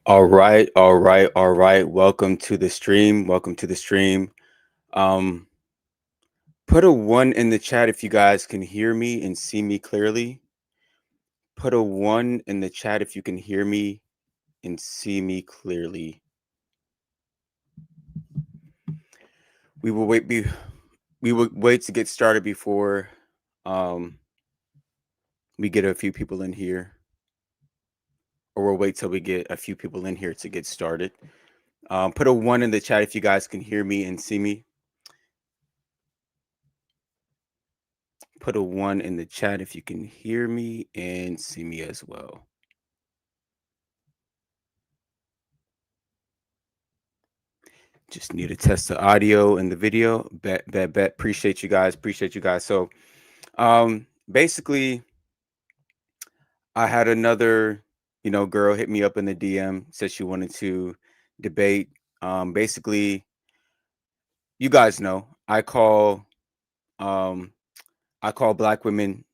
All right, all right, all right. Welcome to the stream. Welcome to the stream. Um, put a one in the chat if you guys can hear me and see me clearly. Put a one in the chat if you can hear me and see me clearly. We will wait. We will wait to get started before um, we get a few people in here, or we'll wait till we get a few people in here to get started. Put a one in the chat if you guys can hear me and see me. Put a one in the chat if you can hear me and see me as well. Just need to test the audio and the video. Bet. Appreciate you guys. Appreciate you guys. So, basically, I had another, girl hit me up in the DM, said she wanted to debate. Basically, you guys know um, I call black women,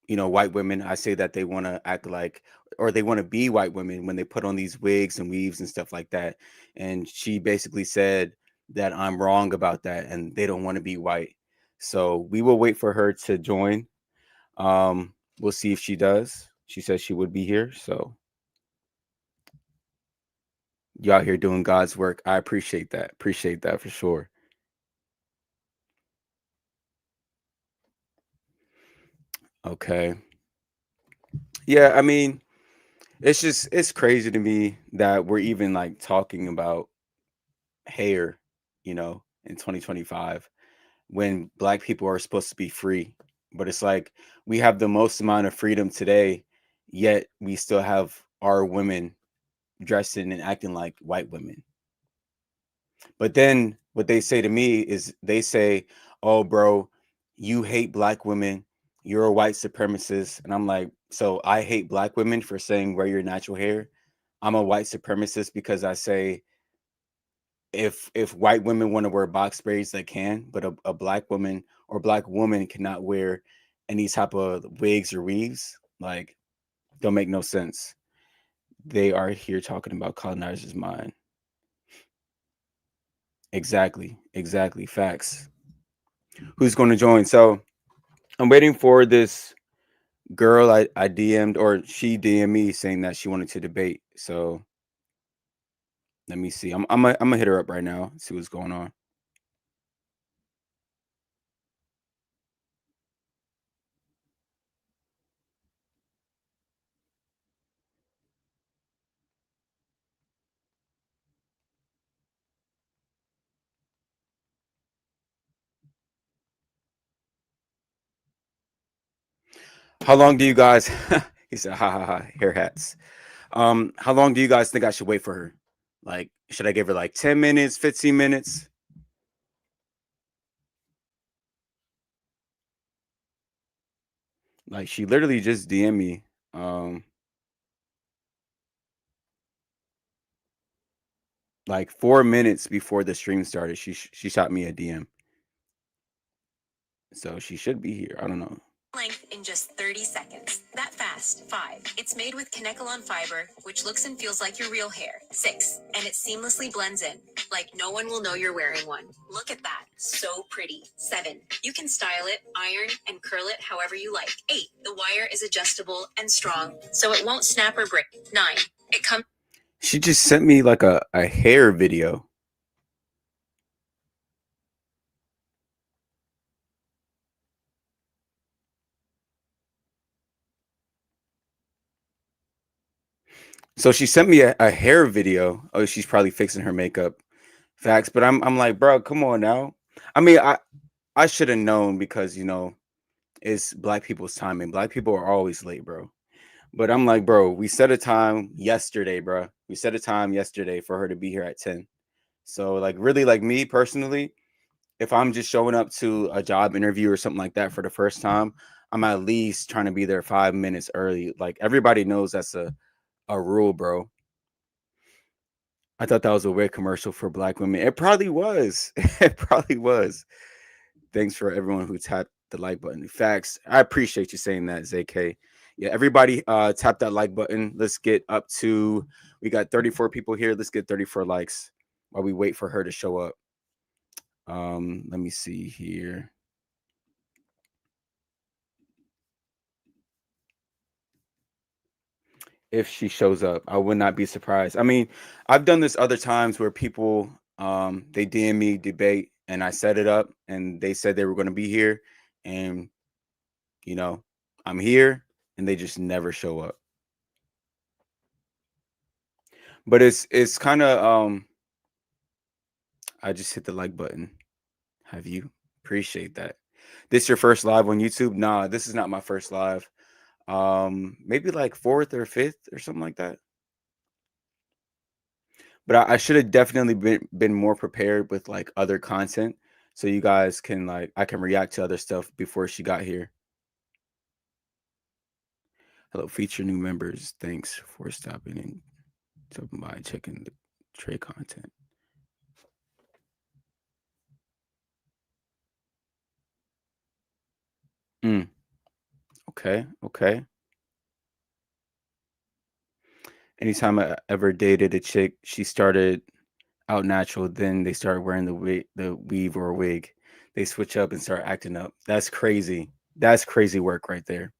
white women. I say that they want to act like, or they want to be white women when they put on these wigs and weaves and stuff like that. And she basically said that I'm wrong about that and they don't want to be white. So we will wait for her to join. We'll see if she does. She says she would be here. So you out here doing God's work. I appreciate that. Appreciate that for sure. Okay. Yeah, I mean, it's crazy to me that we're even like talking about hair, in 2025 when black people are supposed to be free. But it's like we have the most amount of freedom today, yet we still have our women dressing and acting like white women. But then what they say to me is they say, "Oh, bro, you hate black women. You're a white supremacist." And I'm like, "So I hate black women for saying wear your natural hair. I'm a white supremacist because I say if white women want to wear box braids, they can, but a black woman or black woman cannot wear any type of wigs or weaves. Like, don't make no sense. They are here talking about colonizers' mind. Exactly. Facts. Who's going to join? So I'm waiting for this girl I DM'd, or she DM'd me saying that she wanted to debate. So let me see. I'm gonna hit her up right now. See what's going on. How long do you guys? He said, "Ha ha ha, hair hats." How long do you guys think I should wait for her? Like, should I give her like 10 minutes, 15 minutes? Like, she literally just DM me. Um, like 4 minutes before the stream started, she shot me a DM. So she should be here. I don't know. Length in just 30 seconds. That fast. 5. It's made with Kinecolon fiber, which looks and feels like your real hair. 6. And it seamlessly blends in, like no one will know you're wearing one. Look at that. So pretty. 7. You can style it, iron, and curl it however you like. 8. The wire is adjustable and strong, so it won't snap or break. 9. It comes. She just sent me like a hair video. So she sent me a hair video. Oh, she's probably fixing her makeup. Facts. But I'm like, bro, come on now. I mean, I should have known because it's black people's time and black people are always late, bro. But I'm like, bro, we set a time yesterday, bro. We set a time yesterday for her to be here at 10. So like really like me personally, if I'm just showing up to a job interview or something like that for the first time, I'm at least trying to be there 5 minutes early. Like everybody knows that's a rule, bro. I thought that was a weird commercial for black women. It probably was. It probably was. Thanks for everyone who the like button. Facts. I appreciate you saying that, ZK. Yeah, everybody tap that like button. Let's get up to we got 34 people here. Let's get 34 likes while we wait for her to show up. Let me see here. If she shows up, I would not be surprised. I mean, I've done this other times where people they DM me debate and I set it up and they said they were going to be here and you know, I'm here and they just never show up. But it's kind of I just hit the like button. Have you? Appreciate that. This your first live on YouTube? Nah, this is not my first live. Maybe like fourth or fifth or something like that. But I should have definitely been more prepared with like other content so you guys can like I can react to other stuff before she got here. Hello, feature new members. Thanks for stopping and stopping by checking the trade content. Mm, okay, okay. Anytime I ever dated a chick, she started out natural, then they start wearing the weave or wig. They switch up and start acting up. That's crazy. That's crazy work right there.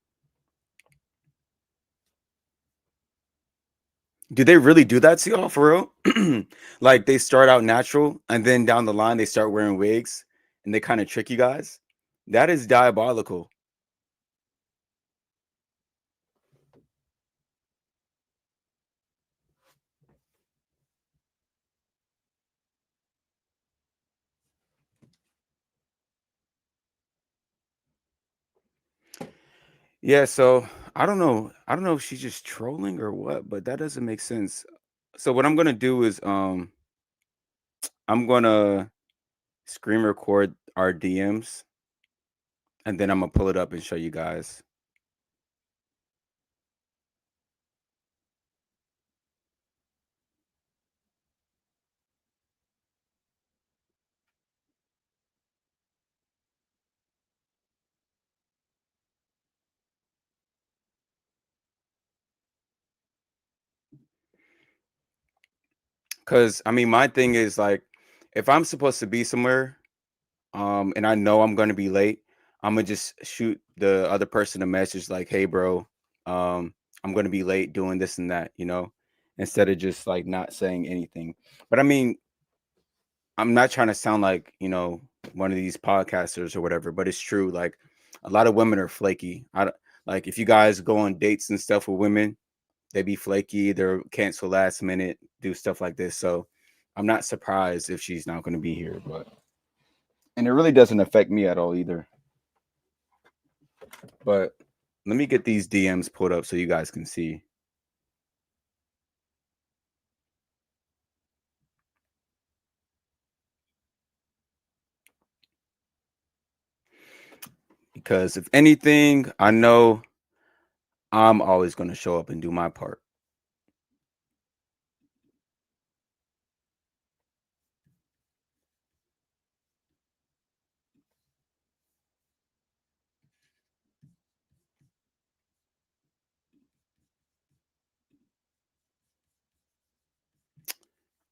Do they really do that to y'all for real? Like they start out natural and then down the line they start wearing wigs and they kind of trick you guys? That is diabolical. Yeah, so I don't know. I don't know if she's just trolling or what, but that doesn't make sense. So what I'm gonna do is I'm gonna screen record our DMs and then I'm gonna pull it up and show you guys. Cause I mean my thing is like if I'm supposed to be somewhere, and I know I'm gonna be late, I'm gonna just shoot the other person a message like, hey bro, I'm gonna be late doing this and that, instead of just like not saying anything. But I mean, I'm not trying to sound like, one of these podcasters or whatever, but it's true. Like a lot of women are flaky. Like if you guys go on dates and stuff with women, they be flaky, they're cancel last minute, do stuff like this. So I'm not surprised if she's not gonna be here, but and it really doesn't affect me at all either. But let me get these DMs pulled up so you guys can see. Because if anything, I know I'm always going to show up and do my part.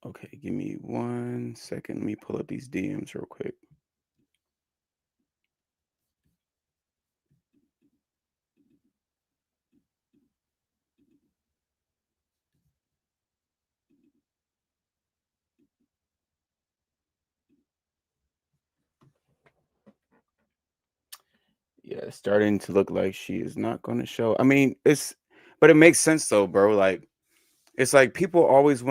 Okay, give me 1 second. Let me pull up these DMs real quick. Yeah, it's starting to look like she is not going to show. I mean, but it makes sense though, bro. Like, it's like people always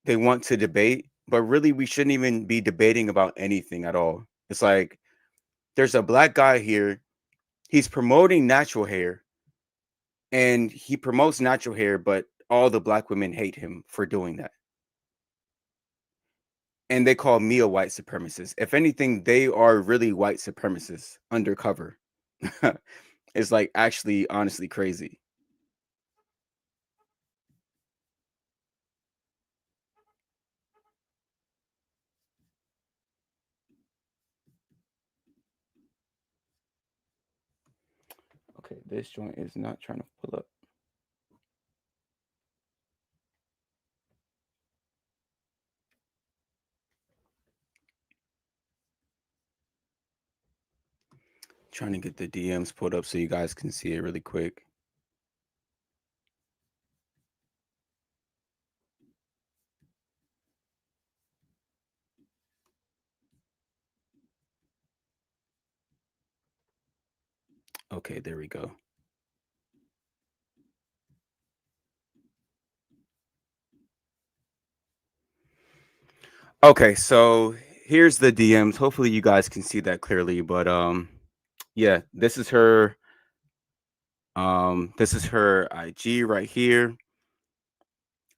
they want to debate, but really we shouldn't even be debating about anything at all. It's like there's a black guy here. He's promoting natural hair and he promotes natural hair, but all the black women hate him for doing that. And they call me a white supremacist. If anything, they are really white supremacists undercover. It's like actually honestly crazy. This joint is not trying to pull up. Trying to get the DMs pulled up so you guys can see it really quick. Okay, there we go. Okay, so here's the DMs. Hopefully you guys can see that clearly, but yeah, this is her IG right here.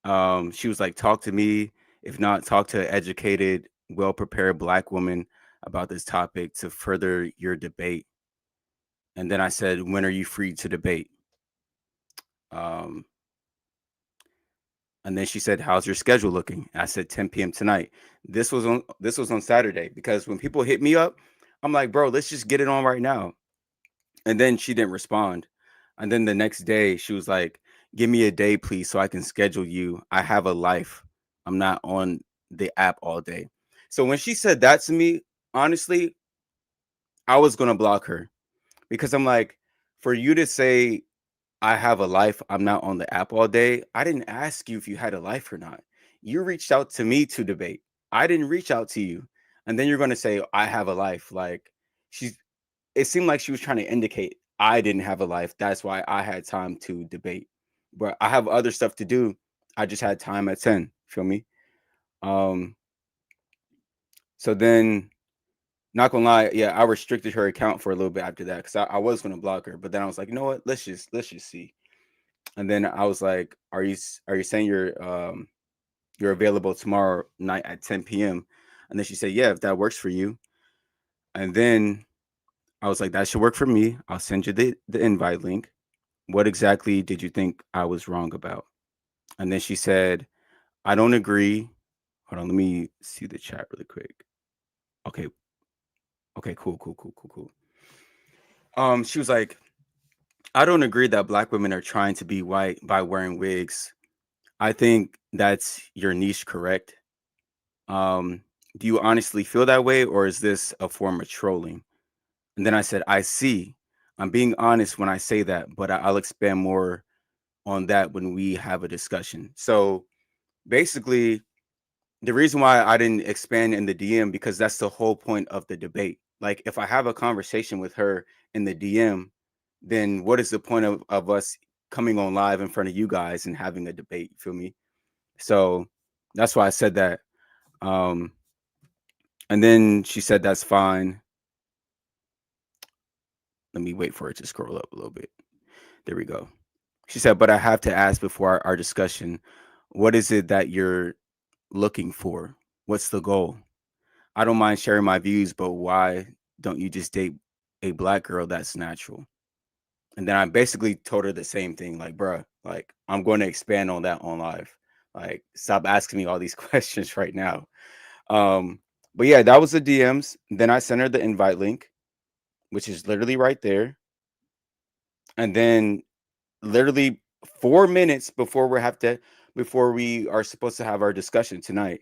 She was like, talk to me. If not, talk to an educated, well prepared Black woman about this topic to further your debate. And then I said, when are you free to debate? Um, and then she said, how's your schedule looking? I said 10 p.m. tonight. This was on Saturday because when people hit me up, I'm like, bro, let's just get it on right now. And then she didn't respond. And then the next day, she was like, give me a day, please, so I can schedule you. I have a life. I'm not on the app all day. So when she said that to me, honestly, I was going to block her because I'm like, for you to say, I have a life, I'm not on the app all day, I didn't ask you if you had a life or not. You reached out to me to debate. I didn't reach out to you. And then you're going to say, I have a life. Like, she's it seemed like she was trying to indicate I didn't have a life. That's why I had time to debate. But I have other stuff to do. I just had time at 10. Feel me? Um, so then not gonna lie, yeah, I restricted her account for a little bit after that because I was gonna block her, but then I was like, you know what? Let's just see. And then I was like, are you saying you're available tomorrow night at 10 p.m.? And then she said, yeah, if that works for you. And then I was like, that should work for me. I'll send you the invite link. What exactly did you think I was wrong about? And then she said, I don't agree. Hold on, let me see the chat really quick. Okay, okay, cool. She was like, I don't agree that Black women are trying to be white by wearing wigs. I think that's your niche, correct? Um, do you honestly feel that way, or is this a form of trolling? And then I said, I see. I'm being honest when I say that, but I'll expand more on that when we have a discussion. So basically, the reason why I didn't expand in the DM because that's the whole point of the debate. Like if I have a conversation with her in the DM, then what is the point of us coming on live in front of you guys and having a debate? You feel me? So that's why I said that. Um, and then she said that's fine. Let me wait for it to scroll up a little bit. There we go. She said, but I have to ask before our discussion, what is it that you're looking for? What's the goal? I don't mind sharing my views, but why don't you just date a Black girl that's natural? And then I basically told her the same thing, like, bruh, like, I'm going to expand on that on live. Like, stop asking me all these questions right now. Um, but yeah, that was the DMs. Then I sent her the invite link, which is literally right there. And then literally 4 minutes before we are supposed to have our discussion tonight,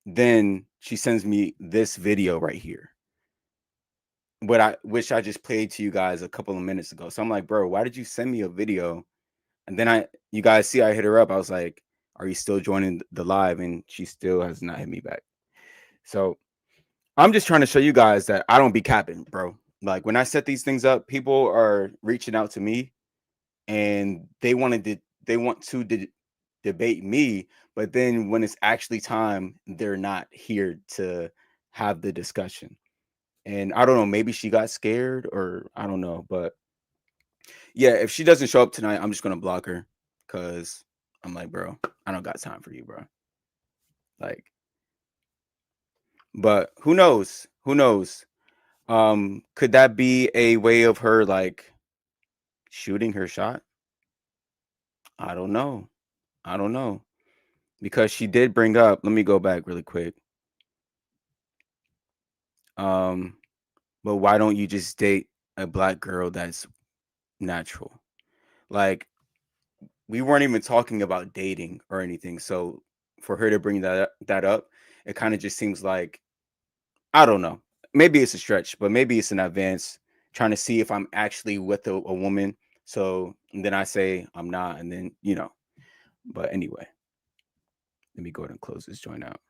then she sends me this video right here. Which I just played to you guys a couple of minutes ago. So I'm like, bro, why did you send me a video? And then you guys see, I hit her up. I was like, are you still joining the live? And she still has not hit me back. So I'm just trying to show you guys that I don't be capping, bro. Like when I set these things up, people are reaching out to me and they want to debate me, but then when it's actually time, they're not here to have the discussion. And I don't know, maybe she got scared or I don't know, but yeah, if she doesn't show up tonight, I'm just gonna block her because I'm like, bro, I don't got time for you, bro. Like, but who knows? Who knows? Could that be a way of her like shooting her shot? I don't know. I don't know because she did bring up. Let me go back really quick. Um, but why don't you just date a Black girl that's natural. Like we weren't even talking about dating or anything. So for her to bring that up, it kind of just seems like I don't know. Maybe it's a stretch, but maybe it's an advance trying to see if I'm actually with a woman. So then I say I'm not, and then But anyway, let me go ahead and close this joint out.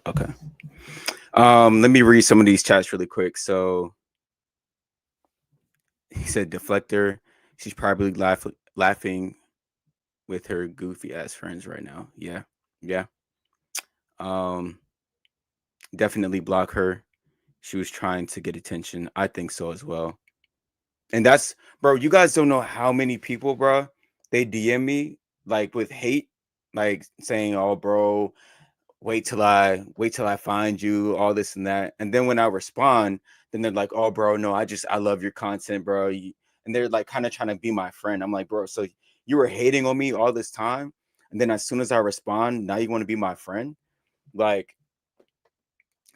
Okay. Let me read some of these chats really quick. So he said deflector. She's probably laughing with her goofy ass friends right now. Yeah. Yeah. Um, definitely block her. She was trying to get attention. I think so as well. And that's bro, you guys don't know how many people, bro, they DM me like with hate, like saying, "Oh, bro, wait till I find you, all this and that." And then when I respond, then they're like, "Oh, bro, no, I love your content, bro." And they're like kind of trying to be my friend. I'm like, "Bro, so you were hating on me all this time, and then as soon as I respond, now you want to be my friend?" Like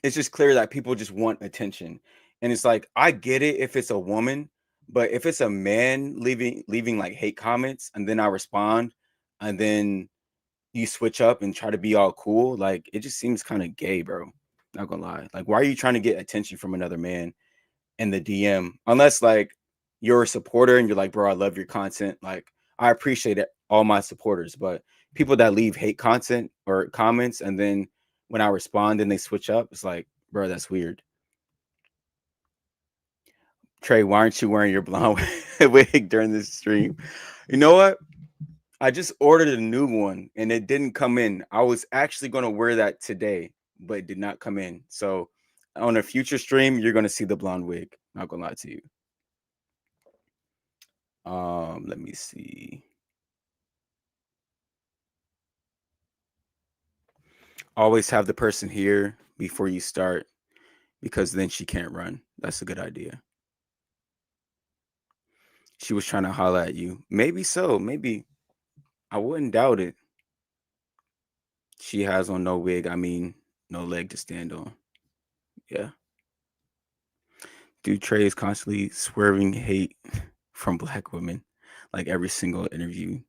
it's just clear that people just want attention. And it's like, I get it if it's a woman, but if it's a man leaving like hate comments and then I respond and then you switch up and try to be all cool, like it just seems kind of gay, bro. Not gonna lie. Like, why are you trying to get attention from another man in the DM? Unless like you're a supporter and you're like, bro, I love your content. Like, I appreciate it, all my supporters, but people that leave hate content or comments and then when I respond and they switch up, it's like, bro, that's weird. Trey, why aren't you wearing your blonde wig during this stream? You know what? I just ordered a new one and it didn't come in. I was actually going to wear that today, but it did not come in. So on a future stream, you're going to see the blonde wig. Not going to lie to you. Let me see. Always have the person here before you start because then she can't run. That's a good idea. She was trying to holler at you. Maybe so. Maybe. I wouldn't doubt it. She has on no wig. I mean, no leg to stand on. Yeah. Dude, Trey is constantly swerving hate from black women. Like every single interview.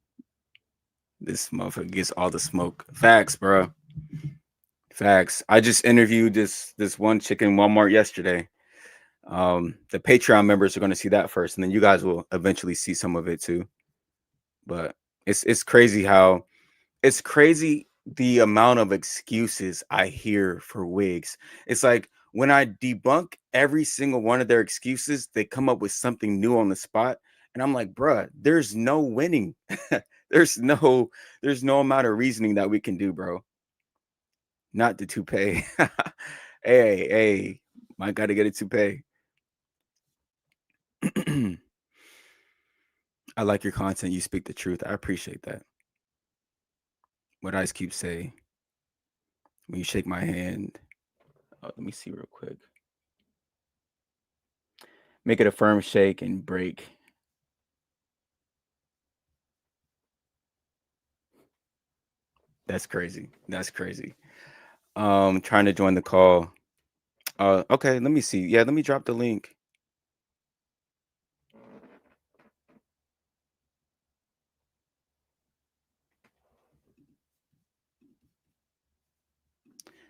This motherfucker gets all the smoke. Facts, bro. Facts. I just interviewed this one chick in Walmart yesterday. The Patreon members are gonna see that first, and then you guys will eventually see some of it too. But it's crazy how it's crazy the amount of excuses I hear for wigs. It's like when I debunk every single one of their excuses, they come up with something new on the spot. And I'm like, bruh, there's no winning. there's no there's no amount of reasoning that we can do, bro. Not the toupee. Hey, might gotta get a toupee. I like your content. You speak the truth. I appreciate that. What Ice Cube say when you shake my hand. Let me see real quick. Make it a firm shake and break. That's crazy. That's crazy. Trying to join the call. Okay, let me see. Yeah, let me drop the link.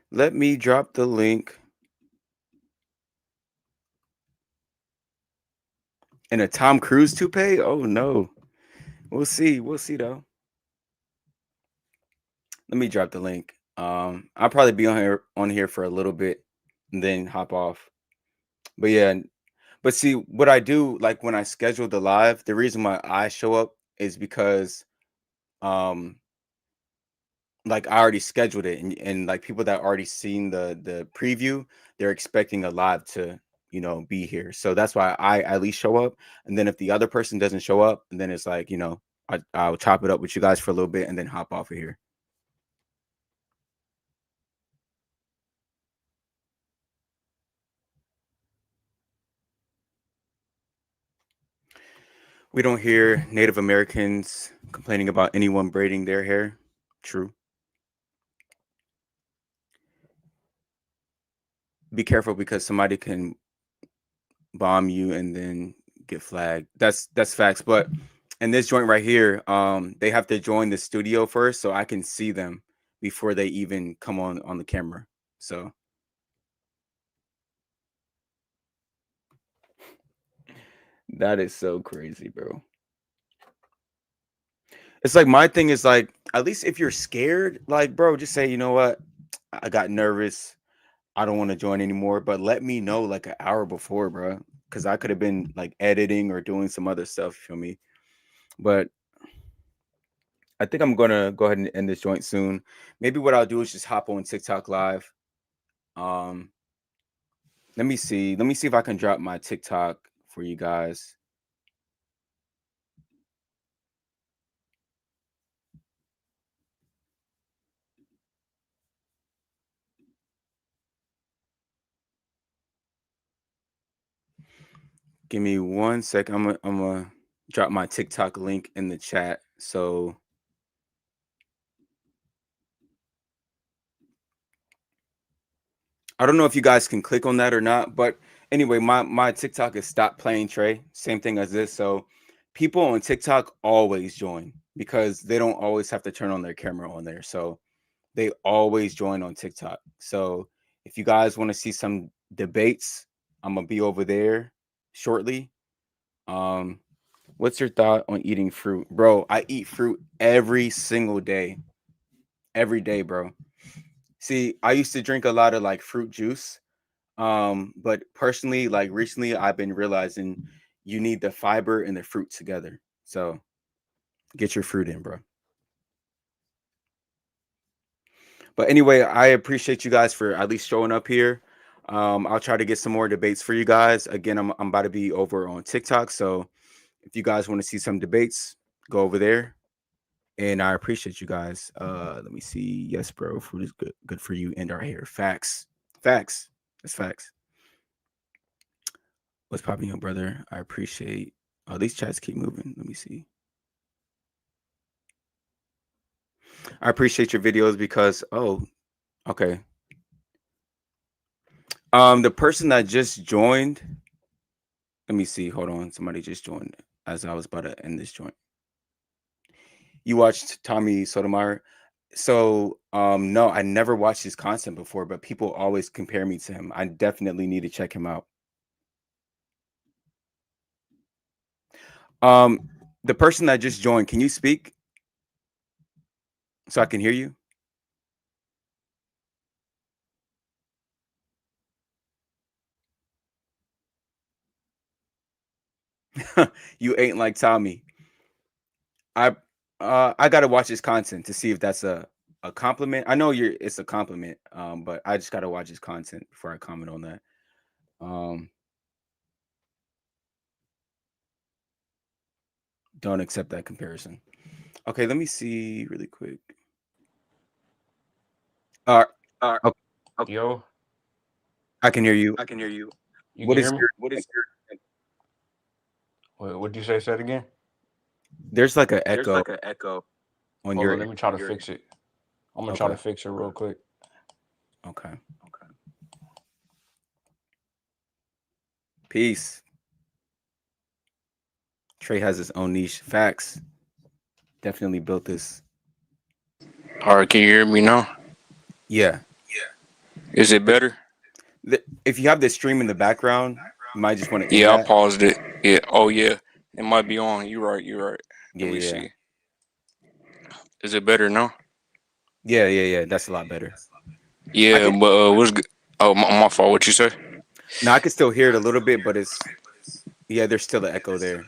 Let me drop the link. And a Tom Cruise toupee? Oh no. We'll see. We'll see though. Let me drop the link. I'll probably be on here for a little bit and then hop off. But yeah, but see what I do like when I schedule the live, the reason why I show up is because um like I already scheduled it and like people that already seen the preview, they're expecting a live to, be here. So that's why I at least show up. And then if the other person doesn't show up, and then it's like, I'll chop it up with you guys for a little bit and then hop off of here. We don't hear Native Americans Complaining about anyone braiding their hair. True. Be careful because somebody can bomb you and then get flagged. That's facts. But in this joint right here, they have to join the studio first so I can see them before they even come on the camera. So that is so crazy, bro. It's like my thing is like at least if you're scared, like bro, just say, you know what? I got nervous. I don't want to join anymore, but let me know like an hour before, bro. Cause I could have been like editing or doing some other stuff, you feel me? But I think I'm gonna go ahead and end this joint soon. Maybe what I'll do is just hop on TikTok live. Um, let me see. Let me see if I can drop my TikTok for you guys. Give me 1 second. I'm gonna drop my TikTok link in the chat. So I don't know if you guys can click on that or not, but anyway, my TikTok is stop playing Trey. Same thing as this. So people on TikTok always join because they don't always have to turn on their camera on there. So they always join on TikTok. So if you guys want to see some debates, I'm gonna be over there shortly. Um, what's your thought on eating fruit, bro? I eat fruit every single day, every day, bro. See, I used to drink a lot of like fruit juice. But personally, like recently, I've been realizing you need the fiber and the fruit together. So get your fruit in, bro. But anyway, I appreciate you guys for at least showing up here. I'll try to get some more debates for you guys. Again, I'm about to be over on TikTok. So if you guys want to see some debates, go over there. And I appreciate you guys. Let me see. Yes, bro. Fruit is good for you and our hair. Facts. Facts. That's facts. What's popping up, brother? I appreciate these chats keep moving. Let me see. I appreciate your videos because okay. The person that just joined, let me see. Hold on. Somebody just joined as I was about to end this joint. You watched Tommy Sotomayor? So, no, I never watched his content before, but people always compare me to him. I definitely need to check him out. Um, the person that just joined, can you speak so I can hear you? You ain't like Tommy. I I gotta watch his content to see if that's a compliment. I know you're it's a compliment, but I just gotta watch his content before I comment on that. Um, don't accept that comparison. Okay, let me see really quick. Uh, Uh, okay, okay, Yo, I can hear you. I can hear you. you What can is hear me? your? What is your? What did you say? Say it again. There's like an There's echo like an echo on Hold your on, end. let me try on to your. fix it. I'm gonna try Okay, to fix it real quick. okay. Okay. Peace. Trey has his own niche. Facts. Definitely built this. All right, can you hear me now? Yeah. Is it But better? if you have the stream in the background, you might just want to end Yeah, I that. paused it. Yeah. Oh yeah, it might be on. You're right. You're right. Yeah, Let me yeah, see. Is it better now? yeah. That's a lot better. I Yeah, can but what's good? Oh, my fault. What you say? now I can still hear it a little bit, but it's yeah, there's still an echo there.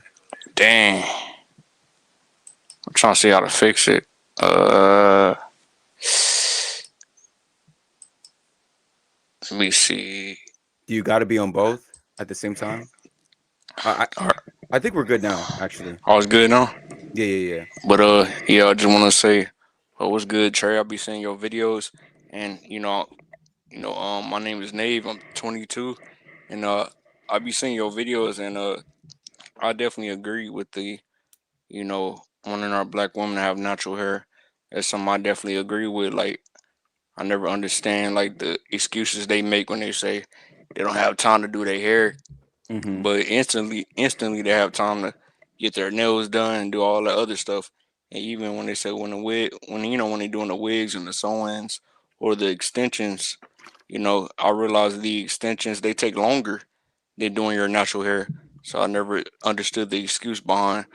Dang, I'm trying to see how to fix it. Uh, let me see. Do you got to be on both at the same time? I, I All right. I think we're good now, actually. All is good now. Yeah. But yeah, I just want to say, what's good, Trey? I'll be seeing your videos, and my name is Nave. I'm 22, and I be seeing your videos, and I definitely agree with the, wanting our black women to have natural hair. That's something I definitely agree with. Like I never understand like the excuses they make when they say they don't have time to do their hair, Mhm. but instantly they have time to get their nails done and do all that other stuff. And even when they say when the wig, when when they're doing the wigs and the sew-ins or the extensions, I realize the extensions they take longer than doing your natural hair. So I never understood the excuse behind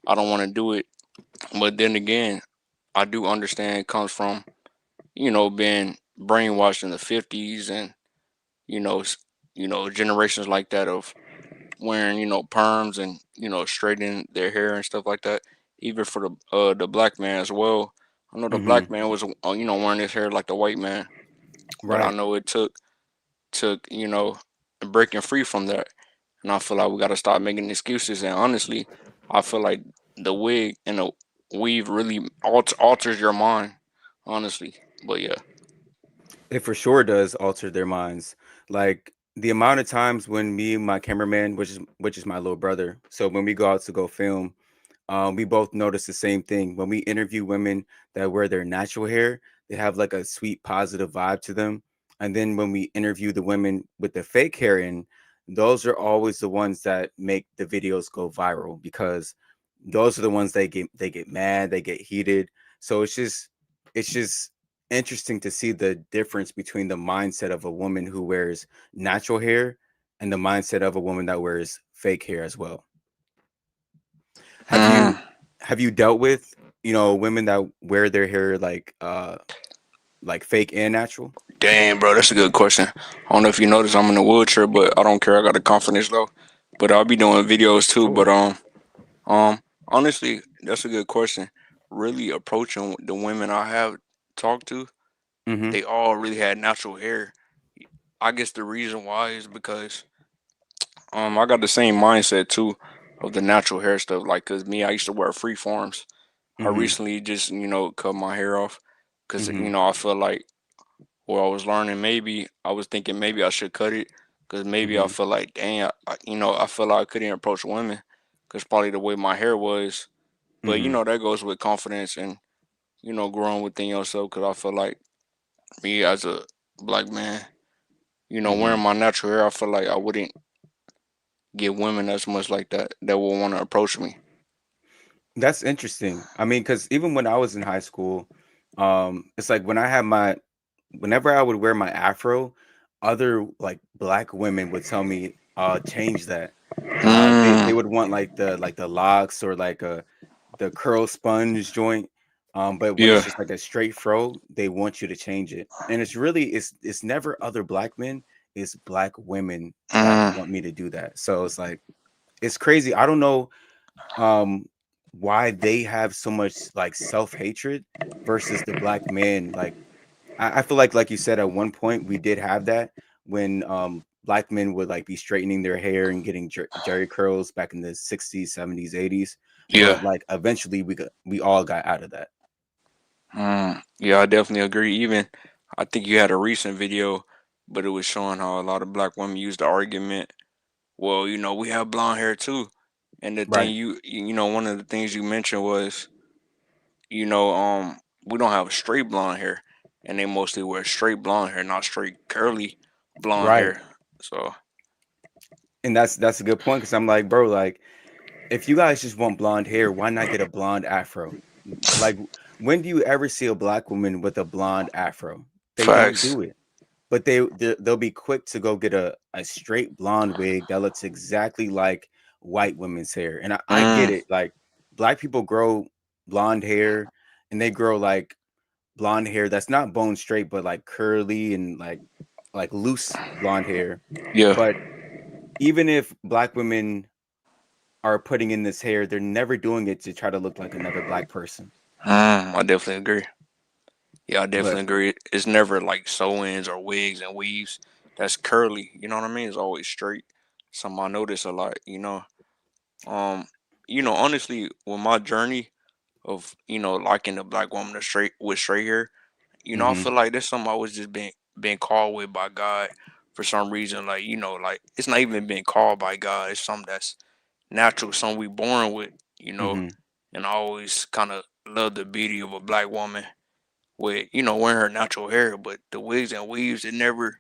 I don't want to do it. But then again, I do understand it comes from being brainwashed in the 50s and you know s- generations like that of wearing perms and straightening their hair and stuff like that. Even for the black man as well. I know the black Mhm. man was wearing his hair like the white man, but I Right. know it took breaking free from that. And I feel like we got to stop making excuses. And honestly, I feel like the wig and the weave really alters your mind, honestly. But yeah. It for sure does alter their minds. Like the amount of times when me and my cameraman, which is my little brother, so when we go out to go film, we both notice the same thing. When we interview women that wear their natural hair, they have like a sweet, positive vibe to them. And then when we interview the women with the fake hair in, those are always the ones that make the videos go viral because those are the ones they get mad, they get heated. So it's just interesting to see the difference between the mindset of a woman who wears natural hair and the mindset of a woman that wears fake hair as well. Have Mm, you have you dealt with, women that wear their hair like fake and natural? Damn, bro, that's a good question. I don't know if you noticed I'm in a wheelchair, but I don't care. I got the confidence though. But I'll be doing videos too. But Sure. honestly, that's a good question. Really approaching the women I have talked to, Mhm. they all really had natural hair. I guess the reason why is because I got the same mindset too of the natural hair stuff. Like, cause me, I used to wear free forms. I Mhm. recently just cut my hair off, cause Mhm. I feel like where I was learning, maybe I was thinking maybe I should cut it, cause maybe I Mhm. feel like dang, I feel like I couldn't approach women, cause probably the way my hair was. But Mhm. that goes with confidence and growing within yourself. Cause I feel like me as a black man, wearing Mhm. my natural hair, I feel like I wouldn't get women as much like that will want to approach me. That's interesting. I mean, because even when I was in high school, it's like whenever I would wear my afro, other like black women would tell me, change that. They Mm, would want like the locks or like the curl sponge joint. But when it's yeah. just like a straight fro, they want you to change it. And it's never other black men, it's black women that Mm, want me to do that. So it's like it's crazy. I don't know um why they have so much like self-hatred versus the black man. Like I feel like you said at one point we did have that when black men would like be straightening their hair and getting jerry curls back in the 60s, 70s, 80s, yeah. but like eventually we all got out of that. Yeah, I definitely agree. Even I think you had a recent video, but it was showing how a lot of black women use the argument. Well, we have blonde hair too, and the thing Right. one of the things you mentioned was, we don't have straight blonde hair, and they mostly wear straight blonde hair, not straight curly blonde Right. hair. So And that's a good point because I'm like, bro, like if you guys just want blonde hair, why not get a blonde afro? Like when do you ever see a black woman with a blonde afro? They don't facts. do it. But they'll be quick to go get a straight blonde wig that looks exactly like white women's hair. And I get Mm, it. Like black people grow blonde hair and they grow like blonde hair that's not bone straight, but like curly and like loose blonde hair. yeah. But even if black women are putting in this hair, they're never doing it to try to look like another black person. I definitely agree. Yeah, I But definitely agree. It's never like sew-ins or wigs and weaves. That's curly. You know what I mean? It's always straight. Something I notice a lot. Um, honestly, with my journey of liking the black woman with straight hair, I mhm, feel like that's something I was just being called with by God for some reason. Like like it's not even being called by God. It's something that's natural, something we born with. mhm, and I always kind of loved the beauty of a black woman with wearing her natural hair, but the wigs and weaves it never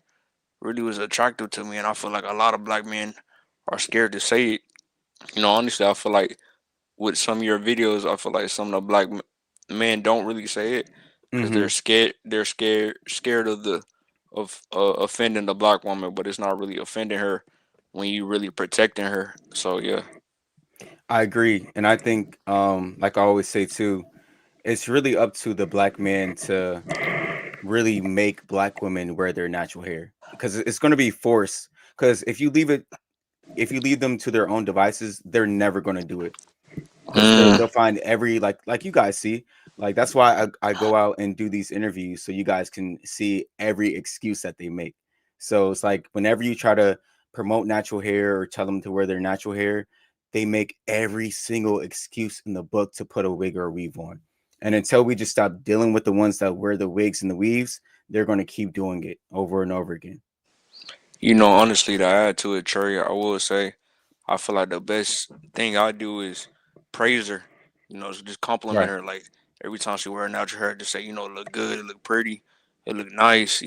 really was attractive to me, and I feel like a lot of black men are scared to say it. Honestly, I feel like with some of your videos, I feel like some of the men don't really say it because they're Mhm. scared. They're scared of offending the black woman, but it's not really offending her when you really protecting her. So yeah. I agree, and I think, like I always say too, it's really up to the black man to really make black women wear their natural hair because it's going to be forced. Because if you leave them to their own devices, they're never going to do it. Because Mm, they'll find every like you guys see, like that's why I go out and do these interviews so you guys can see every excuse that they make. So it's like whenever you try to promote natural hair or tell them to wear their natural hair, they make every single excuse in the book to put a wig or a weave on. And until we just stop dealing with the ones that wear the wigs and the weaves, they're going to keep doing it over and over again. honestly, to add to it, Trey, I will say I feel like the best thing I do is praise her. So just compliment Right. her. Like every time she wear a natural hair, just say, it look good, it look pretty, it look nice.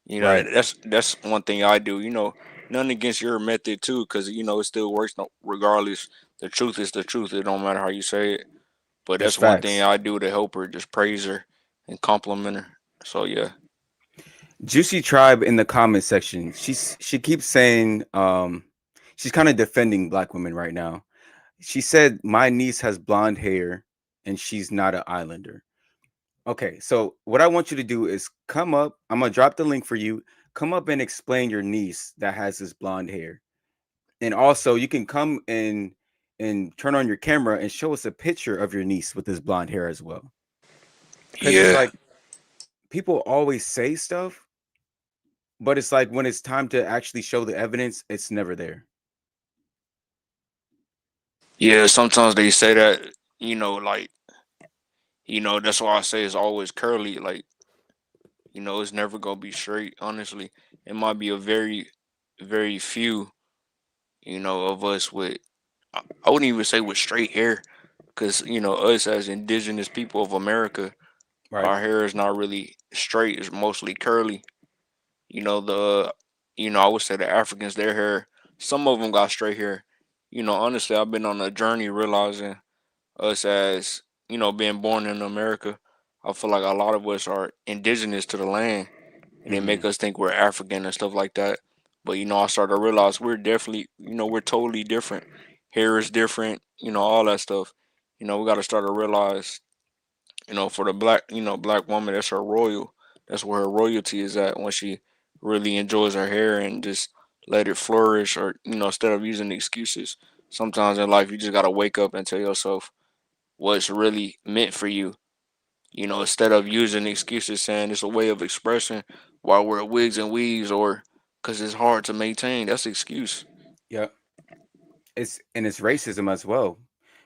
Right. That's one thing I do. Nothing against your method too, because it still works regardless. The truth is the truth. It don't matter how you say it. But It's that's one thing facts. I do to help her, just praise her and compliment her. So yeah. Juicy Tribe in the comment section. She keeps saying she's kind of defending black women right now. She said my niece has blonde hair and she's not an islander. Okay, so what I want you to do is come up. I'm gonna drop the link for you. Come up and explain your niece that has this blonde hair. And also you can come and turn on your camera and show us a picture of your niece with this blonde hair as well. Cuz it's Yeah. like people always say stuff, but it's like when it's time to actually show the evidence, it's never there. Yeah, sometimes they say that, like, that's why I say it's always curly. Like, it's never gonna be straight, honestly. It might be a very, very few, of us with, I wouldn't even say with straight hair, because, us as indigenous people of America, Right. our hair is not really straight, it's mostly curly. The I would say the Africans, their hair, some of them got straight hair. Honestly, I've been on a journey realizing us as being born in America. I feel like a lot of us are indigenous to the land, and they make Mhm. us think we're African and stuff like that. But I started to realize we're definitely, we're totally different. Hair is different, all that stuff. We got to start to realize for the black woman, that's her royal. That's where her royalty is at when she really enjoys her hair and just let it flourish, or instead of using excuses. Sometimes in life, you just gotta wake up and tell yourself what's really meant for you. Instead of using excuses, saying it's a way of expression while we're wigs and weaves, or because it's hard to maintain. That's an excuse. Yep. It's racism as well,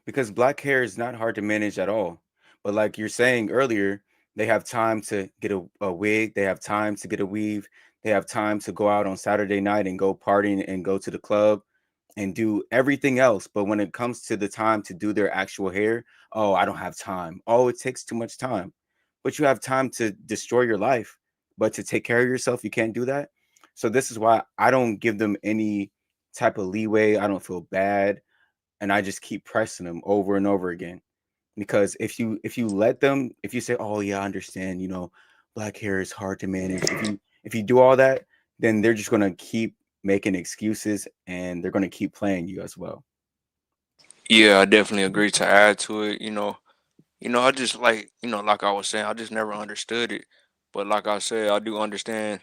because black hair is not hard to manage at all. But like you're saying earlier, they have time to get a wig, they have time to get a weave, they have time to go out on Saturday night and go partying and go to the club and do everything else. But when it comes to the time to do their actual hair, oh, I don't have time. Oh, it takes too much time. But you have time to destroy your life, but to take care of yourself, you can't do that. So this is why I don't give them any type of leeway. I don't feel bad, and I just keep pressing them over and over again. Because if you let them, if you say, "Oh yeah, I understand," black hair is hard to manage. If you do all that, then they're just gonna keep making excuses and they're gonna keep playing you as well. Yeah, I definitely agree to add to it. I just like I was saying, I just never understood it. But like I said, I do understand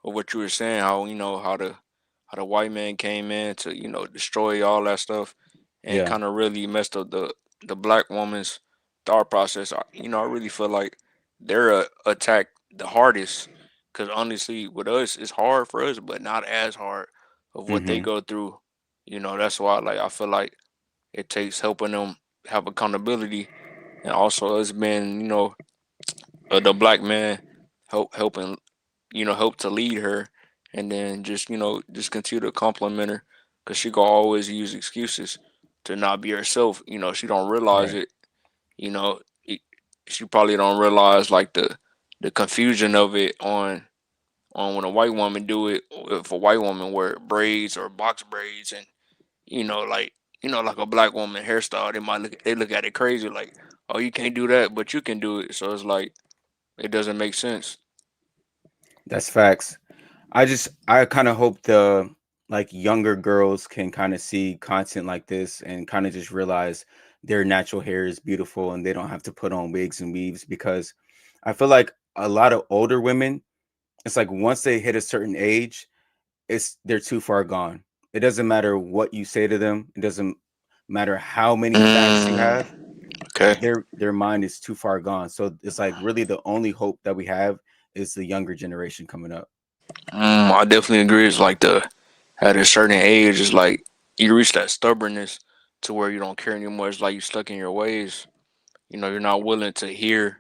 of what you were saying, how how the white man came in to, destroy all that stuff and Yeah. kind of really messed up the black woman's thought process. I really feel like they're attacked the hardest because honestly, with us, it's hard for us, but not as hard of what they Hmm. go through. That's why like I feel like it takes helping them have accountability, and also us being, the black man helping, help to lead her, and then just just continue to compliment her, cause she gonna always use excuses to not be herself. She don't realize Right. it. You know, it, she probably don't realize like the confusion of it on when a white woman do it. If a white woman wear braids or box braids, and you know, like like a black woman hairstyle, they look at it crazy, like, oh, you can't do that, but you can do it. So it's like it doesn't make sense. That's facts. I kind of hope the like younger girls can kind of see content like this and kind of just realize their natural hair is beautiful and they don't have to put on wigs and weaves, because I feel like a lot of older women, it's like once they hit a certain age, it's they're too far gone. It doesn't matter what you say to them. It doesn't matter how many facts you Mm, have. okay. Their mind is too far gone. So it's like really the only hope that we have is the younger generation coming up. I definitely agree. It's like the at a certain age, it's like you reach that stubbornness to where you don't care anymore. It's like you stuck in your ways. You're not willing to hear.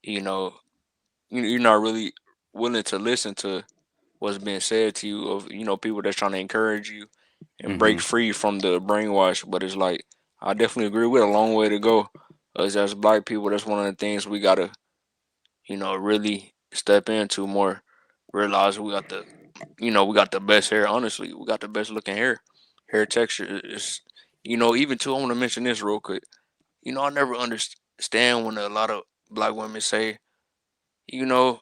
You know, you're not really willing to listen to what's being said to you of people that's trying to encourage you and break Hmm. free from the brainwash. But it's like I definitely agree. We have a long way to go. As black people, that's one of the things we gotta really step into more. Realize we got the best hair. Honestly, we got the best looking hair texture is. Even too. I want to mention this real quick. I never understand when a lot of black women say, you know,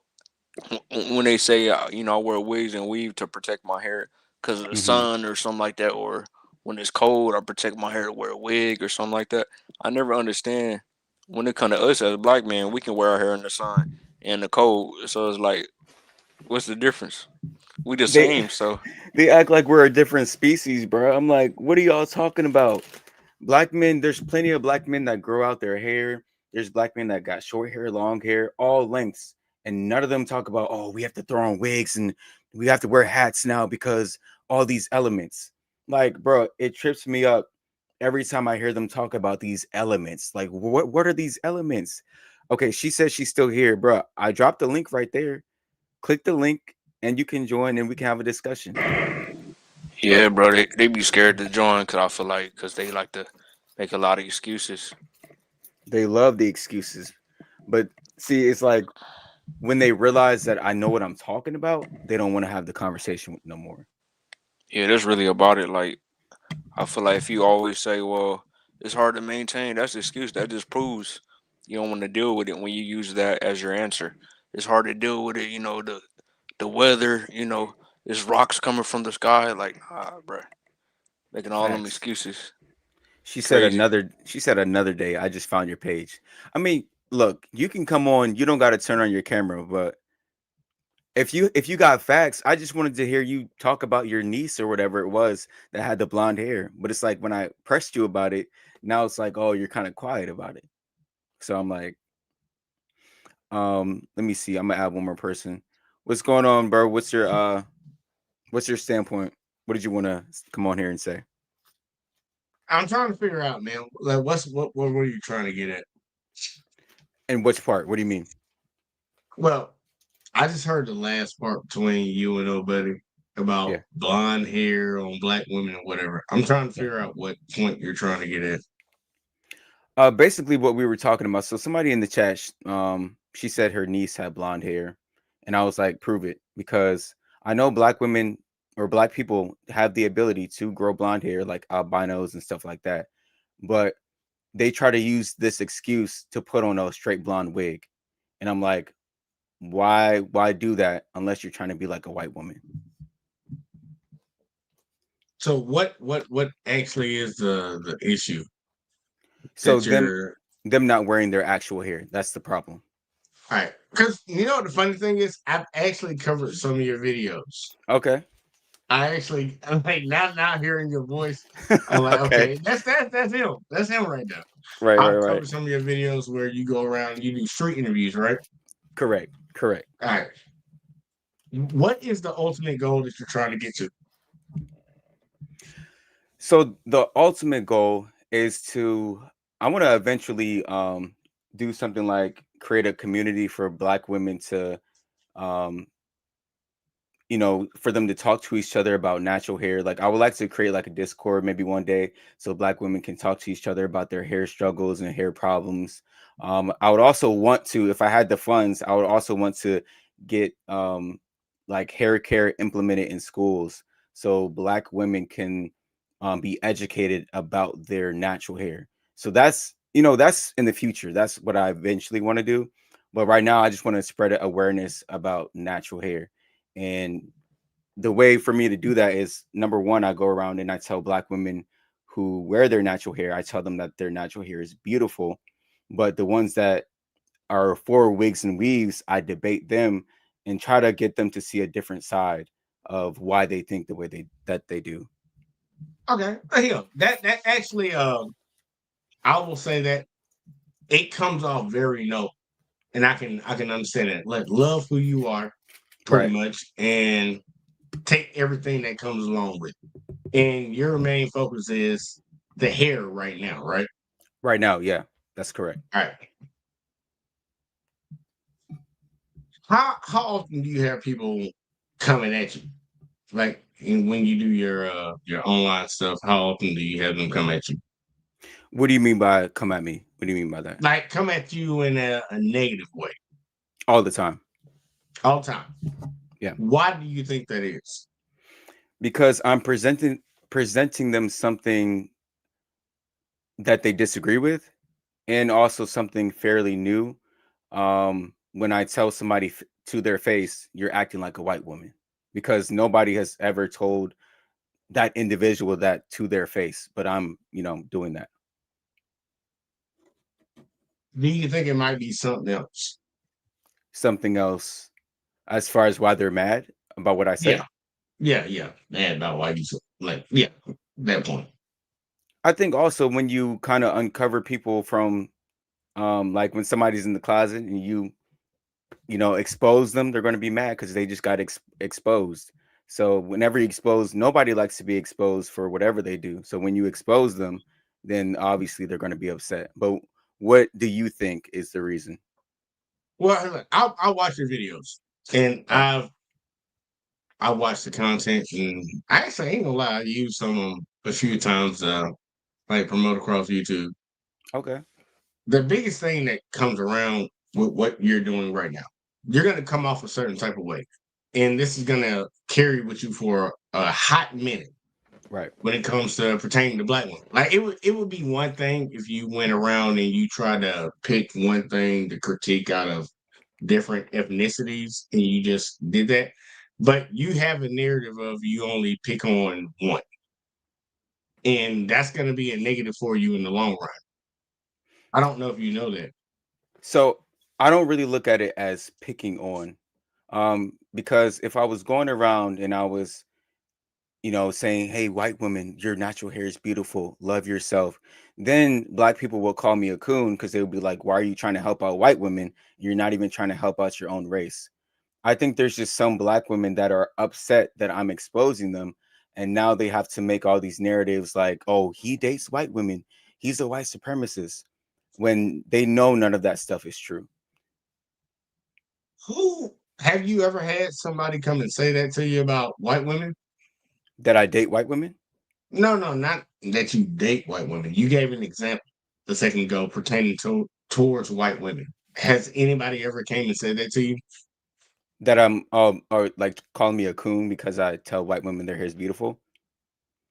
when they say, I wear wigs and weave to protect my hair because of the Hmm. sun or something like that, or when it's cold, I protect my hair to wear a wig or something like that. I never understand when it comes to us as black men, we can wear our hair in the sun and the cold. So it's like, what's the difference? We the They same. So they act like we're a different species, bro. I'm like, what are y'all talking about? Black men, there's plenty of black men that grow out their hair. There's black men that got short hair, long hair, all lengths. And none of them talk about, oh, we have to throw on wigs and we have to wear hats now because all these elements. Like, bro, it trips me up every time I hear them talk about these elements. Like, what are these elements? Okay, she says she's still here, bro. I dropped the link right there. Click the link and you can join and we can have a discussion. yeah, bro, they be scared to join because I feel like because they like to make a lot of excuses. They love the excuses. But see, it's like when they realize that I know what I'm talking about, they don't want to have the conversation no more. Yeah, that's really about it. Like I feel like if you always say, "Well, it's hard to maintain," that's an excuse. That just proves you don't want to deal with it when you use that as your answer. It's hard to deal with it. The weather. There's rocks coming from the sky. Like, bro, making all them Facts. excuses. She said Crazy. another day. I just found your page. I mean, look, you can come on. You don't got to turn on your camera, but if you got facts, I just wanted to hear you talk about your niece or whatever it was that had the blonde hair. But it's like when I pressed you about it, now it's like, oh, you're kind of quiet about it. So I'm like, let me see. I'm gonna add one more person. What's going on, bro? What's your standpoint? What did you want to come on here and say? I'm trying to figure out, man. Like, what were you trying to get at? And which part? What do you mean? Well, I just heard the last part between you and Obuddy about Yeah. blonde hair on black women or whatever. I'm trying to Yeah. figure out what point you're trying to get at. Basically what we were talking about. So somebody in the chat, she said her niece had blonde hair, and I was like, prove it, because I know black women or black people have the ability to grow blonde hair, like albinos and stuff like that, but they try to use this excuse to put on a straight blonde wig, and I'm like, why do that unless you're trying to be like a white woman? So what actually is the issue So that them you're them not wearing their actual hair, that's the problem. all right? Because you know what the funny thing is, I've actually covered some of your videos. Okay. I'm like now hearing your voice, I'm like, Okay. okay, that's him. That's him right now. Right, right, I've right. covered some of your videos where you go around and you do street interviews, right? Correct. Correct. All right. What is the ultimate goal that you're trying to get to? So the ultimate goal is to I want to eventually do something like create a community for black women to um for them to talk to each other about natural hair. Like I would like to create like a Discord maybe one day so black women can talk to each other about their hair struggles and hair problems. I would also want to, if I had the funds, I would also want to get like hair care implemented in schools so black women can be educated about their natural hair. So that's in the future. That's what I eventually want to do. But right now, I just want to spread awareness about natural hair. And the way for me to do that is number one, I go around and I tell black women who wear their natural hair, I tell them that their natural hair is beautiful. But the ones that are for wigs and weaves, I debate them and try to get them to see a different side of why they think the way they do. Okay, that actually, I will say that it comes off very noble, and I can understand that. Like, love who you are, pretty Right. much, and take everything that comes along with it. And your main focus is the hair right now, right? Right now, yeah, that's correct. All right. How often do you have people coming at you? Like, when you do your online stuff, how often do you have them come at you? What do you mean by come at me? What do you mean by that? Like, come at you in a negative way All the time. all the time. Yeah. Why do you think that is? Because I'm presenting them something that they disagree with and also something fairly new. When I tell somebody to their face, you're acting like a white woman, because nobody has ever told that individual that to their face, but I'm, doing that. Do you think it might be something else? Something else as far as why they're mad about what I Yeah, said. yeah. And about why you like, yeah, that point. I think also when you kind of uncover people from, like when somebody's in the closet and you expose them, they're going to be mad because they just got exposed. So whenever you expose, nobody likes to be exposed for whatever they do. So when you expose them, then obviously they're going to be upset. But what do you think is the reason? Well, look, I watch your videos, and Okay. I watch the content, and I actually ain't gonna lie, I use some of 'em a few times, like promote across YouTube. Okay. The biggest thing that comes around with what you're doing right now, you're gonna come off a certain type of way, and this is gonna carry with you for a hot minute Right. when it comes to pertaining to black women. Like, it would be one thing if you went around and you try to pick one thing to critique out of different ethnicities and you just did that. But you have a narrative of you only pick on one. And that's gonna be a negative for you in the long run. I don't know if you know that. So I don't really look at it as picking on, because if I was going around and I was saying, "Hey, white women, your natural hair is beautiful. Love yourself." Then black people will call me a coon because they would be like, "Why are you trying to help out white women? You're not even trying to help out your own race." I think there's just some black women that are upset that I'm exposing them, and now they have to make all these narratives like, "Oh, he dates white women. He's a white supremacist," when they know none of that stuff is true. Who have you ever had somebody come and say that to you about white women? That I date white women? No, no, not that you date white women. You gave an example a second ago pertaining to towards white women. Has anybody ever came and said that to you? That I'm or like calling me a coon because I tell white women their hair is beautiful?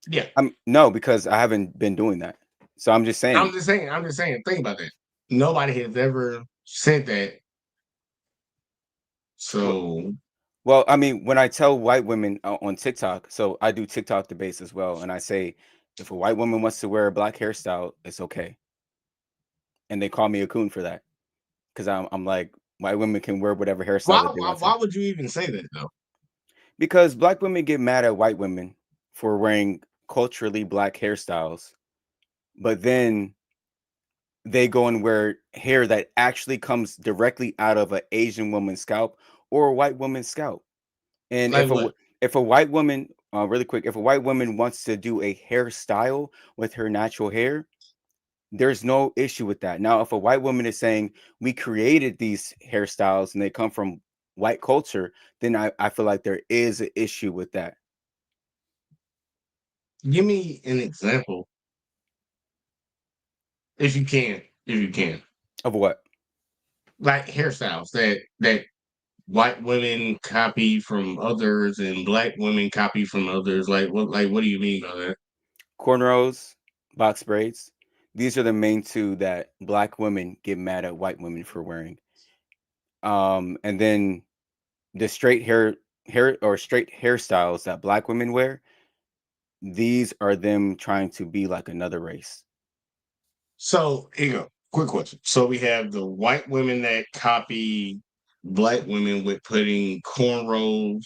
Yeah. No, because I haven't been doing that. So I'm just saying. I'm just saying, think about that. Nobody has ever said that. Well, So well, I mean, when I tell white women on TikTok, so I do TikTok debates as well, and I say if a white woman wants to wear a black hairstyle, it's okay, and they call me a coon for that because I'm like white women can wear whatever hairstyle that they want to. why would you even say that though? Because black women get mad at white women for wearing culturally black hairstyles, but then they go and wear hair that actually comes directly out of an Asian woman's scalp or a white woman's scalp. And Like what? if a white woman, really quick, if a white woman wants to do a hairstyle with her natural hair, there's no issue with that. Now, if a white woman is saying we created these hairstyles and they come from white culture, then I feel like there is an issue with that. Give me an example, if you can. If you can, Of what? like hairstyles that white women copy from others and black women copy from others. Like what do you mean by that? Cornrows, box braids. These are the main two that black women get mad at white women for wearing. And then the hair or straight hairstyles that black women wear, these are them trying to be like another race. So here you go. Quick question. So we have the white women that copy black women with putting cornrows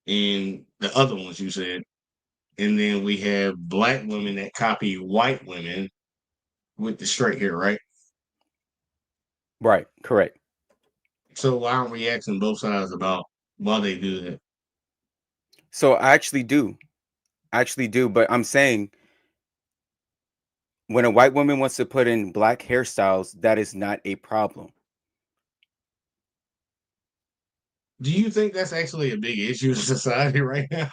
in the other ones you said. And then we have black women that copy white women with the straight hair, right? Right, correct. So why aren't we asking both sides about why they do that? So I actually do, but I'm saying when a white woman wants to put in black hairstyles, that is not a problem. Do you think that's actually a big issue in society right now?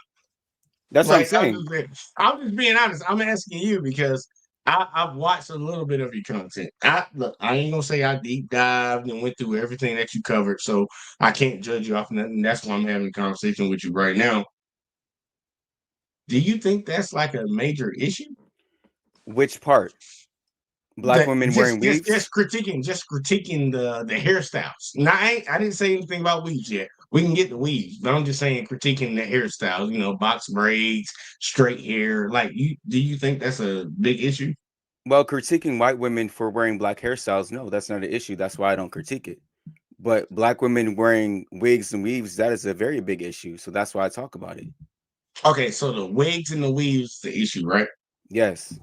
That's what I'm Like saying. I'm just being honest. I'm asking you because I've watched a little bit of your content. I ain't gonna say I deep dived and went through everything that you covered, so I can't judge you off of that. And that's why I'm having a conversation with you right now. Do you think that's like a major issue? Which part? Black That women wearing weaves? just critiquing the hairstyles. Now I didn't say anything about weaves yet. We can get the weaves, but I'm just saying critiquing the hairstyles. Box braids, straight hair. Like do you think that's a big issue? Well, critiquing white women for wearing black hairstyles, no, that's not an issue. That's why I don't critique it. But black women wearing wigs and weaves, that is a very big issue. So that's why I talk about it. Okay, so the wigs and the weaves is the issue, right? Yes,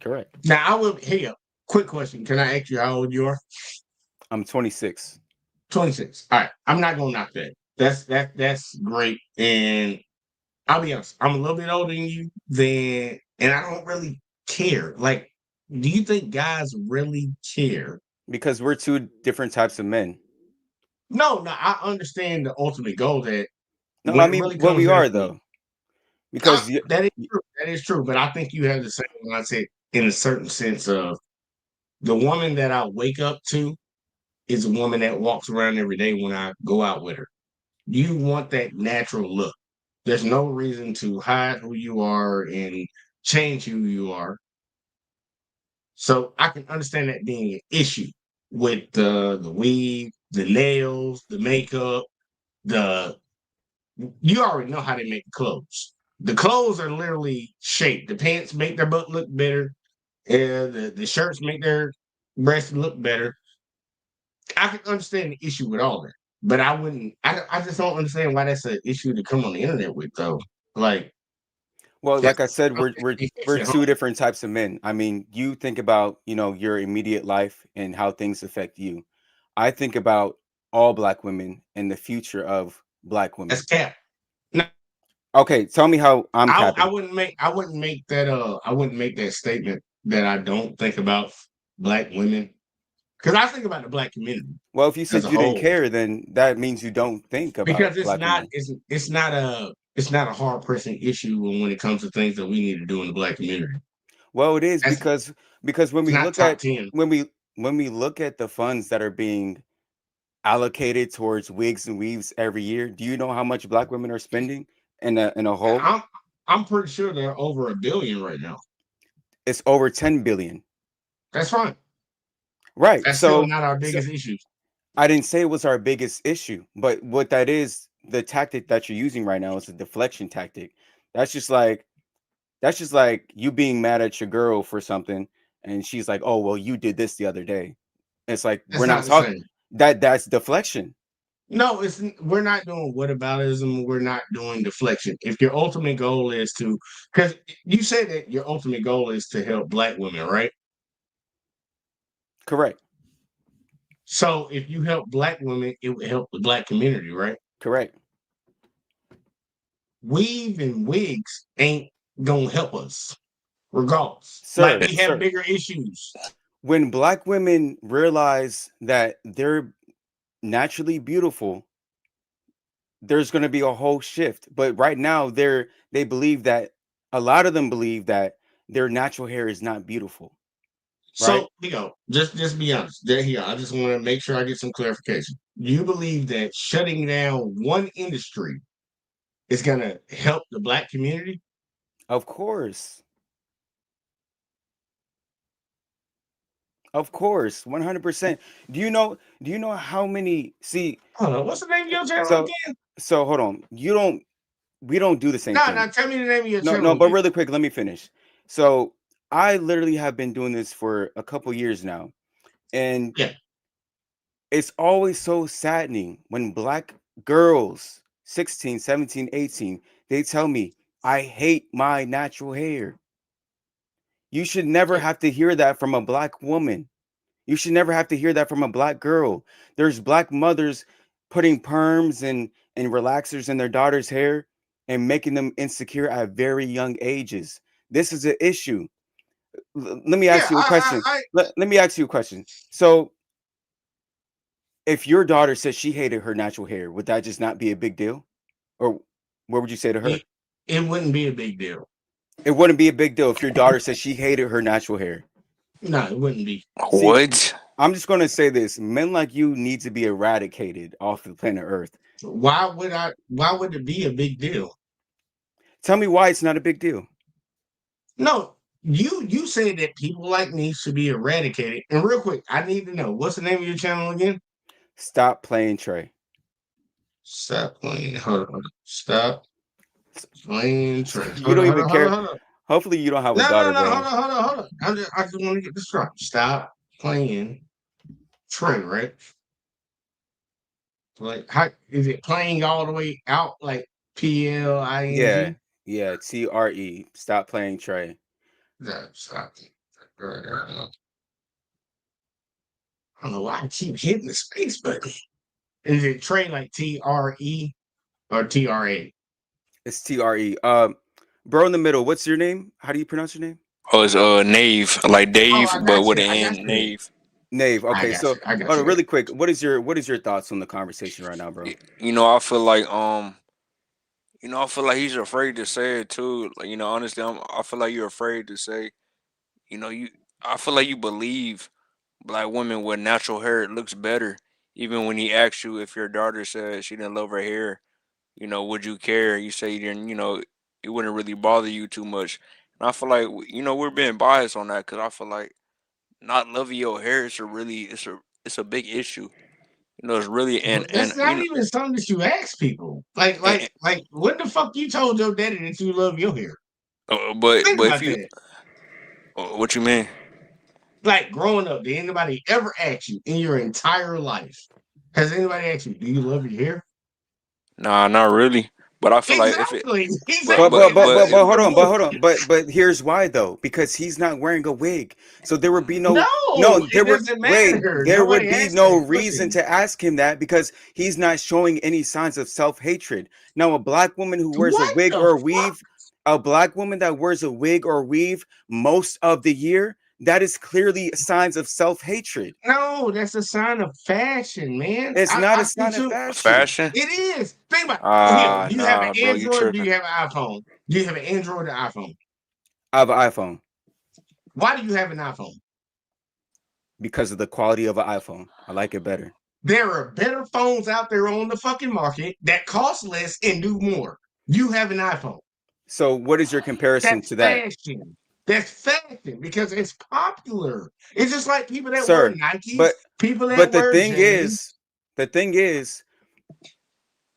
correct. Now I will. Hey, quick question. Can I ask you how old you are? I'm 26. 26. All right. I'm not gonna knock that. That's great. And I'll be honest, I'm a little bit older than you, and I don't really care. Like, do you think guys really care? Because we're two different types of men. No, no, I understand the ultimate goal that No, I when it mean, really well, comes we down are to though. Because you, that is true. That is true. But I think you have the same mindset in a certain sense of the woman that I wake up to is a woman that walks around every day when I go out with her. You want that natural look. There's no reason to hide who you are and change who you are. So I can understand that being an issue with the weave, the nails, the makeup, the you already know how they make the clothes. The clothes are literally shaped. The pants make their butt look better, and the shirts make their breasts look better. I can understand the issue with all that, but I wouldn't. I just don't understand why that's an issue to come on the internet with, though. Like well, that's like I said, something that you we're fix at home. two different types of men. I mean, you think about, your immediate life and how things affect you. I think about all black women and the future of black That's women. cap. No, Okay, tell me how I'm I capping. wouldn't make that statement that I don't think about black women because I think about the black community Well, if you as said a you didn't whole care, then that means you don't think about because it's black not women. it's not a hard pressing issue when it comes to things that we need to do in the black community. Well, it is That's because when it's we not look top at 10. when we look at the funds that are being allocated towards wigs and weaves every year, do you know how much black women are spending in a whole? I'm I'm pretty sure they're over a billion right now. It's over 10 billion. That's fine. Right. That's still So not our so biggest issue. I didn't say it was our biggest issue, but what that is, the tactic that you're using right now is a deflection tactic. That's just like that's just like you being mad at your girl for something and she's like, "Oh, well, you did this the other day." It's like we're That's not not the talking same. that's deflection. No, we're not doing whataboutism. We're not doing deflection. If your ultimate goal is to, because you said that your ultimate goal is to help black women, right? Correct. So if you help black women, it would help the black community, right? Correct. Weave and wigs ain't gonna help us, regardless. Like Sir, we have sir. bigger issues. When black women realize that they're naturally beautiful, there's going to be a whole shift. But right now, they believe that a lot of them believe that their natural hair is not beautiful, right? So, just be honest. There here, I just want to make sure I get some clarification. You believe that shutting down one industry is going to help the black community? Of course. Of course, 100%. Do you know how many see Hold on. What's the name of your channel so again? so hold on. We don't do the same No, thing. no, tell me the name of your No, channel no, but again. really quick, let me finish. So I literally have been doing this for a couple years now. And Yeah. it's always so saddening when black girls, 16, 17, 18, they tell me, I hate my natural hair. You should never have to hear that from a black woman. You should never have to hear that from a black girl. There's black mothers putting perms and relaxers in their daughter's hair and making them insecure at very young ages. This is an issue. Let me Yeah, ask you a question. I Let me ask you a question. So, if your daughter said she hated her natural hair, would that just not be a big deal? Or what would you say to it, her? it wouldn't be a big deal. It wouldn't be a big deal if your daughter said she hated her natural hair. No, it wouldn't be. See, What? I'm just going to say this. Men like you need to be eradicated off the planet Earth. Why would it be a big deal? Tell me why it's not a big deal. No, you said that people like me should be eradicated. And real quick, I need to know what's the name of your channel again? Stop playing Trey. Stop playing. Hold on. Stop playing trash. You Hold don't on, hold even on, hold on, care. hold on. Hopefully, you don't have a No, no, daughter, no, hold bro. on, hold on, hold on. I just want to get this right. Stop playing Trey, right? Like, how is it playing all the way out like Yeah, PLING? yeah. TRE. Stop playing Trey. No, stop. I don't know why I keep hitting the space button. Is it Trey like TRE or TRA? It's TRE. Bro in the middle. What's your name? How do you pronounce your name? Oh, it's Nave, like Oh, Dave, I but got with you. an I got N, you. Nave. Nave. I Okay, got so you. I got hold on, you. really quick. What is your thoughts on the conversation right now, bro? I feel like I feel like he's afraid to say it too. Like, honestly, I feel like you're afraid to say, you know, you. I feel like you believe black women with natural hair looks better, even when he asks you if your daughter said she didn't love her hair. Would you care? You say you didn't. It wouldn't really bother you too much. And I feel like we're being biased on that because I feel like not loving your hair is a really it's a big issue. It's really But and that's not even something that you ask people. and What the fuck you told your daddy that you love your hair? Think but if about you that. what you mean? Like growing up, did anybody ever ask you in your entire life? Has anybody asked you, do you love your hair? Nah, not really. But I feel like if it Exactly. but Exactly. but And that's but just the Hold bullshit. on. But here's why though. Because he's not wearing a wig. So there would be no, No, it there were doesn't wait, matter. there would Nobody be asked no that reason question. to ask him that because he's not showing any signs of self-hatred. Now, a black woman who wears a What wig the or a fuck? weave, a black woman that wears a wig or weave most of the year, that is clearly signs of self-hatred. No, that's a sign of fashion, man. It's not I a see sign of too. fashion. fashion? It is. Think about here. Ah, Do you have an nah, bro, you Android? Do tripping. you have an iPhone? Do you have an Android or iPhone? I have an iPhone Why do you have an iPhone? because of the quality of an iPhone. I like it better. There are better phones out there on the fucking market that cost less and do more. You have an iPhone. So, what is your comparison That's to that, fashion. That's fashion because it's popular. It's just like people that wear sir? Nikes, But people that but wear J's. the thing is,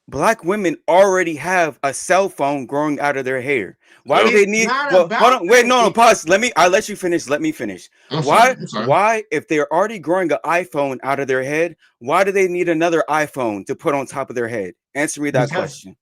black women already have a cell phone growing out of their hair. Why do Yep. they It's need? not Well, hold about on, wait, that. no, no, pause. I let you finish. Let me finish. I'm sorry. I'm sorry. Why, if they're already growing an iPhone out of their head, why do they need another iPhone to put on top of their head? Answer me that Because question.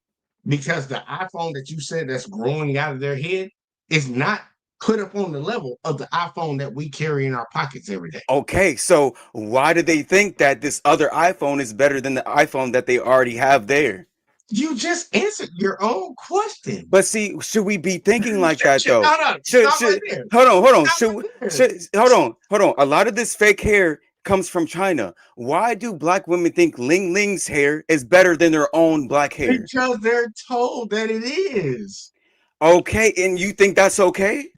because the iPhone that you said that's growing out of their head is not put up on the level of the iPhone that we carry in our pockets every day. Okay, so why do they think that this other iPhone is better than the iPhone that they already have there? You just answered your own question. But see, should we be thinking like that though? Hold on. Should Stop right should there. hold on, hold on. Stop right there. Hold on. A lot of this fake hair comes from China. Why do black women think Ling Ling's hair is better than their own black hair? Because they're told that it is. Okay, and you think that's okay?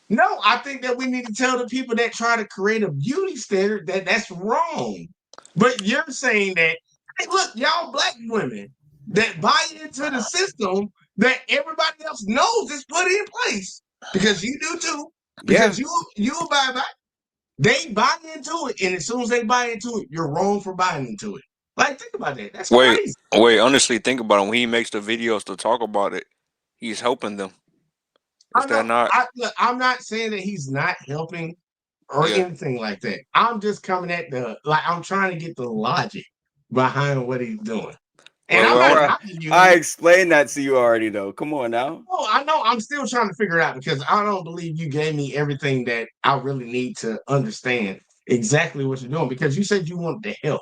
No, I think that we need to tell the people that try to create a beauty standard that that's wrong. But you're saying that, hey, look, y'all black women that buy into the system that everybody else knows is put in place because you do too, Yeah. because you buy back. They buy into it, and as soon as they buy into it, you're wrong for buying into it. Like, think about that. That's Wait, crazy. wait. Honestly, think about it. When he makes the videos to talk about it, he's helping them. Is I that know. not? Look, I'm not saying that he's not helping or Yeah. anything like that. I'm just coming at I'm trying to get the logic behind what he's doing. And Well, I'm not well, Bruh, knocking I you. explained that to you already though. Come on now. Oh, I know. I'm still trying to figure it out because I don't believe you gave me everything that I really need to understand exactly what you're doing because you said you wanted to help.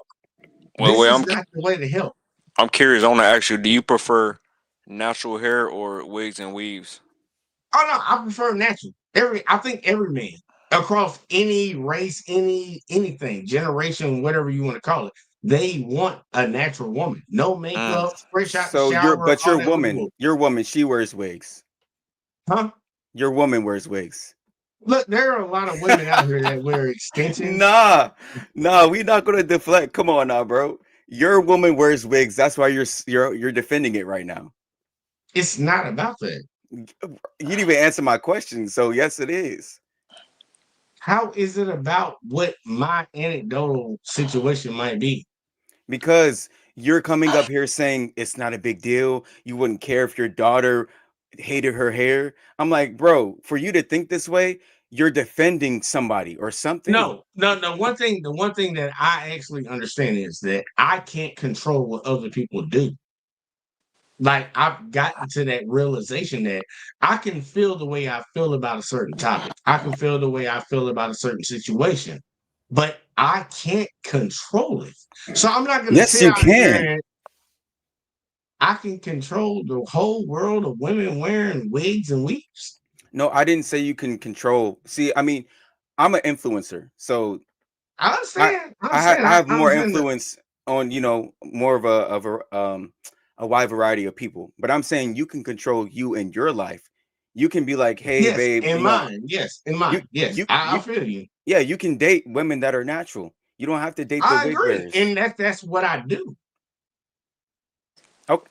well, This wait. is not the way to help. I'm curious. I want to ask you. Do you prefer natural hair or wigs and weaves? Oh no, I prefer natural. I think every man across any race, anything, generation, whatever you want to call it, they want a natural woman. No Mm. makeup, fresh out the So you're shower, but all that with the woman. your woman, she wears wigs. Huh? Your woman wears wigs. Look, there are a lot of women out here that wear extensions. Nah, nah, we not gonna deflect. Come on now, bro. Your woman wears wigs. That's why you're defending it right now. It's not about that. You didn't even answer my question. So yes, it is. How is it about what my anecdotal situation might be? Because you're coming up here saying it's not a big deal. You wouldn't care if your daughter hated her hair. I'm like, bro, for you to think this way, you're defending somebody or something. No, no, no. The one thing that I actually understand is that I can't control what other people do. Like I've gotten to that realization that I can feel the way I feel about a certain topic. I can feel the way I feel about a certain situation, but I can't control it. So I'm not going to Yes, sit you out here can. and I can control the whole world of women wearing wigs and weaves. No, I didn't say you can control. See, I mean, I'm an influencer, so I I understand. I understand. I have I more understand that. influence on more of a wide variety of people. But I'm saying you can control you in your life. You can be like, hey, Yes, babe, in mine. Yes, in you mine. Yes, I you feel you. yeah, you can date women that are natural. You don't have to date the I wig agree, wearers. and that's what I do. Okay,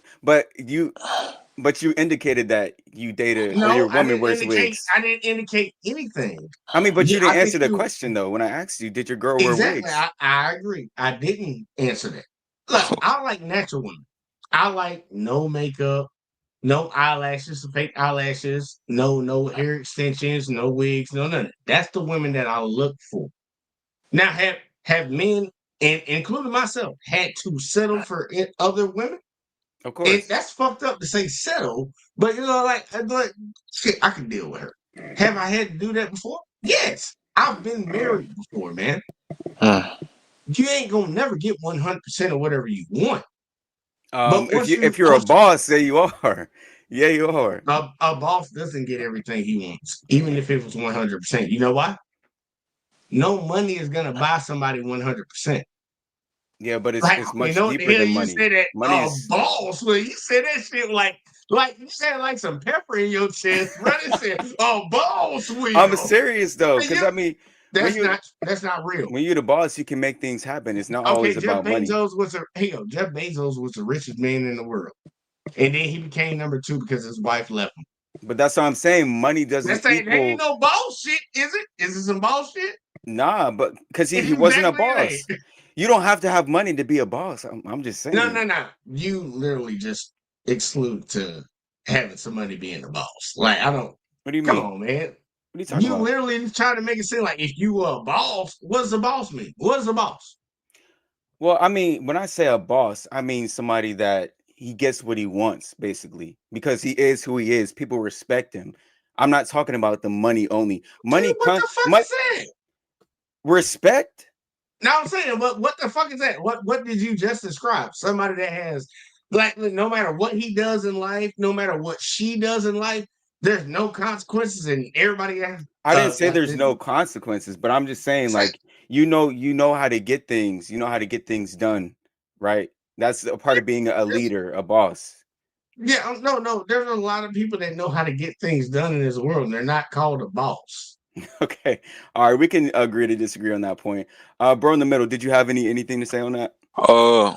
but you indicated that you dated or your No, woman wears wigs. I didn't indicate anything. I mean, but Yeah, you didn't I think answer the you question though when I asked you, did your girl wear exactly. wigs? I agree. I didn't answer that. Look, I like natural women. I like no makeup, no eyelashes, fake eyelashes, no hair extensions, no wigs, no none. That's the women that I look for. Now, have men, and including myself, had to settle for other women? Of And course. that's fucked up to say settle, but like shit, I can deal with her. Have I had to do that before? Yes. I've been married before, man. Mm. You ain't gonna never get 100% of whatever you want. But If you're a boss, say you are. Yeah, you are. a boss doesn't get everything he wants, even if it was 100%. You know why? No money is gonna buy somebody 100%. Yeah, but Like, it's you much know what the deeper hell than you money. said that Money is boss when you said that shit like you said like some pepper in your chest, brother said, boss I'm will. serious though, because You, I mean, when you that's not real. when you're the boss, you can make things happen. It's not Okay, always about money. Jeff Bezos was the richest man in the world. And then he became number two because his wife left him. But that's what I'm saying. Money doesn't That ain't equal no bullshit, is it? Is it some bullshit? nah, but because he wasn't a Exactly it boss. ain't. You don't have to have money to be a boss. I'm just No, saying. no, no. You literally just exclude to having somebody being the boss. Like, I don't, What do you come mean? on, man. What are you talking You about? literally trying to make it seem like if you were a boss, what does a boss mean? What is a boss? Well, I mean, when I say a boss, I mean somebody that he gets what he wants, basically, because he is who he is. People respect him. I'm not talking about the money only. Okay, Money what comes, the fuck is that? respect. Now I'm saying, what the fuck is that? What did you just describe? Somebody that has like no matter what he does in life, no matter what she does in life, there's no consequences, and everybody has I didn't say like there's no consequences, but I'm just saying, say like, you know how to get things. You know how to get things done, right? That's a part of being a There's, leader, a boss. yeah, no, no. There's a lot of people that know how to get things done in this world, and they're not called a boss. Okay. All right, we can agree to disagree on that point. Bro in the middle, did you have anything to say on that? Uh,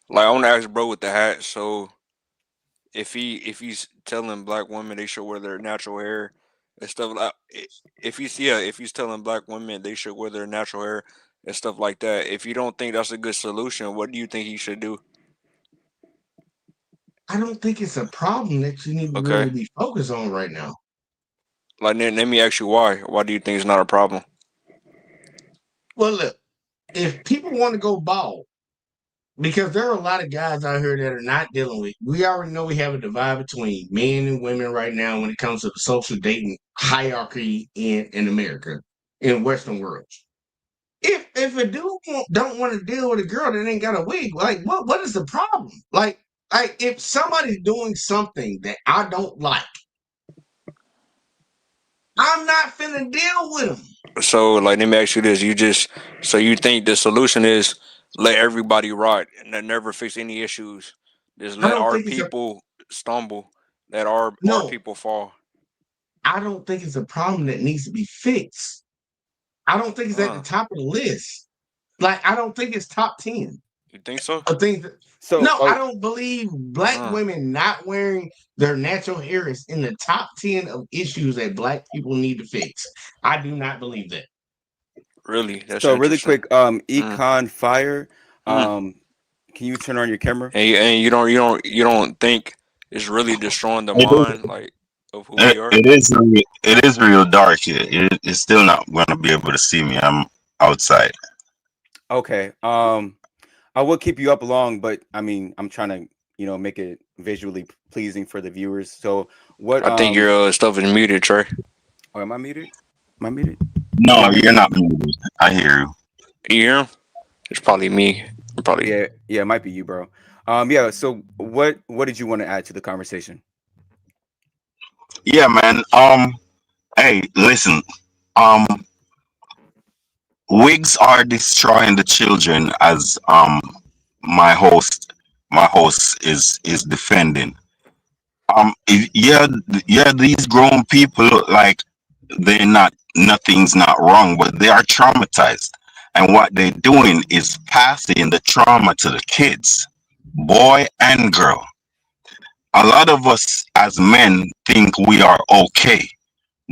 like I want to ask bro with the hat. So if he's telling black women they should wear their natural hair and stuff like, if he's telling black women they should wear their natural hair and stuff like that. If you don't think that's a good solution, what do you think he should do? I don't think it's a problem that you need to really Okay. be focused on right now. Like, let me ask you why. Why do you think it's not a problem? Well, look, if people want to go bald, because there are a lot of guys out here that are not dealing with. We already know we have a divide between men and women right now when it comes to the social dating hierarchy in America, in Western worlds. If a dude don't want to deal with a girl that ain't got a wig, like what is the problem? Like if somebody's doing something that I don't like, I'm not finna deal with them. So, like, let me ask you this: so you think the solution is let everybody rot and then never fix any issues? Just I let don't our think it's a people stumble, let our no. people fall. I don't think it's a problem that needs to be fixed. I don't think it's at the Huh? top of the list. Like I don't think it's top 10 You think so? of things. So, No, I don't believe black Huh? women not wearing their natural hair is in the top 10 of issues that black people need to fix. I do not believe that. Really? That's so really interesting. quick, Mm, Econ Fire, mm. um, can you turn on your camera? And you don't think it's really destroying the It mind is. like of who we are? It is real dark here. It's still not gonna be able to see me. I'm outside. Okay. I will keep you up long, but I mean, I'm trying to, make it visually pleasing for the viewers. So, what? I think your stuff is muted, Trey. Oh, am I muted? Am I muted? No, you're not muted. I hear you. You hear him? It's probably me. Probably. Yeah, yeah, it might be you, bro. Yeah. So, what did you want to add to the conversation? Yeah, man. Hey, listen. Um, wigs are destroying the children, as my host, is defending. Yeah, yeah. These grown people look like they're not. Nothing's not wrong, but they are traumatized, and what they're doing is passing the trauma to the kids, boy and girl. A lot of us as men think we are okay,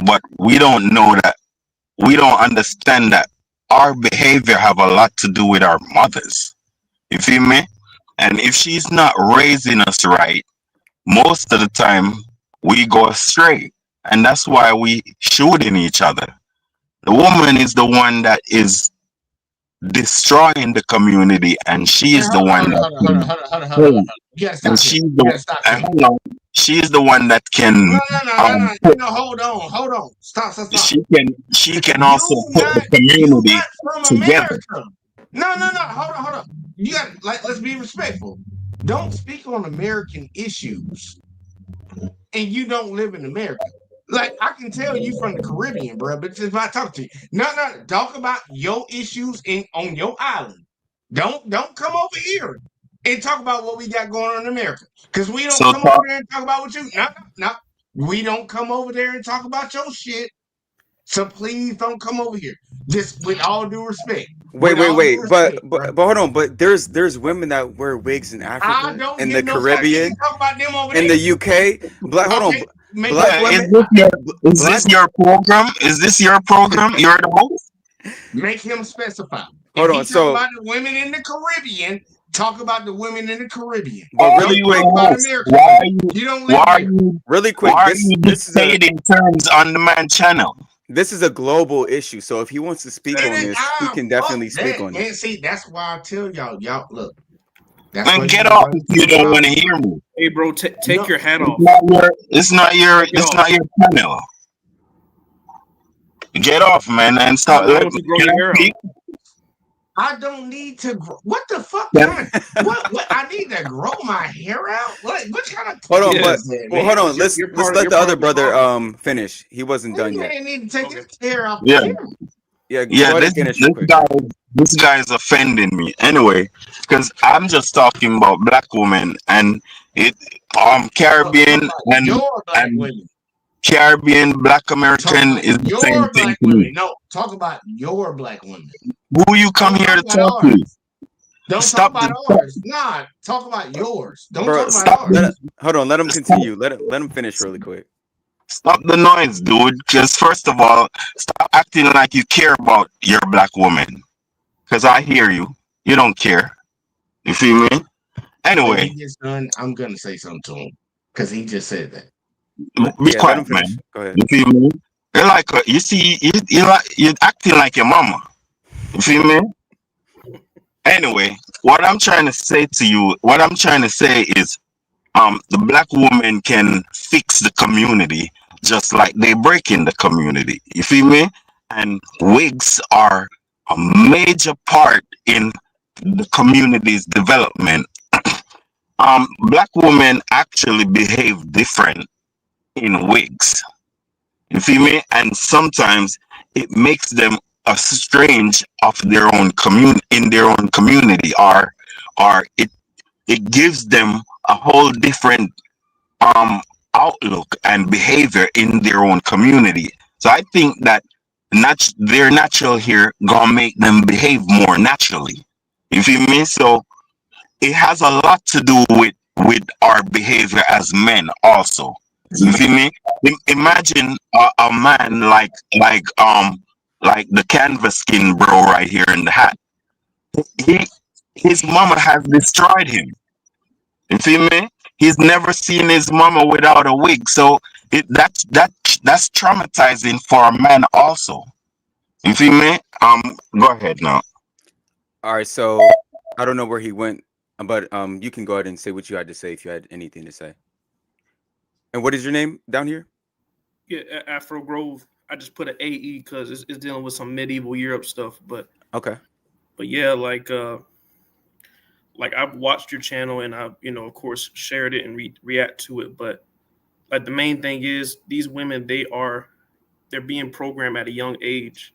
but we don't know that, we don't understand that our behavior have a lot to do with our mothers. You feel me? And if she's not raising us right, most of the time we go astray. And that's why we shooting each other. The woman is the one that is destroying the community, and she Hey, is the hold on, one hold on, that hold on, hold on, can hold on, hold on, hold on, hold hold. on. You gotta And stop him. You gotta stop him. hold on, she is the one that No, can no, no, no, no. put, Ain't no hold on, hold on. Stop, stop, stop. she can You also put the you community not from together. America. No, no, no. Hold on, hold on. You got like let's be respectful. Don't speak on American issues and you don't live in America. Like I can tell you from the Caribbean, bro, but if I talk to you, no, no, talk about your issues in on your island. Don't come over here and talk about what we got going on in America. Because we don't So come over talk, there and talk about what you no, no, no. We don't come over there and talk about your shit. So please don't come over here. Just with all due respect. Wait, With wait, all due wait. But respect, but bro. but hold on. But there's women that wear wigs in I Africa, don't in give the no fuck. You can Caribbean, talk about them over in the there. UK. Black. Hold on. Okay, make Black yeah, them women. specify. is Black. this your program? Is this your program? You're the host? Make him specify. Hold If on. he talk So, about the women in the Caribbean, talk about the women in the Caribbean. but Are really Don't you talk quick, about a host? American women. You don't live here. really Why quick. are This you this is a dictating terms on the man channel? this is a global issue. So if he wants to speak It on is this, he can fuck definitely speak that, on it. man. See, that's why I tell y'all look. That's Man, why you get need to off if you understand don't want to how hear me. Hey, bro, take no. your hat It's off. not your Take it it's off. not your channel. Get off, man, and stop. Why don't you grow Can your I hair out? speak? I don't need to grow. What the fuck Can, kind of what I need to grow my hair out? What kind of Hold on, comment Yeah, but is that, well, man? hold on. because Let's let you're the part other of the brother problem. finish. He wasn't This done yet. man need to take Okay. his hair off the yeah, camera. Yeah, Yeah, go ahead and finish real quick. this guy is offending me. Anyway, because I'm just talking about black women and it Talk Caribbean about and your black and women. Caribbean black Talk American about is the same your thing black to me. women. No, talk about your black women. Who you come Don't here talk to about talk to? ours. Don't talk Stop about the stop, ours. Nah, talk about yours. Don't Bro, talk about stop ours. the hold on, let him stop, continue. Let him finish really quick. stop the noise, dude. Just first of all, stop acting like you care about your black woman. Cause I hear you. You don't care. You feel me? When Anyway, he gets done, I'm gonna say something to him because he just said that. be Yeah, let quiet, him finish. man. Go ahead. You feel me? You're like you see, you're acting like your mama. You feel me? Anyway, what I'm trying to say to you, what I'm trying to say is, the black woman can fix the community just like they break in the community. You feel me? And wigs are a major part in the community's development. Black women actually behave different in wigs. You feel me? And sometimes it makes them a strange of their own in their own community, or it gives them a whole different um outlook and behavior in their own community. So I think that their natural hair gonna make them behave more naturally. You feel me? So it has a lot to do with our behavior as men also. You feel me? Imagine a man like the canvas skin bro right here in the hat. He his mama has destroyed him. You feel me? He's never seen his mama without a wig, so that's traumatizing for a man also. You feel me? Go ahead now. All right, so I don't know where he went, but you can go ahead and say what you had to say if you had anything to say. And what is your name down here? Yeah, Afro Grove. I just put an AE because it's dealing with some medieval Europe stuff. Okay. But yeah, like I've watched your channel and I of course shared it and react to it. But like the main thing is these women they're being programmed at a young age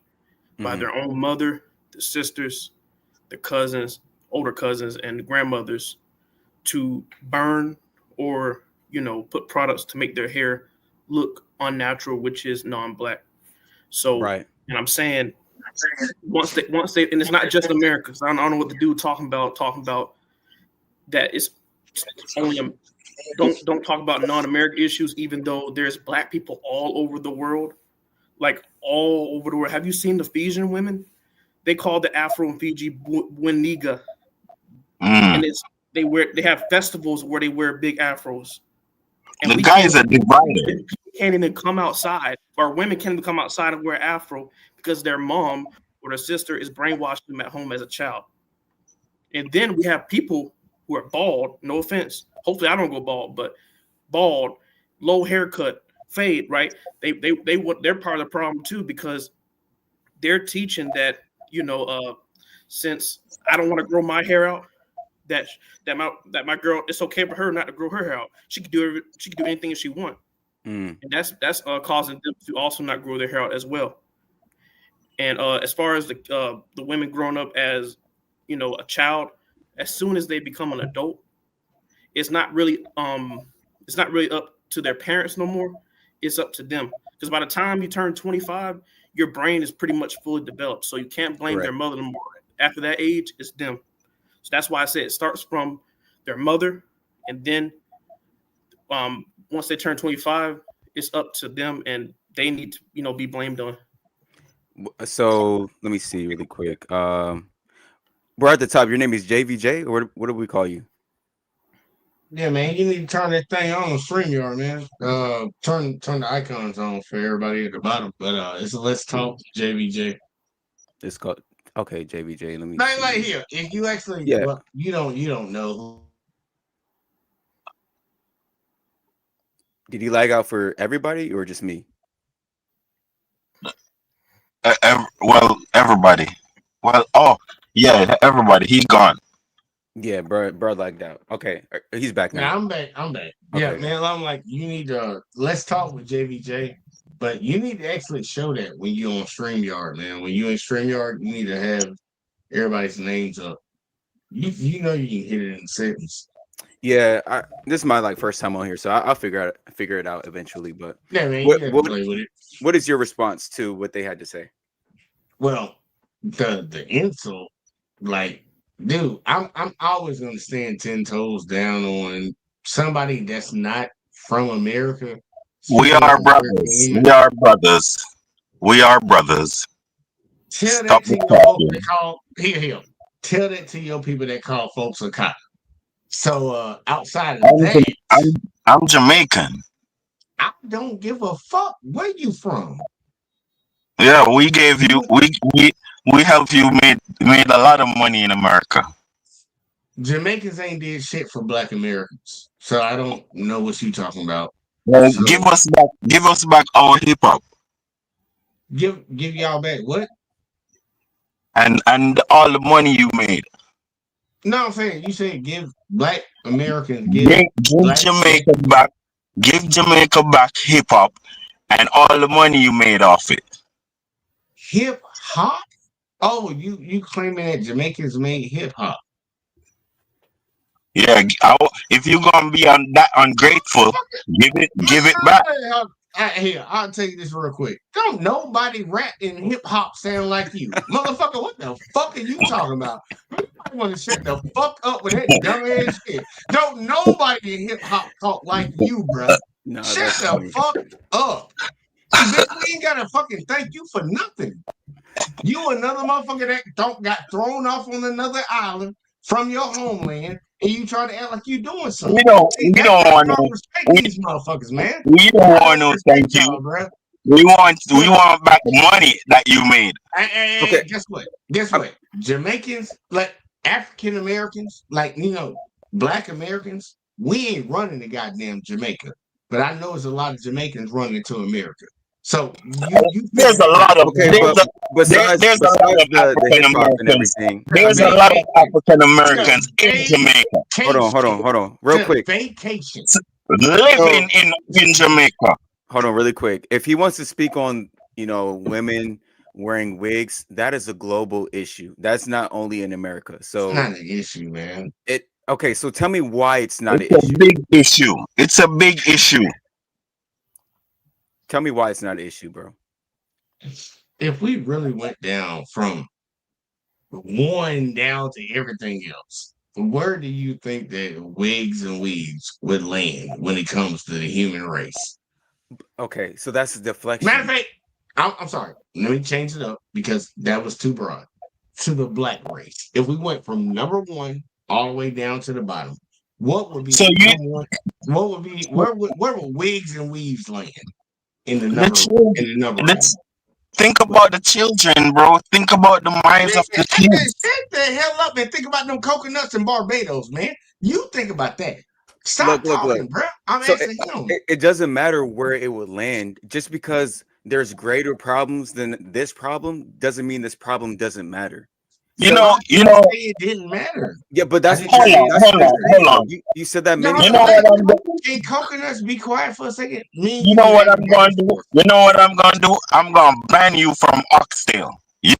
by Hmm. their own mother, the sisters, the cousins, older cousins, and the grandmothers to burn or put products to make their hair look unnatural, which is non-black. So, Right. and I'm saying once they, and it's not just America. 'Cause I don't know what the dude talking about that it's only don't talk about non-American issues, even though there's black people all over the world, like all over the world. Have you seen the Fijian women? They call the Afro in Fiji Winiga, Mm. and they have festivals where they wear big afros, and The we guy can't is a divider. people can't even come outside, or women can't even come outside and wear afro because their mom or their sister is brainwashing them at home as a child. And then we have people who are bald. No offense. Hopefully, I don't go bald, but bald, low haircut, fade. Right? They're part of the problem too because they're teaching that since I don't want to grow my hair out, that that my girl, it's okay for her not to grow her hair out. She can do anything if she wants, Mm. and that's causing them to also not grow their hair out as well. And as far as the women growing up as a child, as soon as they become an adult, it's not really up to their parents no more. It's up to them because by the time you turn 25, your brain is pretty much fully developed. So you can't blame their Correct. mother no more. After that age, it's them. So that's why I say it starts from their mother, and then once they turn 25, it's up to them, and they need to be blamed on. So let me see really quick. We're at the top. Your name is JVJ, or what do we call you? Yeah, man, you need to turn that thing on StreamYard, man. Turn the icons on for everybody at the bottom. But it's a Let's Talk JVJ. It's called okay, JVJ. Let me Like see. here, if you actually, Yeah. well, you don't know Did he lag out for everybody or just me? Well, everybody. Well, oh yeah, everybody. He's gone. Yeah, bro lagged out. Okay, he's back now. Now I'm back. I'm back. Yeah, Okay. man. I'm like, you need to let's talk with JVJ. But you need to actually show that when you're on StreamYard, man. When you're in StreamYard, you need to have everybody's names up. You know you can hit it in seconds. Yeah, this is my like first time on here, so I'll figure it out eventually. But Yeah, man, what you have to what play with it. what is your response to what they had to say? Well, the insult, like, dude, I'm always gonna stand 10 toes down on somebody that's not from America We speaking are like American brothers. women. We are brothers. We are brothers. Tell Stop that the to your folks that talking. call here. Tell that to your people that call folks a cop. So outside of I'm, that, I'm, I'm Jamaican. I don't give a fuck where you from. Yeah, we gave you You we helped you made a lot of money in America. Jamaicans ain't did shit for black Americans. So I don't know what you talking about. Well, So give us back our hip hop give y'all back what? and all the money you made. No, I'm saying you said give black Americans give Give black black Jamaica back. Give Jamaica back hip hop and all the money you made off it. hip hop. Oh, you claiming that Jamaicans made hip hop? Yeah, if you're gonna be on that ungrateful, give it back. Here, I'll tell you this real quick. Don't nobody rap in hip hop sound like you, motherfucker. What the fuck are you talking about? I want to shut the fuck up with that dumb ass shit. Don't nobody in hip hop talk like you, bruh. No, Shut that's the funny. fuck up. See, bitch, we ain't gotta fucking thank you for nothing. You another motherfucker that don't got thrown off on another island from your homeland, and you try to act like you doing something. See, We that's don't how you want don't no respect we, these motherfuckers, man. we don't I want don't no respect thank you. y'all, bruh. We Look, want back the money that you made. Okay, guess what? Guess I'm, what? Jamaicans, like African Americans, like Black Americans, we ain't running to goddamn Jamaica. But I know there's a lot of Jamaicans running to America. So you There's figure a that out. lot of okay, but there's a lot besides of the African hip hop and Americans. everything, There's a lot of Vacation. African It's a Americans in Jamaica vacation. hold on, real It's a quick. vacation. So living in Jamaica. hold on, really quick. If he wants to speak on, women wearing wigs, that is a global issue. That's not only in America. It's So not an issue, man. it okay. So tell me why it's not It's an a issue. big issue. It's a big issue. Tell me why it's not an issue, bro. If we really went down from one down to everything else, where do you think that wigs and weaves would land when it comes to the human race? Okay, so that's a Matter of deflection. fact, I'm sorry. Let me change it up because that was too broad. To the black race. If we went from number one all the way down to the bottom, what would be So the you number one? What would be where would wigs and weaves land in the the number children. in the number rank? Let's think about the children, bro. Think about the minds of the kids. Shut the hell up and think about them coconuts in Barbados, man. You think about that. Stop Look. talking, bro. I'm So it, asking him. it doesn't matter where it would land. Just because there's greater problems than this problem doesn't mean this problem doesn't matter. So I You didn't know. say it didn't matter. yeah, but I that's didn't because say it that's didn't what you're saying Hold though. on. You said that No, many hold You on. know times. what I'm go- Can coconuts be quiet for a second? Me and You you know been what having I'm back going and to do. forth. You know what I'm going to do. I'm going to ban you from Oxtail. You.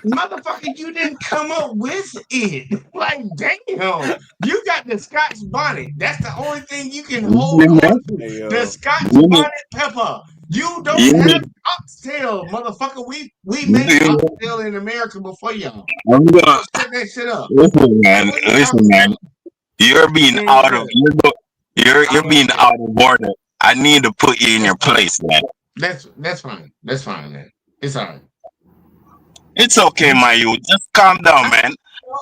Motherfucker, you didn't come up with it. Like, damn. You got the Scotch bonnet. That's the only thing you can hold You on to. Hey The yo, Scotch need, bonnet pepper. You don't you have need, oxtail, motherfucker. We made you, oxtail in America before y'all. I'm gonna So shut that shit up. man. What are you Listen, talking man. about? You're being Man, out of look, you're I'm gonna being say out of order. I need to put you in that's your fine. place, man. That's fine. That's fine, man. It's all right. It's okay, You, my youth. Just calm I down, man.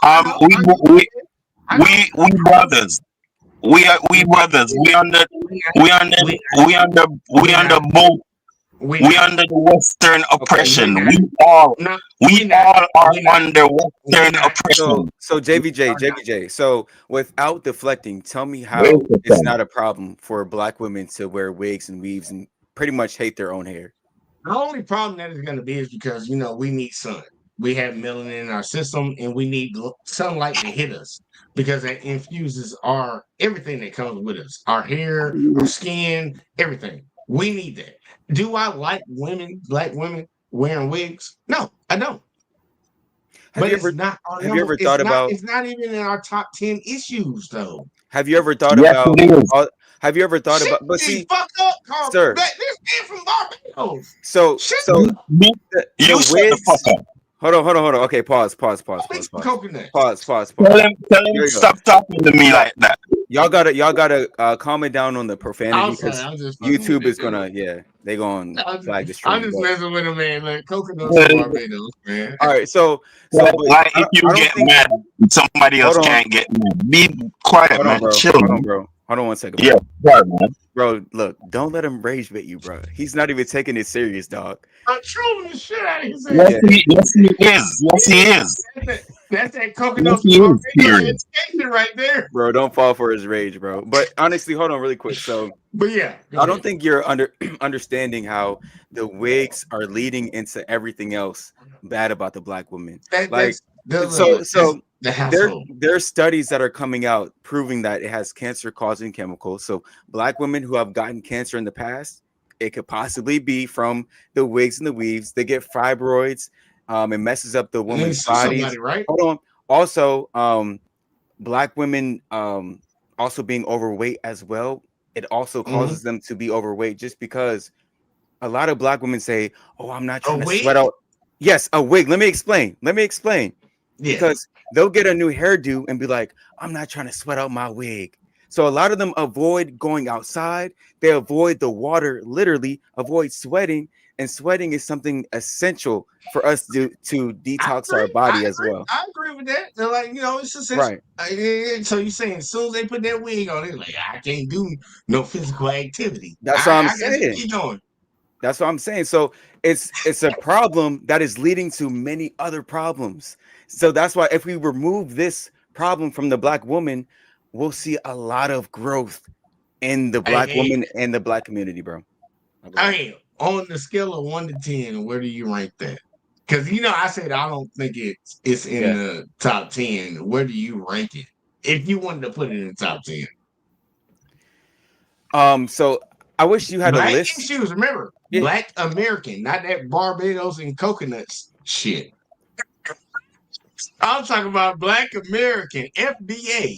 I know, We I know, we I know, we I know. brothers. We brothers. We not, We under we we under we we not, under both. we We not, under the Western okay. we oppression. not, no, We we not, all are we not, under we Western not, oppression. So we JVJ, are not. JVJ. So without deflecting, tell me Wait how a it's second. not a problem for black women to wear wigs and weaves and pretty much hate their own hair. The only problem that is going to be is because we need sun. We have melanin in our system, and we need sunlight to hit us because that infuses our everything that comes with us, our hair, our skin, everything. We need that. Do I like women, black women wearing wigs? No, I don't. Have But you it's ever not our have you number. ever thought about It's not even in our top 10 issues though. have you ever thought Yes, about it is. all, have you ever thought Shit about but me see, fuck up, Carl. sir, This man from Barbados. so Shit so You the you shut the fuck wigs. up. Hold on. Okay, mix the coconut. Tell Pause. him There you go. stop talking to me Y'all, like that. y'all gotta calm it down on the profanity I'm sorry, because I'm just fucking with YouTube it. is gonna, yeah, they gonna flag the I'm stream. just But messing with him, man. Like coconuts from Well, Barbados, man. all right, but like if I you don't get think. mad, somebody else Hold on, can't get mad. Be quiet, man. bro. Chill, man. Hold on 1 second, Yeah, bro. quiet, man. Bro, look, don't let him rage bait you, bro. He's not even taking it serious, dog. I'm trolling the shit out of his Yes, ass. Yeah, he is. Yes, he is. That's that Yes, coconuts from he is. Barbados Period. education right there. bro, don't fall for his rage, bro. But honestly, hold on really quick. So But yeah, go I don't ahead. think you're understanding how the wigs are leading into everything else bad about the black woman. Like, Look, that's so the there household. there's studies that are coming out proving that it has cancer causing chemicals. So black women who have gotten cancer in the past, it could possibly be from the wigs and the weaves. They get fibroids. It messes up the And then woman's sue somebody, bodies. right? Hold on. Also, black women also being overweight as well, it also Mm-hmm. causes them to be overweight just because a lot of black women say, oh, I'm not A trying to sweat wig? out. Yes, a wig. Let me explain Yeah. because they'll get a new hairdo and be like, I'm not trying to sweat out my wig. So a lot of them avoid going outside. They avoid the water, literally avoid sweating, and sweating is something essential for us to I detox our agree. I body as agree. well. I agree with that. They're like, it's essential. Right. So you're saying as soon as they put that wig on, they're like, I can't do no physical activity. That's what I'm I guess you saying. keep going. That's what I'm saying. So it's a problem that is leading to many other problems. So that's why if we remove this problem from the black woman, we'll see a lot of growth in the Hey, black hey, woman and the black community, bro. I'll be right back. hey, on the scale of 1 to 10, where do you rank that? Because I said I don't think it's in Yeah. the top 10. Where do you rank it? If you wanted to put it in the top 10. So I wish you had a Black list. issues, remember, Yeah. Black American, not that Barbados and coconuts shit. I'm talking about Black American, FBA.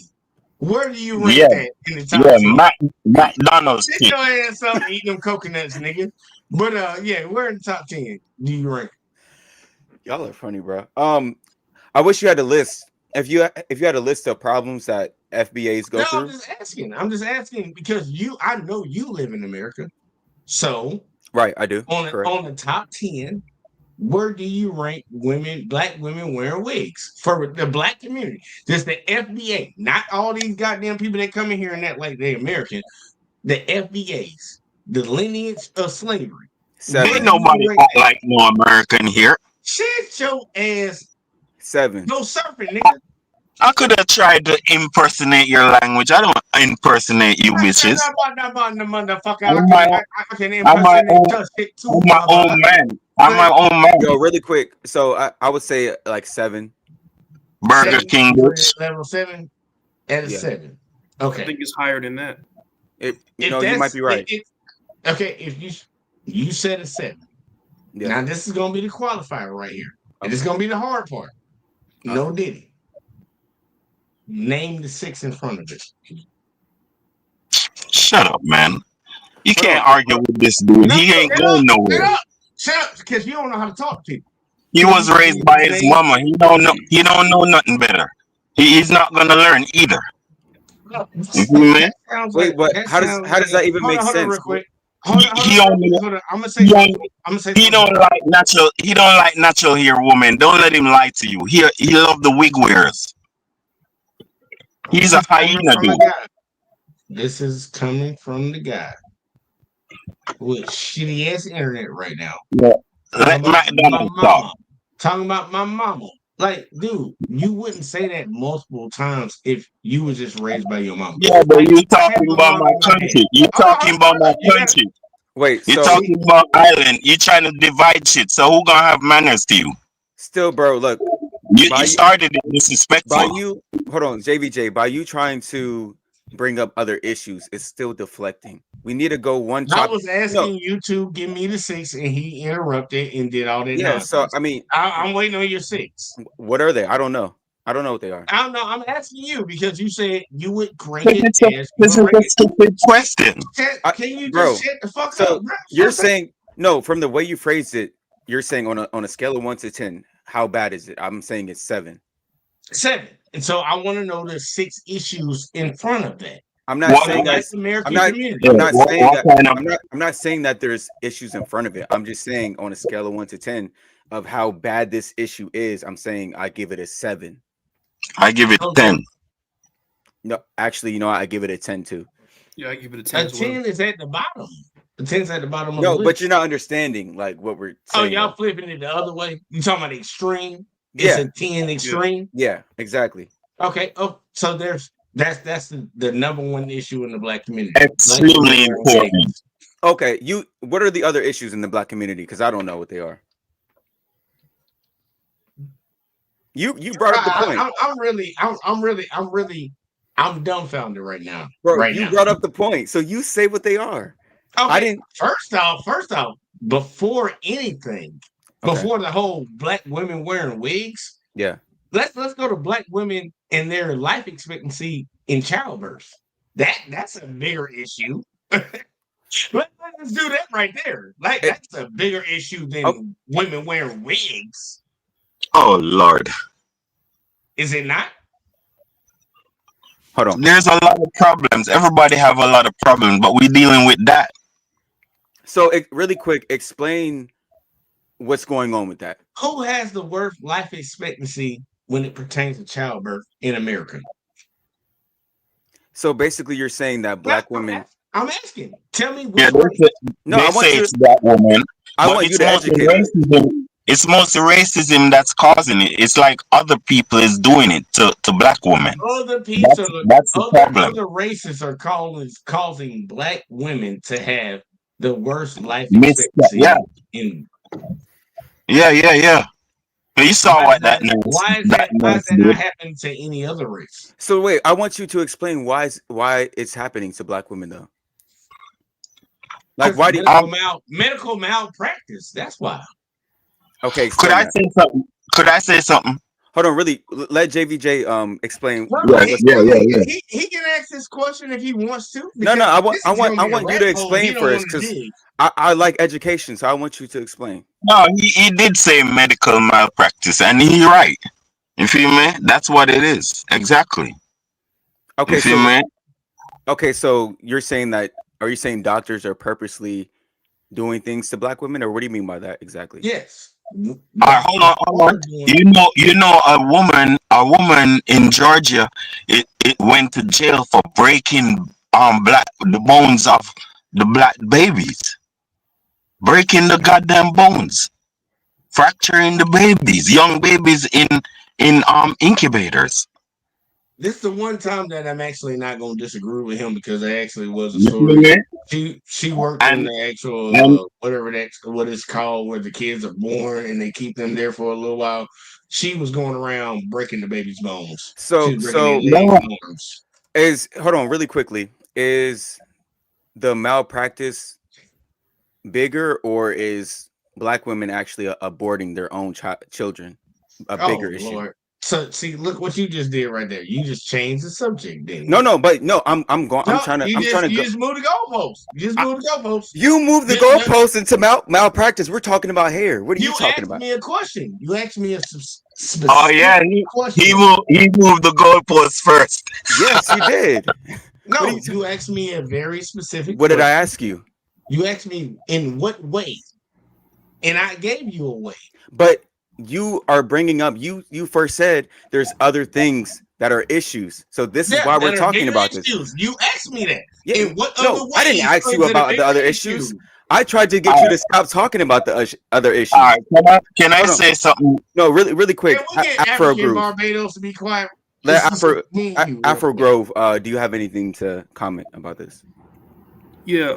Where do you rank Yeah, that in the top yeah. 10? McDonald's Sit shit. your ass up and eat them coconuts, nigga. But yeah, where in the top 10 do you rank? Y'all are funny, bro. I wish you had a list. If you had a list of problems that FBAs go No, I'm through. just asking. I'm just asking because I know you live in America. So Right, I do. Correct. on the top 10, where do you rank black women wearing wigs for the black community? Just the FBA, not all these goddamn people that come in here and act like they American. The FBAs, the lineage of slavery. Where Ain't Seven. do you nobody rank act that? like no American here. Shit your ass. Seven. Go surfing, nigga. I could have tried to impersonate your language. I don't impersonate you bitches. The motherfucker. I'm my I can I'm my impersonate own your shit I'm too, my baba. own man. I'm my Like own man. Yo, really quick. So I would say like seven. Burger Seven. 7, King you put it bitch. at level 7 at a Yeah. 7. I Okay. think it's higher than that. If You might that's be right. okay, if you said a 7. Yeah. Now this is gonna be the qualifier right here. And it's Okay. gonna be the hard part. Okay. No Diddy. Name the 6 in front of it. Shut up, man. You Hold can't on. argue with this dude. No, He ain't shut going up, shut nowhere. up, shut up, because you don't know how to talk to people. He Can was you raised by his name mama. He don't know nothing better. He's not gonna learn either. You feel me? that sounds Wait, like but how does that even make hold on real sense? quick. He only Hold on. I'm gonna say he something. only I'm gonna say he something. don't like natural hair woman. Don't let him lie to you. He love the wig wearers. He's This a is coming hyena from the dude. guy. This is coming from the guy with shitty ass internet right now. Yeah. Talking Let about my McDonald's talk. mama. Talking about my mama. Like, dude, you wouldn't say that multiple times if you was just raised by your mama. Yeah, but Like, you I had talking my about mama my and my dad. country. You talking about Hold my on. You gotta country. Wait, You so see. talking about Ireland. You trying to divide shit. So who gonna have manners to you? still, bro, look, You by started it by disrespectful. you hold on, JVJ, by you trying to bring up other issues, it's still deflecting. We need to go one I topic. was No, asking you to give me the six, and he interrupted and did all that yeah. So nonsense. I mean, I'm waiting on your six. what are they? I don't know. I don't know what they are. I don't know. I'm asking you because you said you would rank it It's a, as you this would is rank a it. stupid question. Can you just Bro, shut the fuck up, so bro? you're saying no from the way you phrased it. You're saying on a scale of 1 to 10, how bad is it? I'm saying it's 7. Seven. And so I want to know the six issues in front of that I'm not for the saying What? Black guys. I'm American not. community. Yeah, I'm not saying what that. kind of? I'm not saying that there's issues in front of it. I'm just saying on a scale of 1 to 10 of how bad this issue is. I'm saying I give it a 7. I give it Okay. 10. No, actually, I give it a 10 too. Yeah, I give it a 10 A as well. 10 is at the bottom. A 10's at the bottom of the No, but you're list. not understanding like what we're Oh, saying. y'all Like, flipping it the other way? You talking about extreme? It's yeah, a 10 Yeah. extreme? yeah, exactly. Okay. Oh, so that's the number one issue in the Black community. Black women Extremely wearing important. wigs. Okay, what are the other issues in the black community? Because I don't know what they are. You brought up the point, I'm dumbfounded right now. bro. Right You now. brought up the point, so you say what they are. I Okay. didn't. First off, before anything, Okay, before the whole black women wearing wigs, yeah. let's go to black women and their life expectancy in childbirth. That's a bigger issue. Let's do that right there. Like It, that's a bigger issue oh, than women wearing wigs. Oh Lord, Is it not? hold on. there's a lot of problems. Everybody have a lot of problems, but we're dealing with that. So, really quick, explain what's going on with that. Who has the worst life expectancy when it pertains to childbirth in America? So basically, you're saying that No, black women. I'm asking. Tell me Yeah, which race. No, they I want say you. it's that woman, I but want you it's to mostly educate me. racism. It's mostly racism that's causing it. It's like other people is doing it to black women. Other people, That's the problem. other races are causing black women to have the worst life Yeah, expectancy in. yeah. You saw what that nurse Why is that not did. happening to any other race? So wait, I want you to explain why it's happening to black women though. Like, Because why do you, medical malpractice. That's why. okay, Could explain I that. say something? Could I say something? Hold on, really. Let JVJ explain No, Yeah, what's yeah, going yeah, on. yeah. he can ask this question if he wants to No, no, because I want, this I is want, gonna I be a want you rabbit to hole he explain don't first want to because dig. I like education, so I want you to explain. No, he did say medical malpractice, and he right. You feel me? That's what it is. Exactly. You Okay, feel so me? you're saying that? Are you saying doctors are purposely doing things to black women, or what do you mean by that exactly? Yes, All right, hold doctors on, hold on. are doing. You know, a woman in Georgia, it went to jail for breaking the bones of the black babies, breaking the goddamn bones, fracturing the babies, young babies in incubators. This is the one time that I'm actually not going to disagree with him because there actually was a You feel story. me? She worked in And the and actual whatever that's what it's called where the kids are born and they keep them there for a little while. She was going around breaking the baby's bones. She So, was breaking their so legs no, and arms. hold on really quickly. Is the malpractice bigger, or is black women actually aborting their own children a Oh bigger issue? Lord! So see, look what you just did right there. You just changed the subject, didn't No, you? no, but no, I'm going. No, I'm trying to you go. just moved the goalpost. You just I, moved the goalpost. you move the You, goalpost into malpractice. We're talking about hair. What are you you talking asked about? me a question. You asked me a oh specific yeah, he question. moved the goalposts first. Yes, you did. What are No, you? you asked me a very specific What did I question. ask you? You asked me in what way, and I gave you a way. But you are bringing up. You first said there's other things that are issues. So this is Yeah, why we're that are talking bigger about this. issues. You asked me that. Yeah, In what other no, I didn't ways ask is you it a about the bigger other issues. issue? I tried to get All you right, to stop talking about the other all issues. right. Can I Hold on. say something? No, really, really Can quick. we get Afro African Groove. Barbados to be quiet? Let This is me and you real Afro quick. Grove. Do you have anything to comment about this? Yeah,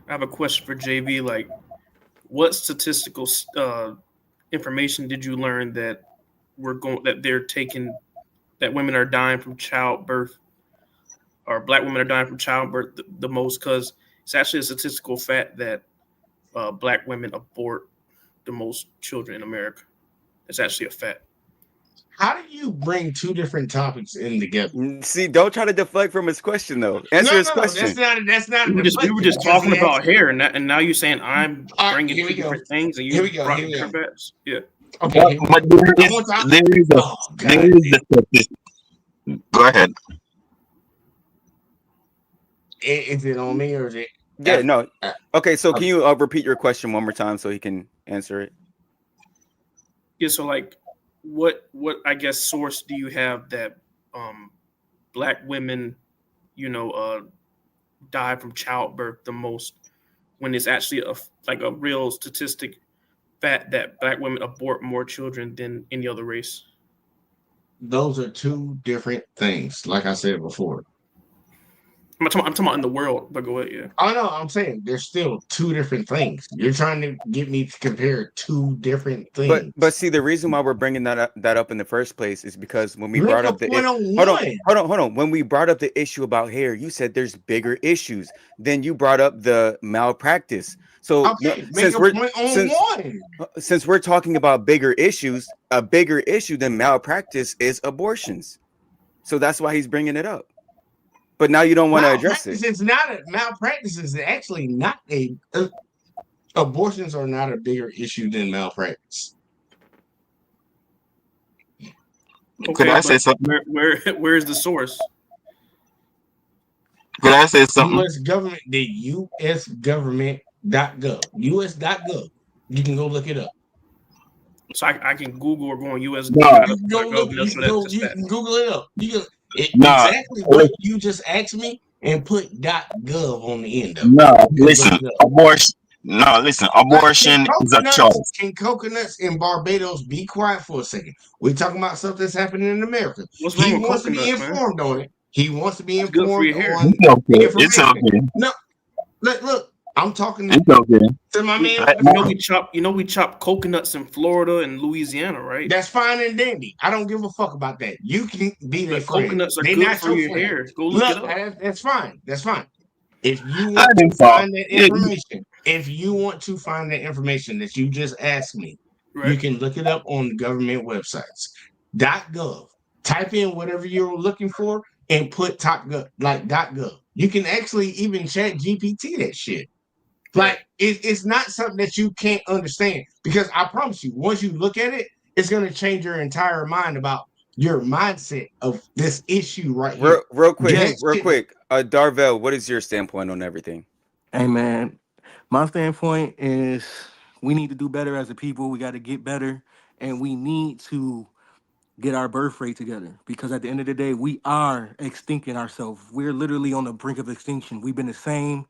I have a question for JV. Like, what statistical information did you learn that they're taking that women are dying from childbirth or black women are dying from childbirth the most, because it's actually a statistical fact that black women abort the most children in America. It's actually a fact. How do you bring two different topics in together? See, don't try to deflect from his question though. Answer his No. That's question. not. That's not a We were deflection just because talking he asked. about hair, and now you're saying I'm All right, bringing here two we go. different things, and Here you we go. brought Here we go. different facts. Yeah. Okay, But, here we but go. there I is want to. there is a Oh there God, is the statistic. Go ahead. is it on me or is it? Yeah, After, no. Okay, so uh, can you repeat your question one more time so he can answer it? Yeah. So like, what I guess source do you have that um black women, you know, die from childbirth the most, when it's actually like a real statistic fact that black women abort more children than any other race? those are two different things. Like I said before. I'm talking about in the world, but go ahead. Yeah. Oh no, I'm saying there's still two different things. You're trying to get me to compare two different But things. see, the reason why we're bringing that up in the first place is because when we Make brought a up point on hold on, one. hold on. When we brought up the issue about hair, you said there's bigger issues. Then you brought up the malpractice. So no, Okay, make a point on one. since we're talking about bigger issues, a bigger issue than malpractice is abortions. So that's why he's bringing it up. But now you don't want to address it. Malpractice is actually not abortions are not a bigger issue than malpractice. Could Okay, I say but something? where's the source? Could I say something? U.S. government, the usgovernment.gov, us.gov. You can go look it up. So I can Google or go on No, You can go USData.gov look. and they'll You show can that go. it's You fact. can Google it up. no. Exactly what you just asked me, and put .gov on the end of it. No, You can look listen, it up. abortion. No, listen, Like, abortion is a choice. can coconuts in Barbados be quiet for a second? We're talking about something that's happening in America. What's wrong He with wants to be coconuts, man? informed on it. He wants to be It's good for informed your hair. on It's okay. It's information. okay. No, look, I'm talking It's okay. to my You, man. Let you my, know we chop coconuts in Florida and Louisiana, right? That's fine and dandy. I don't give a fuck about that. You can be their But friend. coconuts are They good not for your your friend. hair. Go look it Look, up. that's fine. That's fine. If you I want to didn't talk. find that Yeah, information, that you just asked me, you Right. can look it up on the government websites. .gov. Type in whatever you're looking for and put top gov, like .gov. You can actually even chat GPT that shit. Right. Like it's not something that you can't understand, because I promise you, once you look at it, it's going to change your entire mind about your mindset of this issue right here. Real quick, That Jay, real shit. quick. Darvell, what is your standpoint on everything? hey man, my standpoint is we need to do better as a people. We got to get better, and we need to get our birth rate together because at the end of the day, we are extincting ourselves. We're literally on the brink of extinction. We've been the same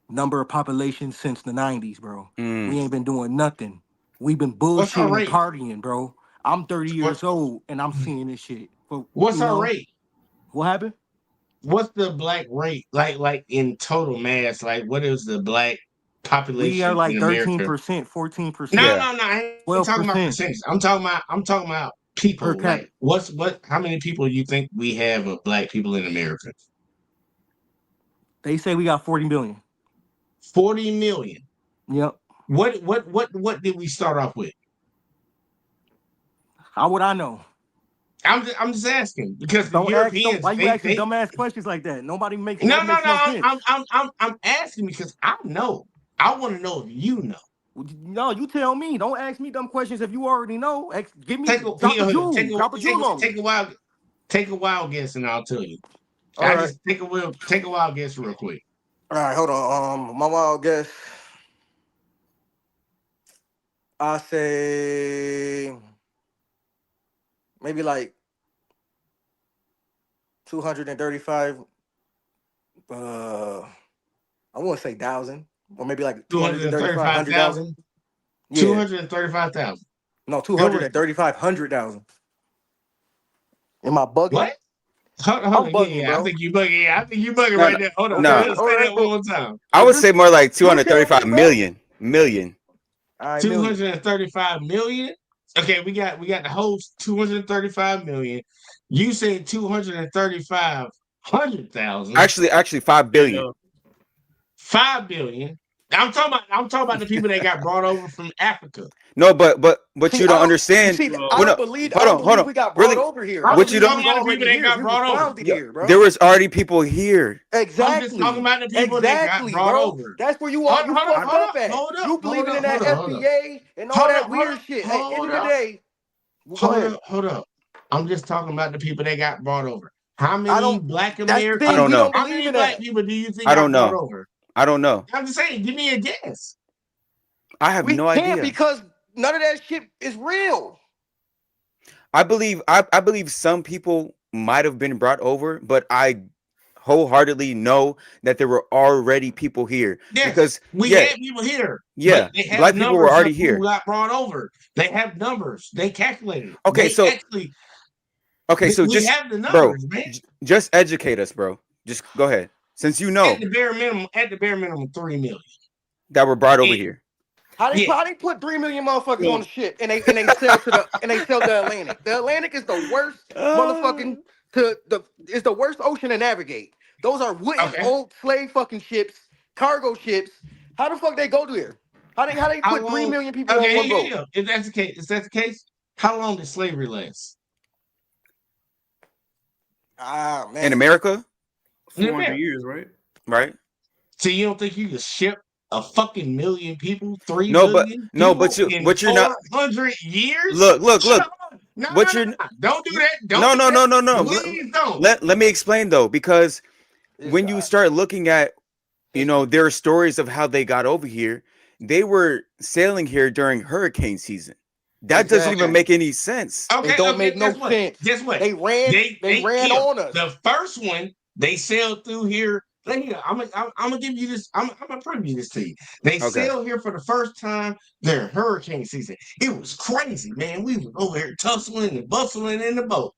number of population since the 90s, bro. Mm. We ain't been doing nothing. We've been What's our bullshitting and rate? partying, bro. I'm 30 What years old and I'm seeing this shit. But what's our rate? what happened? What's the black rate like in total mass? Like what is the black We are population like in America? 13%, No, 14%, Yeah. no, no. I ain't talking about 12% percentage. I'm talking about per people. cap. Like what how many people you think we have of black people in America? They say we got 40 million. 40 million. Yep. What did we start off with? How would I know? I'm just asking because the Don't ask. Don't. Europeans Why you asking dumbass questions like that? Nobody makes no that no makes no no sense. I'm asking because I know. I want to know if you know. No, you tell me. Don't ask me dumb questions if you already know. Give me Take a drop a hold on, jewel. Drop a jewel on me. take a wild guess and I'll tell you. All I right. just take a wild guess real quick. All right. Hold on. My wild guess. I say maybe like 235. I won't say thousand, or maybe like 235 100,000. 235,000. Yeah. 235,000. No, Go with it. 235 100,000. Am I bugging? What? Hold I'm on. Yeah, bugging, yeah. I bro. think you bugging. Yeah, I think you bugging No, right no, there. Hold on. Okay. no. Say All right. that one Well, more time. I would just say more like you tell me, 235 bro. million. All right, million. 235 million. Okay, we got the host 235 million. You say 235 100,000, Actually, 5 billion. Yeah. 5 billion. I'm talking about the people that got brought over from Africa. No, but See, you I don't don't. You understand. see, Well, I Well, don't no, believe. I hold don't on, hold believe on. we got brought Really, over here. I I'm what just you believe don't? we talking was about the people already that here. got We was brought over. founded Yeah, here, bro. there was already people here. I'm just talking Exactly. about the people that got Exactly, brought bro. over. That's where you Hold, are. You hold up, I, fucked hold up, up at. hold up, You hold believing up, in hold that up, hold up, FBA and all hold that up, hold weird up, shit. At end hold of the up, day, well, go hold ahead. up, hold up. I'm just talking about the people that got brought over. How I many don't. black That's the I thing. don't Americans, We don't know. how believe many in black that. people do you think I got don't brought know. over? I don't know. I'm just saying, give me a guess. I have We no can't idea. because none of that shit is real. I believe some people might have been brought over, but I wholeheartedly know that there were already people here Yes, because we yeah, had people here, but yeah, they have black people were numbers of already who here. got brought over. They have numbers. They calculated it. Okay, They so actually, okay, so we just have the bro, numbers, man. just educate us, bro. Just go ahead. Since you know At the bare minimum, 3 million. that were brought over And here. yeah, How they put 3 million motherfuckers on Well, the ship and they sell to the Atlantic. The Atlantic is the worst Uh, motherfucking to the is the worst ocean to navigate. Those are wooden okay. old slave fucking ships, cargo ships. How the fuck they go there? How they How put three long? million people on Okay, one boat? If that's the case, how long did slavery last Ah in man. America, in 400 America? years, right? right? So you don't think you could ship a fucking million people, three No, but million no, people in but you're not. 400 years? Look. No, no, What no, you're no. Don't do that. Don't no, do no, that. no, no, no. Please don't. Let me explain though, because This when you guy. start looking at, This guy. there are stories of how they got over here. They were sailing here during hurricane season. That doesn't even Okay. Exactly. make any sense. It Okay, don't okay. make no Guess what? sense. Guess what? They ran Here, on us. the first one they sailed through here. Let me. I'm gonna give you this. I'm gonna preview this to you. They Okay. sailed here for the first time during hurricane season. It was crazy, man. We was over here tussling and bustling in the boat.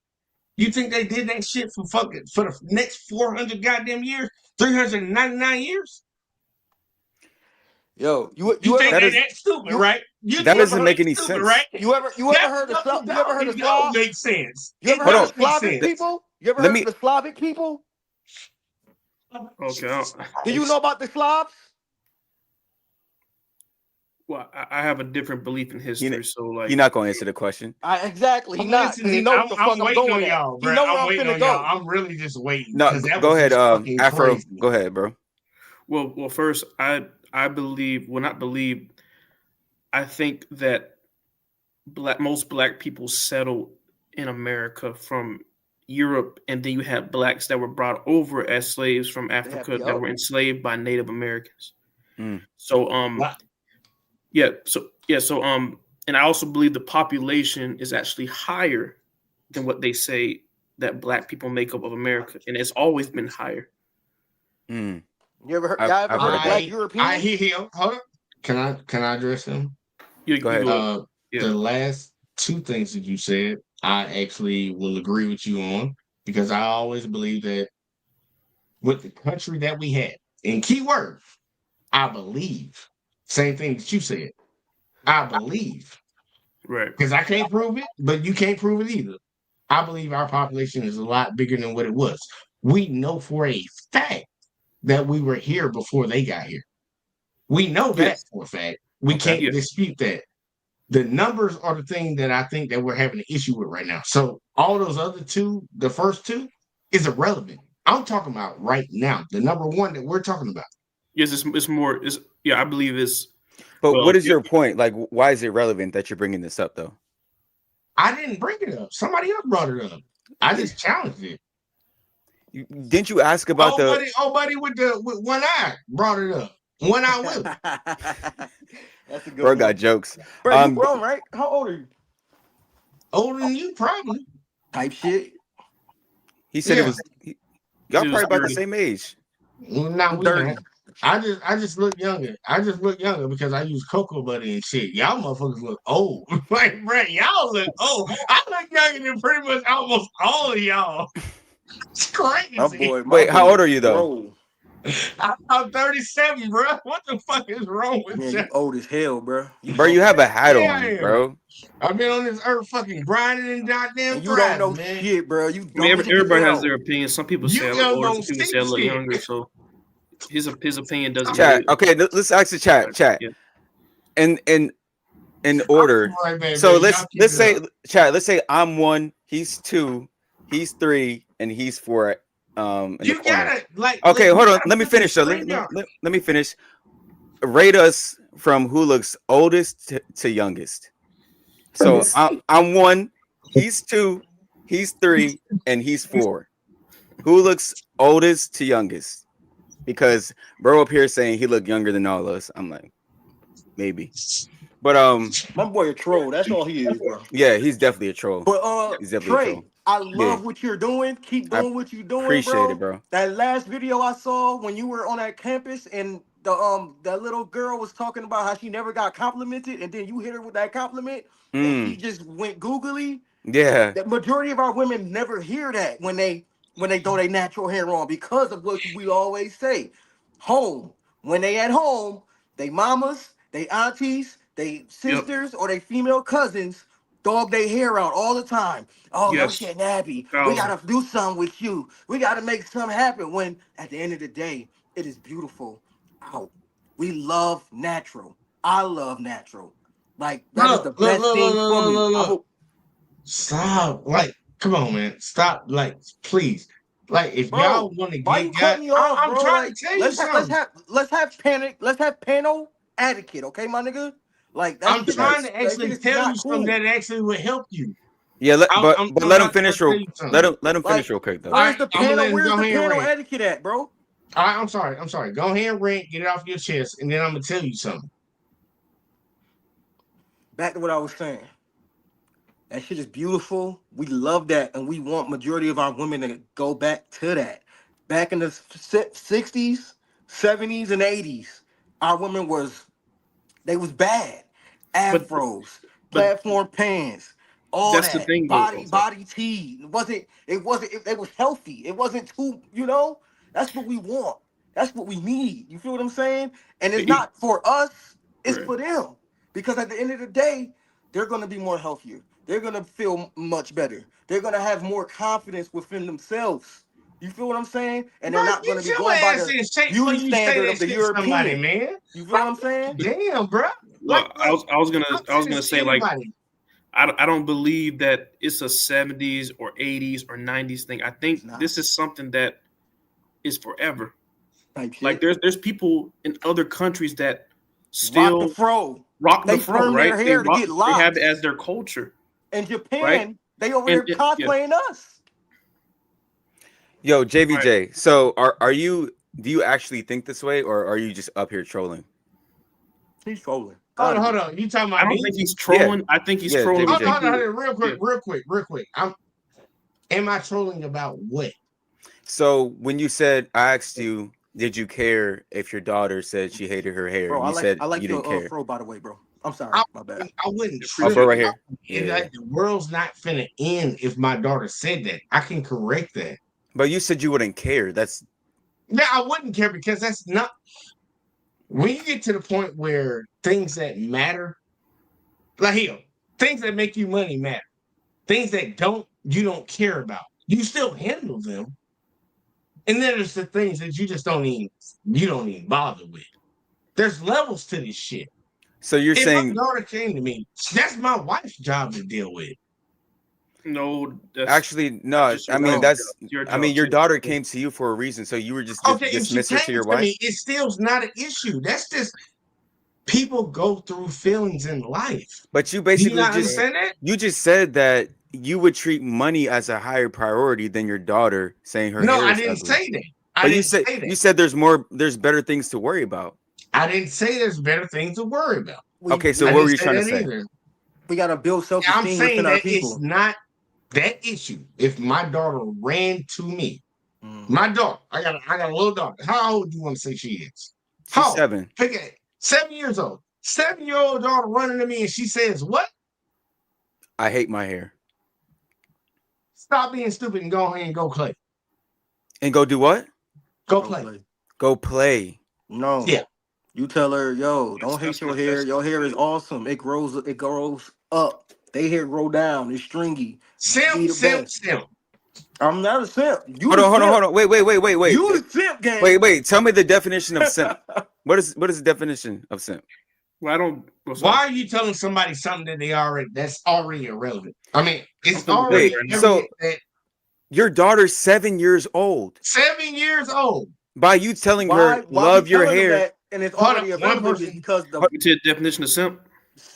You think they did that shit for the next 400 goddamn years, 399 years? Yo, You think That they is that stupid, you right? You that think doesn't they make any stupid, right? sense. you ever heard of you ever heard of It don't Slav? make sense. You ever It heard Hold of the on. don't make Slavic sense. people? You ever Let heard of me the Slavic people? Okay. Jesus Do you know Christ. about the Slavs? Well, I have a different belief in you kn- history. So, you're like, not going to answer the question. Exactly. He I'm not because he listening. know what the fuck I'm I'm waiting going on at. y'all, He bro. know where I'm I'm waiting finna on y'all. go. I'm really just waiting No, because that go was ahead. just fucking Afro, crazy. go ahead, bro. well, first, I believe, well, not believe. I think that most black people settled in America from Europe, and then you have blacks that were brought over as slaves from They have Africa that yup. were enslaved by Native Americans. Mm. So Wow. and I also believe the population is actually higher than what they say that black people make up of America, and it's always been higher. Mm. Y'all ever I've heard heard of that. black I Europeans? hear him. Hold up. Can I address him? You Go you ahead. go The yeah. last two things that you said, I actually will agree with you on because I always believe that with the country that we had, and key word, I believe. Same thing that you said. I believe. Right. Because I can't prove it, but you can't prove it either. I believe our population is a lot bigger than what it was. We know for a fact that we were here before they got here. We know that Yes. for a fact. We Okay. can't Yeah. dispute that. The numbers are the thing that I think that we're having an issue with right now. So all those other two, the first two, is irrelevant. I'm talking about right now, the number one that we're talking about. Yes, it's more. It's yeah. I believe it's But well. what is your point? Like, why is it relevant that you're bringing this up, though? I didn't bring it up. Somebody else brought it up. I Yeah. just challenged it. Didn't you ask about the? Oh, buddy with one eye brought it up. One eye Will. That's a good Bro got one. jokes. Bro, you Um, grown, right? How old are you? Older than you, probably. Type shit. he said it Yeah. was. Y'all It was probably about the 30. same age. No, I'm we not. 30. I just look younger. I just look younger because I use cocoa butter and shit. Y'all motherfuckers look old. Like, bro, y'all look old. I look younger than pretty much almost all of y'all. It's My crazy. boy, Wait, how old are you though? grown. I'm 37, bro. What the fuck is wrong with Man, you? you old as hell, bro. You Bro, you old. have a hat Yeah, I on, am. bro. I've been on this earth fucking grinding and goddamn And you don't know thriving, man. shit, bro. You I mean, dumb as everybody has hell. their opinion. Some people say You I look young older. gonna Some people see say I look shit. younger. So his opinion doesn't Chat. really. Okay, let's ask the chat. Chat. Yeah. In in in I'll be order. right back, So man. Y'all keep let's it say up. chat. Let's say I'm 1, he's 2, he's 3, and he's 4. In the You corner. gotta like Okay, you hold on. gotta Let me put the finish. So screen let me finish. Rate us from who looks oldest to youngest. So I'm 1, he's 2, he's 3, and he's 4. Who looks oldest to youngest? Because bro up here saying he looked younger than all of us. I'm like, maybe. But My boy a troll. That's all he is, bro. yeah, he's definitely a troll. But He's definitely a Trey, troll. I Yeah, love what you're doing. Keep I doing what you're doing, appreciate it, bro. bro. That last video I saw when you were on that campus and that little girl was talking about how she never got complimented, and then you hit her with that compliment, and she Mm, just went googly. yeah. The majority of our women never hear that when they throw their natural hair on because of what we always say. Home. When they at home, they mamas, they aunties, they Yep. sisters, or they female cousins dog their hair out all the time. Oh, look Yes. at Nabby. We Thousand. gotta do something with you. We gotta make something happen. When at the end of the day, it is beautiful out. We love natural. I love natural. Like that is the Look, look, best look, look, thing look, for look, me. look, I look. hope. Stop. Like, come on, man. Stop. Like, please. Like, if y'all Bro, want to why get you got, cut me off, I'm bro? trying to Like, tell you something. let's have panel etiquette, okay, my nigga? Like I'm trying Facts. to that shit actually is tell you not something cool. that actually would help you. Yeah, but I'm let him about to finish tell real. you something. Let him finish Like, real quick though. All right, I'm gonna let him Where's go the ahead and panel rant. etiquette at, bro? All right, I'm sorry. I'm sorry. Go ahead and rant. Get it off your chest, and then I'm gonna tell you something. Back to what I was saying. That shit is beautiful. We love that, and we want majority of our women to go back to that. Back in the 60s, 70s, and 80s, our women they was bad. But Afros, but platform pants, all that's the that. thing though. Body tee. It was healthy. It wasn't too, that's what we want. That's what we need. You feel what I'm saying? And it's E- not for us, it's Right. for them. Because at the end of the day, they're gonna be more healthier. They're gonna feel much better. They're gonna have more confidence within themselves. You feel what I'm saying? And Bro, they're not gonna get be your going by ass the in shape before beauty you say standard that of the shit to somebody, European. man. You feel Like, what I'm saying? damn, bro. Like, Well, look, I I'm was gonna finished say like anybody. I don't believe that it's a 70s or 80s or 90s thing. I It's think not this is something that is forever. type Like shit. there's people in other countries that Rock the still fro. rock the They fro, perm their right? They hair to rock get they have it locks. as their culture, In right? Japan, they over And there yeah, cosplaying us. Yo, all right. JVJ. So are you? Do you actually think this way, or are you just up here trolling? He's trolling. Hold Gotta on, be. hold on. You talking I about don't me? think he's Yeah, trolling. I think he's yeah, trolling with Hold on, JVJ. hold on, hold people. on. Real Yeah. quick, real quick, real quick. Am I trolling about what? So when you said I asked you, did you care if your daughter said she hated her hair? Bro, You said I you like didn't your care. fro, by the way, bro. I'm sorry. I My bad. I wouldn't Oh, trip. bro, Appreciate right it. here. It, Yeah. like, the world's not finna end if my daughter said that. I can correct that. But you said you wouldn't care. That's Yeah, I wouldn't care because that's not when you get to the point where things that matter, like here, things that make you money matter. Things that you don't care about. You still handle them. And then there's the things that you don't even bother with. There's levels to this shit. so you're If my saying daughter came to me, that's my wife's job to deal with. No, that's actually not no. just I your mean wife's No. job. that's. It's your I mean job your too. daughter Yeah. came to you for a reason, so you were just Okay, if she dismiss her to came your to wife. me, it still's not an issue. That's just people go through feelings in life. But you Do you basically not Right. understand that? you just said that you would treat money as a higher priority than your daughter saying her No, hair I is didn't ugly. say that. I But didn't say that. you said there's better things to worry about. I didn't say there's better things to worry about. We Okay, so I what we were didn't you say trying to that say? either. we gotta build I'm self-esteem saying within our that it's people. not that issue. If my daughter ran to me, Mm. my daughter, I got a little daughter. How old do you want to say she is? She's How old? 7. Pick it. 7 years old. 7-year-old daughter running to me and she says, "What? I hate my hair. Stop being stupid and go ahead and go play. And go do what? Go Go play." play. Go play. No. Yeah. You tell her, yo, don't hate your hair. Your hair is awesome. It grows up. They hair grow down. It's stringy. Be Simp, the simp, best. simp. I'm not a simp. You Hold the on, hold on, simp. hold on. Wait. You the simp Wait, gang. wait. Tell me the definition of simp. What is the definition of simp? Well, I don't. Well, Why sorry. are you telling somebody something that that's already irrelevant? I mean, I'm it's feeling good Wait, already right now. so evident that your daughter's 7 years old. 7 years old. By you telling her Why we love your telling them hair. that and it's Hold up, already one irrelevant is person. because the Hold- You said definition of simp.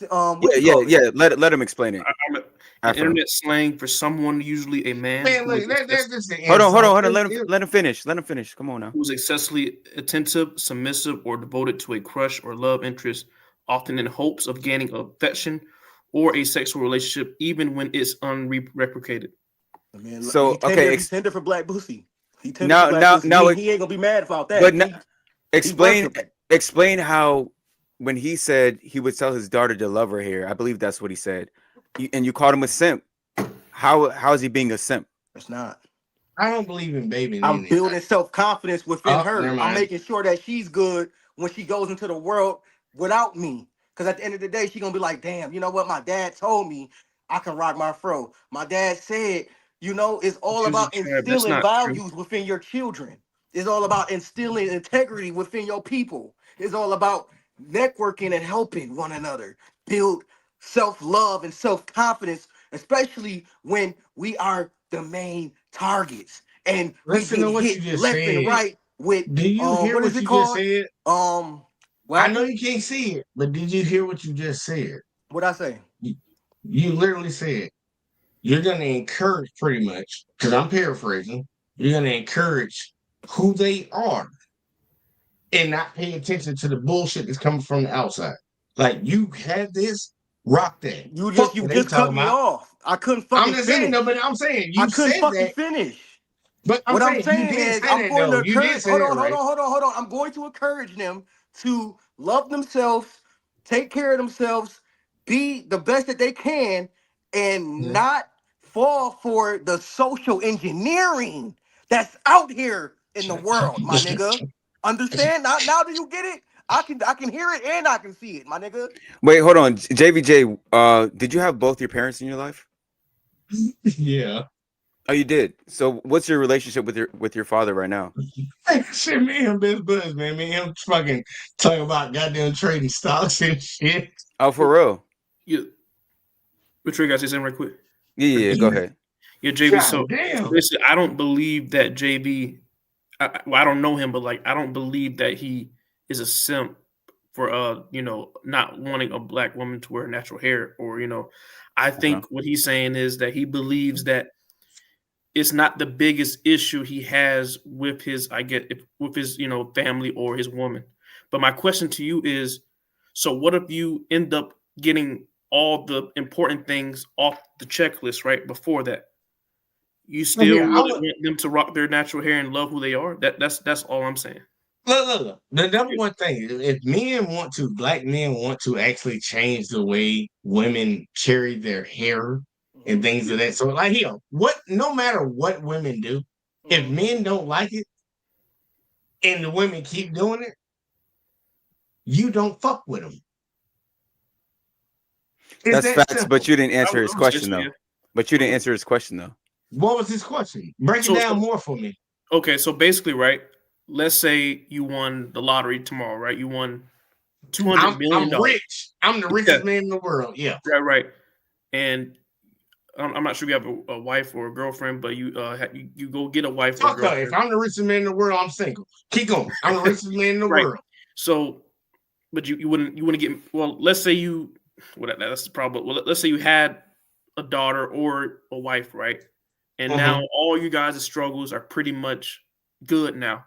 what Yeah, you yeah, call it? yeah. Let him explain it. An Afro. internet slang for someone, usually a man Man, look, that's the Hold on. insult. Let him finish. Come on now. who is excessively attentive, submissive, or devoted to a crush or love interest, often in hopes of gaining affection or a sexual relationship, even when it's unreciprocated. I mean, So he okay, tender. He tender for black pussy. He tender for now black now pussy. now He ain't gonna be mad about but that. now, He explain versatile. explain how when he said he would tell his daughter to love her hair. I believe that's what he said. And you called him a simp. How is he being a simp? It's not. I don't believe in baby I'm nanny. building self confidence within Oh, never her. I'm mind. making sure that she's good when she goes into the world without me. Because at the end of the day, she's gonna be like, damn, you know what? My dad told me I can rock my fro. My dad said, it's all Choosing about tribe, that's instilling not true. values within your children. It's all about instilling integrity within your people. It's all about networking and helping one another build self-love and self-confidence, especially when we are the main targets and we Listen get to what you hit just left and said. right with Do you hear what is what it you just called? said? What I know happened? you can't see it, but did you hear what you just said? What I say? You, you literally said you're going to encourage pretty much, because I'm paraphrasing, you're going to encourage who they are and not pay attention to the bullshit that's coming from the outside. Like, you had this, rock that. You just Fuck you what they just cut talking me about. off. I couldn't I'm fucking just saying, no, finish. but I'm saying, I you couldn't said fucking that, finish. but I'm What I'm saying, you saying did is say I'm that, going to though. You did encourage. say Hold that, on, hold right? on, hold on, hold on. I'm going to encourage them to love themselves, take care of themselves, be the best that they can, and Mhm. not fall for the social engineering that's out here in the world, my nigga. Understand? Now do you get it? I can hear it and I can see it, my nigga. Wait, hold on. JVJ, did you have both your parents in your life? Yeah. Oh, you did. So what's your relationship with your father right now? Shit, me and him best buds, man. Me and him fucking talking about goddamn trading stocks and shit. Oh, for real? You, which you guys say something right quick? Yeah, yeah, yeah, go ahead. Yeah, JV. So God damn. basically, I don't believe that JV. Well, I don't know him, but like, I don't believe that he is a simp for not wanting a black woman to wear natural hair, or I Okay. think what he's saying is that he believes that it's not the biggest issue he has with his, I get, with his family or his woman. But my question to you is, so what if you end up getting all the important things off the checklist right before that? You Look still here, I wouldn't would want them to rock their natural hair and love who they are? That's all I'm saying. look. The number one thing, if black men want to actually change the way women carry their hair and things Yeah. of that sort, like here, no matter what women do, if men don't like it and the women keep doing it, you don't fuck with them. It's That's that facts, but simple. you didn't answer his I would say question so, yeah. though. But you didn't Okay. answer his question though. What was his question? Break it So, down so more for me. okay, so basically, right? Let's say you won the lottery tomorrow, right? You won $200 million. I'm rich. I'm the Yeah, richest man in the world. Yeah. right. And I'm not sure if you have a wife or a girlfriend, but you go get a wife or a Fuck her. If girlfriend, I'm the richest man in the world, I'm single. Keep going. I'm the richest man in the right? world. So, but you wouldn't get, well. Let's say that's the problem. Well, let's say you had a daughter or a wife, right? And now Mhm. all you guys' struggles are pretty much good now.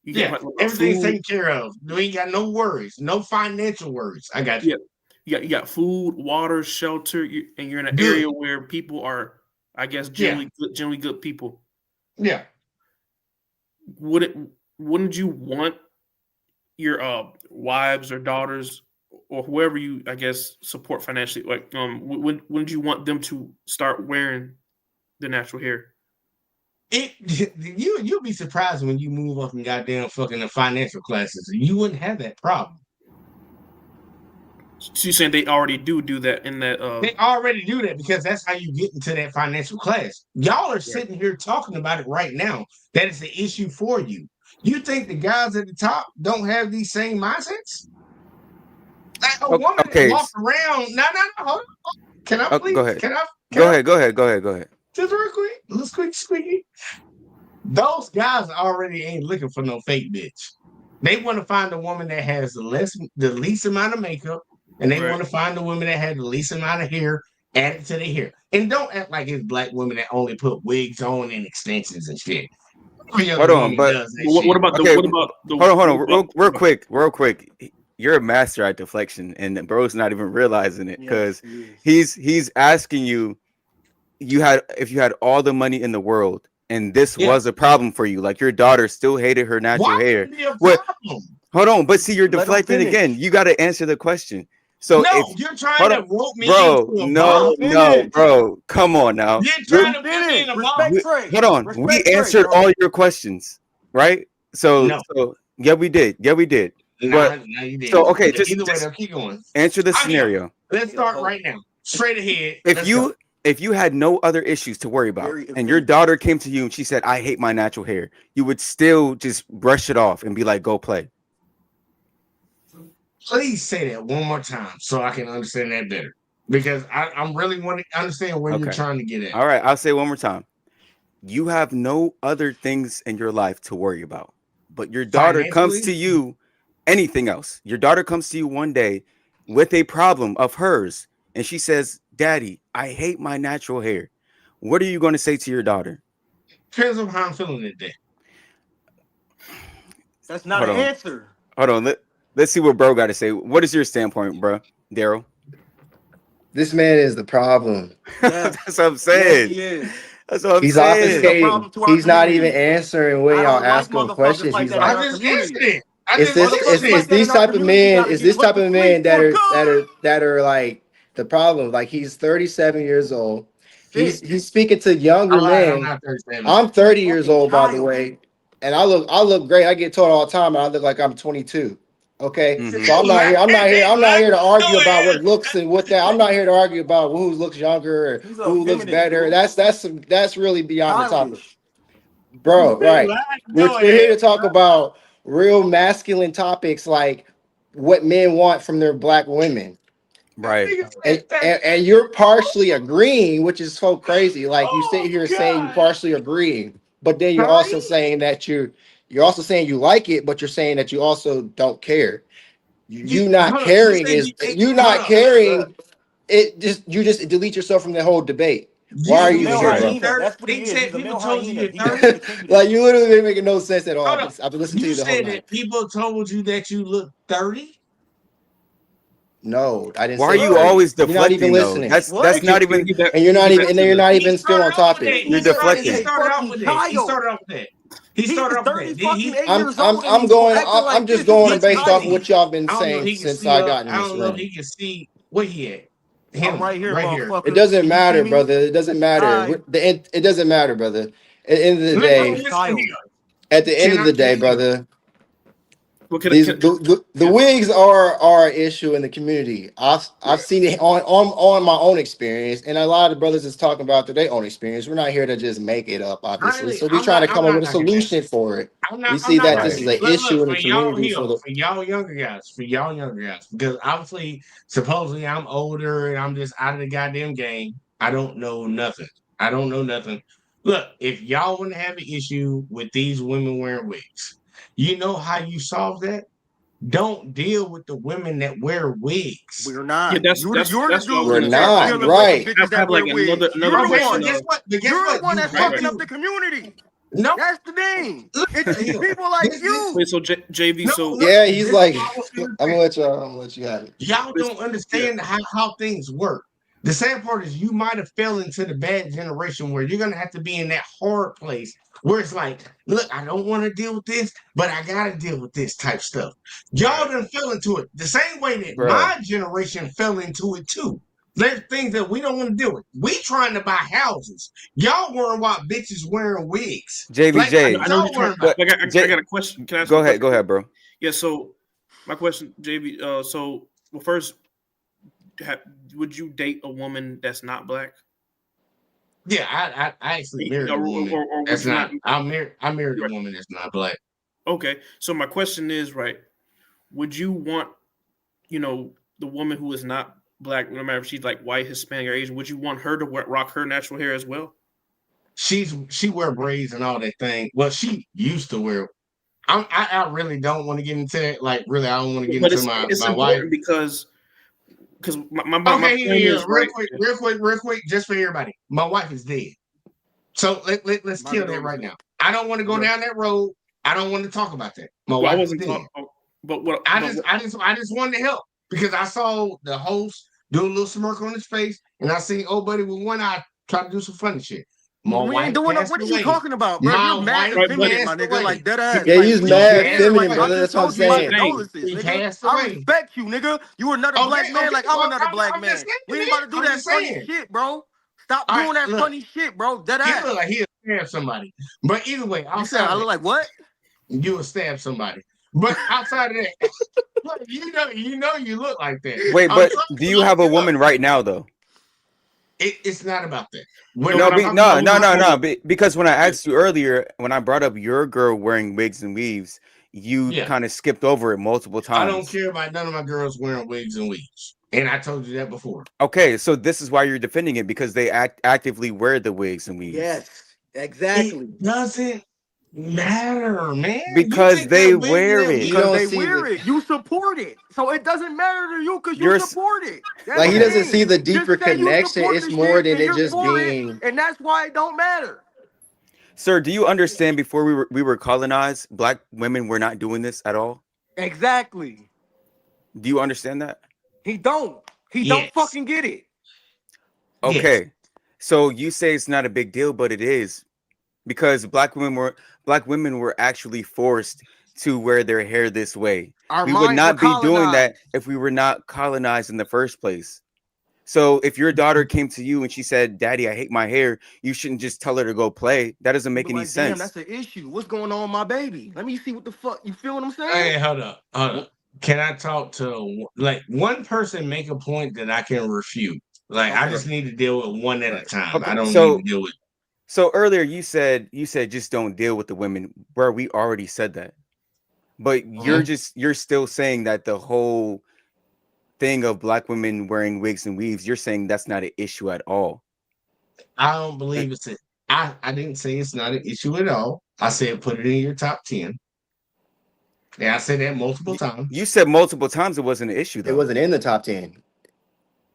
You get Yeah. like Everything's food. taken care of. You ain't got no worries. No financial worries. I got you. Yeah, you got food, water, shelter, and you're in an area Good. where people are, I guess, Yeah. generally good people. Yeah. Wouldn't you want your wives or daughters or whoever you, I guess, support financially, like wouldn't you want them to start wearing the natural hair? You'll be surprised when you move up in goddamn fucking the financial classes. You wouldn't have that problem. So you saying they already do that in that? They already do that because that's how you get into that financial class. Y'all are Right. sitting here talking about it right now. That is the issue for you. You think the guys at the top don't have these same mindsets? Like a woman that Okay. walked around. No, no, no. Hold on. Can I Go please? ahead. Can I? Can Go I? ahead. Go ahead. Go ahead. Go ahead. Just real quick. Let's quick squeaky. Those guys already ain't looking for no fake bitch. They want to find a woman that has the least amount of makeup, and they Right. want to find a woman that has the least amount of hair added to their hair. And don't act like it's black women that only put wigs on and extensions and shit. Every other Hold on, woman but does that But what, shit. what about the okay. what about the Hold on. Hold what on. about Real quick. You're a master at deflection, and bro's not even realizing it Yes, because he is. he's asking you if you had all the money in the world and this Yeah. was a problem for you, like your daughter still hated her Why natural would hair. it be a What? problem? Hold on, but see, you're Let him deflecting again. finish. You got to answer the question. So No, if you're trying hold to on, rope me bro, into a Let him no, box. no, finish. bro, come on now. You're Let We're, trying him to put me finish. in a box. Respect we, Trey. hold on, we Respect Trey, answered bro. all your questions, right? So, No, yeah, we did, yeah, we did. But nah, you so, didn't. okay, But either way, just they'll keep going. answer the I'm here. scenario. Let's He a start hoe. right now. Straight ahead. If Let's go. you had no other issues to worry about, Very and your offended. daughter came to you and she said, "I hate my natural hair," you would still just brush it off and be like, "Go play." Please say that one more time so I can understand that better. Because I'm really want to understand where you're Okay. trying to get at. All right. I'll say it one more time. You have no other things in your life to worry about, but your daughter comes Financially, to you, anything else. Your daughter comes to you one day with a problem of hers, and she says, "Daddy, I hate my natural hair." What are you going to say to your daughter? depends on how I'm feeling that day. That's not Hold an on. answer. Hold on. Let's see what bro got to say. What is your standpoint, bro? Daryl? This man is the problem. Yes. That's what I'm Yes, saying. he is. That's what I'm He's He's a saying. obfuscating. problem to our He's not even community. answering when I y'all don't like ask him motherfuckers questions. like He's that in I like, our just answered community. it. I just it's Motherfuckers answered it. like that in these our type of community men, gotta is get this put type to of men sleep for good. that are like the problem. Like he's 37 years old. Shit. He's speaking to I younger lied. I'm men. not 37. I'm You a 30 years fucking old, by the child. way, and I look great. I get told all the time I look like I'm 22. Okay, Hmm. so I'm not Lie. here. I'm not here to No, argue about what it looks and what that. I'm not here to argue about who looks younger or He's a who looks feminist, better. dude. That's really beyond the topic, Childish. bro. ain't Right? lying. No, We're here it to talk about real masculine topics like what men want from their black women. That Right. nigga said that. And you're partially agreeing, which is so crazy. Like you sit Oh, here saying you God. partially agreeing, but then you're also 30? saying that you're also saying you like it, but you're saying that you also don't care. You not Hold on. You caring said is you ain't. you Hold not on. caring. You just delete yourself from the whole debate. Why He's are a You you male here, said you Right. bro? 30. hyena. That's what he They is. said He's a people male told you hyena. you're He can 30. just continue Like that. you literally didn't make no sense at all. Hold on. I've been listening to You you the whole said that night. people told you that you look 30? No, I didn't Why are say you Bro, 30. always You're not even deflecting though? listening. That's what? not even. And you're not Keep even that and to then you're the not He even still started on off with topic. that. This You're nigga is He deflecting. a started off fucking with that. He child. started off with that. He He started is off with 30 that. Did fucking he? 8 years old and he's acting I'm like just this. Is going He a based can't off child. what see. y'all been I don't know if saying he can since see I up. got in I this don't know if room. he can see where he at. I'm Him, right here, right here. It motherfucker. doesn't Can you see matter, me? brother. It doesn't matter. Alright. It doesn't matter, brother. At the end of the Listen, You're a day, listen child. here. at the end Can of I? the Can day, I? brother, Well, the yeah. wigs are an issue in the community. I've seen it on my own experience, and a lot of brothers is talking about their own experience. We're not here to just make it up, obviously. So we're I'm trying not. to I'm come up not with a knocking that. solution for it. We I'm see not that knocking this Right. is it. an Look, issue in for the y'all community here, for the for y'all younger guys, because obviously, supposedly I'm older and I'm just out of the goddamn game. I don't know nothing. I don't know nothing. Look, if y'all want to have an issue with these women wearing wigs, you know how you solve that? Don't deal with the women that wear wigs. We're Yeah, not. You're the that's what I was we're dude gonna say. that's I not have dealing with the right. bitches that wear like wigs. another You're the Okay, question but one. guess of what? But guess You're the what? one You that's right fucking right. up too. the community. No, That's the thing. look It's here. people like This Wait, you. so JV, no, so look. Yeah, he's This is like, what I was I'm gonna gonna say. let you have it. Y'all this, don't yeah, understand how things work. The sad part is you might have fell into the bad generation where you're gonna have to be in that hard place where it's like, look, I don't want to deal with this, but I gotta deal with this type stuff. Y'all right. done fell into it the same way that Bruh. my generation fell into it too. There's things that we don't want to deal with. We trying to buy houses. Y'all worrying about bitches wearing wigs. Like, what JVJ, I know y'all you're trying. worrying about? but I got a question. Can I ask you a question? go ahead, bro. Yeah. So my question, JB. So well, first, would you date a woman that's not black? Yeah, I actually married a Or, woman would that's you not? not. I married a Right. woman that's not black. Okay. So my question is, right? Would you want, the woman who is not black, no matter if she's like white, Hispanic, or Asian, would you want her to rock her natural hair as well? She wear braids and all that thing. Well, she used to wear. I really don't want to get into that. Like, really, I don't want to get But into it's my wife. important because my Okay, point yeah, is right. real quick, just for everybody. My wife is dead. So let's About to kill go that to right sleep. now. I don't want to go Okay. down that road. I don't want to talk about that. My Well, I wife is wasn't dead. talking, but what? I But just I just wanted to help because I saw the host do a little smirk on his face, and I seen old buddy with one eye try to do some funny shit. My We ain't wife doing no. passed What are you away. talking about, bro? My You're mad wife right, but effeminate, my passed nigga. Like away. dead ass. She, Yeah, Like he's what are she you mad saying? passed Like feminine, I away. brother. just That's what I'm told you my here's the saying. thing. condolences, She nigga. passed I away. respect you, nigga. You another black man. Okay. Like I'm Well, another black I'm just man. saying, We ain't man. about to do I'm that just funny saying. shit, bro. Stop All right, doing that look. funny shit, bro. Dead He ass. look like he'll stab somebody. But either way, You said outside I of look that, like what? you will stab somebody. But outside of that, look, you know you look like that. Wait, I'm but trying do to you light have a you up. woman right now though? It's not about that. No, When No, but I'm I'm talking about hold on, hold on. because when I Yeah, asked you earlier, when I brought up your girl wearing wigs and weaves, you yeah, kind of skipped over it multiple I don't times. care about none of my girls wearing wigs and weaves. And I told you that before. Okay, so this is why you're defending it because they actively wear the wigs and weaves Yes, It exactly. doesn't matter, man. You because think that they wig and wear that it. You Because weave, don't they see wear the it. You support it. So it doesn't matter to you because you You're s- support it. That's like the he okay. doesn't see thing. the Just deeper say you connection. support It's the more shit than and it you're just for it, being. and that's why it don't matter. Sir, do you understand before we were colonized, black women were not doing this at all? Exactly. Do you understand that? He don't. He don't yes, fucking get it. yes. Okay. So you say it's not a big deal, but it is because black women were actually forced to wear their hair this way. Our We would minds were not be doing that colonized. if we were not colonized in the first place. So if your daughter came to you and she said, "Daddy, I hate my hair," you shouldn't just tell her to go play. That doesn't You make be any like, damn, sense. that's an issue. What's going on with my baby? Let me see what the fuck. You feel what I'm saying? Hey, hold up. Can I talk to like one person make a point that I can refute? Like I Okay. just need to deal with one at a Right. time. I Okay. don't need to So deal with. so earlier you said just don't deal with the women where we already said that. But Mhm. you're still saying that the whole thing of black women wearing wigs and weaves, you're saying that's not an issue at all. I don't Uh, believe it's a. I didn't say it's not an issue at all. I said put it in your top 10. Yeah, I said that multiple you times. said multiple times it wasn't an issue It though. wasn't in the top 10.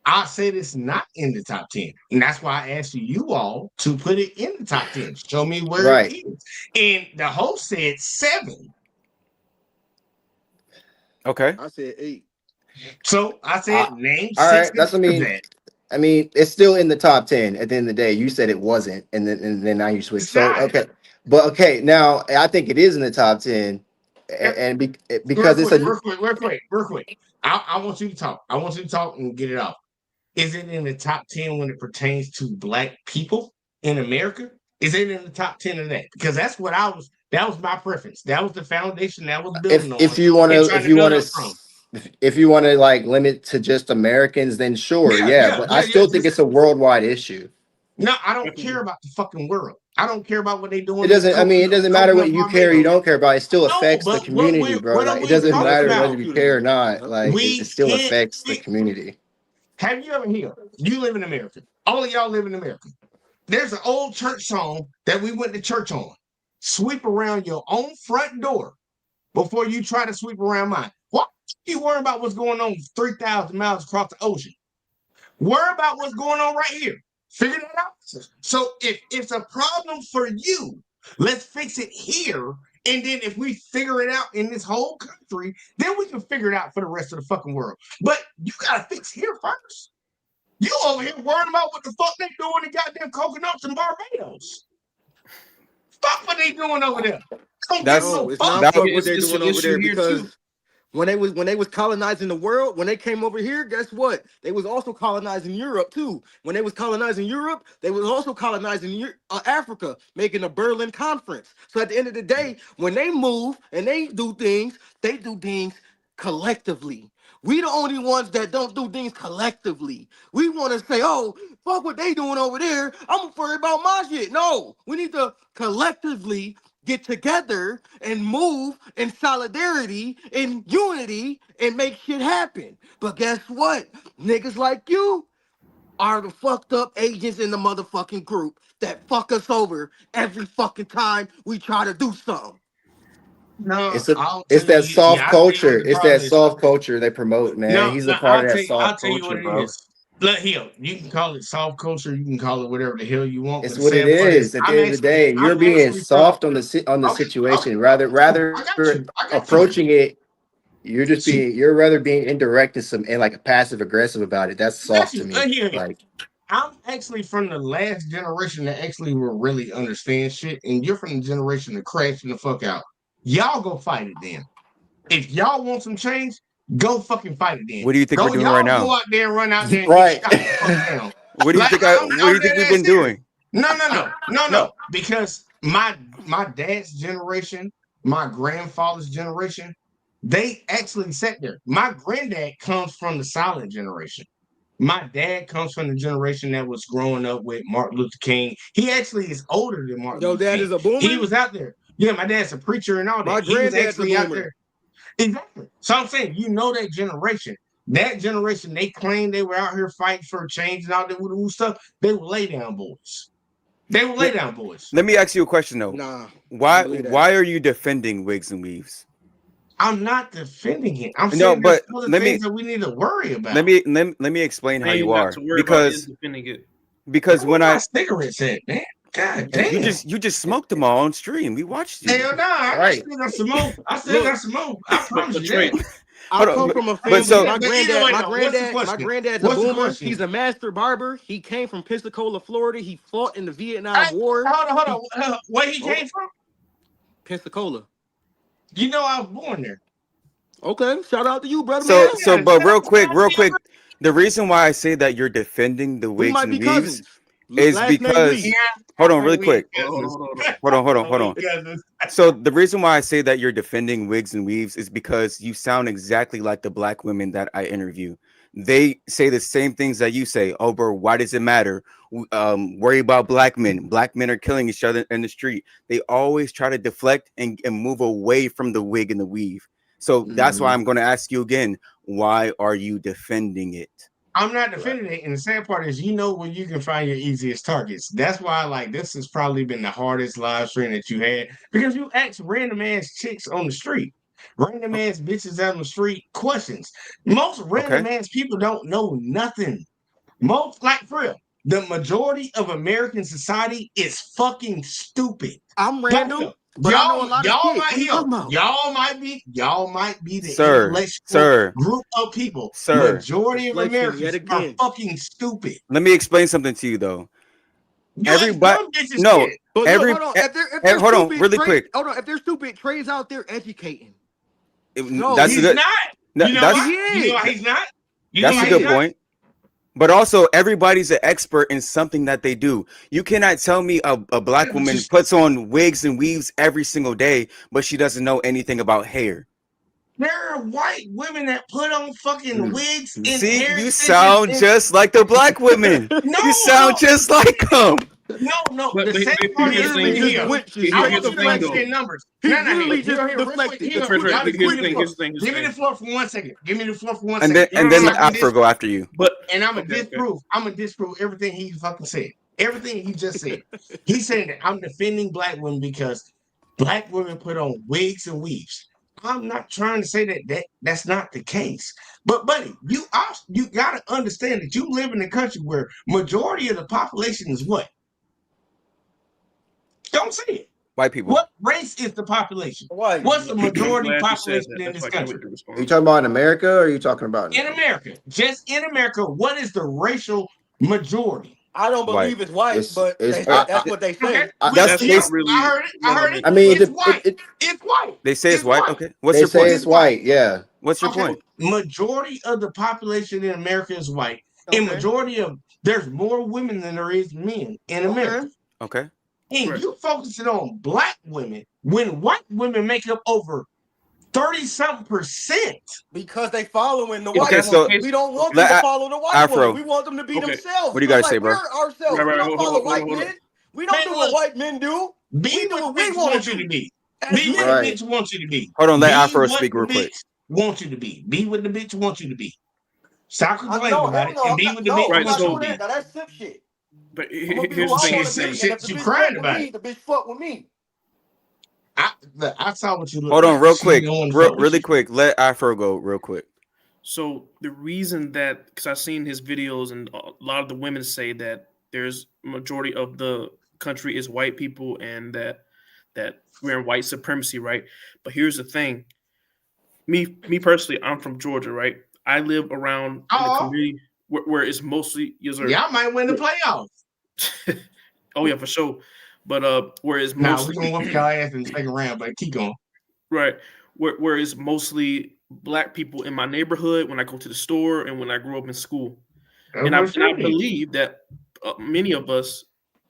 I said it's not in the top 10. And that's why I asked you all to put it in the top 10. Show me where it Right. is. And the host said 7. Okay. I said 8. So I Uh, said name all 6 right. that says that. I mean, it's still in the top 10 at the end of the day. You said it wasn't, and then now you switch. It's So not. okay, but okay, now I think it is in the top 10, Yeah, because it's a real quick. I want you to talk. I want you to talk and get it off. Is it in the top 10 when it pertains to black people in America? Is it in the top 10 of that? Because that was my preference. That was the foundation that I was building if on you want and to trying to build up from. if you want to like limit to just Americans, then sure, yeah. But I Yeah. still think it's a worldwide issue. No, I don't care definitely. about the fucking world. I don't care about what they It doing. doesn't. I mean, it doesn't matter Coking what up you care or you Barbados. don't care about. It still No, affects the but community, bro. what Like are it we doesn't Yeah, talking that's matter very whether about? you true care or then. not. Yep. Like it We still can't. affects the community. Have you ever here? You live in America. All of y'all live in America. There's an old church song that we went to church on. Sweep around your own front door before you try to sweep around mine. Why you worry about what's going on 3,000 miles across the ocean? Worry about what's going on right here. Figure that out. So if it's a problem for you, let's fix it here. And then if we figure it out in this whole country, then we can figure it out for the rest of the fucking world. But you gotta fix here first. You over here worrying about what the fuck they doing in goddamn coconuts in Barbados. Fuck what they doing over there. Don't give That's no No, it's fuck. not that fuck Yeah, what they're it's doing an over issue there here too. because When they was colonizing the world, when they came over here, guess what? They was also colonizing Europe too. When they was colonizing Europe, they was also colonizing Africa, making a Berlin Conference. So at the end of the day, when they move and they do things collectively. We the only ones that don't do things collectively. We want to say, "Oh, fuck what they doing over there. I'm worried about my shit." No, we need to collectively get together and move in solidarity and unity and make shit happen. But guess what? Niggas like you are the fucked up agents in the motherfucking group that fuck us over every fucking time we try to do something. No, It's a I'll tell it's that you. soft Yeah, I'll tell you what culture. the It's that problem is. soft culture they promote, man. No, He's a no, part of that I'll soft tell you what culture, it bro. is. Look here, you can call it soft culture, you can call it whatever the hell you want, but It's the what it sad part is is. At the end of the day, you're I'm being actually from soft on the okay, okay, situation, cool. rather I got you. approaching it. See, You're rather being indirect and like passive aggressive about it. That's got soft you. to me. Here. Like I'm actually from the last generation that actually will really understand shit, and you're from the generation that crashing the fuck out. Y'all go fight it then. If y'all want some change, go fucking fight it then. What do you think we're Go, doing right y'all now? go out there and run out there and get right. shot the fuck down. What do you Like think what do I'm you think dead we've ass been serious. doing? No. Because my dad's generation, my grandfather's generation, they actually sat there. My granddad comes from the silent generation. My dad comes from the generation that was growing up with Martin Luther King. He actually is older than Martin Yo, Luther dad King. is a He boomer. was out there. Yeah, my dad's a preacher and all that. My He was granddad's a actually out boomer. there. Exactly. So I'm saying, you know that generation. That generation, they claimed they were out here fighting for change and all that woo stuff. They were lay down boys. They were lay Let, down boys. let me ask you a question though. Nah, I don't Why believe that. why are you defending wigs and weaves? I'm not defending it. I'm No, saying there's but other things that we need to worry let about. me let me explain how Saying you not to are worry about is because defending it. Where when my I cigarettes at, man? God you damn. just smoked them all on stream. We watched you. Hell no, I Right. still got some more. I still got Look, some more. I promise But you that. Trey, I Hold on, come from a but family. so But either way, though, what's the question? My granddad's a What's the boomer. question? He's a master barber. He came from Pensacola, Florida. He fought in the Vietnam Hey, War. hold He on. Where he hold came on, from? Pensacola. You know I was born there. Okay, shout out to you, brother so man. so Yeah, but shout out to real your quick, the reason why I say that you're defending the We wigs might and be weaves cousins. is Last name yeah, because Lee. hold on really we quick. cousins. hold on. Hold We on. cousins. So the reason why I say that you're defending wigs and weaves is because you sound exactly like the black women that I interview. They say the same things that you say. Oh, bro, why does it matter? Worry about black men. Black men are killing each other in the street. They always try to deflect and move away from the wig and the weave. So that's why Mhm. I'm going to ask you again. Why are you defending it? I'm not Right. defending it, and the sad part is, you know where you can find your easiest targets. That's why, like, this has probably been the hardest live stream that you had because you ask random ass chicks on the street, random ass bitches out on the street questions. Most Okay. random ass people don't know nothing. Most, like, for real, the majority of American society is fucking stupid. I'm Like, random, look, but I know a lot of y'all shit. might What are you heal. talking about? Y'all might be the Sir, intellectual sir, group of people. sir. Majority of Deflection yet Americans are again. fucking stupid. Let me explain something to you though. You ask Everybody dumb bitches no, shit. But look, every hold on. If they're hold on, stupid, really quick. If they're stupid, Trey's out there educating. That's a So He's good not. no, You know that's why? he You know is. why he's not? You know that's He a why he's good not? is. point. But also, everybody's an expert in something that they do. You cannot tell me a Yeah, black but woman puts on wigs and weaves every single day, but she doesn't know anything about hair. there are white women that put on fucking Mm. wigs Mm. and See, hair you extensions sound and just like the black women. You sound no. just like them. No. But, The but, sad but He part here's is, the literally thing. listen just here. went I straight want Here's you the to thing though. deflected. understand numbers. He No, here. literally You just know, here, real quick. deflected. Here, The Trey, y'all quickest but just way give here's me the the thing. floor. Here's the thing. Here's the Give me thing. the floor for 1 second. Give me the floor for one And second. then and And then I'm gonna Afro go disprove. after you. But And I'm gonna okay. disprove. I'm gonna disprove everything he fucking said. Everything he just said. He's saying that I'm defending black women because black women put on wigs and weaves. I'm not trying to say that's not the case. But buddy, you gotta understand that you live in a country where majority of the population is what? Don't say it. White people. What race is the population? Why? What's the I'm majority glad you said population that. in That's this why I can't country? wait to Are you respond. talking about in America or are you talking about In America, just in America, what is the racial majority? I don't White. believe it's white, It's but it's that's what they Okay, say. That's That's they not I really heard it. I heard it. relevant. I mean It's white. It's white. they say it's It's white. white. Okay. What's they your say point? it's It's white. white. Yeah. What's your Okay. point? Majority of the population in America is white. And Okay. majority of there's more women than there is men in Okay. America. Okay. And Right. you focusing on black women when white women make up over 30-something%. Because they following the If white Okay. that's the woman. So case, We don't want them okay. to let follow the white woman. Afro. We want them to be Okay. themselves, What do you just got to like say, we're bro? ourselves. We Right. don't follow white Hold men. up. We Man, don't do what look, white men do. be We do what what the we bitch want to wants you to do be. as Be what the men. Right. bitch wants you to be. Hold on. Let Be Afro what speak the real quick. bitch wants you to be. Be what the bitch wants you to be. Stop complaining No, about hell it no. and I'm be not. what the No, bitch I'm Right. wants not you to doing So, that. be. Now that's simp shit. but I'm gonna be here's who the I thing. Shit, want to shit, be, and shit. if the You bitch crying fuck with about it. me, the bitch fuck with me. I saw what you look Hold on, like. real She quick. don't want to fuck with Really you. quick. Let Afro go real quick. So the reason that, because I've seen his videos, and a lot of the women say that there's majority of the country is white people, and that we're in white supremacy, right? But here's the thing. Me personally, I'm from Georgia, right? I live around in the Oh, community where it's mostly yes, sir. y'all might win the playoffs. Oh yeah, for sure. But where it's Nah, we're mostly gonna whoop y'all ass in the second round, but keep going. right, where it's mostly black people in my neighborhood when I go to the store and when I grew up in school. That's And what it I should be. believe that many of us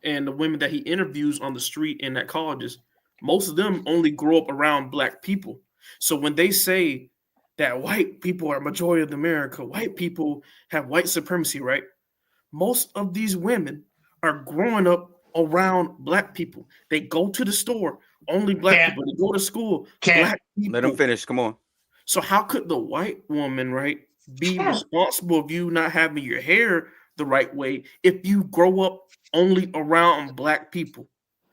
and the women that he interviews on the street and at colleges, most of them only grow up around black people. So when they say that white people are majority of America, white people have white supremacy, right? Most of these women are growing up around black people. They go to the store, only black Cat, people. They go to school, cat, black Let him people. finish. Come on. So how could the white woman, right, be cat. responsible of you not having your hair the right way if you grow up only around black people?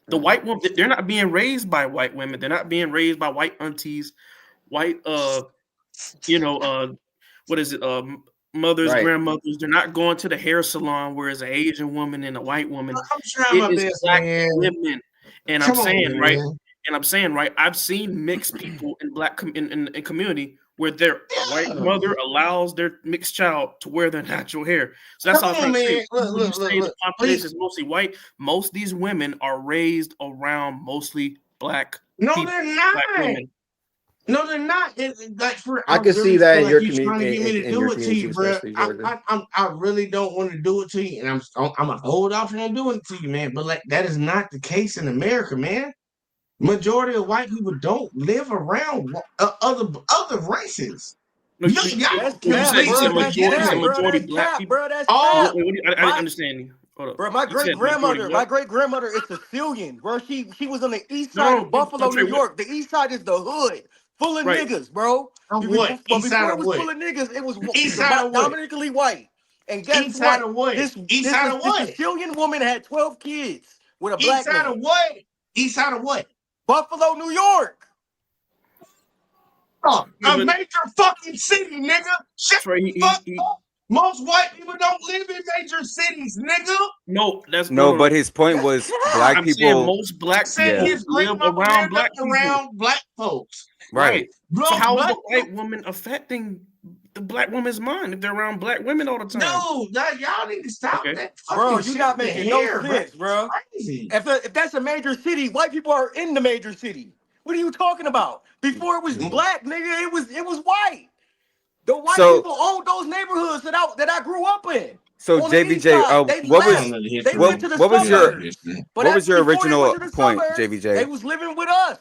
The white woman, they're not being raised by white women. They're not being raised by white aunties, white you know, what is it? Mothers, Right. grandmothers. They're not going to the hair salon where it's an Asian woman and a white woman. I'm trying It my is best, black man. women. And I'm Come on, saying, right? man. And I'm saying, right, I've seen mixed people in black in community where their white Yeah. mother allows their mixed child to wear their natural hair. So that's Come all I'm trying on, to say. man. Look, When you look, look, say the look. population Please. is mostly white, most of these women are raised around mostly black No, people, they're black not. women. No, they're not. Like for, I I could see really that feel in like your you're trying to get me community, to in your do it to community, you, bro. especially Georgia. I really don't want to do it to you, and I'm gonna hold off on doing it to you, man. But like that is not the case in America, man. Majority of white people don't live around other races. No, Y'all That's you cap, said completely bro. That's forgetting it. cap, bro. majority That's black cap, people. bro. That's All cap. What I didn't My understand you. Hold up. bro, my You great said majority grandmother, what? is Sicilian, bro. She was on the east No, side no, of Buffalo, New Trey. What? York. The east side is the hood, full of Right. niggas, bro. of what? But East side before it of was what? full of niggas, it was East side of what? dominantly white. And guess East side what? of what? East side of This what? Sicilian woman had 12 kids with a East black side man. of what? East side of what? Buffalo, New York. Oh, Yeah, a but major fucking city, nigga. Shut Trey, the fuck up. Most white people don't live in major cities, nigga. no, that's No, but no. his point That's was black cap. I'm saying people. most black Said Yeah. people his live grandmama around lived up black people. around black folks. Right. Right. So Most how is black the white woman affecting the black woman's mind if they're around black women all the time? no, y'all need to stop Okay. that Bro, fucking you shit not with the making no hair, bro. sense, bro. Crazy. If that's a major city, white people are in the major city. What are you talking about? Before it was black, nigga, it was white. The white So people owned those neighborhoods that I grew up in. On the east JVJ, side, they I what don't left. was know the They history. went to the what was You don't know your the suburbs. history. But what was your before they went original to the point, suburbs, they JVJ? was living with us.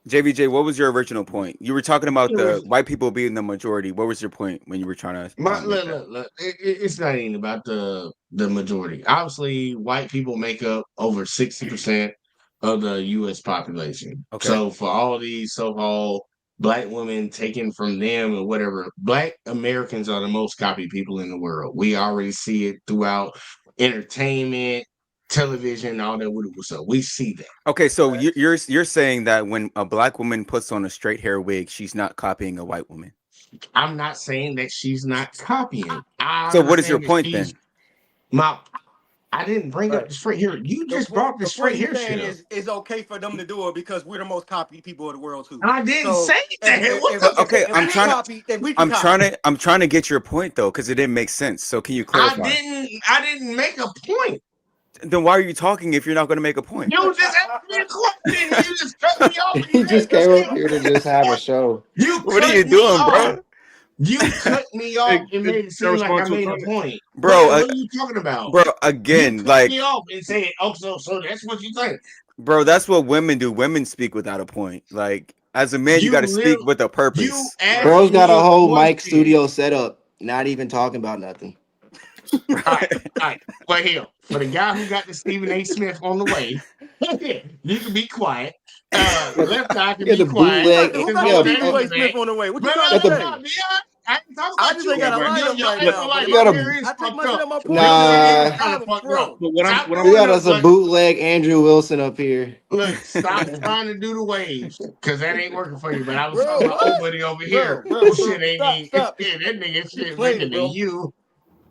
JVJ, what was your original point? You were talking about the white people being the majority. What was your point when you were trying to make that? Look. It's not even about the majority. Obviously, white people make up over 60% of the U.S. population. Okay. So for all these so-called black women taken from them or whatever, black Americans are the most copied people in the world. We already see it throughout entertainment, television, all that. So we see that. Okay, so Right. you're saying that when a black woman puts on a straight hair wig, she's not copying a white woman. I'm not saying that she's not copying. So I'm what is your saying that point she's then? my I didn't bring up Right. the straight hair. You just brought the The point straight he's hair saying shit up. is it's okay for them to do it because we're the most copied people of the world too. I didn't So say that. What the Okay, if we can copy, if we can copy. I'm trying to get your point though, because it didn't make sense. So can you clarify? I didn't make a point. Then why are you talking if you're not going to make a point? You just asked me a question. You just cut me off and He you just made the came up same here to just have a point. show. You What are cut you me doing, off. bro? You cut me Hey, off and made it can I seem like I respond to a made a comment? point. Bro, What are you talking about? bro, You again, cut me like, off and said, "Oh, so that's what you think." bro, that's what women do. Women speak without a point. Like, as a man, you got You to speak literally with a you purpose. asked Bro's got me a a whole mic question. studio set up, not even talking about nothing. All right, all right. Well, here for the guy who got the Stephen A. Smith on the way, you can be quiet. Left eye can Yeah, be the quiet. bootleg. Who Just got the hold Yeah, that Stephen in the A. back. Smith on the way? What you But trying no, to got no, the no, say? Dion, I ain't talking I about just you. ain't got a Right. Y'all lineup right acting now, but like if you your got I hair a is I take fucked my shit up. out my Your hair is nah. ponytail, kind I of have a fucked up. fro. But what I'm Stop what We I'm doing got the us a bootleg Andrew Wilson up here. look. Stop trying to do the waves because that ain't working for you. But I was talking Bro, about old what? buddy over here. Bro, Who bro, shit ain't stop, even stop. that nigga You shit bigger playing, than bro. you.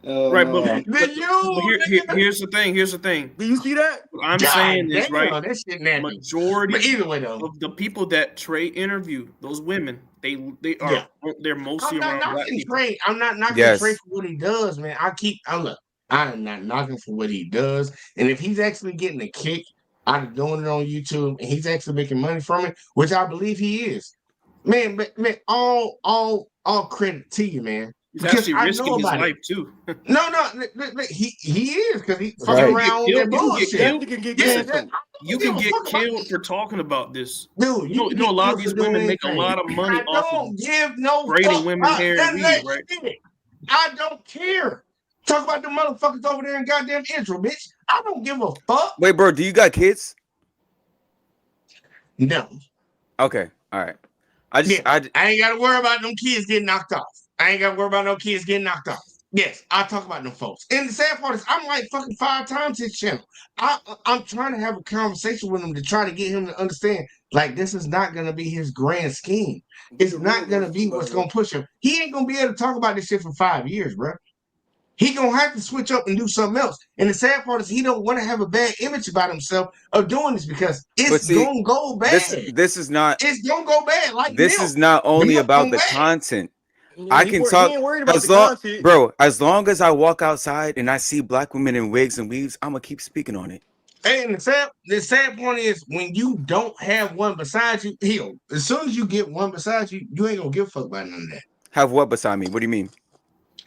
Oh right, but no. but, Than but you, nigga. here's the thing. Here's the thing. Do you see that? What I'm God saying is right. damn, that shit nappy. But Majority either way though, of the people that Trey interviewed, those women, they yeah. are they're I'm mostly not around black knocking people. Trey. I'm not knocking Trey Yes. for what he does, man. I look. I am not knocking for what he does, and if he's actually getting a kick out of doing it on YouTube, and he's actually making money from it, which I believe he is, man. But man, all credit to you, man, He's because actually I know risking his about it. life too. No, no, he is because he Because fucking you Right. can get around with killed. that You can get He bullshit. killed. definitely can get Yeah, Listen, canceled. I you don't give can a get fuck about killed for talking about this. dude. You can You know, a get lot of killed for these doing women make a anything. lot of money I off of don't give no braiding fuck women about hair and none of weave, that right? shit. I don't care. Talk about the motherfuckers over there in goddamn Israel, bitch. I don't give a fuck. Wait, bro, do you got kids? No. Okay. All right. Yeah. I I ain't gotta worry about them kids getting knocked off. I ain't gotta worry about no kids getting knocked off. Yes, I talk about them folks. And the sad part is I'm like fucking 5 times his channel. I'm trying to have a conversation with him to try to get him to understand like this is not gonna be his grand scheme. Get It's the real not gonna ones be too, by what's the way. gonna push him. He ain't gonna be able to talk about this shit for 5 years, bro. He gonna have to switch up and do something else. And the sad part is he don't want to have a bad image about himself of doing this because but it's see, gonna go bad. this is not It's gonna go bad like this milk. is not The only milk about gonna the bad. content. Yeah, I can he talk ain't worried about the as long, content. bro, as long as I walk outside and I see black women in wigs and weaves, I'm gonna keep speaking on it. And the sad point is when you don't have one beside you, heal. As soon as you get one beside you, you ain't gonna give a fuck about none of that. Have what beside me? What do you mean?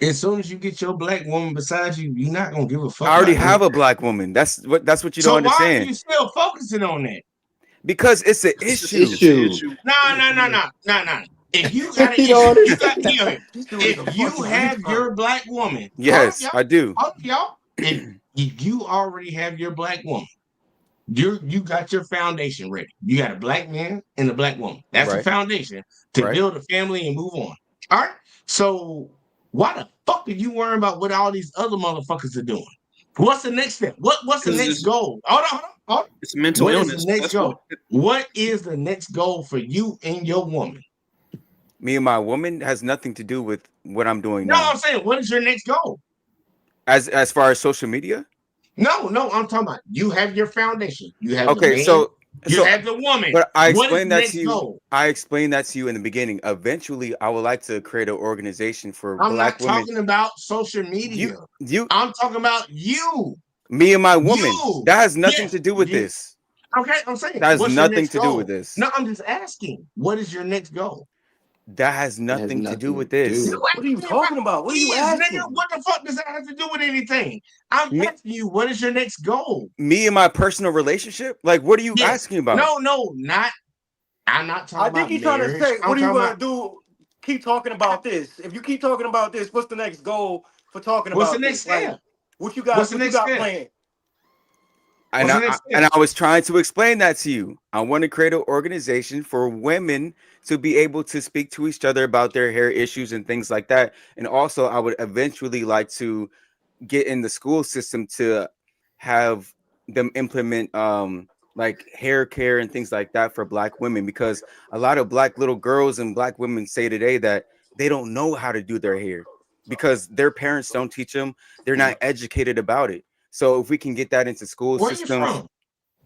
As soon as you get your black woman beside you, you're not gonna give a I fuck already about none of have a that. black woman. That's what you don't So why are understand. you still focusing on that? Because it's an It's an issue. Issue. issue. Nah, nah, nah, nah, nah, nah. If you got an You issue, don't you got understand. here. This dude is If a you fucking have retard. your black woman, Yes, I do. hold up, y'all. If you already have your black woman, you got your foundation ready. You got a black man and a black woman. That's the Right, foundation to right. build a family and move on. All right. So why the fuck are you worrying about what all these other motherfuckers are doing? What's the next step? What's the Because next goal? Hold on. it's mental What is the illness. next That's why. goal? What is the next goal for you and your woman? Me and my woman has nothing to do with what I'm doing No, now. I'm saying, what is your next goal? As far as social media, No, I'm talking about you have your foundation. You have the okay. man, you So, have the woman. but I What is explained the that to next you. goal? I explained that to you in the beginning. Eventually, I would like to create an organization for I'm black not women. talking about social You, media. you, I'm talking about you. me and my woman. You. That has nothing Yes, to do with you. this. Okay, I'm saying, That has what's your nothing next to do with goal? this. No, I'm just asking, what is your next goal? That has It has nothing to do nothing with to do this. You with What are you asked me about talking about? What are you kids, nigga. asking? What the fuck does that have to do with anything? I'm Me, asking you, what is your next goal? me and my personal relationship. Like, what are you Yes. asking about? No, not. I'm not talking I think about he's trying to marriage. say, I'm what are you talking gonna about do? Keep talking about this. If you keep talking about this, what's the next goal for talking what's the about next this? Like, step? what you What's got? the What you next got step? planned? And What's the I, next and step? I was trying to explain that to you. I want to create an organization for women to be able to speak to each other about their hair issues and things like that. And also, I would eventually like to get in the school system to have them implement like hair care and things like that for black women, because a lot of black little girls and black women say today that they don't know how to do their hair because their parents don't teach them, they're not educated about it. So if we can get that into school Where you systems, from?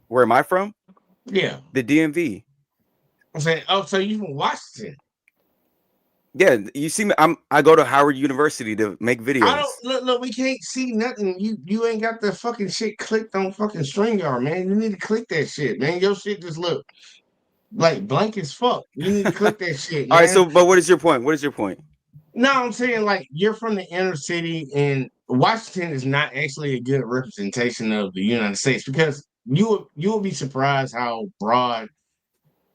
where am I from? Yeah. The DMV. I'm saying, oh, so you from Washington? Yeah, you see me. I go to Howard University to make I don't videos. look. We can't see nothing. You ain't got the fucking shit clicked on fucking StreamYard, man. You need to click that shit, man. Your shit just look like blank as fuck. You need to click that shit, All right. man. So, but what is your point? What is your point? No, I'm saying like you're from the inner city, and Washington is not actually a good representation of the United States because you will be surprised how broad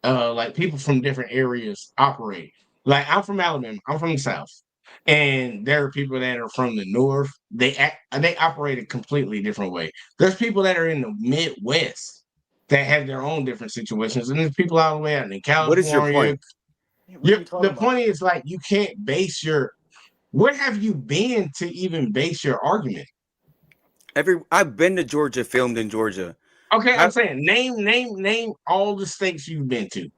like people from different areas operate. Like I'm from Alabama, I'm from the South, and there are people that are from the North. They operate a completely different way. There's people that are in the Midwest that have their own different situations, and there's people all the way out in What is your California. point? What are you talking The about? point is like you can't base your. Where have you been to even base your argument? I've been to Georgia, filmed in Georgia. Okay, I'm How, saying name all the states you've been to.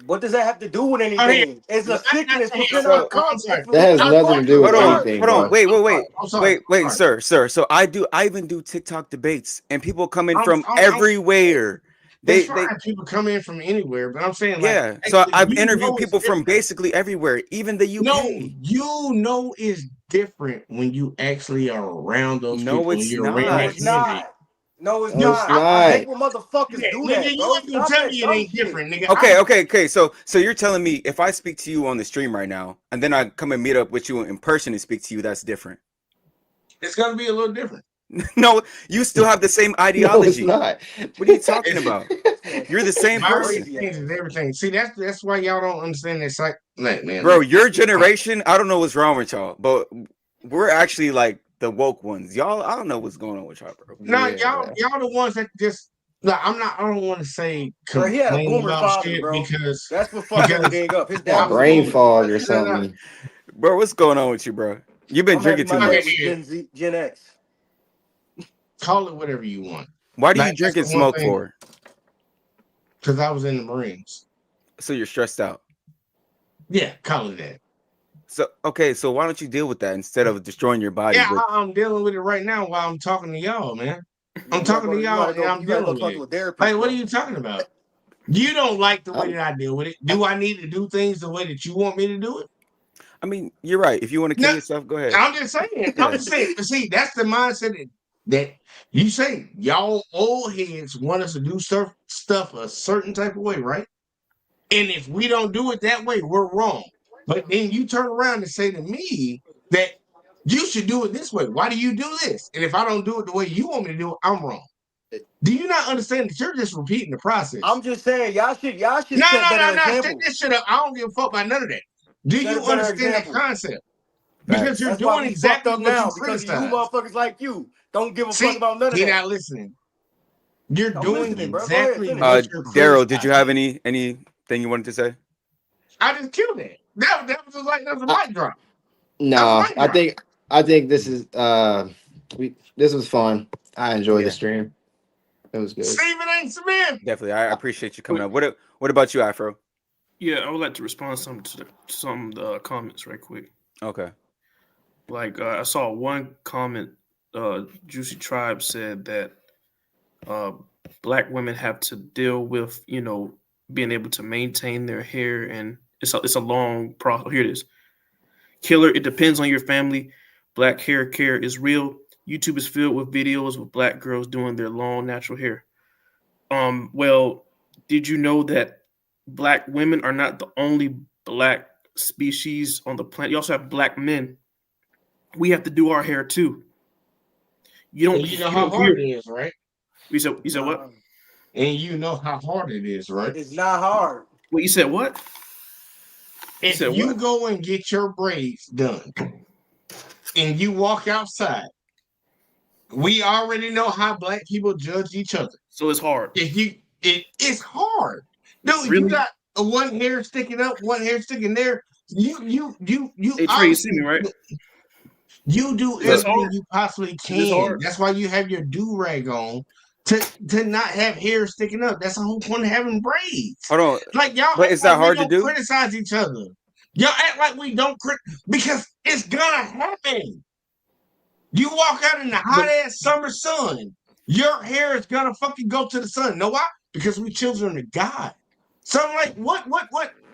What does that have to do with Okay, anything? It's a sickness within our so I'm sorry. That has within nothing to culture. do with hold It's on, our anything, hold on. bro. Wait, wait, I'm wait, sorry. I'm sorry. I'm wait, sorry. sir. So I even do TikTok debates, and people come in from I'm everywhere. That's They, fine. People come in from anywhere, but I'm saying like yeah. So I've you interviewed know it's people from different. basically everywhere, even the No, UK. you know it's different when you actually are around those No, people and it's you're in No, that not. it's community. not. No, it's No, You, it's not. I not. hate when motherfuckers do nigga, that, you bro. ain't gonna Stop tell that me it dumb ain't shit. different, nigga. Okay. So you're telling me if I speak to you on the stream right now, and then I come and meet up with you in person and speak to you, that's different. It's gonna be a little different. No, you still have the same No, it's ideology. not. What are you talking It's about? Man, You're the same virus person. crazy changes ass. everything. See, that's why y'all don't understand that psych. Like, man, Bro, look, your generation, I don't know what's wrong with y'all, but we're actually like the woke ones. Y'all, I don't know what's going on with y'all, bro. no, Yeah, bro. y'all the ones that just. No, I'm not. I don't want to say Bro, he had a complain boomer about father, shit bro. because That's what fucked because everything up. His A dad was a brain boomer. fog or no, no, something. Bro, what's going on with you, bro? You've been I'm happy drinking my too okay, dad was much. yeah, Gen Z, Gen X. call it whatever you want. Why do you Like drink that's and the one smoke thing for? because I was in the Marines. So you're stressed out. Yeah, call it that. So okay, so why don't you deal with that instead of destroying your body Yeah, with I'm dealing with it right now while I'm talking to y'all, man. Yeah, I'm you gotta talking go. to You y'all gotta and go. I'm You gotta go dealing with talk it. to a therapist, Like, what are bro. you talking about? You don't like the way I'm, that I deal with it. Do I need to do things the way that you want me to do it? I mean, you're right. If you want to No, kill yourself, go ahead. I'm just saying. I'm Yeah. just saying. But see, that's the mindset that you say y'all old heads want us to do stuff a certain type of way, right? And if we don't do it that way, we're wrong. But then you turn around and say to me that you should do it this way. Why do you do this? And if I don't do it the way you want me to do it, I'm wrong. Do you not understand that you're just repeating the I'm process? just saying, y'all should No, set no, better no, no. Set examples. this shit up. I don't give a fuck about none of that. Do Set a you better understand that example. concept? Because you're Facts. That's why doing we fucked exactly up what you now because of you criticize. motherfuckers like you. Don't give a fuck See, about none of you're that. not listening. You're I'm doing listening, bro. Go ahead, exactly finish. what you're Daryl, did you have criticizing. anything you wanted to say? I just killed that. That was like that was a I, mic drop. That was a no, mic drop. I think this is this was fun. I enjoyed the Yeah, stream. It was good. Steven ain't Smith. definitely. I appreciate you coming up. What about you, Afro? Yeah, I would like to respond to some of the comments right quick. Okay. Like I saw one comment. Juicy Tribe said that uh, black women have to deal with being able to maintain their hair, and it's a long process. Here it is. Killer. It depends on your family. Black hair care is real. YouTube is filled with videos of black girls doing their long natural hair. Well, did you know that black women are not the only black species on the planet? You also have black men. We have to do our hair too. And you know You how don't hard hear. it is, right? You said what? Nah, And you know how hard it is, right? it's not hard. What you said? What you If said? you What? go and get your braids done and you walk outside, we already know how black people judge each other. So it's hard. If you it's hard. Dude, you Really? got one hair sticking up, one hair sticking there. You Hey Trey, you see me obviously right? you do Is this Look, everything hard? you possibly Is this can. hard? That's why you have your do-rag on to not have hair sticking up. That's the whole point of having braids. hold on. Like y'all But act is like that we hard to don't do? criticize each other. Y'all act like we don't because it's gonna happen. You walk out in the hot But ass summer sun, your hair is gonna fucking go to the sun. Know why? Because we children of God. So I'm like, what?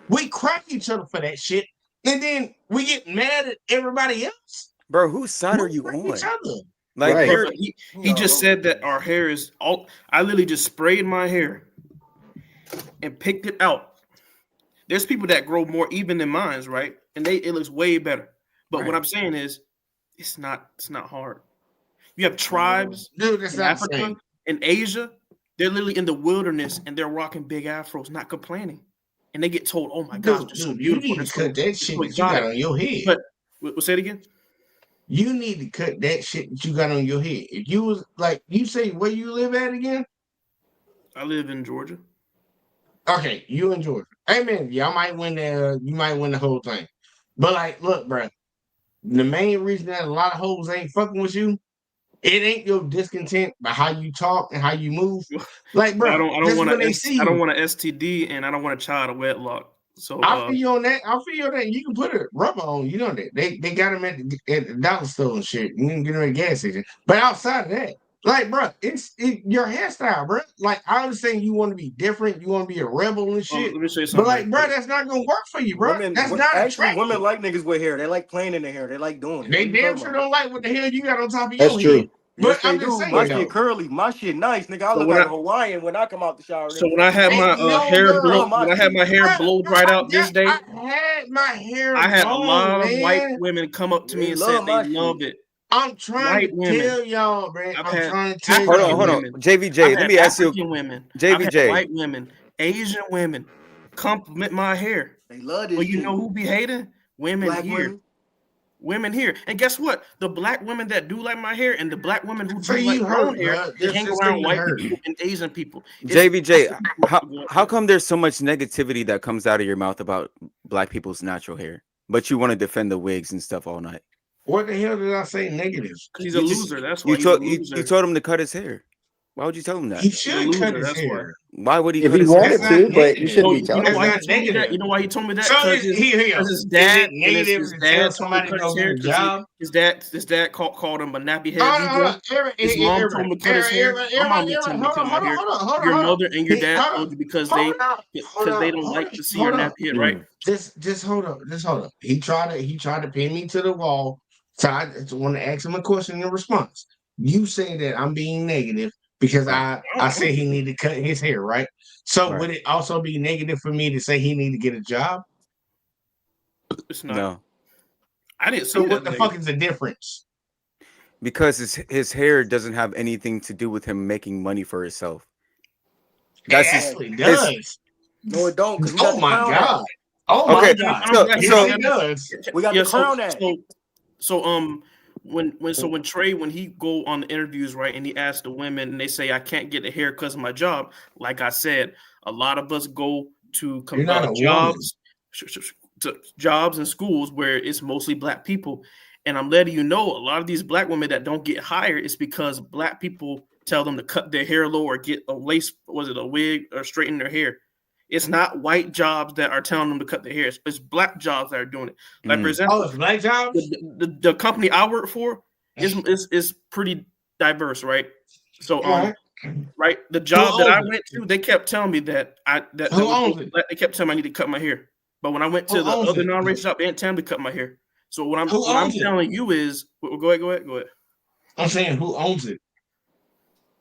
We crack each other for that shit, and then we get mad at everybody else. Bro, whose side We are you crack each on? other. Like Right. you're brother, he just No. said that our hair is all. I literally just sprayed my hair and picked it out. There's people that grow more even than mine's, right? And it looks way better. But what right. I'm saying is, it's not hard. You have tribes Dude, that's in not the Africa, same. in Asia, they're literally in the wilderness and they're rocking big afros, not complaining. And they get told, "Oh my gosh, Dude, they're so you beautiful, need to cut that they're shit so that you got exotic." on your head. But we'll say it again. You need to cut that shit that you got on your head. If you was like you say where you live at again? I live in Georgia. Okay, you in Georgia. Hey man, y'all might win the you might win the whole thing. But like, look, bro, the main reason that a lot of hoes ain't fucking with you, it ain't your discontent by how you talk and how you move. Like, But I bro, don't I don't just want when to they see I don't you, want a STD and I don't want a child of wedlock. So I feel you on that. I feel you on that. You can put a rubber on. You know that they got them at the dollar store and shit. You can get them at the gas station. But outside of that, like, bro, it's your hairstyle, bro. Like, I understand you want to be different. You want to be a rebel and shit. let me show you But something right like, bro, quick. that's not gonna work for you, bro. Women, That's not actually, attractive. women like niggas with hair. They like playing in their hair. They like doing it. What They are you damn talking sure about? don't like what the hell you got on top of That's your head. true. Yes, But they I'm just do. My saying Right. shit though. curly. My shit nice, nigga. I So look when like I a Hawaiian when I come out the shower, so nigga. when I had Ain't my no hair I girl. love blow my when I had shit. my hair Bruh, blow dried out this I day, had my hair I had a long, lot of white man. women come up to me They and said love they my love shit. it. I'm trying White to women. tell y'all, man. I've I'm had trying to tell Hold on, African hold y'all. on. women. I've JVJ, let had me ask you African women. I've had JVJ. white women, Asian women compliment my hair. They love But this you shit. know who be hating? Women Black here. women. Women here. And guess what? The black women that do like my hair and the black women who So do like you brown hurt, hair, bro. they Just, hang just say around you white hurt. people and Asian people. That's JVJ, what people how come there's so much negativity that comes out of your mouth about black people's natural hair, but you want to defend the wigs and stuff all night? What the hell did I say negative? because he's a You just loser. That's why he's a you loser. told him to cut his hair. Why would you tell him that? He He's a should cut loser. his That's why. hair. Why would he If cut he his hair? That's wanted not to, but you negative. shouldn't So be you know telling That's why him. he not told me that? negative. You know why he told me that? So Because here, his is dad it and his, negative his to tell dad told him to somebody to cut his go get hair a because job? his dad called him a nappy head Hold on, hold on. Negro. His mom told him to cut his hair. My mom didn't tell me to cut my hair. Your Hold on. mother and your dad told you Hold because they on, don't hold like on, to see your hold on. nappy head, right? Mm, Just hold up. He tried to pin me to the wall. So I just want to ask him a question in response. You say that I'm being negative because right, I said he needed to cut his hair, right? So right. would it also be negative for me to say he need to get a job? It's not. No, I didn't So say what that the fuck negative. is the difference? because his hair doesn't have anything to do with him making money for himself. It That's actually his. does. No, it don't, because we got Oh the my crown at god. it. Oh Well, my Okay, god. I'm glad he Yes, so brought it that up. does. We got Yeah. the crown at it. When Trey when he go on the interviews, right, and he asks the women and they say I can't get a hair because of my job, like I said, a lot of us go to You're not a woman. jobs and schools where it's mostly black people, and I'm letting you know a lot of these black women that don't get hired is because black people tell them to cut their hair low or get a lace, was it a wig, or straighten their hair. It's not white jobs that are telling them to cut their hair. It's black jobs that are doing it. Like for mm, Oh, example, it's black jobs? the company I work for is pretty diverse, right? So All right. right, the Who job that I owns went it? to, they kept telling me that that Who was owns it? they kept telling me I need to cut my hair. But when I went Who to the owns other it? non-racial job, they didn't tell me to cut my hair. So Who what I'm owns it? telling you is, go ahead. I'm saying who owns it?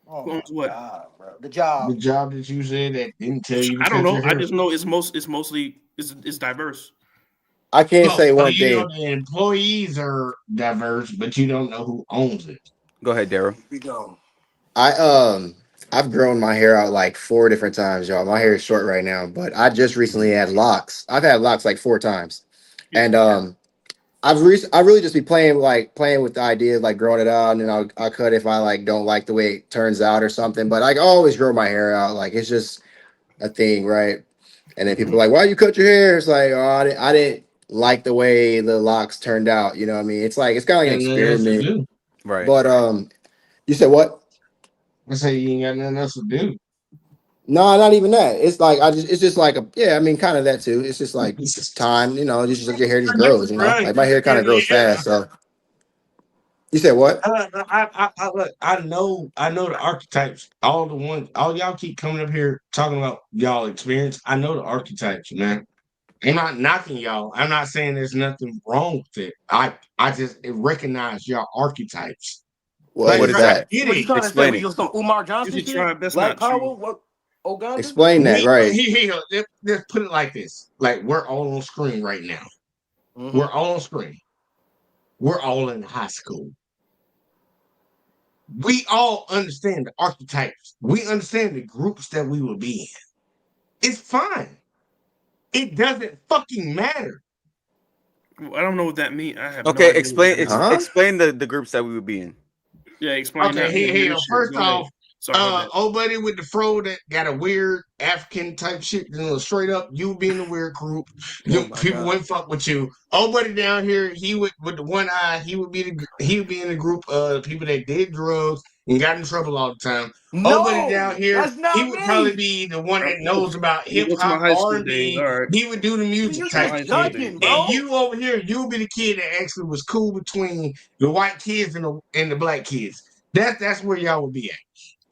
Oh Who my owns what? god, bro. The The job. job that you said that didn't tell you to I don't cut know. your I hair. just know it's mostly it's diverse. I can Oh, say so one you know thing. the employees are diverse, but you don't know who owns it. go ahead, Daryl. We go. I I've grown my hair out like 4 different times, y'all. My hair is short right now, but I just recently had locks. I've had locks like 4 times, Yeah. and I really just be playing with the idea of like growing it out, and then I'll cut if I like don't like the way it turns out or something. But I always grow my hair out, like it's just a thing, right? And then people Mhm. are like, "Why you cut your hair?" It's like, oh, I didn't like the way the locks turned out. You know what I mean? It's like it's kind of like an And nothing else to experiment. do. Right. But you said what? I say you ain't got nothing else to do. No, not even that. It's like it's just like a yeah. I mean, kind of that too. It's just like time. You know, just like your hair just grows. You know, Right. like my hair kind of grows Yeah. fast. So You said what? Look, I know the archetypes. All the ones, all y'all keep coming up here talking about y'all experience. I know the archetypes, man. I'm not knocking y'all. I'm not saying there's nothing wrong with it. I just recognize y'all archetypes. What Like, What is is bro, I that? that? get What you it. trying to say? Explain We it. just some Umar Johnson Usually try, shit? that's Black not power? true. What? Uganda? Explain that, right? Let's put it like this. Like, we're all on screen right now. Mm-hmm. We're all on screen. We're all in high school. We all understand the archetypes. We understand the groups that we will be in. It's fine. It doesn't fucking matter. I don't know what that means. I have no Okay, idea what that means. Huh? explain the groups that we would be in. Yeah, explain Okay, that. I want to hear here. this shit. First Go ahead. off, Sorry, my bad. old buddy with the fro that got a weird African type shit, straight up, you be in the weird group. Oh You my people god. wouldn't fuck with you. Old buddy down here, he would with the one eye, he would be in the group of people that did drugs and got in trouble all the time. Old buddy down No, here, that's he not would probably me. be the one that Oh, knows about you hip go to my hop, high R school and days. B. All right. He would do the See, music you To my type just high school shit. days, judging, bro. And bro. you over here, you'll be the kid that actually was cool between the white kids and the black kids. That's where y'all would be at.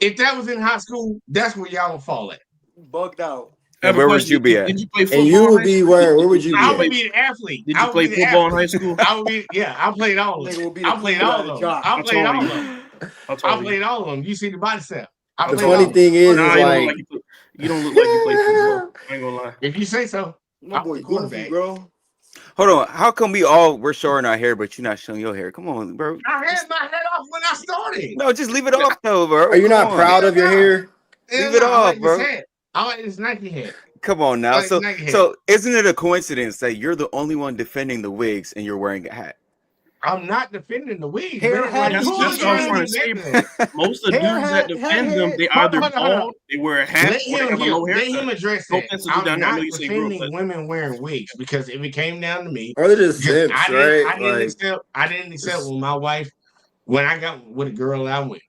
If that was in high school, that's where y'all would fall at. You bugged out. I And have a where would question. you be Did at? you play And you football in would high be school? where? Where would you Did you I be would at? play? be the athlete. Did you I would play be the football in high athlete. school? I would be, yeah, I played all of them. Nigga will be the I played cool guy, all the of them. jock. I How played tall are all you? of them. How tall I are you? played all of them. You see the body step. I How The played tall are funny all of you? them. thing is Nah, you don't look like, like you don't look like you play football. I ain't gonna lie. If you say so, My I was boy the Goofy, quarterback. bro. Hold on. How come we're showing our hair, but you're not showing your hair? Come on, bro. I had my head off when I started. No, just leave it Yeah, off though, are bro. you Come not on. proud Hell of your no. hair? Hell Leave no. it I off, like this bro. hat. I like this Nike hat. Come on I now. like this So Nike hat. so isn't it a coincidence that you're the only one defending the wigs and you're wearing a hat? I'm not defending the wigs, Hair man. hat Like, that's who that's you what I was trying to trying hooligan. to get say, mad bro. at? Most of the Hair dudes that hat defend them, head. they Hold either on, hold on, hold on. bald, they wear a hat, Let or they him have a low let him haircut. address No that. offense to dude I'm down there. I know not you say bro, defending but women wearing wigs because if it came down to me, Or they're just because simps, right? Like, I didn't accept it's- when my wife when I got with a girl I went,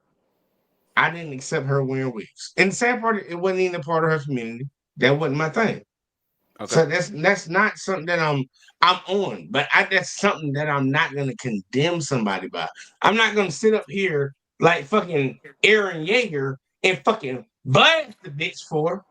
I didn't accept her wearing wigs. And the sad part, it wasn't even a part of her community. That wasn't my thing. Okay. So that's not something that I'm on, but that's something that I'm not gonna condemn somebody by. I'm not gonna sit up here like fucking Aaron Yeager and fucking blast the bitch for.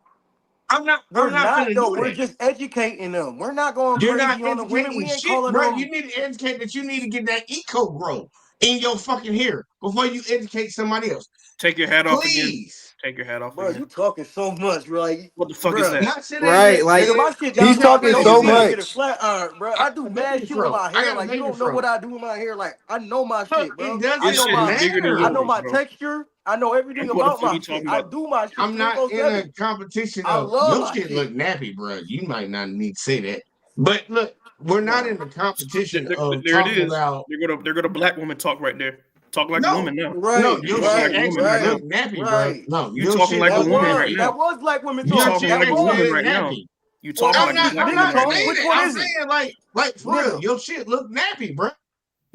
We're I'm not not gonna though. do We're that. just educating them. We're not going You're not crazy on the women. educating We ain't shit, calling bro. You them. need to educate that you need to get that eco grow in your fucking hair before you educate somebody else. take your hat off again. Please. Take your hat off Bro, again. you talking so much, bro. Like, What the fuck is bro. that? My shit ain't right? Like, Nigga, man. my shit he's down here. I talking could Baby go so see and fro. get a much. flat iron, bro. I I do got a mad baby shit with fro. my I hair. got a Like, you baby don't know fro. what I do with my hair. Like, I know my Look, shit, it bro. I His know doesn't shit is my bigger than I matter. know yours, my bro. texture. I know everything What the about fuck my you shit. talking I about? do my shit I'm not in 24/7. a competition I of love your my shit look shit. nappy, bro. You might not need to say that. But look, we're not in Nah. the competition of There it talking is. about They're gonna black woman talk right there. Talk like a no, woman now. no, Right, You your talking shit like right, a woman actually right now. look right, nappy, bro. right. No, You your talking shit like a look woman right nappy. now. That was black women You Your talk. talking shit That like a woman was. actually right now. nappy. You Well, talking that's like a black I'm nigga not woman right talk. now. saying Which it. one I'm is it? saying like for real, Nigga. your shit look nappy, bro.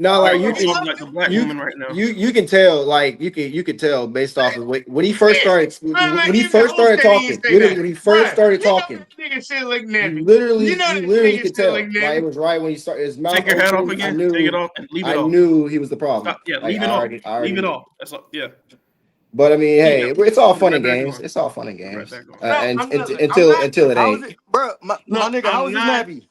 No, All like right, you You bro. can, talking like a black you woman right now. you can tell, like you could tell based off of when he first Shit. started Man, when he even first who started said he didn't talking. say Literally, that? when he first Bruh, started you know talking, that nigga shit look nappy. You know you that literally nigga could shit look tell. Like it nappy. was right when he started his mouth Take your hat off open. again. Take it off and leave it I off. knew he was the problem. Stop. Yeah, Like leave it off. I already Leave it knew. off. That's all. Yeah. But I mean, Leave hey, that. it's all Put it fun right and back games. on. It's all fun and Put it right games, back on. No, and I'm not. I'm until not. it How is ain't. it, bro? My Look, nigga, how I'm is this not. nappy?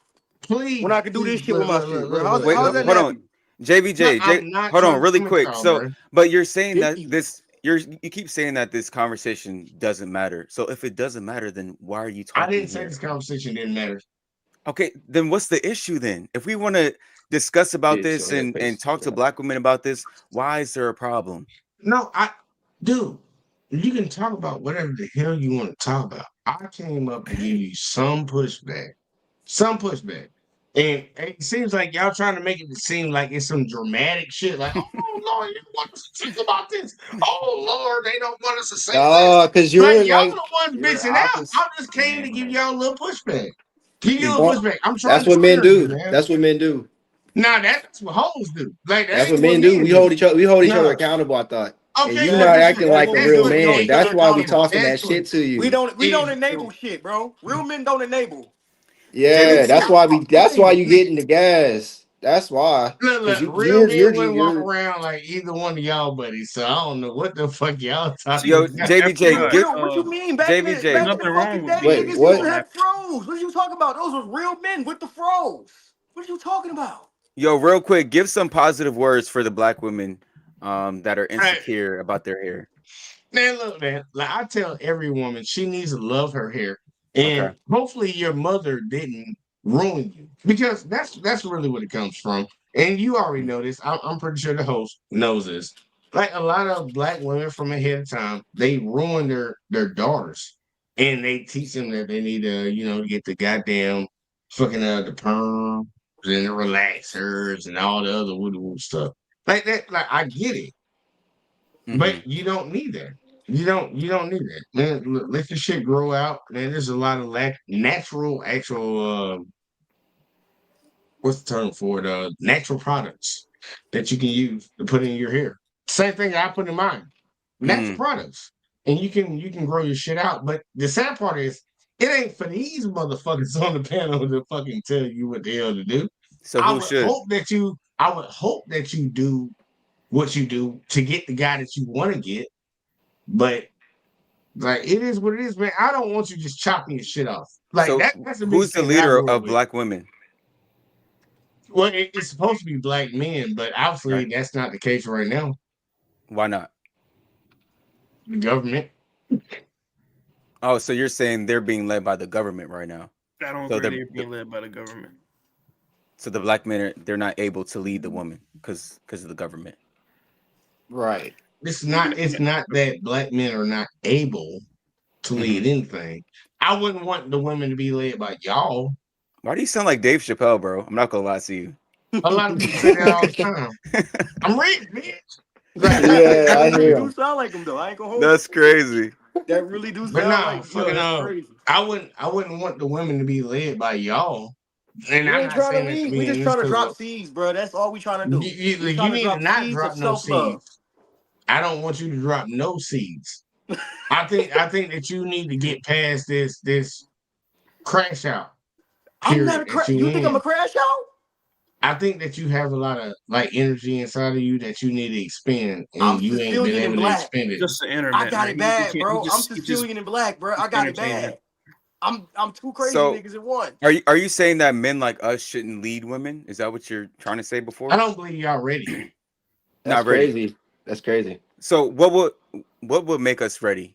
When I Please, can do this please, shit with my shit, bro. How's Wait, how's that look. hold on. nappy? No, JVJ, I'm not hold on trying to really come at quick. y'all, So, bro. but you're saying that Sticky. you keep saying that this conversation doesn't matter. So if it doesn't matter, then why are you I talking didn't say here? this conversation didn't matter. Okay, then what's the issue then? If we want to discuss about Bitch, this your head and face. talk to black women about this, why is there a problem? No, dude, you can talk about whatever the hell you want to talk about. I came up to give you some pushback. Some pushback. And it seems like y'all trying to make it seem like it's some dramatic shit. Like, oh Lord, you want us to talk about this? Oh Lord, they don't want us to say this. Because Like you're y'all like the ones you're the bitching out. opposite. I just came to give y'all a little pushback. Give you a Well, pushback. I'm trying that's to what men clear you, do. man. That's what men do. Nah, that's what hoes do. Like that That's what ain't what men do. men do. We hold each other Nah. accountable. I thought, and Okay, you well, That's not guess acting what? that's like what a we real do. That's We hold man. each gay. other That's why we accountable. tossing that That's what shit to We you. don't is enable shit, bro. Real men don't enable. Yeah, it's that's not why all That's why things. you getting the gas. That's why. Because Look, you, real men wouldn't walk you're around like either one of y'all buddies. So I don't know what the fuck y'all talking See, Yo, about. JBJ, FYI, give What you mean? there's JBJ. Back in the nothing wrong fucking with day, being wait. niggas used to What? have unhappy. froze. What are you talking about? Those were real men with the froze. What are you talking about? Yo, real quick, give some positive words for the black women that are Hey, insecure about their hair. man, look, man. Like I tell every woman, she needs to love her hair, Okay. and hopefully your mother didn't ruin you because that's really what it comes from. And you already Mm. know this. I'm pretty sure the host knows this. Like a lot of black women from ahead of time, they ruin their daughters, and they teach them that they need to, get the goddamn fucking the perms and the relaxers and all the other woo woo stuff. Like that, like I get it. Mm-hmm. But you don't need that. You don't need that. Man, let your shit grow out. Man, there's a lot of natural actual what's the term for it? Natural products that you can use to put in your hair. Same thing I put in mine. Natural Mm. products. And you can grow your shit out. But the sad part is it ain't for these motherfuckers on the panel to fucking tell you what the hell to do. So who should? I would hope that you do what you do to get the guy that you want to get. But like it is what it is, man. I don't want you just chopping your shit off. Like So that's the who's biggest the thing that I leader grew up of with. black women? Well, it's supposed to be black men, but obviously Right. that's not the case right now. Why not? The government. Oh, so you're saying they're being led by the government right now. I don't So agree the, they're being led by the government. so the black men they're not able to lead the woman because of the government. Right. It's not that black men are not able to Hmm. lead anything. I wouldn't want the women to be led by y'all. Why do you sound like Dave Chappelle, bro? I'm not gonna lie to you. A lot of people say that all the time. I'm rich, bitch. Yeah, That I really hear do him. sound like him though. I ain't gonna hold That's crazy. you. That really do But sound nah, like yo. fucking That's crazy. I wouldn't want the women to be led by y'all. And We I'm ain't not trying to saying that to lead. We be just in this trying to because drop seeds, bro. That's all we trying to you, do. you, We you trying to need to drop not seeds of drop no self love. seeds. I don't want you to drop no seeds. I think that you need to get past this crash out I'm not period a that crash. you You think I'm a in. crash out? I think that you have a lot of like energy inside of you that you need to expend, I'm and you ain't been Sicilian and able to black. expend it. Just the I internet, got man. it He bad, can't. bro. I'm He just Sicilian and black, bro. I he's got it entertainment. bad. I'm two crazy So niggas at once. are you saying that men like us shouldn't lead women? Is that what you're trying to say I before? don't believe y'all ready. That's Not ready. crazy. That's crazy. So what would make us ready?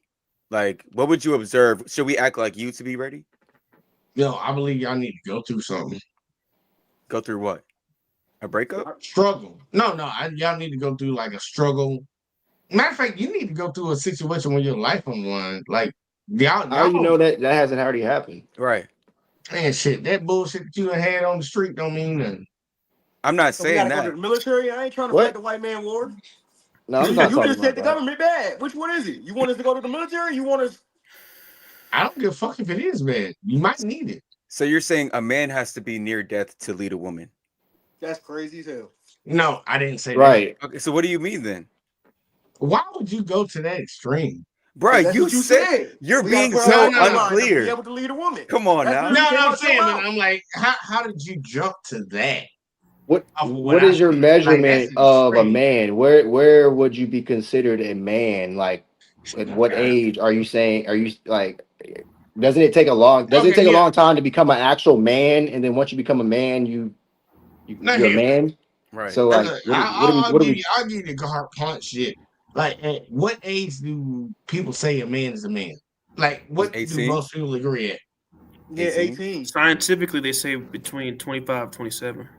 Like what would you observe? Should we act like you to be ready? Yo, I believe y'all need to go through something. Go through what? A breakup? Struggle. No, y'all need to go through like a struggle. Matter of fact, you need to go through a situation where your life on the line. Like How you y'all, know that hasn't already happened? Right. man, shit. That bullshit that you done had on the street don't mean nothing. I'm not So we saying gotta go to the that. military. I ain't trying to fight What? the white man war. No, I'm not You talking just said about the that. government bad. Which one is it? You want us to go to the military? You want us? I don't give a fuck if it is bad. You might need it. So you're saying a man has to be near death to lead a woman. That's crazy as hell. No, I didn't say that. Right. Okay, so what do you mean then? Why would you go to that extreme? Because Bruh, that's you what you said said. you're We gotta being put our No, so life no, on the no. line to be unclear. able to lead a woman. Come on That's now. literally No, came I'm out your saying, but mouth. I'm like, how did you jump to that? What Of what what I is your said? Like that's measurement of a extreme. man? Where would you be considered a man? Like at Oh, what God. age are you saying are you like does it Okay, take a yeah. long time to become an actual man and then once you become a man No, you're a here. man? Right. So like Look, what are we I'll what are give we you. I'll give you the hard punch shit. Like, at what age do people say a man is a man? Like, Is what do 18? most people agree at? Yeah, 18? 18. Scientifically, they say between 25, 27.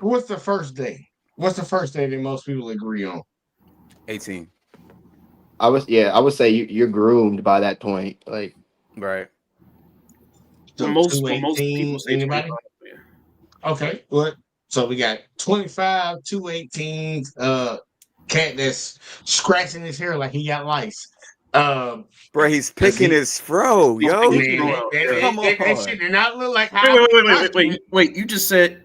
What's the first day? What's the first day that most people agree on? 18. I would say you're groomed by that point. Like Right. For So most, two for most people, eighteen. say Anybody? 25. Yeah. Okay. What? So we got 25, 218s, cat that's scratching his hair like he got lice. Um, Bro, he's cause picking he his fro, He's yo. picking his man, throw that out. that, Yeah. that, Come that, that shit on. did not look like Wait, how wait, I wait, wait, wait, watched wait, wait, it. wait. You just said.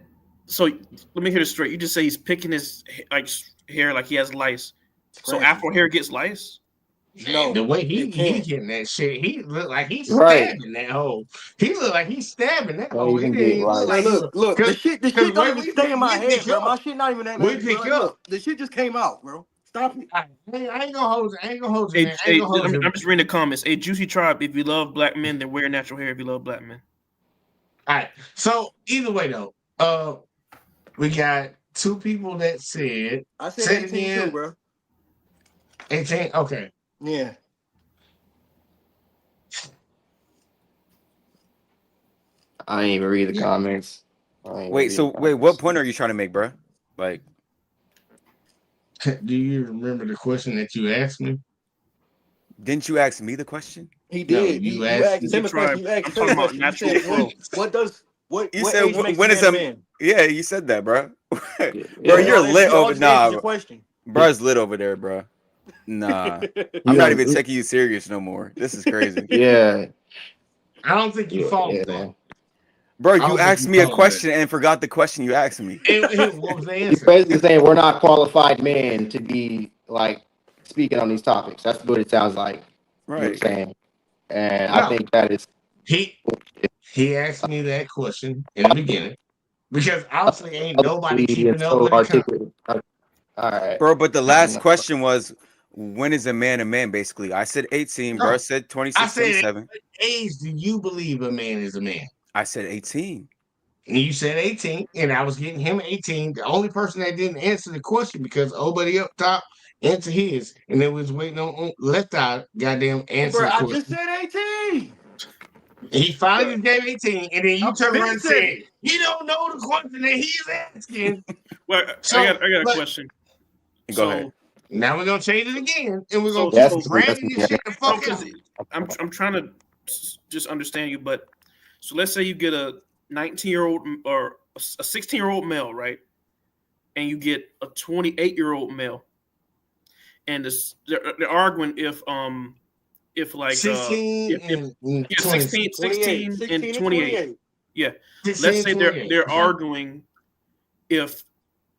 So let me hear this straight. You just say he's picking his like hair like he has lice. So Scratching. Afro hair gets lice. Man, the way he getting that shit, he look like he's stabbing that hole. He look like he's stabbing that hole. It didn't even look like look, the shit don't even stay in my we head, pick bro. up. My shit not even that We heavy, bro. pick Like, up. look, the shit just came out, bro. Stop it. I ain't gonna hold you. I ain't gonna hold you, man. I ain't Hey, gonna hold you. I'm just reading the comments. Hey, Juicy Tribe, if you love black men, then wear natural hair if you love black men. All right. So either way though, we got two people that said. I said Say it 18 again. too, bro. 18. Okay. Yeah. I ain't even read the comments. Wait, so what point are you trying to make, bro? Like, Do you remember the question that you asked me? didn't you ask me the question? He No, did. you You asked asked him a question. You I'm asked him talking a about question. You natural said, flow. what You said age makes when a is man a a man? yeah? You said that, bro. Bro, Yeah. you're lit You all over just answered nah. your question. Bro's lit over there, bro. Nah, I'm not even taking you serious no more. This is crazy, Yeah. I don't think you followed that. Man. bro. I You don't think asked you me a followed that. question and forgot the question you asked me. What was the He's answer? basically saying we're not qualified men to be like speaking on these topics. That's what it sounds like you're Right. saying. And I No, think that is he asked me that question in the beginning because obviously ain't nobody publicly and keeping up so with the count. articulate. All right. Bro, but the last question was, when is a man a man? Basically, I said 18. Bro No, said I 26, said, 27. what age do you believe a man is a man? I said 18. And you said 18, and I was getting him 18. The only person that didn't answer the question because everybody up top answered his, and they was waiting on left eye goddamn answer Bro, the I just question. said 18. He finally just gave 18, and then you I've turned around been and said said, it. "You don't know the question that he's asking." Well, So, I got a but question. Go ahead. So, now we're gonna change it again, and we're gonna so, keep so, dragging this shit the no, fuck because out. I'm trying to just understand you. But so let's say you get a 19-year-old or a 16-year-old male, right? And you get a 28-year-old male, and they're arguing if like 16 if and yeah 20, 16, 28. 16 and 16 and 28. 28. Yeah. 16 Let's and say 28. they're arguing if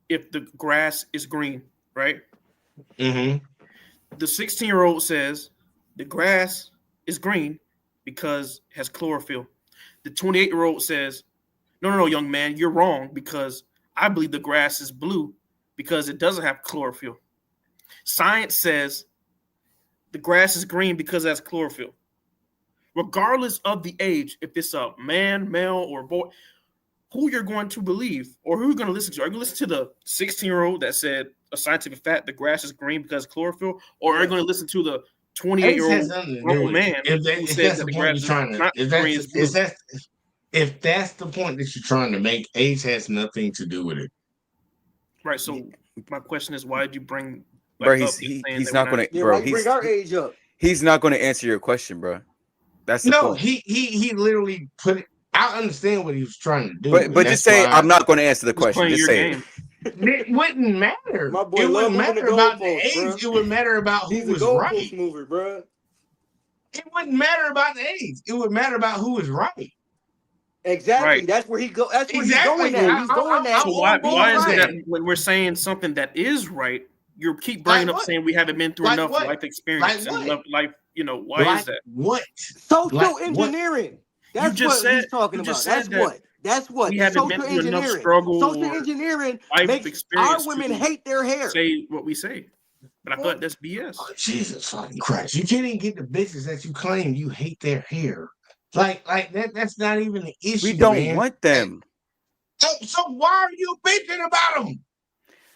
the grass is green, right? Mm-hmm. The 16-year-old says the grass is green because it has chlorophyll. The 28-year-old says, no, young man, you're wrong because I believe the grass is blue because it doesn't have chlorophyll. Science says the grass is green because it has chlorophyll. Regardless of the age, if it's a man, male, or boy, who you're going to believe or who you're going to listen to. Are you going to listen to the 16-year-old that said a scientific fact, the grass is green because of chlorophyll? Or are you going to listen to the Age has 28-year-old nothing to do grown with it. man who If says that's that the the point grass you're is trying to, not green, it's blue? if that's the point that you're trying to make, age has nothing to do with it. Right. So my question is, why did you bring Bro, up he's saying he's that we're not not? gonna, Yeah, why bro. you bring our age up? He's not gonna answer your question, bro. That's the No, point. he literally put it. I understand what he was trying to do, and But just that's say why I'm not gonna answer the Just question. playing Just your say it. game. it wouldn't matter. My boy It love wouldn't moving the matter about the goalposts, age. bro. It would matter about who He's a was right. goalpost mover, bro. It wouldn't matter about the age. It would matter about who was right. Exactly. Right. That's where he go. That's where he's going Exactly. at. He's going I'm at So why on board with is it right. that that. when we're saying something that is right, you keep bringing Like up what? saying we haven't been through Like enough what? life Like experience and what? life, why is Like that? what? Like Social what? engineering. You That's just what said he's talking you just about. said That's that what. That's what. we It's haven't been social through enough engineering. struggle Social or engineering life makes our experience women to hate their hair. say what we say. But I feel like that's BS. Oh, Jesus fucking Christ. You can't even get the bitches that you claim you hate their hair. Like that's not even an We issue, don't man. want them, So why are you bitching about them?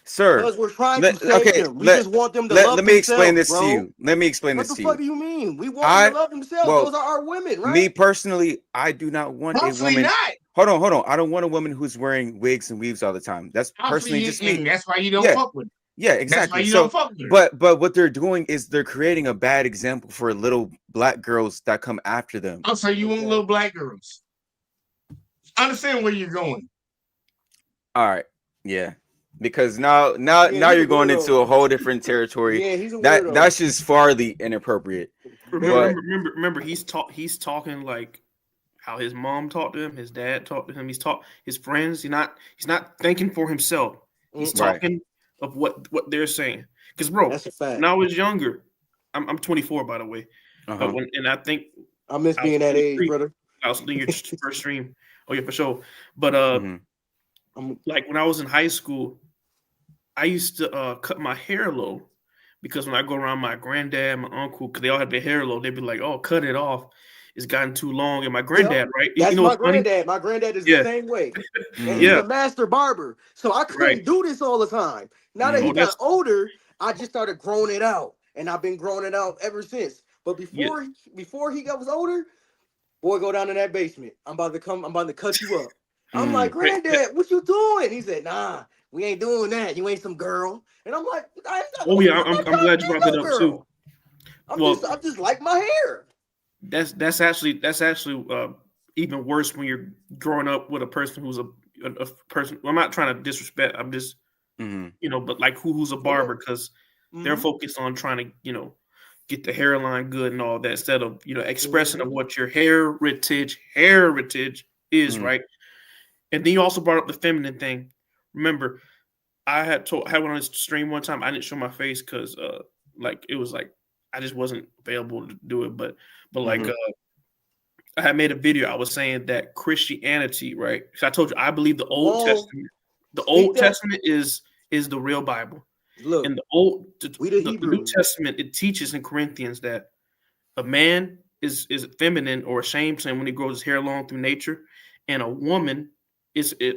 sir. Because we're trying to save Okay, them. We just want them to love let me explain themselves, this to bro. you. Let me explain What this the to fuck you. do you mean? We want them to I love themselves. well, Those are our women, me right? personally, I do not want a Obviously woman. not. Hold on. I don't want a woman who's wearing wigs and weaves all the time. That's Obviously, personally just me. and that's why you don't Yeah, fuck with them. yeah, That's why exactly. you don't So, fuck with her. but what they're doing is they're creating a bad example for little black girls that come after them. Oh, so you want little black girls. Understand where you're going. All right, yeah, because now Yeah, he's a you're going into a weirdo. whole different territory. Yeah, he's a weirdo. That's just farly inappropriate. But Remember, he's talking like how his mom talked to him, his dad talked to him, he's taught his friends. He's not thinking for himself. He's right, talking of what they're saying. Because bro, That's a fact. when I was younger, I'm 24 by the way, but Uh-huh. and I think I miss I was being that age, 23. brother. I was in your first stream. Oh yeah, for sure. But Mhm. I'm like when I was in high school, I used to cut my hair low because when I go around my granddad, my uncle, because they all had their hair low, they'd be like, "Oh, cut it off. It's gotten too long." And my Yep. granddad, right? You That's know my what's funny? granddad. My granddad is the Yeah, same way. And he's Mm. yeah, a master barber. So I right. couldn't do this all the time. Now that he Oh, Mhm. got that's older, I just started growing it out. And I've been growing it out ever since. But yeah. before he got was older, boy, go down in that basement. I'm about to cut you up. I'm like, Mm. granddad, what you doing? He said, nah, we ain't doing that. You ain't some girl. And I'm like, Oh yeah, I'm not I'm trying to glad you be brought that no up too. girl. Well, I just like my hair. that's actually even worse when you're growing up with a person who's a person. I'm not trying to disrespect. I'm just Mhm. but like who's a Oh yeah. barber because they're Mm-hmm. focused on trying to get the hairline good and all that instead of expressing of Mm-hmm. what your heritage is, Mm. right? And then you also brought up the feminine thing. Remember, I had one on this stream one time. I didn't show my face because like it was like I just wasn't available to do it, but like Mhm. I had made a video. I was saying that Christianity, right? Because I told you I believe Come on. The Speak Old that. Testament is the real Bible. In Look, the we the New Hebrews. Testament, it teaches in Corinthians that a man is feminine or ashamed when he grows his hair long through nature, and a woman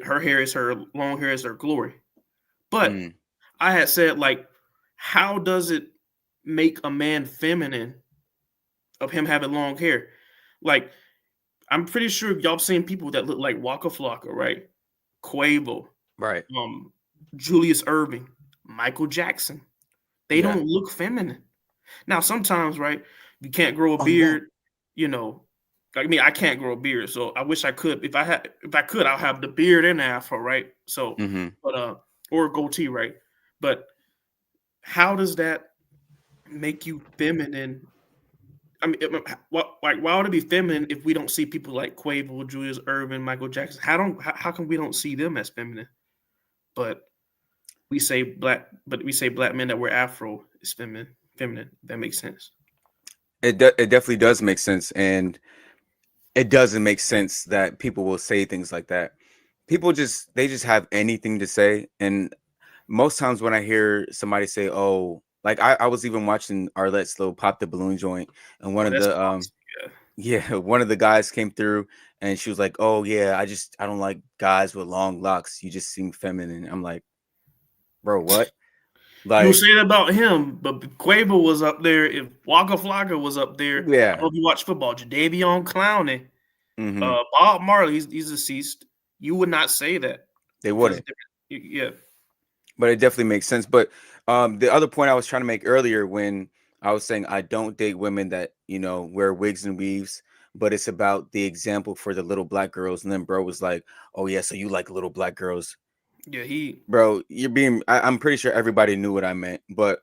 her hair is her long hair is her glory. But Mm. I had said like, how does it make a man feminine of him having long hair? Like I'm pretty sure y'all seen people that look like Waka Flocka, right? Quavo, Right. um, Julius Irving, Michael Jackson. They Yeah. don't look feminine. Now, sometimes, right, you can't grow a Oh yeah. beard, you know. Like me, I can't grow a beard, so I wish I could. If I could, I'll have the beard and the afro, right? So, Mhm. but or a goatee, right? But how does that make you feminine? I mean, what like why would it be feminine if we don't see people like Quavo, Julius Irvin, Michael Jackson? How come we don't see them as feminine? But we say black men that wear afro is feminine. Feminine. That makes sense. It definitely does make sense, and it doesn't make sense that people will say things like that. People just have anything to say, and most times when I hear somebody say, "Oh," like I was even watching Arlette's little pop the balloon joint, and one Oh, of that's the toxic. Yeah. yeah, one of the guys came through, and she was like, "Oh yeah, I don't like guys with long locks. You just seem feminine." I'm like, bro, what? You Like, say that about him, but Quavo was up there. If Waka Flocka was up there, I don't yeah, know if you watch football. Jadavion Clowney, hmm, Bob Marley, he's deceased. You would not say that they because wouldn't. yeah, But it definitely makes sense. But the other point I was trying to make earlier when I was saying I don't date women that wear wigs and weaves, but it's about the example for the little black girls. And then bro was like, "Oh yeah, so you like little black girls, yeah, he bro? You're being. I'm pretty sure everybody knew what I meant, but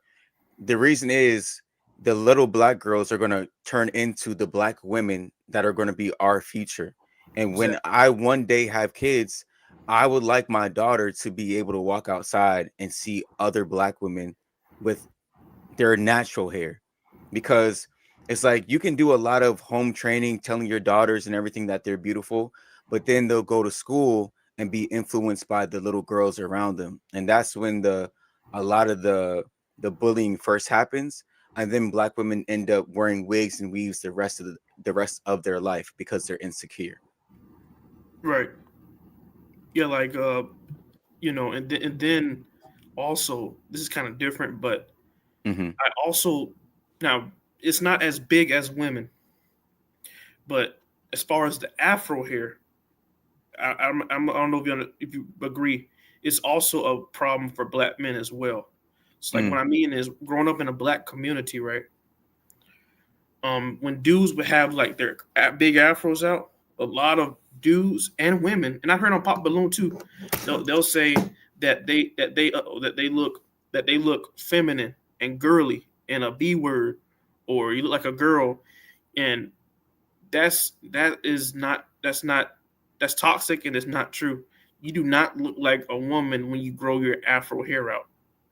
the reason is the little black girls are going to turn into the black women that are going to be our future. And when exactly I one day have kids, I would like my daughter to be able to walk outside and see other black women with their natural hair, because it's like you can do a lot of home training telling your daughters and everything that they're beautiful, but then they'll go to school and be influenced by the little girls around them, and that's when a lot of the bullying first happens, and then black women end up wearing wigs and weaves the rest of their life because they're insecure. right. Yeah, like and then also this is kind of different, but Hmm. I also now it's not as big as women, but as far as the Afro hair, I don't know if you agree. It's also a problem for black men as well. It's like what Mm, I mean is growing up in a black community, right? When dudes would have like their big afros out, a lot of dudes and women, and I heard on Pop Balloon too, they'll say that they look feminine and girly and a B word, or you look like a girl, and that's toxic and it's not true. You do not look like a woman when you grow your afro hair out.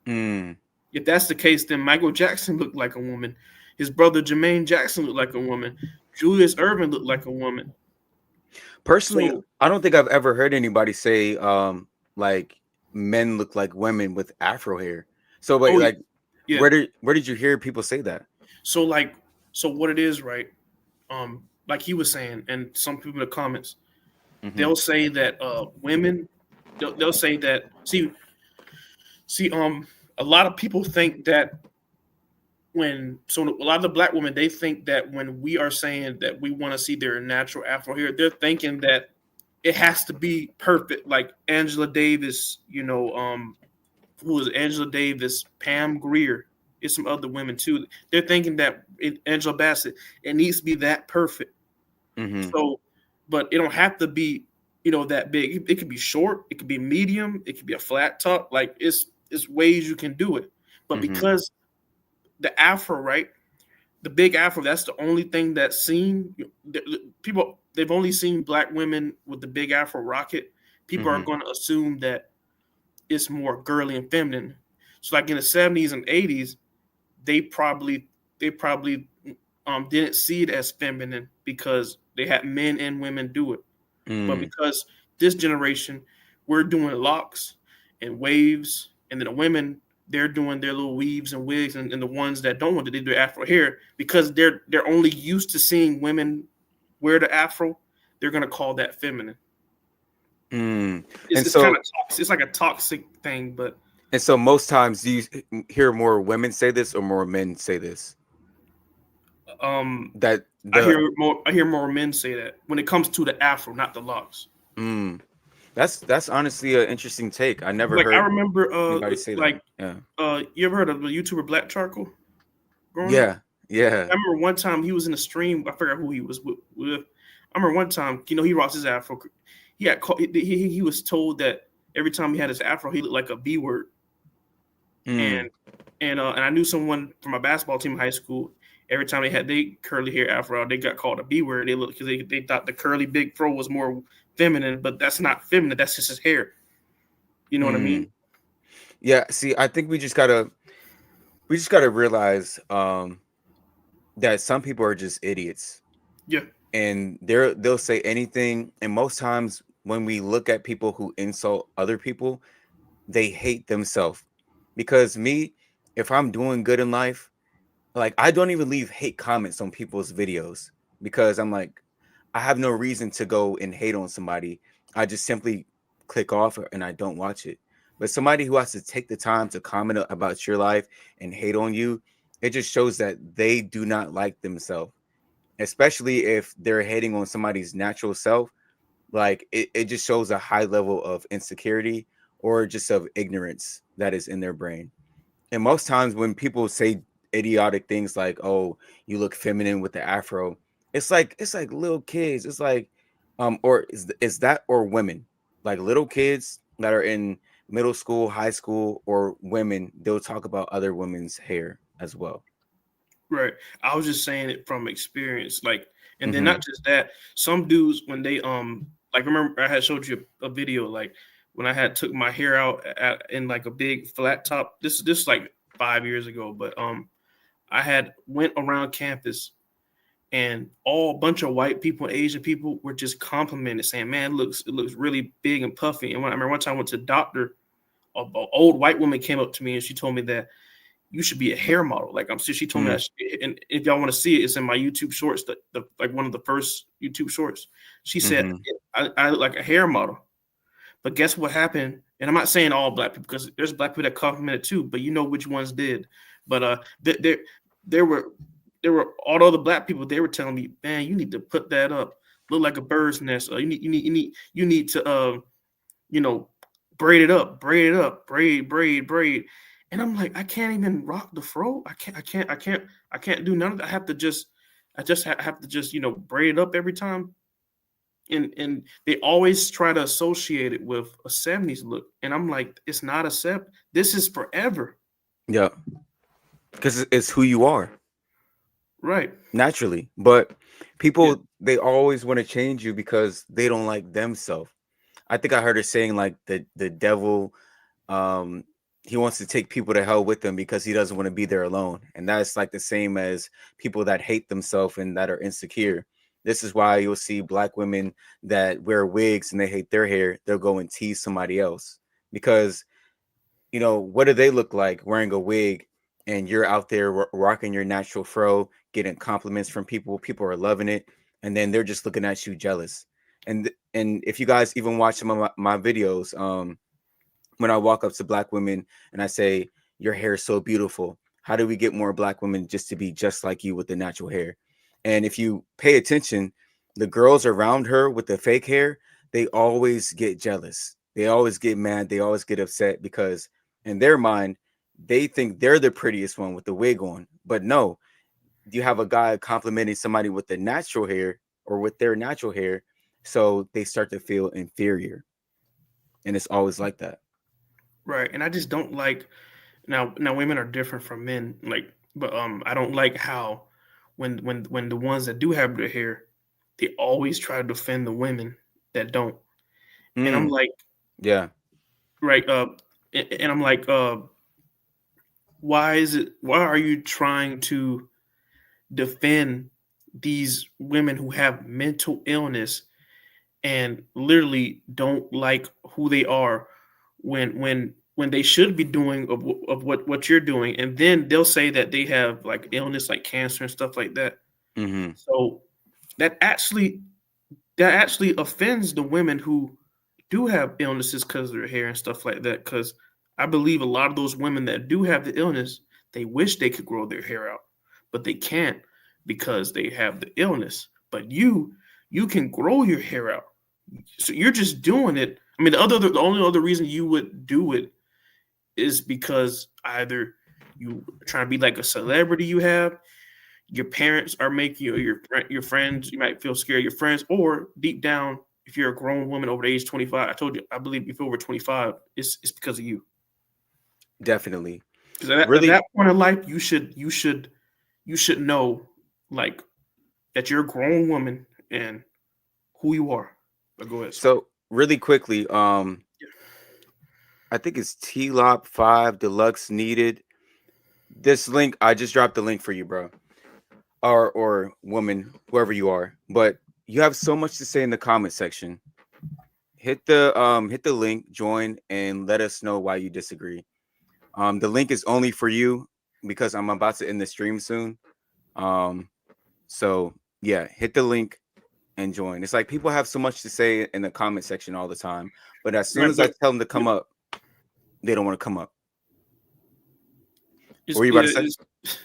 mm, If that's the case, then Michael Jackson looked like a woman. His brother Jermaine Jackson looked like a woman. Julius Irvin looked like a woman. Personally, So, I don't think I've ever heard anybody say like men look like women with afro hair. So, but oh like, yeah. where did you hear people say that? So like, so what it is, right? Like he was saying, and some people in the comments, Hmm. they'll say that women, they'll say that. See, a lot of people think that so a lot of the black women, they think that when we are saying that we want to see their natural afro hair, they're thinking that it has to be perfect, like Angela Davis, who is Angela Davis, Pam Grier, it's some other women too. They're thinking that Angela Bassett, it needs to be that perfect. Hmm. So, but it don't have to be, that big. It could be short, it could be medium, it could be a flat top. Like it's ways you can do it. But Hmm. because the afro, right? The big afro, that's the only thing that's seen. People, they've only seen black women with the big afro rocket. People are Hmm. going to assume that it's more girly and feminine. So like in the 70s and 80s, they probably didn't see it as feminine because they had men and women do it. But Mm. because this generation, we're doing locks and waves, and then the women, they're doing their little weaves and wigs, and the ones that don't want to, they do afro hair because they're only used to seeing women wear the afro. They're gonna call that feminine. Mm. It's, And it's kind so of toxic. It's like a toxic thing, but most times do you hear more women say this or more men say this? um, That I the hear more. I hear more men say that when it comes to the afro, not the locks. mm, that's honestly an interesting take. I never Like I heard remember, anybody say that. Yeah. you ever heard of the YouTuber Black Charcoal growing up? Yeah. Yeah. I remember one time he was in a stream. I forgot who he was with. I remember one time, he lost his afro. He had he was told that every time he had his afro, he looked like a B word. Mm. And and I knew someone from my basketball team in high school. Every time they had they curly hair afro, they got called a B word. They looked because they thought the curly big fro was more feminine, but that's not feminine. That's just his hair. You know what I mean? Mm. Yeah, see, I think we just gotta realize that some people are just idiots, Yeah. and they'll say anything. And most times when we look at people who insult other people, they hate themselves. Because me, if I'm doing good in life, like I don't even leave hate comments on people's videos because I'm like, I have no reason to go and hate on somebody. I just simply click off and I don't watch it. But somebody who has to take the time to comment about your life and hate on you, it just shows that they do not like themselves, especially if they're hating on somebody's natural self. Like it just shows a high level of insecurity or just of ignorance that is in their brain. And most times when people say idiotic things like, "Oh, you look feminine with the afro," it's like little kids. It's like, or is that or women, like little kids that are in middle school, high school, or women. They'll talk about other women's hair as well. Right. I was just saying it from experience. Like, and then Mm-hmm. not just that, some dudes when they like remember I had showed you a video like when I had took my hair out in like a big flat top. This like 5 years ago, but I had went around campus and all bunch of white people and Asian people were just complimenting, saying, "Man, it looks really big and puffy." And when I remember one time I went to the doctor, a old white woman came up to me and she told me that you should be a hair model. Like she told me Mm. that, and if y'all want to see it, it's in my YouTube shorts. The like one of the first YouTube shorts. She said Mm-hmm. I look like a hair model. But guess what happened? And I'm not saying all black people because there's black people that complimented too, but you know which ones did. But there were all the other black people. They were telling me, man, you need to put that up. Look like a bird's nest. You need to you know, braid it up, braid. And I'm like, I can't even rock the fro. I can't do none of that. I have to just, braid it up every time. And they always try to associate it with a 70s look. And I'm like, it's not a set. This is forever. Yeah, because it's who you are Right. naturally. But Yeah. people, they always want to change you because they don't like themselves. I think I heard her saying like the devil, um, he wants to take people to hell with him because he doesn't want to be there alone. And that's like the same as people that hate themselves and that are insecure. This is why you'll see black women that wear wigs and they hate their hair. They'll go and tease somebody else because, what do they look like wearing a wig and you're out there rocking your natural fro, getting compliments from people. People are loving it. And then they're just looking at you jealous. And if you guys even watch some of my videos, when I walk up to black women and I say, your hair is so beautiful. How do we get more black women just to be just like you with the natural hair? And if you pay attention, the girls around her with the fake hair, they always get jealous. They always get mad. They always get upset because in their mind, they think they're the prettiest one with the wig on. But no, you have a guy complimenting somebody with the natural hair or with their natural hair. So they start to feel inferior. And it's always like that. Right. And I just don't like now women are different from men. Like, but I don't like how when the ones that do have their hair, they always try to defend the women that don't. And I'm Mm, like, yeah. right, and I'm like, why are you trying to defend these women who have mental illness and literally don't like who they are when they should be doing of what you're doing, and then they'll say that they have like illness like cancer and stuff like that. Mm-hmm. So that actually that actually offends the women who do have illnesses because of their hair and stuff like that. Because I believe a lot of those women that do have the illness, they wish they could grow their hair out, but they can't because they have the illness. But you can grow your hair out, so you're just doing it. I mean, the only other reason you would do it is because either you trying to be like a celebrity you have, your parents are making you, or your friends, you might feel scared of your friends, or deep down, if you're a grown woman over the age 25, I told you, I believe if you're over 25, it's because of you. Definitely. Because at Really. that point in life, you should know like that you're a grown woman and who you are. But go ahead, sorry. So really quickly, I think it's T-Lop 5 Deluxe needed. This link, I just dropped the link for you, bro. Or woman, whoever you are. But you have so much to say in the comment section. Hit the link, join, and let us know why you disagree. The link is only for you because I'm about to end the stream soon. Um, so yeah, hit the link and join. It's like people have so much to say in the comment section all the time, but as soon Right, as I but tell them to come up, they don't want to come up. What it's were you about yeah, to say? it's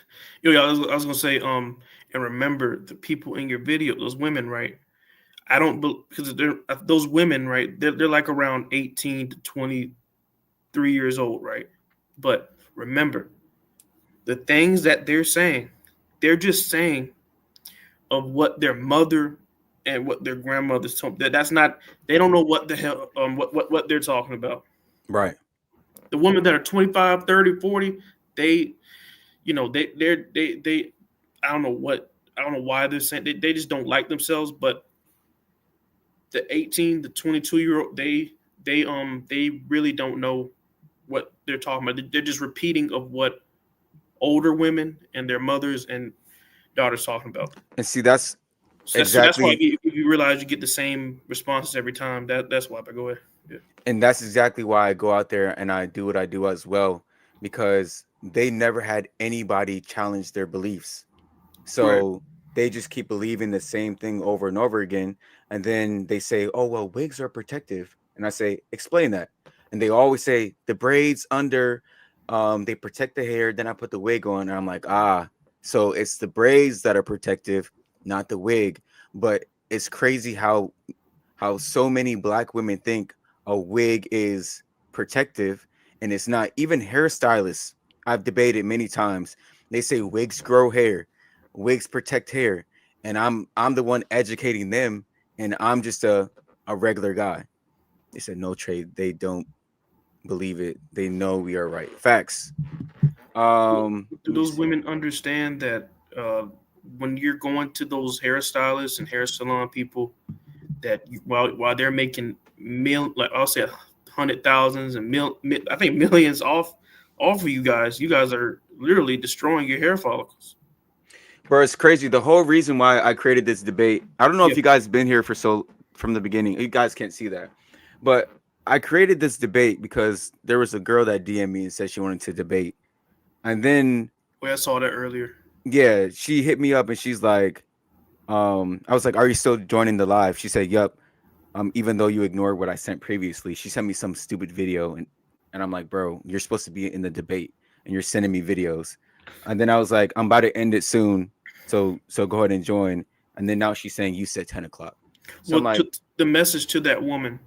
yeah, I was gonna say, and remember the people in your video, those women, right? I don't because they're those women, right? They're like around 18 to 23 years old, right? But remember, the things that they're just saying of what their mother and what their grandmothers told them. That's not. They don't know what the hell what they're talking about. Right. The women that are 25, 30, 40, they they I don't know what I don't know why they're saying they just don't like themselves, but the 18 the 22-year old they really don't know what they're talking about. They're just repeating of what older women and their mothers and daughters talking about. And see, that's So that's why exactly if you realize you get the same responses every time. That's why. But go ahead. Yeah. and that's exactly why I go out there and I do what I do as well because they never had anybody challenge their beliefs. Right. So they just keep believing the same thing over and over again. And then they say, oh, well, wigs are protective. And I say, explain that. And they always say the braids under, they protect the hair. Then I put the wig on. And I'm like, so it's the braids that are protective, not the wig. But it's crazy how so many black women think a wig is protective and it's not. Even hairstylists, I've debated many times. They say wigs grow hair, wigs protect hair, and I'm the one educating them, and I'm just a regular guy. They said no trade. They don't believe it. They know we are right. Facts. Do Let me those see. women understand that when you're going to those hairstylists and hair salon people, that while they're making like I'll say hundred thousands and I think millions off off of you guys. You guys are literally destroying your hair follicles. Bro, it's crazy. The whole reason why I created this debate, I don't know Yeah. if you guys been here for so from the beginning. You guys can't see that. But I created this debate because there was a girl that DM'd me and said she wanted to debate. And then Well, I saw that earlier. yeah, she hit me up and she's like, I was like, "Are you still joining the live?" She said, "Yup." Even though you ignored what I sent previously, she sent me some stupid video and I'm like, "Bro, you're supposed to be in the debate and you're sending me videos." And then I was like, "I'm about to end it soon. So go ahead and join." And then now she's saying you said 10 o'clock. So I'm Well, like, the message to that woman,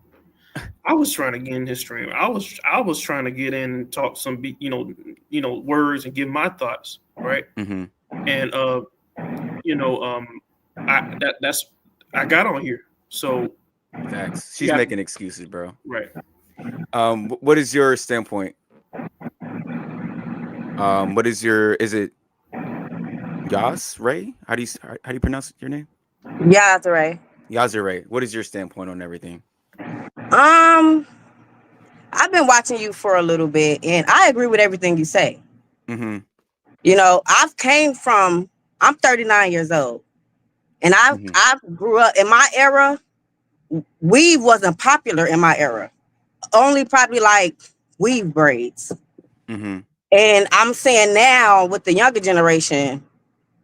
I was trying to get in his stream. I was trying to get in and talk some words and give my thoughts, right? mm-hmm, And you know, that's I got on here. So facts. you She's have making excuses, bro. right. What is your standpoint? What is your is it Yas Ray? How do you pronounce your name? Yeah, that's right. Yazir Ray. What is your standpoint on everything? Um, I've been watching you for a little bit, and I agree with everything you say. Mm-hmm. You know, I've came from. I'm 39 years old, and I've Mm-hmm. I grew up in my era. Weave wasn't popular in my era. Only probably like weave braids. Mm-hmm. And I'm saying now with the younger generation,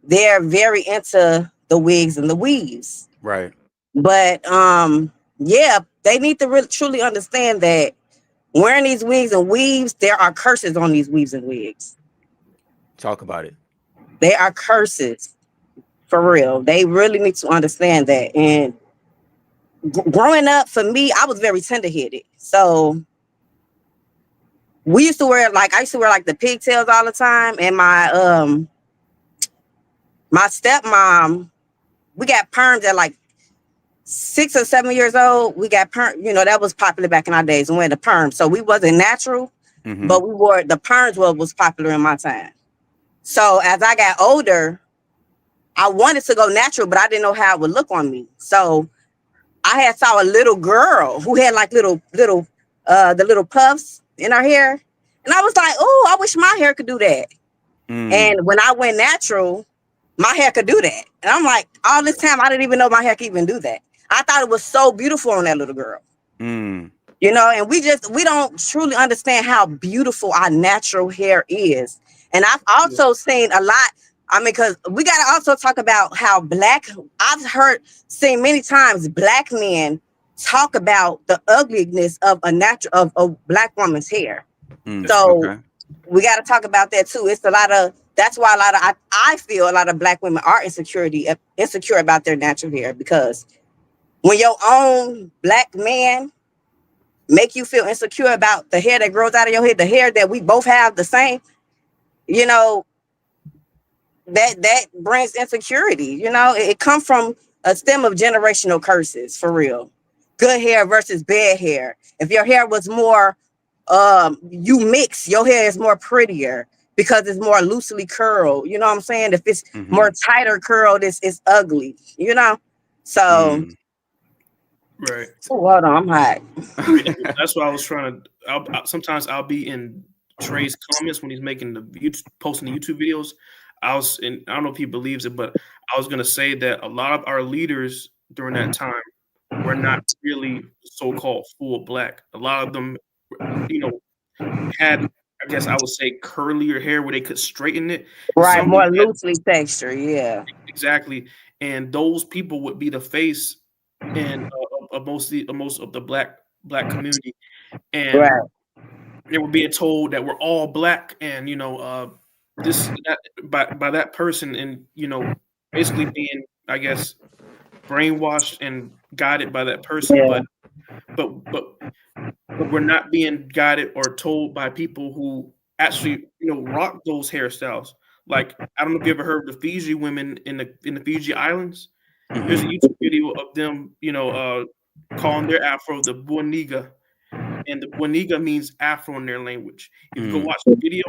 they're very into the wigs and the weaves. Right. But yeah, they need to really truly understand that wearing these wigs and weaves, there are curses on these weaves and wigs. Talk about it. They are curses for real. They really need to understand that. And growing up, for me, I was very tender headed. So we used to wear I used to wear like the pigtails all the time. And my stepmom, we got perms at like 6 or 7 years old. We got perm, that was popular back in our days and wearing the perm. So we wasn't natural, Mm-hmm. but we wore the perms was popular in my time. So as I got older, I wanted to go natural, but I didn't know how it would look on me. So I had saw a little girl who had like the little puffs in her hair. And I was like, oh, I wish my hair could do that. Mm. And when I went natural, my hair could do that. And I'm like, all this time, I didn't even know my hair could even do that. I thought it was so beautiful on that little girl. Mm. And we don't truly understand how beautiful our natural hair is. And I've Yeah. also seen a lot. I mean, because we got to also talk about how seen many times black men talk about the ugliness of of a black woman's hair. Mm. So Okay. we got to talk about that too. That's why I feel a lot of black women are insecure about their natural hair, because when your own black man make you feel insecure about the hair that grows out of your head, the hair that we both have the same, you know, that brings insecurity. It comes from a stem of generational curses for real. Good hair versus bad hair. If your hair was more you mix, your hair is more prettier because it's more loosely curled. You know what I'm saying? If it's Mm-hmm. more tighter curled, it's ugly, So Mm. Right. hold on, I'm hot. That's what I was trying to. Sometimes I'll be in Trey's comments when he's making posting the YouTube videos. I don't know if he believes it, but I was gonna say that a lot of our leaders during that time were not really so-called full black. A lot of them, you know, had, I guess I would say, curlier hair where they could straighten it, and Right, some of them more had loosely texture, yeah. exactly. And those people would be the face and most of the black community, and Right. they were being told that we're all black, and this that by that person, and basically being, I guess, brainwashed and guided by that person, Yeah. but we're not being guided or told by people who actually rock those hairstyles. Like, I don't know if you ever heard of the Fiji women in the Fiji Islands. There's a Mm-hmm. YouTube video of them, calling their afro the Boniga, and the Boniga means afro in their language. If you go Mm. watch the video,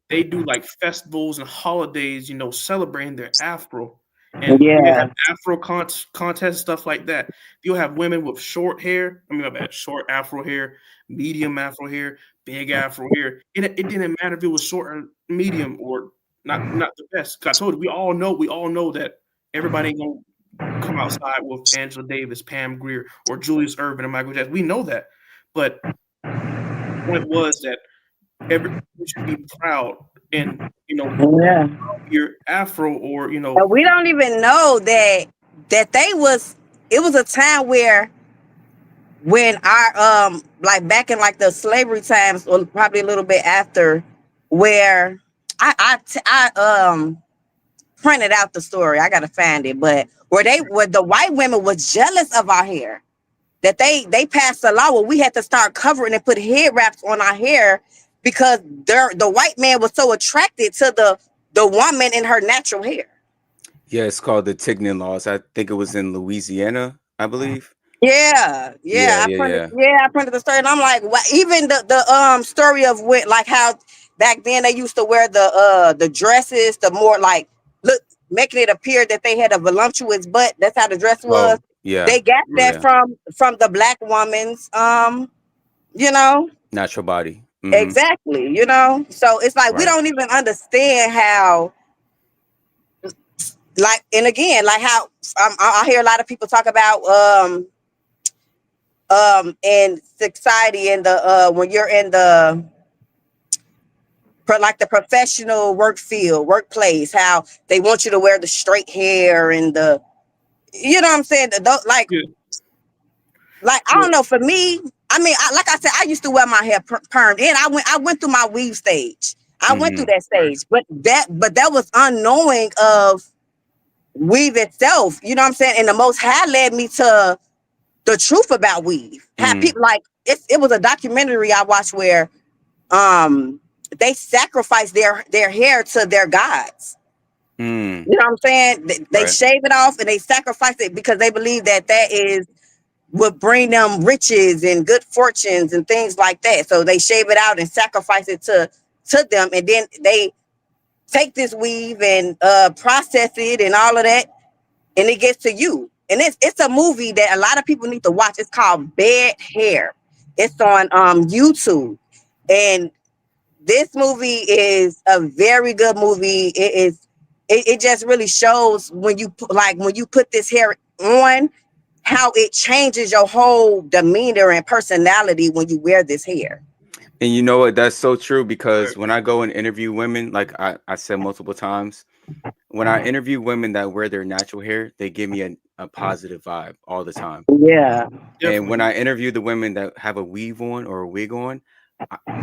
they do like festivals and holidays, celebrating their afro, And you have Yeah. Afro contest stuff like that. You'll have women with short hair. I mean, my bad, short Afro hair, medium Afro hair, big Afro hair. It didn't matter if it was short or medium or not the best. 'Cause I told you, we all know that everybody ain't gonna come outside with Angela Davis, Pam Grier, or Julius Erving and Michael Jackson. We know that, but the point was that every we should be proud and Yeah. your Afro or And we don't even know that they was it was a time where when our like back in like the slavery times or probably a little bit after where I printed out the story. I gotta find it, but where the white women was jealous of our hair. That they passed a law where we had to start covering and put head wraps on our hair because the white man was so attracted to the woman in her natural hair. Yeah, it's called the Tignan laws. I think it was in Louisiana, I believe. Yeah, Yeah, yeah, yeah. I printed the story, and I'm like, what? Even the story of when, like how back then they used to wear the dresses, the more like look making it appear that they had a voluptuous butt. That's how the dress was. Oh, yeah, They got that yeah. from the black woman's you know. Natural body. Hmm. Exactly, so it's like we Right. don't even understand how, like, and again, like how I hear a lot of people talk about in society in the when you're in the like the professional workplace, how they want you to wear the straight hair and the, you know what I'm saying, yeah, like I don't well, know, for me, I mean, like I said, I used to wear my hair permed, and I went through my weave stage. I went through Hmm. that right, stage, but that was unknowing of weave itself. You know what I'm saying? And the Most High led me to the truth about weave. How Mm, people like it was a documentary I watched where um they sacrifice their hair to their gods. mm, You know what I'm saying? They right. shave it off and they sacrifice it because they believe that is would bring them riches and good fortunes and things like that. So they shave it out and sacrifice it to them, and then they take this weave and process it and all of that, and it gets to you. And it's a movie that a lot of people need to watch. It's called Bad Hair. It's on YouTube, and this movie is a very good movie. It just really shows when you put this hair on, how it changes your whole demeanor and personality when you wear this hair. And you know what? That's so true because right, when I go and interview women, like I said multiple times, when I interview women that wear their natural hair, they give me a positive vibe all the time. Yeah, And when definitely. I interview the women that have a weave on or a wig on,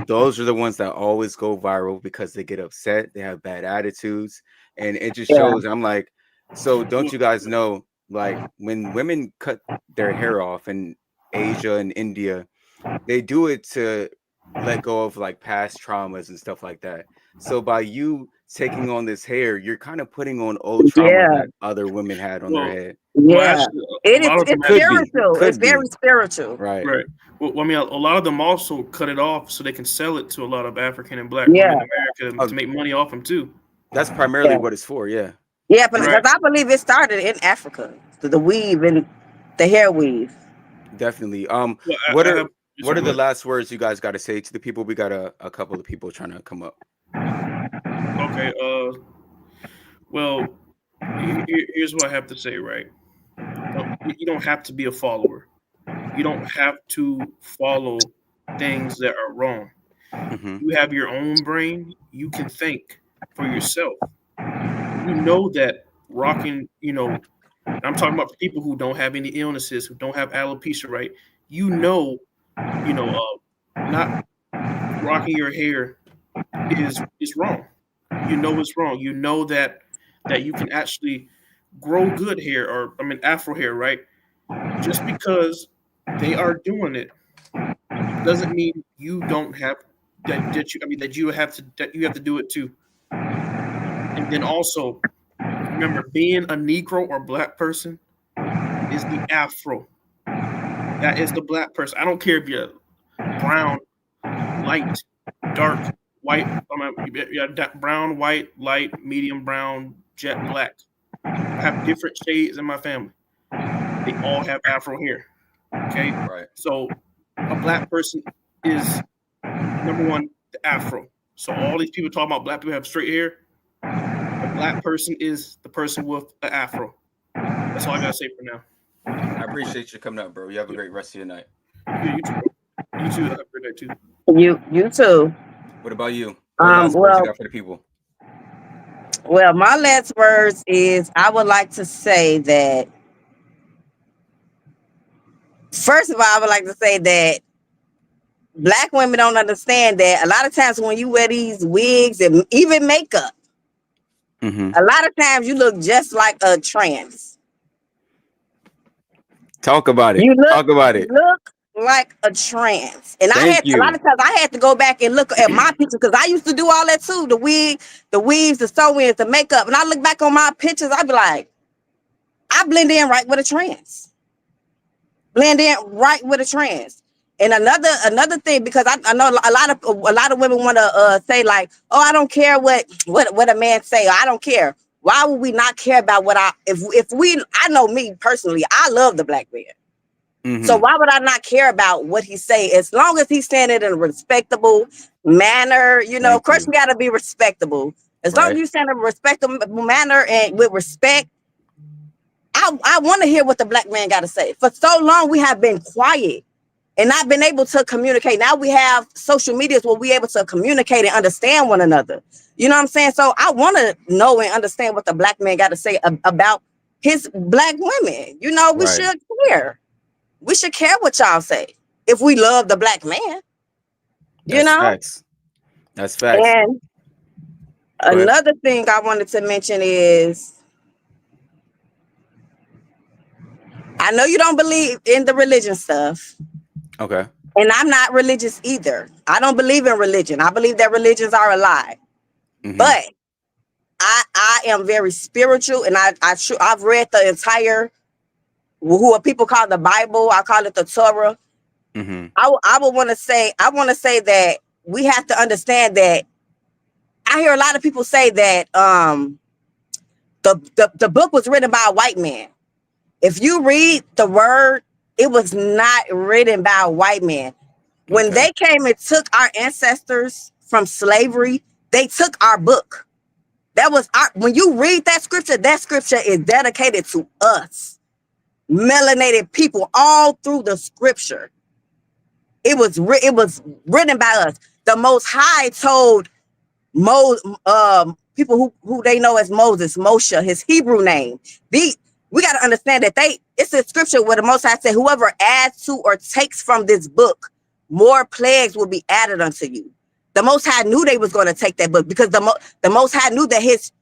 those are the ones that always go viral because they get upset, they have bad attitudes, and it just yeah, shows. I'm like, so don't Well, you guys know, like when women cut their hair off in Asia and India, they do it to let go of like past traumas and stuff like that. So by you taking on this hair, you're kind of putting on old trauma yeah, that other women had on their well, head. yeah. actually, a It is. lot of them It's Could actually, be, spiritual. It's could very be, spiritual. right. right. Well, I mean, a lot of them also cut it off so they can sell it to a lot of African and black women Yeah, in America Uh, to make money off them too. that's primarily yeah, what it's for. Yeah. yeah. But And Right. because I believe it started in Africa, the weave and the hair weave. definitely. Well, What I are have. what Sorry, are go the ahead. last words you guys got to say to the people? We got a couple of people trying to come up. Okay. Well, here's what I have to say. Right. You don't have to be a follower. You don't have to follow things that are wrong. Hmm. You have your own brain. You can think for yourself. You know that rocking. I'm talking about people who don't have any illnesses, who don't have alopecia. Right. You know. Not rocking your hair is wrong. You know it's wrong. You know that you can actually grow good hair, or I mean afro hair, right? Just because they are doing it doesn't mean you don't have that you I mean that you have to do it too. And then also remember, being a Negro or black person is the afro. That is the black person. I don't care if you're brown, light, dark, white. I mean, yeah, brown, white, light, medium brown, jet black. I have different shades in my family. They all have afro hair. Okay, Right. so a black person is number one the afro. So all these people talking about black people have straight hair. A black person is the person with an afro. That's all I gotta say for now. I appreciate you coming up, bro. You have a Yeah, great rest of your night. yeah, you too, bro. You too. Have a great night too. You too. What about you? What last words you Well, got for the people? my last words is I would like to say that first of all, I would like to say that black women don't understand that a lot of times when you wear these wigs and even makeup, Mm-hmm. a lot of times you look just like a trans. Talk about it. You look Talk about it. like a trans. And I Thank had a lot you. of times I had to go back and look at my pictures because I used to do all that too. The wig, the weaves, the sew-ins, the makeup. And I look back on my pictures, I'd be like, I blend in right with a trans. Blend in right with a trans. And another thing, because I know a lot of women want to say like, oh, I don't care what a man say. Or I don't care. Why would we not care about what if we? I know me personally. I love the black man. So Mm-hmm. why would I not care about what he say? As long as he's saying it in a respectable manner, of Thank course you. we gotta be respectable. As long as Right. you saying in a respectable manner and with respect, I want to hear what the black man got to say. For so long we have been quiet and not been able to communicate. Now we have social medias where we able to communicate and understand one another. You know what I'm saying? So I want to know and understand what the black man got to say about his black women. We Right. should care. We should care what y'all say if we love the black man, you That's know? facts. That's facts. And Go ahead. another thing I wanted to mention is I know you don't believe in the religion stuff, Okay. and I'm not religious either. I don't believe in religion. I believe that religions are a lie. Mm-hmm. But I am very spiritual, and I've read the entire who people call the Bible. I call it the Torah. Mm-hmm. I would want to say that we have to understand that I hear a lot of people say that the book was written by a white man. If you read the word, it was not written by a white man. When Okay. they came and took our ancestors from slavery, they took our book. That was when you read that scripture is dedicated to us, melanated people, all through the scripture. It was written by us. The Most High told people who they know as Moshe, his Hebrew name. We got to understand that it's a scripture where the Most High said, whoever adds to or takes from this book, more plagues will be added unto you. The Most High knew they was going to take that book because the Most High knew that his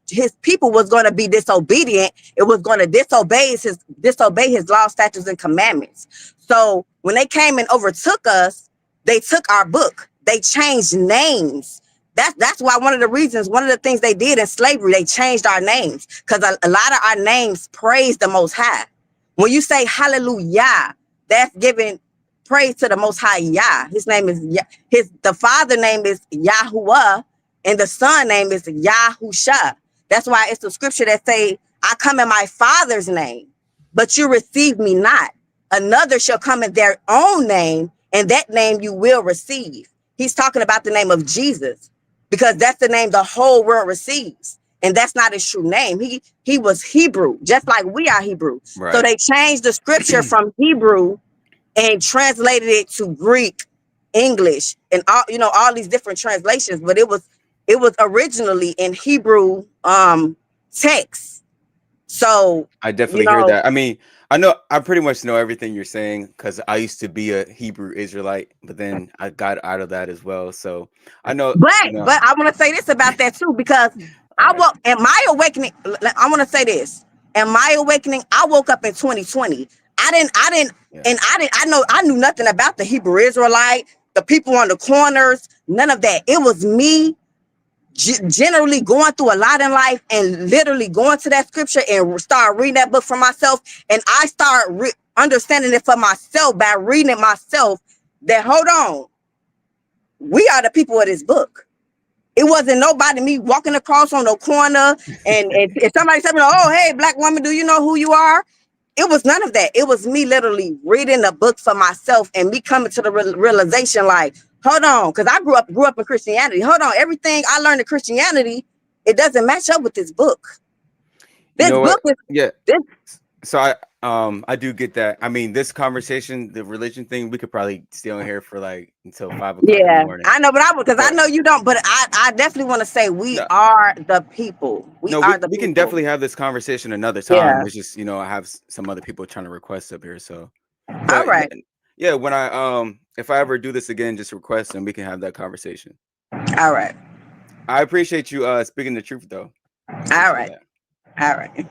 people was going to be disobedient. It was going to disobey his law, statutes, and commandments. So when they came and overtook us, they took our book. They changed names. That's why one of the things they did in slavery, they changed our names because a lot of our names praise the Most High. When you say hallelujah, that's giving praise to the Most High Yah. His name is the father name is Yahuwah, and the son name is Yahusha. That's why it's the scripture that say, I come in my father's name, but you receive me not. Another shall come in their own name, and that name you will receive. He's talking about the name of Jesus because that's the name the whole world receives. And that's not his true name. He was Hebrew, just like we are Hebrew. So Right. they changed the scripture from Hebrew and translated it to Greek, English, and all these different translations. But it was originally in Hebrew text. So I you definitely hear know, that. I mean, I know I pretty much know everything you're saying because I used to be a Hebrew Israelite, but then I got out of that as well. So I know, but I want to say this about that too because all right. in my awakening. I want to say this. In my awakening, I woke up in 2020. I didn't, Yeah. and I knew nothing about the Hebrew Israelite, the people on the corners, none of that. It was me generally going through a lot in life and literally going to that scripture and start reading that book for myself. And I start understanding it for myself by reading it myself that, hold on, we are the people of this book. It wasn't nobody me walking across on the corner and if somebody said, "Oh, hey, black woman, do you know who you are?" It was none of that. It was me literally reading a book for myself and me coming to the realization, like, hold on, because I grew up in Christianity. Hold on, everything I learned in Christianity, it doesn't match up with this book. You This know book what? is Yeah. this. So I do get that. I mean, this conversation, the religion thing, we could probably stay on here for like until 5 o'clock in the Yeah, morning. I know, but because I But know you don't. But I definitely want to say we no, are the people. We no, are the we can people. definitely have this conversation another time. Yeah. It's just, I have some other people trying to request up here. So, All but yeah, right. yeah, when if I ever do this again, just request and we can have that conversation. All right. I appreciate you speaking the truth though. I All appreciate right. that. All right.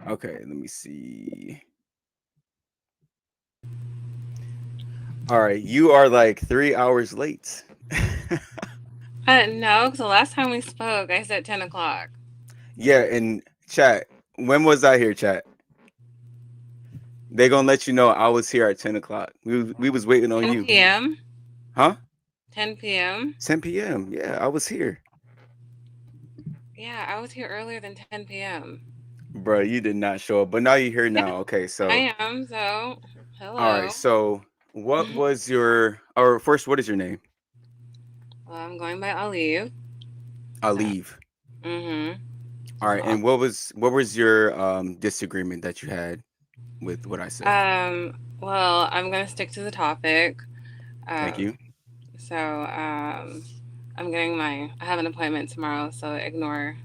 Okay, let me see. All right, you are like 3 hours late. No, because the last time we spoke, I said 10 o'clock. Yeah, and chat. When was I here, chat? They gonna let you know I was here at 10 o'clock. We was waiting on 10 you, p.m. huh? 10 p.m. 10 p.m. Yeah, I was here, Yeah, I was here earlier than 10 p.m. bro. You did not show up, but now you're here Yeah, now. Okay, so I am. So, all right. hello. So what was your or first? What is your name? Well, I'm going by Olive. I'll So, leave. mm-hmm. All right, So, and what was your disagreement that you had with what I said? well, I'm gonna stick to the topic. Thank Um, you. so, I have an appointment tomorrow, so ignore.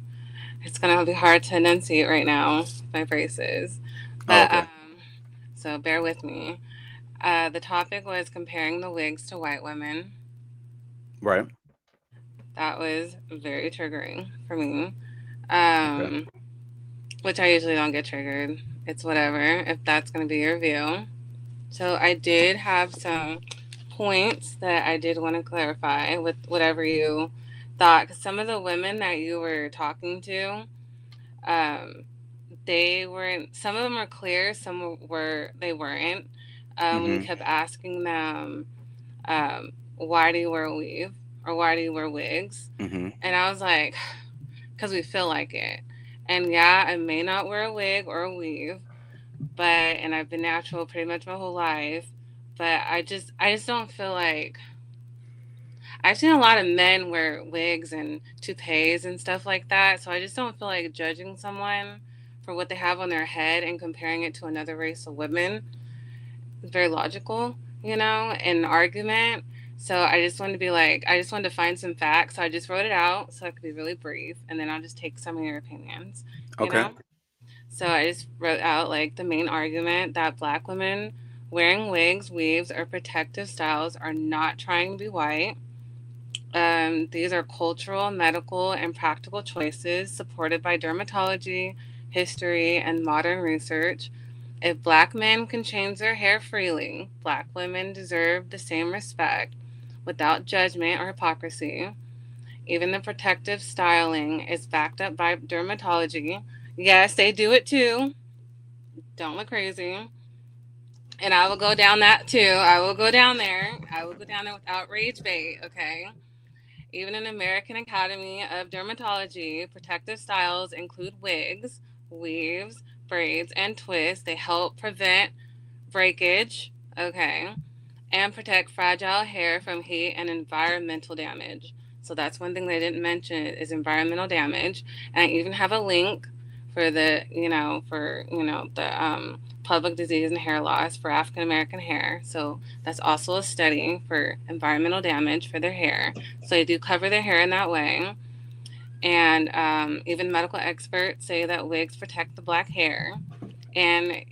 It's gonna be hard to enunciate right now my phrases, Oh, but okay. so bear with me. The topic was comparing the wigs to white women. Right. That was very triggering for me. Okay. Um, which I usually don't get triggered. It's whatever if that's gonna be your view. So I did have some points that I did want to clarify with whatever you thought, because some of the women that you were talking to, um, they weren't. Some of them were clear, some were they weren't. When you Mm-hmm. kept asking them, "Why do you wear a weave?" or "Why do you wear wigs?" Mm-hmm. and I was like, "Because we feel like it." And yeah, I may not wear a wig or a weave, and I've been natural pretty much my whole life, but I just don't feel like I've seen a lot of men wear wigs and toupees and stuff like that, so I just don't feel like judging someone for what they have on their head and comparing it to another race of women. It's very logical, in an argument. So I just wanted to find some facts. So I just wrote it out so I could be really brief, and then I'll just take some of your opinions, you Okay. know? So I just wrote out like the main argument that black women wearing wigs, weaves, or protective styles are not trying to be white. These are cultural, medical, and practical choices supported by dermatology, history, and modern research. If black men can change their hair freely, black women deserve the same respect without judgment or hypocrisy. Even the protective styling is backed up by dermatology. Yes, they do it too. Don't look crazy. And I will go down that too. I will go down there. I will go down there with outrage bait, okay? Even in American Academy of Dermatology, protective styles include wigs, weaves, braids, and twists. They help prevent breakage, okay, and protect fragile hair from heat and environmental damage. So that's one thing they didn't mention is environmental damage. And I even have a link for the public disease and hair loss for African American hair. So that's also a study for environmental damage for their hair. So they do cover their hair in that way. And even medical experts say that wigs protect the black hair. And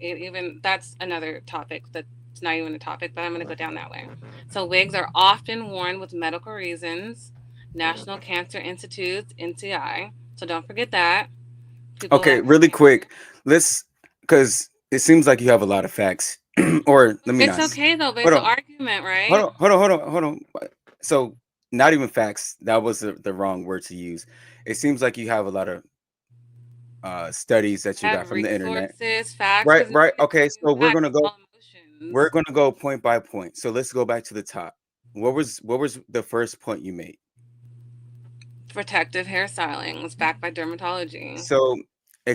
that's another topic that's not even a topic, but I'm going to go down that way. So wigs are often worn with medical reasons. National Cancer Institute, NCI. So don't forget that. People Okay. like Really cancer. quick. Let's because it seems like you have a lot of facts. Or let me It's not. okay though, but Hold it's an on. argument, Hold right? on. Hold on. Hold on. Hold on. So not even facts. That was the wrong word to use. It seems like you have a lot of studies that I you got have from the internet. resources, facts, Right. because Right. nobody's Okay. telling you So we're facts. gonna It's go. all We're emotions. gonna go point by point. So let's go back to the top. What was the first point you made? Protective hairstyling is backed by dermatology. So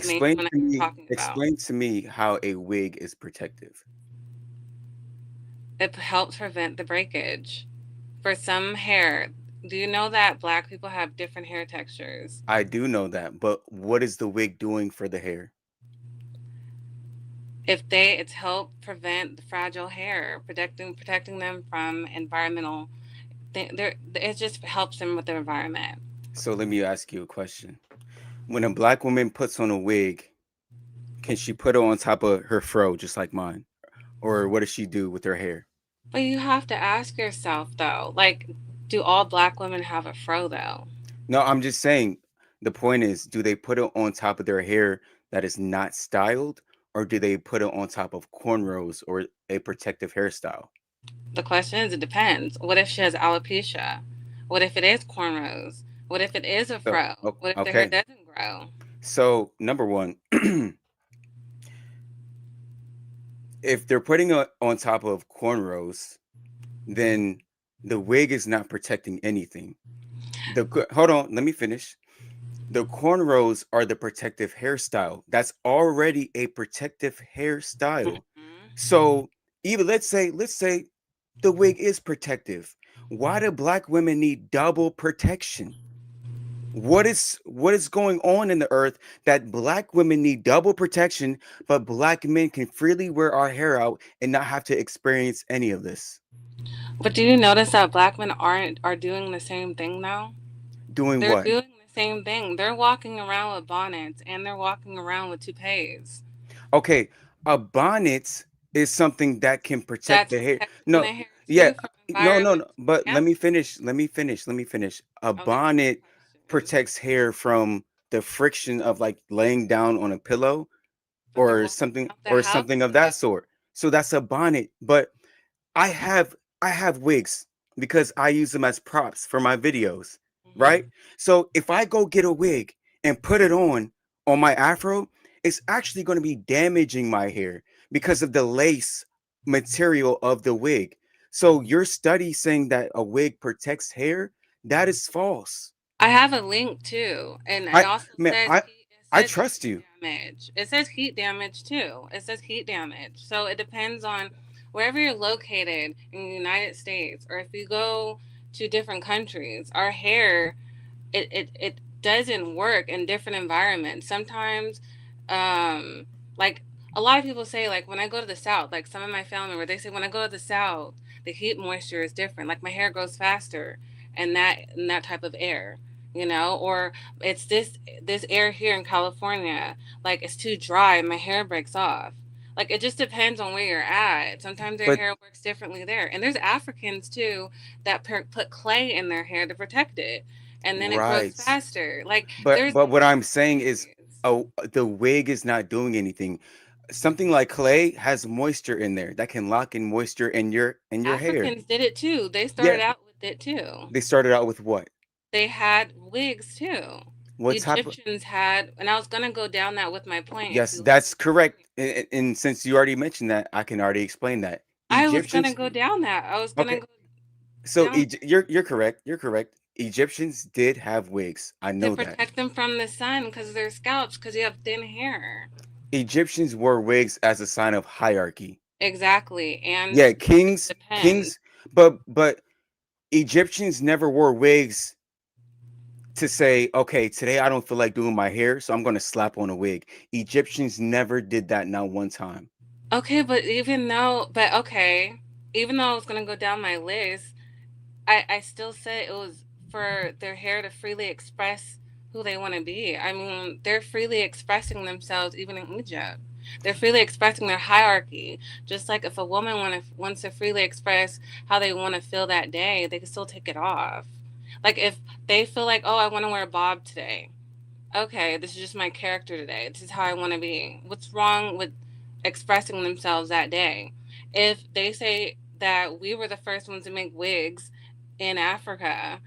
The main one I was talking about. explain to me how a wig is protective. It helps prevent the breakage. For some hair, do you know that black people have different hair textures? I do know that, but what is the wig doing for the hair? If they, it's help prevent the fragile hair, protecting them from environmental. It just helps them with the environment. So let me ask you a question. When a black woman puts on a wig, can she put it on top of her fro just like mine? Or what does she do with her hair? But you have to ask yourself though, like, do all black women have a fro though? No, I'm just saying the point is, do they put it on top of their hair that is not styled, or do they put it on top of cornrows or a protective hairstyle? The question is, it depends. What if she has alopecia? What if it is cornrows? What if it is a So, fro? What if the hair okay. doesn't grow? So, number one, if they're putting it on top of cornrows, then the wig is not protecting anything. Hold on, let me finish. The cornrows are the protective hairstyle. That's already a protective hairstyle. Mhm. So even let's say the wig is protective. Why do black women need double protection? What is going on in the earth that black women need double protection, but black men can freely wear our hair out and not have to experience any of this? But do you notice that black men are doing the same thing now? Doing They're what? doing the same thing. They're walking around with bonnets and they're walking around with toupees. Okay, a bonnet is something that can protect That's the hair. protecting the No, hair yeah, too from no, no, no. environmental But let me damage. finish. Let me finish. Let me finish. A Okay, that's my bonnet question. protects hair from the friction of like laying down on a pillow But they're walking around the or house something of that though. sort. So that's a bonnet. But I have I have wigs because I use them as props for my videos, right? Hmm. So if I go get a wig and put it on my afro, it's actually going to be damaging my hair because of the lace material of the wig. So your study saying that a wig protects hair, that is false. I have a link too, and it I also man, says heat. It I says trust heat you. damage. It says heat damage too. It says heat damage. So it depends on wherever you're located in the United States, or if you go to different countries. Our hair, it doesn't work in different environments. Sometimes, um, like a lot of people say, like when I go to the South, like some of my family members, they say when I go to the South, the heat moisture is different. Like my hair grows faster, and that type of air, or it's this air here in California, like it's too dry, and my hair breaks off. Like it just depends on where you're at. Sometimes their But hair works differently there, and there's Africans too that put clay in their hair to protect it, and then it grows right. faster. Like But there's what I'm different saying is, ways. oh, the wig is not doing anything. Something like clay has moisture in there that can lock in moisture in your hair. Africans did it too. They Yeah, started out with it too. they started out with what? They had wigs too. What type of? Egyptians had, and I was gonna go down that with my point if Yes, you let that's me correct. finish. And since you already mentioned that, I can already explain that. I was gonna Egyptians, go down that. I was gonna okay. go So down You're correct. You're correct. Egyptians did have wigs. I to know that. protect them from the sun because of their scalps, because you have thin hair. Egyptians wore wigs as a sign of hierarchy. Exactly, and Yeah, it depends. kings, but Egyptians never wore wigs to say, okay, today I don't feel like doing my hair, so I'm going to slap on a wig. Egyptians never did that, not one time. Okay, but okay, even though I was gonna go down my list, I still said it was for their hair to freely express who they want to be. I mean, they're freely expressing themselves even in Egypt. They're freely expressing their hierarchy. Just like if a woman wants to freely express how they want to feel that day, they can still take it off. Like if they feel like, oh, I want to wear a bob today. Okay, this is just my character today. This is how I want to be. What's wrong with expressing themselves that day? If they say that we were the first ones to make wigs in Africa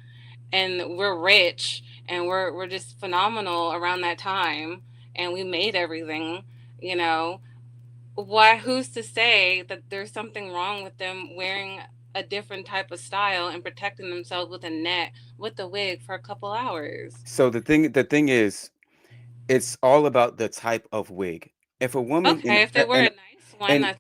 and we're rich and we're just phenomenal around that time and we made everything, you know, why who's to say that there's something wrong with them wearing a different type of style and protecting themselves with a net with a wig for a couple hours. So the thing is, it's all about the type of wig. If a woman Okay, if they wear a and nice one and that's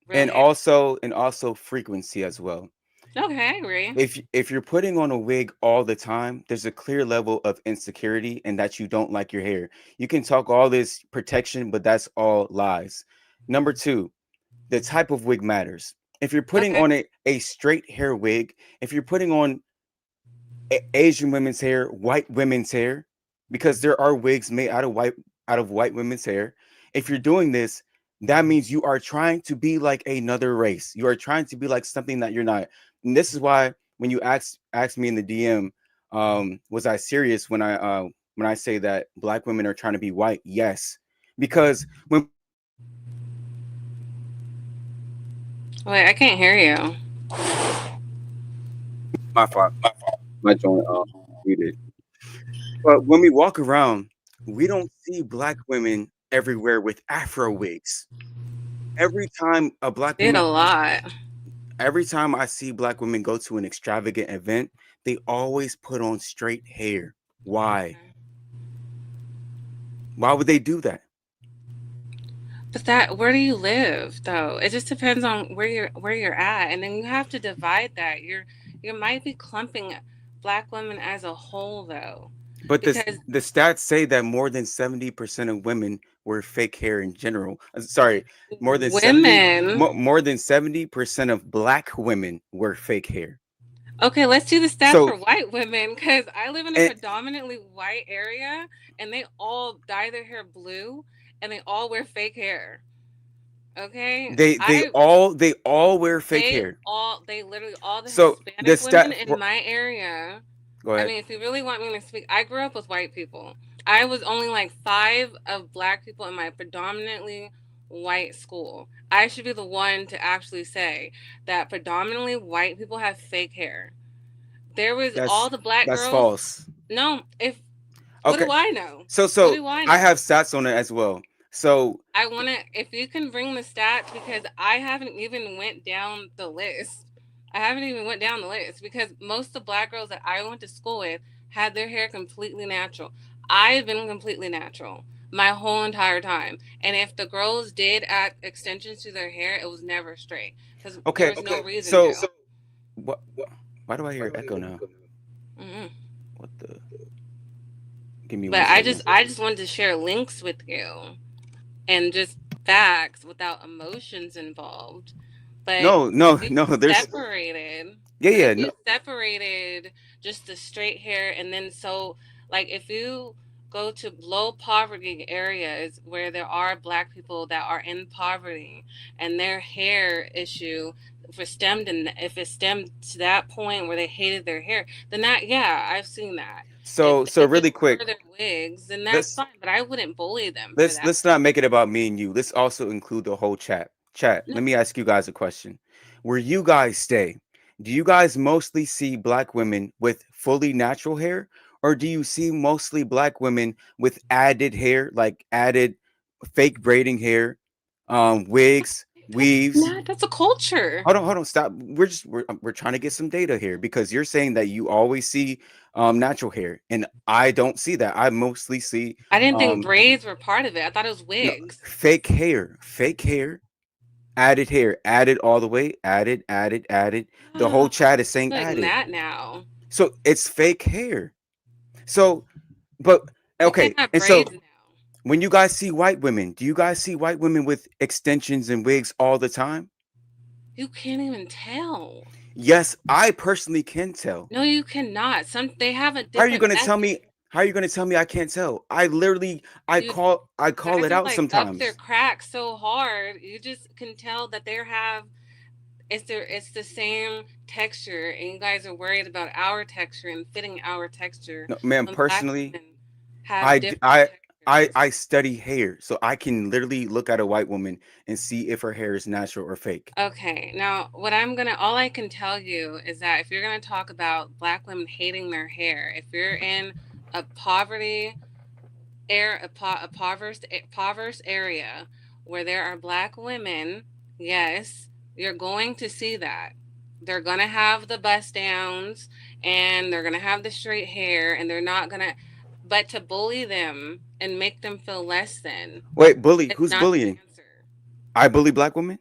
real and hair. also frequency as well. Okay, I agree. If you're putting on a wig all the time, there's a clear level of insecurity and that you don't like your hair. You can talk all this protection, but that's all lies. Number two, the type of wig matters. If you're putting Okay. on a straight hair wig, if you're putting on Asian women's hair, white women's hair, because there are wigs made out of white women's hair. If you're doing this, that means you are trying to be like another race. You are trying to be like something that you're not. And this is why when you ask me in the DM, was I serious when I say that black women are trying to be white? Yes, because when Wait, I can't hear you. my fault, my joint muted. But when we walk around, we don't see black women everywhere with Afro wigs. Every time a black Did woman, a lot. every time I see black women go to an extravagant event, they always put on straight hair. Why? Okay. Why would they do that? But that where do you live though? It just depends on where you're at, and then you have to divide that. You might be clumping black women as a whole though, But because the stats say that more than 70% of women wear fake hair in general. Sorry, more than 70 women. more than 70% of black women wear fake hair. Okay, let's do the stats for So white women because I live in a and predominantly white area, and they all dye their hair blue, and they all wear fake hair. Okay, I they all wear fake they hair. all they literally all the So the Hispanic women stat in my area. go I ahead. mean, if you really want me to speak, I grew up with white people. I was only like five of black people in my predominantly white school. I should be the one to actually say that predominantly white people have fake hair. There was all That's the black that's girls. false. No, if what Okay. do I know? What So do I I know? have stats on it as well. So I want to if you can bring the stats because I haven't even went down the list. I haven't even went down the list because most of the black girls that I went to school with had their hair completely natural. I've been completely natural my whole entire time. And if the girls did add extensions to their hair, it was never straight because there okay. was no reason So to. what why do I hear echo now? Mm-mm. What the give me But one second. I just wanted to share links with you and just facts without emotions involved. But No, if no, you no, there's separated, yeah, but if yeah, you no. separated just the straight hair and then so like if you go to low poverty areas where there are black people that are in poverty and their hair issue if it stemmed to that point where they hated their hair, then that yeah, I've seen that. If So if really it's for quick, their wigs, then that's let's fine. But I wouldn't bully them for that. let's not make it about me and you. Let's also include the whole chat. Chat. No, Let me ask you guys a question. Where you guys stay, do you guys mostly see black women with fully natural hair, or do you see mostly black women with added hair, like added fake braiding hair, wigs, that's weaves? not. That's a culture. Hold on, stop. We're trying to get some data here because you're saying that you always see natural hair, and I don't see that. I mostly see I didn't think um braids were part of it. I thought it was no wigs. fake hair, added all the way, added. The whole Ah, chat is I'm saying doing added, that now. so it's fake hair. So, but You can't okay, have and so braids now. when you guys see white women, do you guys see white women with extensions and wigs all the time? You can't even tell. Yes, I personally can tell. No, you cannot. Some they have a How are you different gonna tell method. me? How are you gonna tell me I can't tell? I literally, Dude, I you call guys it are out like up their sometimes. cracks so hard. You just can tell that they have it's the same texture and you guys are worried about our texture and fitting our texture No, man, when black personally, women have I d- different textures. I study hair, so I can literally look at a white woman and see if her hair is natural or fake. Okay, now all I can tell you is that if you're gonna talk about black women hating their hair, if you're in a poverty impoverished area where there are black women, yes, you're going to see that. They're gonna have the bust downs and they're gonna have the straight hair and they're not gonna, but to bully them and make them feel less than Wait, bully? is Who's not the bullying? answer. I bully black women?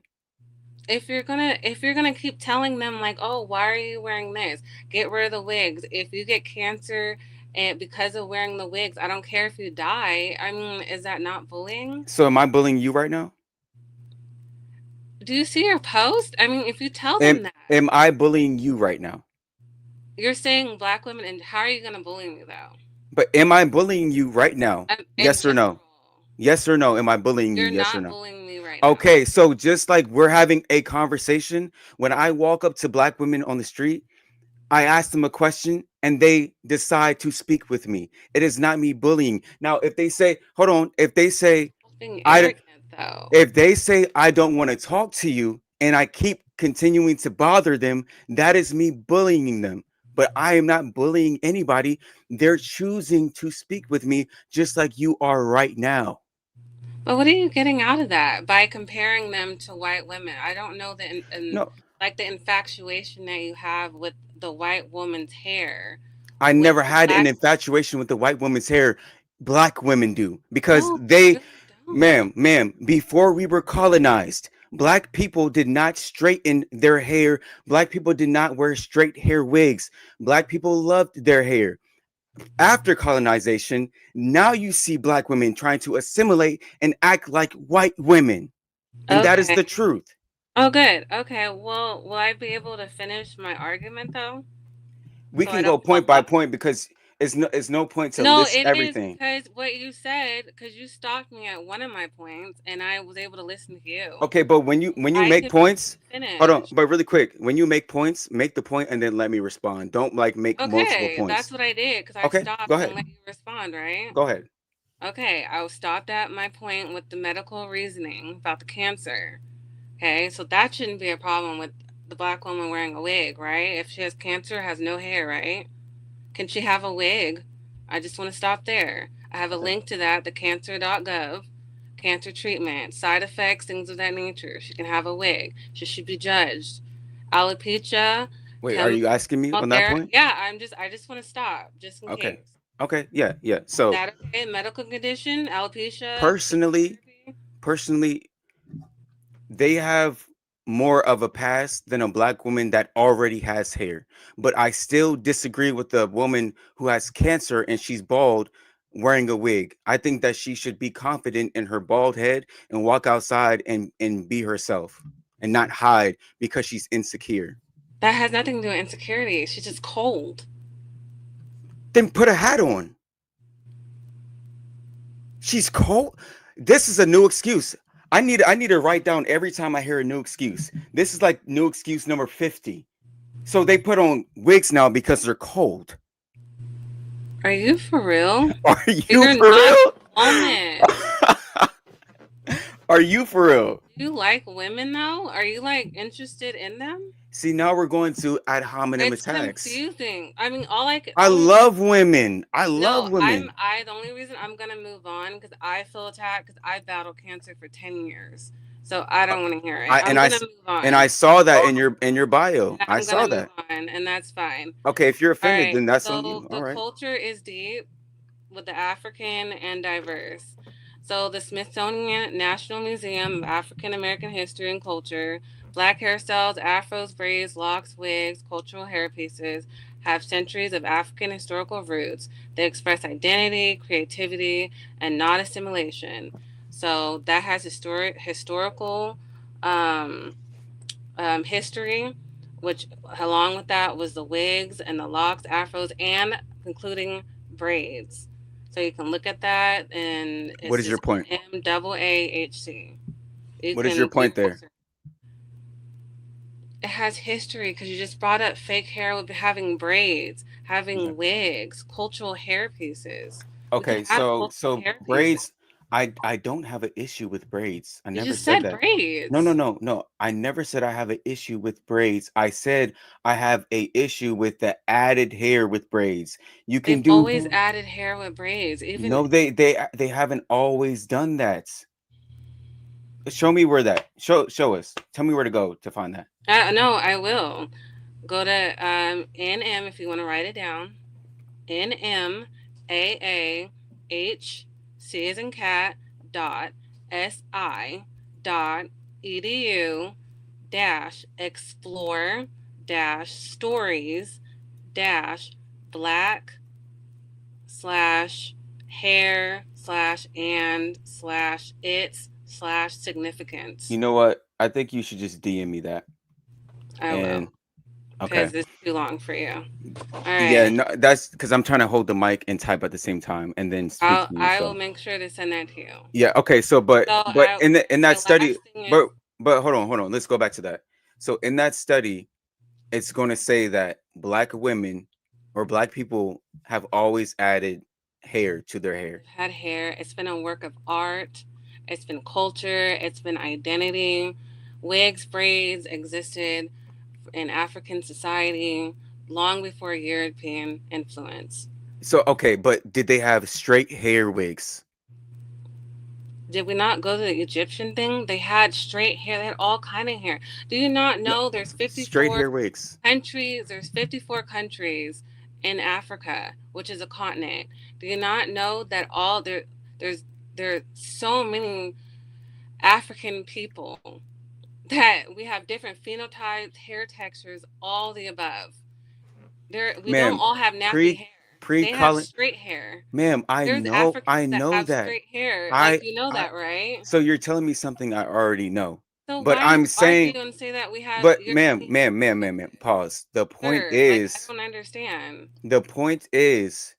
If you're gonna keep telling them like, oh, why are you wearing this, get rid of the wigs. If you get cancer and because of wearing the wigs, I don't care if you die. I mean, is that not bullying? So am I bullying you right now? Do you see your post? I mean, if you tell Am them that, am I bullying you right now? you're saying black women, and how are you gonna bully me though? But am I bullying you right now? In Yes or no? general, Yes or no? Am I bullying you? you're Yes or not no? bullying me right now. Okay, so just like we're having a conversation, when I walk up to black women on the street, I ask them a question and they decide to speak with me. It is not me bullying. Now, if they say, hold on, That's being I arrogant though. if they say I don't want to talk to you and I keep continuing to bother them, that is me bullying them. But I am not bullying anybody. They're choosing to speak with me just like you are right now. But what are you getting out of that by comparing them to white women? I don't know the No, like the infatuation that you have with the white woman's hair, I with never the had an black. infatuation with the white woman's hair. Black women do because No, you they, really don't. ma'am, before we were colonized, black people did not straighten their hair. Black people did not wear straight hair wigs. Black people loved their hair. After colonization, now you see black women trying to assimilate and act like white women. And that is Okay. the truth. Oh, good. Okay. Well, will I be able to finish my argument though, We so I can go don't point fall by off? point because it's no point to No, list it is everything. because what you said, because you stopped me at one of my points, and I was able to listen to you. Okay, but when you I make can be able points, to hold on, finish. but really quick, when you make points, make the point and then let me respond. Don't like make multiple Okay, that's points. what I did because I Okay, stopped go and ahead. let you respond, right? Go ahead. Okay, I was stopped at my point with the medical reasoning about the cancer. Okay, so that shouldn't be a problem with the black woman wearing a wig, right? If she has cancer, has no hair, right? Can she have a wig? I just want to stop there. I have a Okay. link to that, the cancer.gov, cancer treatment, side effects, things of that nature. She can have a wig. Should she be judged? Alopecia, Wait, are you asking me on that chemotherapy. point? Yeah, I just want to stop just in Okay. case. Okay. Yeah, yeah. Is So that okay? Medical condition, alopecia, personally, chemotherapy. personally, they have more of a past than a black woman that already has hair. But I still disagree with the woman who has cancer and she's bald wearing a wig. I think that she should be confident in her bald head and walk outside and be herself and not hide because she's insecure. That has nothing to do with insecurity. She's just cold. Then put a hat on. She's cold. This is a new excuse. I need to write down every time I hear a new excuse. This is like new excuse number 50. So they put on wigs now because they're cold. Are you for real? Are you You're for not real? a woman. Are you for real? Do you like women though? Are you like interested in them? See, now we're going to ad hominem It's attacks. confusing. I mean, all I could, I only reason, love women. I love no, women. the only reason I'm gonna move on because I feel attacked because I battled cancer for 10 years. So I Uh, don't want to hear it. I I'm and I gonna s- move and I on. saw that in your bio. And I I'm gonna saw move that. on, and that's fine. Okay, if you're All offended, right. then that's on So you. All the right. culture is deep with the African and diverse. So the Smithsonian National Museum of African American History and Culture, black hairstyles, afros, braids, locks, wigs, cultural hairpieces have centuries of African historical roots. They express identity, creativity, and not assimilation. So that has historical um, history, which along with that was the wigs and the locks, afros, and including braids. So you can look at that, and What it's is your just point? MAAHC. You What is your can point Google there? search. It has history because you just brought up fake hair with having braids, Okay. having wigs, cultural hair pieces. We can Okay, have cultural so hair pieces. braids, I don't have an issue with braids. I You never just said said that. No, no, braids. no, no. I never said I have an issue with braids. I said I have a issue with the added hair with braids. You can They've do always added hair with braids. Even no, they haven't always done that. Show me where that. Show us. Tell me where to go to find that. No, I will. Go to NM if you want to write it down. NMAAH as in cat dot SI dot edu dash explore dash stories dash black slash hair slash and slash its slash You significance. know what? I think you should just DM me that. I will, And okay. because it's too long for you. All Yeah, right. no, that's because I'm trying to hold the mic and type at the same time and then speak to you. I will So make sure to send that to you. yeah, okay. So So but I in that my study, last thing is but hold on. Let's go back to that. So in that study, it's going to say that black women or black people have always added hair to their hair. we've had hair. It's been a work of art. It's been culture. It's been identity. Wigs, braids existed in African society long before European influence. So okay, but did they have straight hair wigs? Did we not go to the Egyptian thing? They had straight hair. They had all kind of hair. Do you not No, know there's straight 54 hair wigs. countries? There's 54 countries in Africa, which is a continent. Do you not know that all there's there are so many African people that we have different phenotypes, hair textures, all the above. We don't Ma'am, all have nappy pre hair. pre They have colon. straight hair. Ma'am, There's Africans I that know have that. straight hair. Like I you know I that, right? so you're telling me something I already know. So But why don't I'm you argue saying and say that we have but you're telling me ma'am, pause. third? Like I don't understand. The point is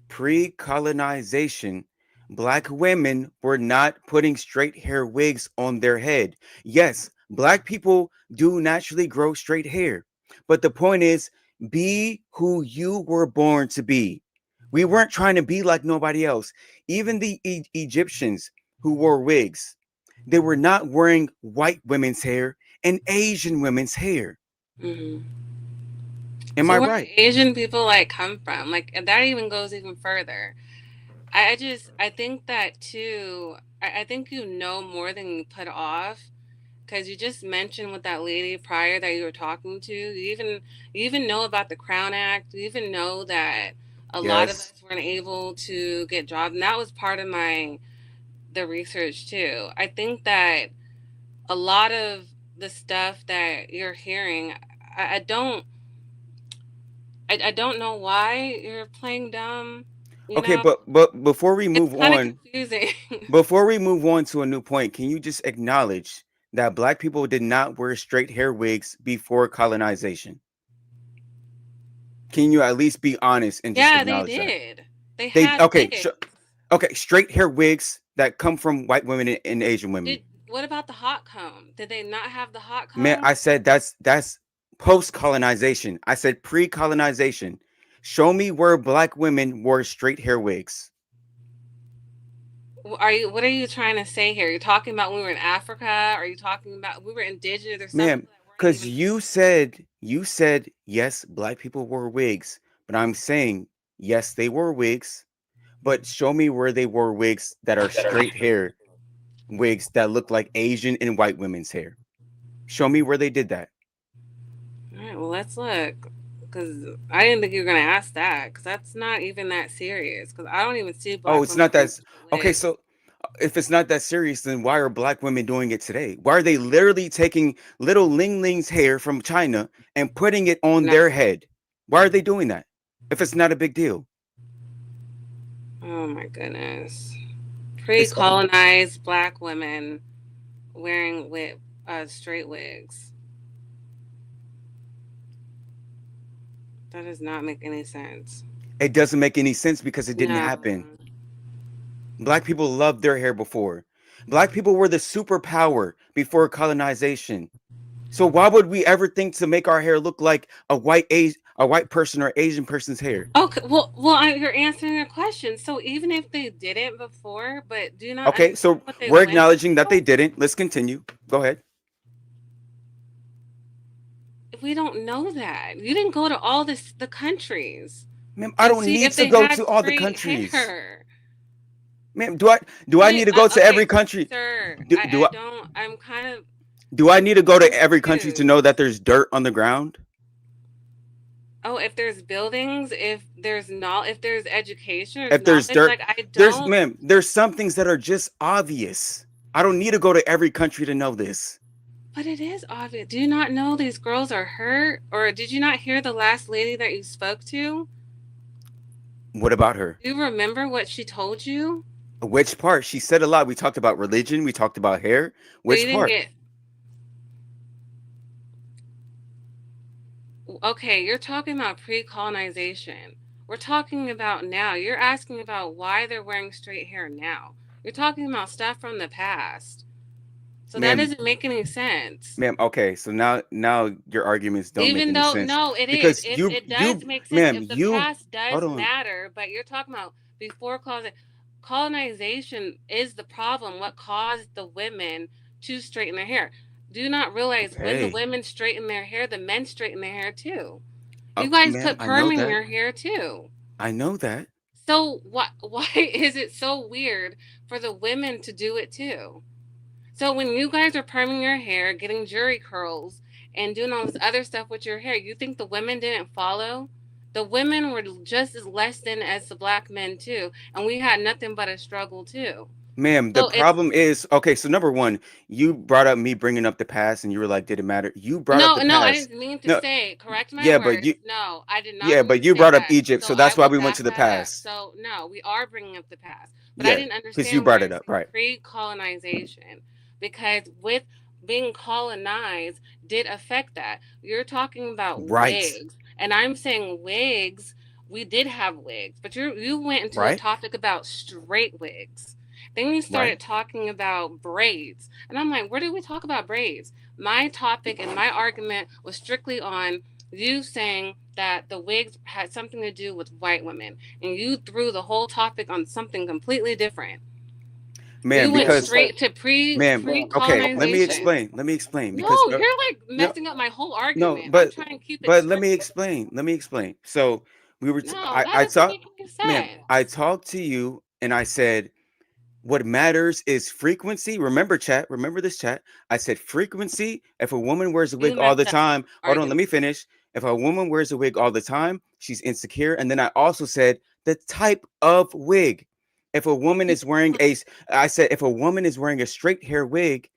pre colonization, black women were not putting straight hair wigs on their head. Yes, black people do naturally grow straight hair. But the point is, be who you were born to be. We weren't trying to be like nobody else. Even the Egyptians who wore wigs, they were not wearing white women's hair and Asian women's hair. Hmm. Am So I where do right? Asian people like come from? Like that even goes even further. I think that too. I think you know more than you put off because you just mentioned with that lady prior that you were talking to. You even know about the Crown Act. You even know that a lot of Yes. us weren't able to get jobs, and that was part of my the research too. I think that a lot of the stuff that you're hearing, I, I don't I don't know why you're playing dumb. You Okay, know, but before we it's move kind of on, confusing. before we move on to a new point, can you just acknowledge that black people did not wear straight hair wigs before colonization? Can you at least be honest and just Yeah, they acknowledge that? did. They They had okay, wigs. okay, straight hair wigs that come from white women and Asian women. Did what about the hot comb? Did they not have the hot Man, comb? I said that's post colonization. I said pre colonization. Show me where black women wore straight hair wigs. Are you? What are you trying to say here? You're talking about when we were in Africa? Are you talking about we were indigenous? There's some Ma'am, people that weren't because even. you said yes, black people wore wigs, but I'm saying yes, they wore wigs, but show me where they wore wigs that are straight hair wigs that look like Asian and white women's hair. Show me where they did that. All right, well, let's look. Because I didn't think you were going to ask that. Because that's not even that serious. Because I don't even see Oh, black it's women not wearing that straight okay, wigs. so if it's not that serious, then why are black women doing it today? Why are they literally taking little Ling Ling's hair from China and putting it on No. their head? Why are they doing that? If it's not a big deal. Oh my goodness. It's Pre-colonized black women wearing straight wigs. That does not make any sense. it doesn't make any sense because it didn't No. happen. Black people loved their hair before. Black people were the superpower before colonization. So why would we ever think to make our hair look like a white person or Asian person's hair? Okay, you're answering your question. So even if they didn't before, but do you not Okay, understand so what they we're went acknowledging that through? they didn't. Let's continue. Go ahead. We don't know that. You didn't go to all the countries Ma'am, I and don't see need if to they go had to all the straight countries. hair. Ma'am, do I need to go to every Okay, country? sir. Do, do I I don't. I'm kind of do I need to go to every country to know confused. that there's dirt on the ground? Oh, if there's buildings, if there's not, if there's education, there's If there's knowledge. dirt, Like I there's don't. ma'am, there's some things that are just obvious. I don't need to go to every country to know this. But it is obvious. Do you not know these girls are hurt? Or did you not hear the last lady that you spoke to? What about her? Do you remember what she told you? Which part? She said a lot. We talked about religion. We talked about hair. So you Which didn't part? get. Okay, you're talking about pre colonization. We're talking about now. You're asking about why they're wearing straight hair now. You're talking about stuff from the past. So that Ma'am, doesn't make any sense. ma'am, okay, so now your arguments don't make Even any though, sense no, it is. because It does make sense ma'am, if the you past hold does on. matter, but you're talking about before colonization is the problem. What caused the women to straighten their hair? Do you not realize when the Okay. women straighten their hair, the men straighten their hair too? You guys Ma'am, put I know perm in that. your hair too. I know that. So why is it so weird for the women to do it too? So when you guys are perming your hair, getting jury curls, and doing all this other stuff with your hair, you think the women didn't follow? The women were just as less than as the black men too, and we had nothing but a struggle too. Ma'am, the So it's problem is okay, so number 1, you brought up me bringing up the past and you were like, "Did it matter?" You brought up no, the no, I past. didn't mean to No, say, correct my yeah, but words. you No, I did not yeah, mean but to you say brought up that. Egypt, So so I that's why will we went back to the that up. past. So no, we are bringing up the past. But I Yeah, didn't cuz you understand brought why it I'm up, saying right? pre-colonization because with being colonized did affect that. You're talking about Right. wigs, and I'm saying wigs, we did have wigs, but you went into a Right? topic about straight wigs. Then you Right? started talking about braids. And I'm like, where did we talk about braids? My topic and my argument was strictly on you saying that the wigs had something to do with white women, and you threw the whole topic on something completely different. You Ma'am, went because straight to ma'am, okay, let me colonization. explain. Let me explain No, because you're like no, messing up my whole no, argument. I'm but trying to keep it let me straight. explain. Let me explain. So, No, that I doesn't talked make any ma'am, I sense. talked to you and I said what matters is frequency. Remember, chat. Remember this chat. I said frequency. If a woman wears a You wig all the messed up time, hold on, let argument. me finish. If a woman wears a wig all the time, she's insecure. And then I also said the type of wig. If a woman is wearing I said if a woman is wearing a straight hair wig,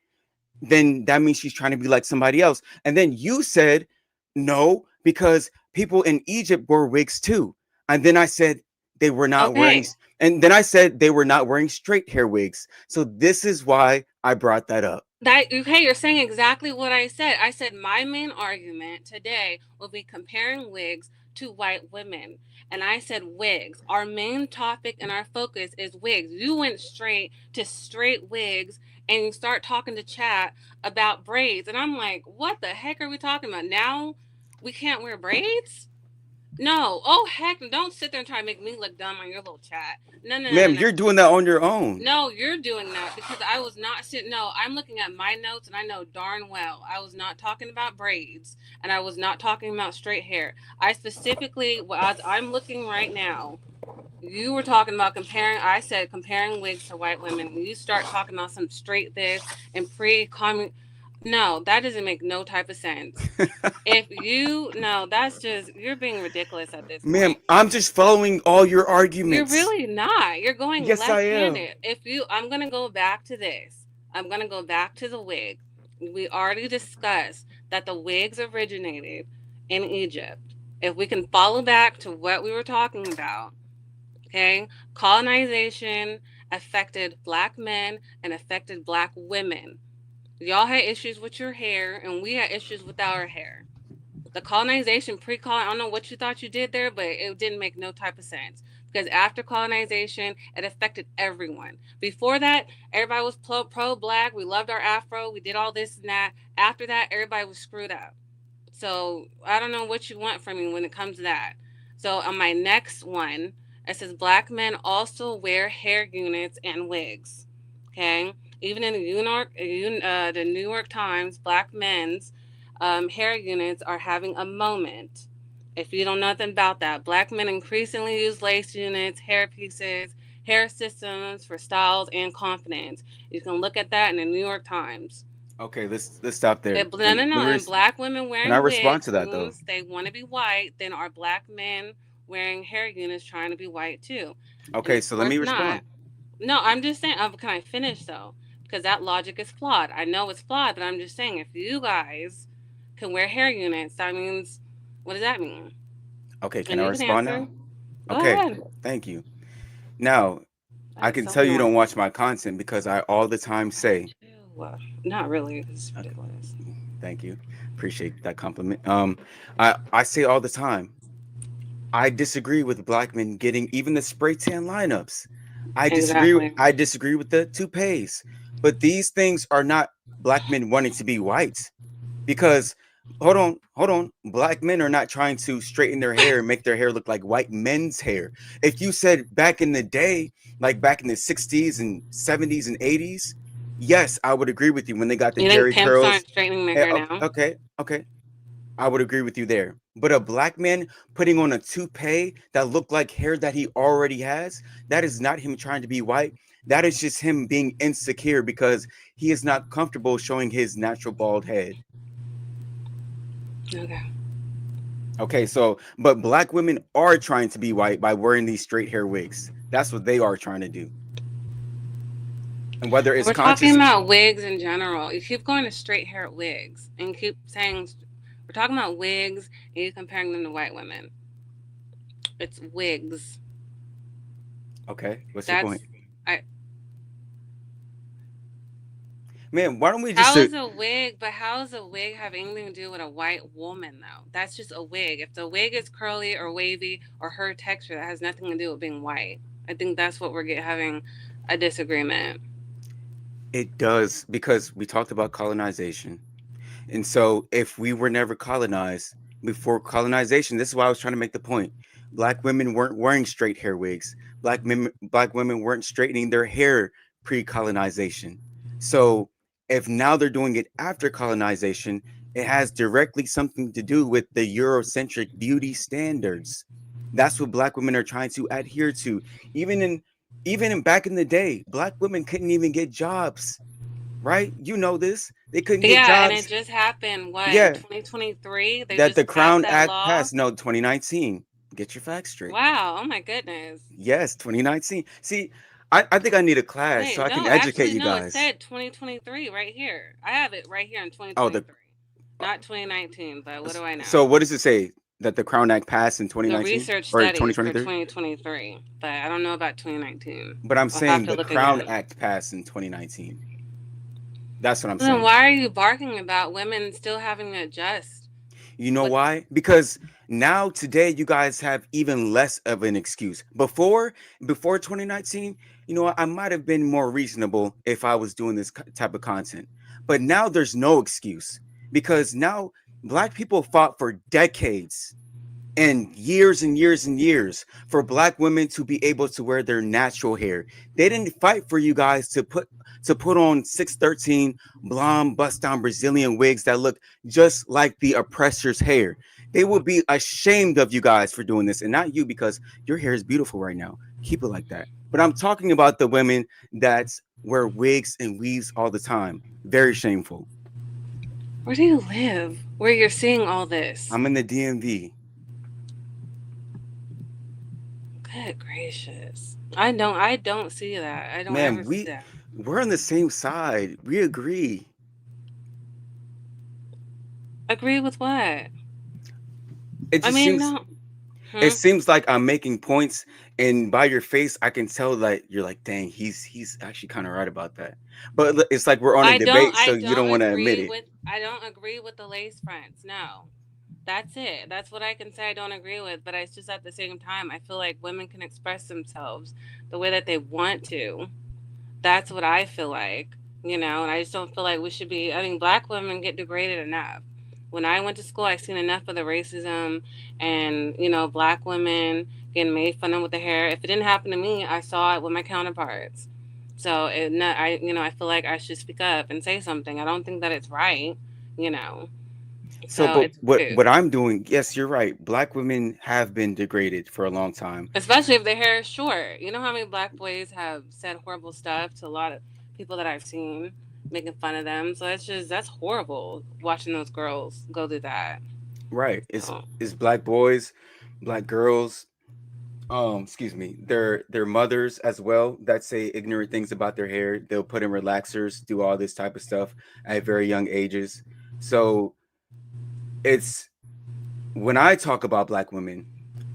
then that means she's trying to be like somebody else. And then you said no, because people in Egypt wore wigs too. And then I said they were not wearing, Okay. and then I said they were not wearing straight hair wigs. So this is why I brought that up. That okay, you're saying exactly what I said. I said my main argument today will be comparing wigs to white women. And I said wigs. Our main topic and our focus is wigs. You went straight to straight wigs and you start talking to chat about braids. And I'm like, what the heck are we talking about? Now we can't wear braids? No. Oh heck, don't sit there and try to make me look dumb on your little chat. No, no, no, no, Ma'am, no. you're doing that on your own. No, you're doing that because I was not sitting. No, I'm looking at my notes and I know darn well I was not talking about braids and I was not talking about straight hair. I specifically, as I'm looking right now, you were talking about comparing. I said comparing wigs to white women. And you start talking about some straight this and pre-commun. No, that doesn't make no type of sense. If you no, that's just you're being ridiculous at this Ma'am, point. I'm just following all your You're arguments. really not. You're going Yes, I left am. handed. If you, I'm going to go back to this. I'm going to go back to the wig. We already discussed that the wigs originated in Egypt. If we can follow back to what we were talking about, okay, colonization affected black men and affected black women. Y'all had issues with your hair, and we had issues with our hair. The colonization, pre-colon, I don't know what you thought you did there, but it didn't make no type of sense. Because after colonization, it affected everyone. Before that, everybody was pro-black. We loved our afro. We did all this and that. After that, everybody was screwed up. So I don't know what you want from me when it comes to that. So on my next one, it says black men also wear hair units and wigs. Okay, even in the New York Times, black men's hair units are having a moment. If you don't know nothing about that, black men increasingly use lace units, hair pieces, hair systems for styles and confidence. You can look at that in the New York Times. Okay, let's stop there. No, no, no. And black women Can I wearing respond wigs to that though? means they want to be white. Then are black men wearing hair units trying to be white too? And Okay, of so let me course not. respond. No, I'm just saying. Can I finish though? Because that logic is flawed. I know it's flawed, but I'm just saying if you guys can wear hair units, that means what does that mean? Okay, can And I you can respond answer. now? Go Okay, ahead. thank you. Now, That I is can so tell you don't annoying. watch my content because I all the time say, Ew. Not really. It's okay, ridiculous. thank you. Appreciate that compliment. I say all the time, I disagree with black men getting even the spray tan lineups. Exactly. I disagree with the toupees. But these things are not black men wanting to be white. Because hold on, black men are not trying to straighten their hair and make their hair look like white men's hair. If you said back in the day, like back in the 60s and 70s and 80s, yes, I would agree with you when they got the You think Jerry pimps curls. aren't straightening their hair Okay, now? okay, okay, I would agree with you there. But a black man putting on a toupee that looked like hair that he already has, that is not him trying to be white. That is just him being insecure because he is not comfortable showing his natural bald head. Okay. Okay, so but black women are trying to be white by wearing these straight hair wigs. That's what they are trying to do. And whether But it's we're talking conscious, about wigs in general. You keep going to straight hair wigs and keep saying we're talking about wigs and you're comparing them to white women. It's wigs. okay, what's your point? That's I Man, why don't we just how is a wig, but how does a wig have anything to do with a white woman though? That's just a wig. If the wig is curly or wavy or her texture, that has nothing to do with being white. I think that's what having a disagreement. it does because we talked about colonization. And so, if we were never colonized before colonization, this is why I was trying to make the point. Black women weren't wearing straight hair wigs. Black women weren't straightening their hair pre-colonization. So, if now they're doing it after colonization, it has directly something to do with the Eurocentric beauty standards. That's what black women are trying to adhere to. Even in even in back in the day, black women couldn't even get jobs, right? You know this. They couldn't get Yeah, and it jobs. just happened what in Yeah, 2023? They that the just passed Crown that Act law. passed. No, 2019. Get your facts straight. Wow, oh my goodness. Yes, 2019. See, I think I need a class so Wait, I can no, educate actually you no, it guys. said 2023 right here. I have it right here in Oh, the 2023. Not 2019, but what do I so know? what does it say that the Crown Act passed in The 2019 research or studies for 2023? 2023, but I don't know about 2019. But I'm I'll have saying to the look Crown again. Act passed in 2019. That's what I'm Well, then saying. why are you barking about women still having to adjust? You know With why? Because now today you guys have even less of an excuse. Before 2019, you know what, I might have been more reasonable if I was doing this type of content. But now there's no excuse because now black people fought for decades and years and years and years for black women to be able to wear their natural hair. They didn't fight for you guys to put on 613 blonde bust down Brazilian wigs that look just like the oppressor's hair. They would be ashamed of you guys for doing this and not you because your hair is beautiful right now. Keep it like that. But I'm talking about the women that wear wigs and weaves all the time. Very shameful. where do you live? Where you're seeing all this? I'm in the DMV. Good gracious. I don't see that. I don't Man, ever see that. we're on the same side. We agree. Agree with what? It I just mean, seems no. it Hmm? seems like I'm making points, and by your face, I can tell that you're like, dang, he's actually kind of right about that. But it's like we're on a debate, so you don't want to admit it. I don't agree with the lace fronts. No. That's it. That's what I can say I don't agree with, but it's just at the same time I feel like women can express themselves the way that they want to. That's what I feel like, and I just don't feel like we should be. I mean, black women get degraded enough. When I went to school, I seen enough of the racism and, black women getting made fun of with the hair. If it didn't happen to me, I saw it with my counterparts. So I feel like I should speak up and say something. I don't think that it's right, you know. So, So but it's what rude. I'm doing, yes, you're right. Black women have been degraded for a long time. Especially if their hair is short. You know how many black boys have said horrible stuff to a lot of people that I've seen making fun of them. So that's horrible watching those girls go through that. Right. So It's black boys, black girls, excuse me, their mothers as well that say ignorant things about their hair. They'll put in relaxers, do all this type of stuff at very young ages. So it's when I talk about black women,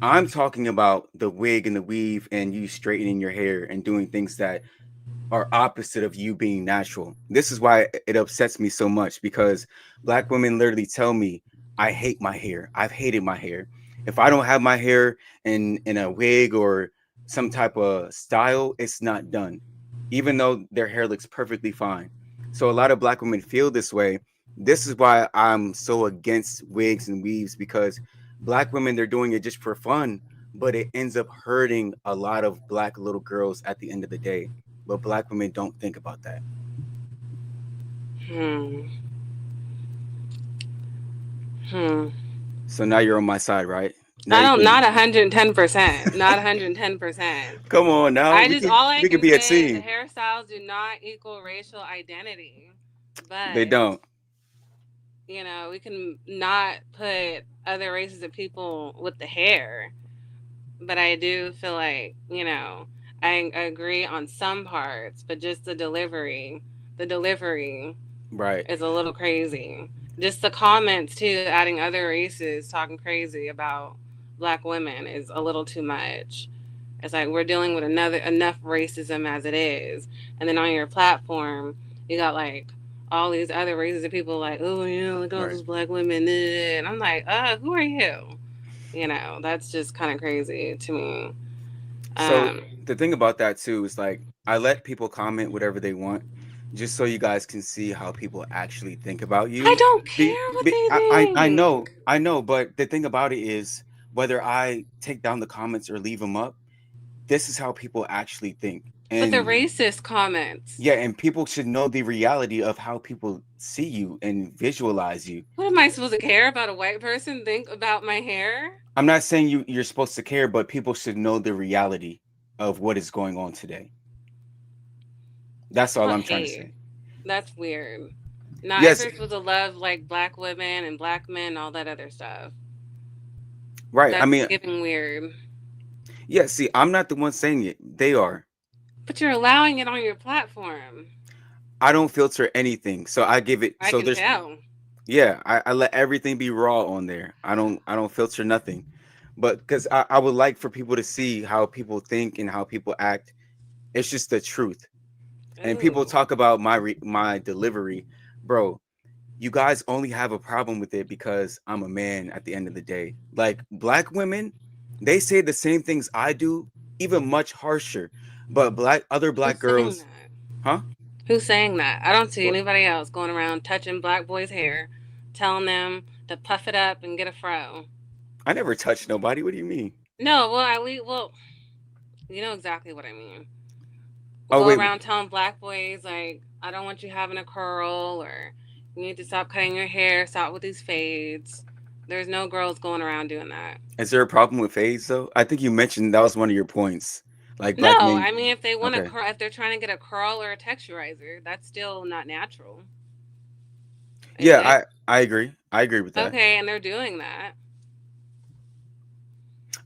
I'm talking about the wig and the weave and you straightening your hair and doing things that are opposite of you being natural. This is why it upsets me so much because black women literally tell me, I hate my hair. I've hated my hair. If I don't have my hair in a wig or some type of style, it's not done, even though their hair looks perfectly fine. So a lot of black women feel this way. This is why I'm so against wigs and weaves because black women, they're doing it just for fun, but it ends up hurting a lot of black little girls at the end of the day, but black women don't think about that. hmm. Hmm. So now you're on my side, right? Now I you don't can not 110%. Not 110%. come on now. I We just can all I we can can be a say is the team. hairstyles do not equal racial identity. They But don't. we can not put other races of people with the hair. But I do feel like, I agree on some parts, but just the delivery Right. is a little crazy. Just the comments too, adding other races, talking crazy about black women is a little too much. It's like we're dealing with another enough racism as it is, and then on your platform, you got like all these other races of people like, oh yeah, look at all Right. those black women, and I'm like, who are you? That's just kind of crazy to me. So Um, the thing about that too is like I let people comment whatever they want, just so you guys can see how people actually think about I you. don't care what they think. I know, but the thing about it is whether I take down the comments or leave them up, this is how people actually think. But the And racist comments. yeah, and people should know the reality of how people see you and visualize you. What am I supposed to care about a white person think about my hair? I'm not saying you're supposed to care, but people should know the reality of what is going on today. That's I all don't I'm trying to hate. say. That's weird. Not Yes, everyone's supposed to love like black women and black men, all that other stuff. right. I That's mean, giving weird. yeah, see, I'm not the one saying it. They are. But you're allowing it on your platform. I don't filter anything. So I give it I so can there's tell. yeah, I let everything be raw on there. I don't filter nothing. But because I would like for people to see how people think and how people act. It's just the truth. And people Ooh. talk about my delivery, bro. You guys only have a problem with it because I'm a man at the end of the day. Like black women, they say the same things I do, even much harsher. But other black Who's saying girls, that? huh? Who's saying that? I don't see What? anybody else going around touching black boys' hair, telling them to puff it up and get a fro. I never touched nobody. What do you mean? No, well, you know exactly what I mean. Oh Go wait, around telling black boys like, I don't want you having a curl, or you need to stop cutting your hair, stop with these fades. There's no girls going around doing that. is there a problem with fades though? I think you mentioned that was one of your points. Like black No, men. I mean if they want to Okay. curl, if they're trying to get a curl or a texturizer, that's still not natural, is Yeah, it? I agree. I agree with that. Okay, and they're doing that.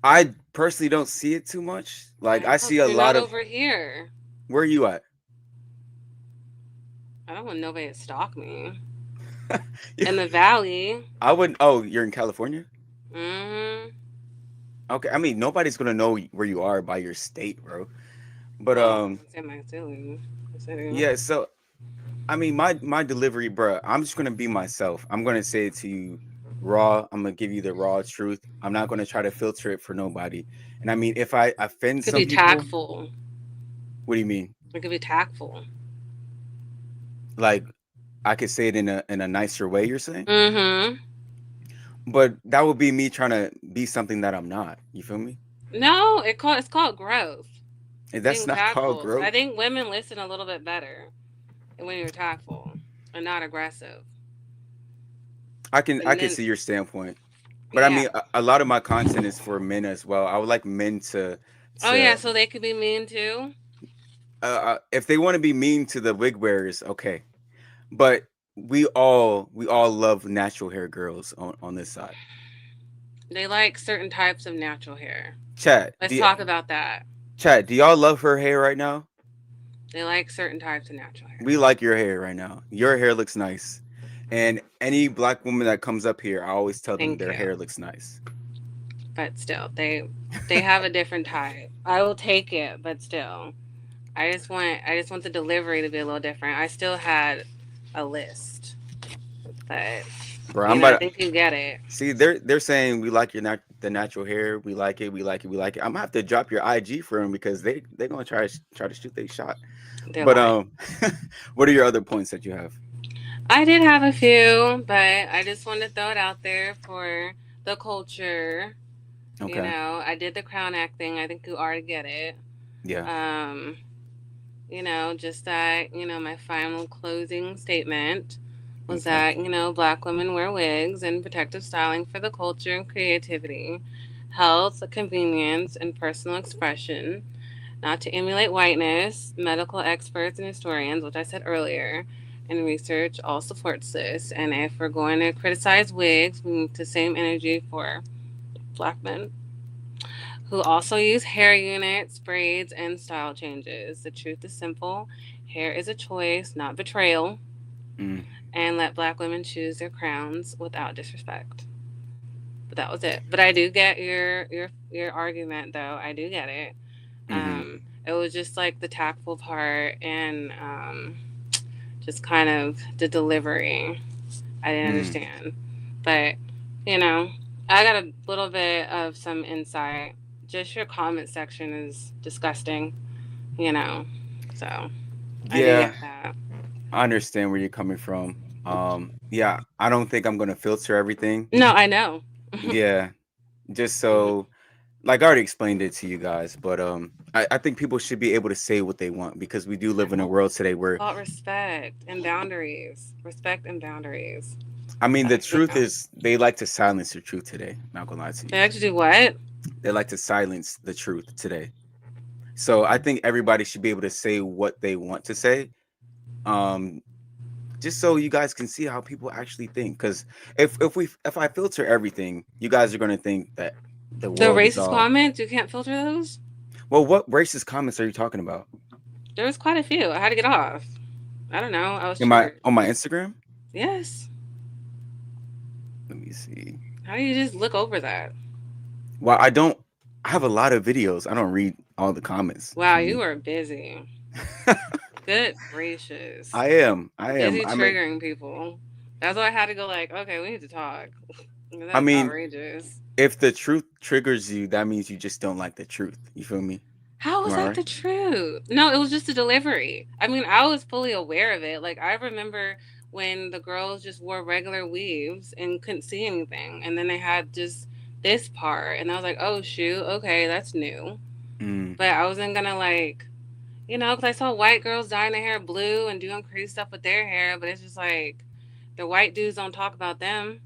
I personally don't see it too much. Like I Well, see a you're lot not of over here. where are you at? I don't want nobody to stalk me. In the valley. I wouldn't. Oh, you're in California? Mm-hmm. Okay. I mean, nobody's gonna know where you are by your state, bro. But Well, it's in my city. yeah. So I mean, my delivery, bro. I'm just gonna be myself. I'm gonna say it to you raw. I'm gonna give you the raw truth. I'm not gonna try to filter it for nobody. And I mean, if I offend It could some be people, tactful. what do you mean? It could be tactful. Like I could say it in a nicer way. You're saying, Mm-hmm. but that would be me trying to be something that I'm not. You feel me? No, it's called growth. And that's Being not called tactful. I growth. think women listen a little bit better when you're tactful and not aggressive. And I can then, see your standpoint, but I yeah. mean, a lot of my content is for men as well. I would like men Oh yeah, to so they could be mean too. if they want to be mean to the wig wearers, okay. But we all love natural hair girls on this side. They like certain types of natural hair. Chat, Let's talk about that. do y'all love her hair right now? They like certain types of natural We hair. like your hair right now. Your hair looks nice. And any black woman that comes up here, I always tell them Thank their you. hair looks nice. But still, they have a different type. I will take it, but still, I just want the delivery to be a little different. I still had a list, but Bro, you I'm know, I about to think you get it. see they're saying we like your the natural hair. We like it. We like it. We like it. I'm gonna have to drop your IG for them because they're gonna try to shoot their shot. They're But lying. what are your other points that you have? I did have a few, but I just wanted to throw it out there for the culture. You Okay. know, I did the crown act thing. I think you already get it. Yeah. Um, you know, just that, you know, my final closing statement was Okay. that, you know, black women wear wigs and protective styling for the culture and creativity, health, convenience, and personal expression, not to emulate whiteness. Medical experts and historians, which I said earlier, and research all supports this. And if we're going to criticize wigs, we need the same energy for black men who also use hair units, braids, and style changes. The truth is simple: hair is a choice, not betrayal. Mm, And let black women choose their crowns without disrespect. But that was it. But I do get your argument, though. I do get it. mm-hmm. It was just like the tactful part and just kind of the delivery. I didn't Mm, understand. But, you know, I got a little bit of some insight. Just your comment section is disgusting, you know. So I do yeah, get that. I understand where you're coming from. Yeah, I don't think I'm gonna filter everything. No, I know. Yeah, just so like I already explained it to you guys, but I think people should be able to say what they want because we do live in a No, world today it's where about respect and boundaries. Respect and boundaries. I mean the But, you truth know, is they like to silence the truth today. Not gonna lie to they you. like to do what? They like to silence the truth today. So I think everybody should be able to say what they want to say. Um, just so you guys can see how people actually think. Because if I filter everything, you guys are gonna think that the The world is racist all comments, you can't filter those? well. What racist comments are you talking about? There was quite a few. I had to get off. I don't know. I was Am I triggered. on my Instagram? Yes. Let me see. How do you just look over that? Well, I don't. I have a lot of videos. I don't read all the comments. You Wow, feel you me? are busy. Good gracious. I am. I am. Busy I mean, triggering people. That's why I had to go like, okay, we need to talk. I That's mean, outrageous. if the truth triggers you, that means you just don't like the truth. You feel me? How Am was I that right? the truth? No, it was just a delivery. I mean, I was fully aware of it. Like, I remember when the girls just wore regular weaves and couldn't see anything. And then they had just this part. And I was like, oh, shoot. Okay, that's new. Mm, But I wasn't going to, like, you know, because I saw white girls dyeing their hair blue and doing crazy stuff with their hair. But it's just like the white dudes don't talk about them.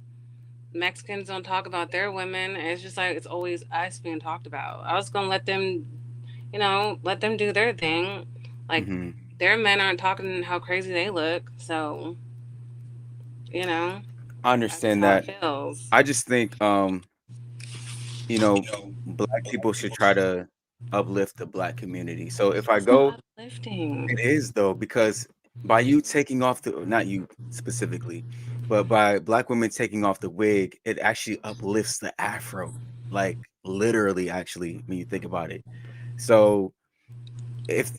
Mexicans don't talk about their women. It's just like it's always us being talked about. I was going to let them, you know, let them do their thing. Like hmm their men aren't talking how crazy they look. So, you know, I that's understand how it that. feels. I just think, you know, black people should try to uplift the black community. So if I It's not go, it uplifting. is though because by you taking off the not you specifically, but by black women taking off the wig, it actually uplifts the afro. Like literally, actually, when you think about it. So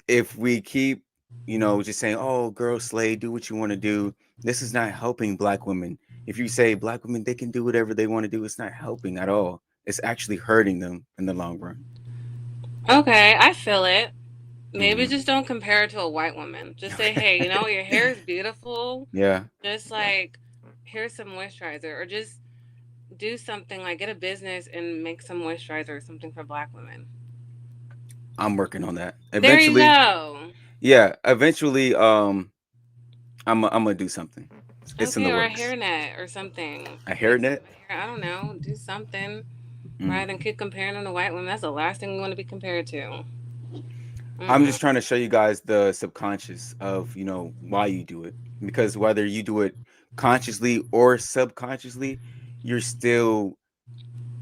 if we keep just saying oh girl slay do what you want to do, this is not helping black women. If you say black women they can do whatever they want to do, it's not helping at all. It's actually hurting them in the long run. Okay, I feel it. Maybe Hmm. just don't compare it to a white woman. Just say, hey, you know, your hair is beautiful. Yeah, Just like, here's some moisturizer. Or just do something like get a business and make some moisturizer or something for black women. I'm working on that There you eventually. go. Yeah, eventually I'm gonna do something. It's in Okay, the or a works. hairnet or something. A Make some hairnet. hair. I don't know. Do something Mm. rather than keep comparing them to white women. That's the last thing we want to be compared to. I'm Mm-mm. just trying to show you guys the subconscious of why you do it, because whether you do it consciously or subconsciously, you're still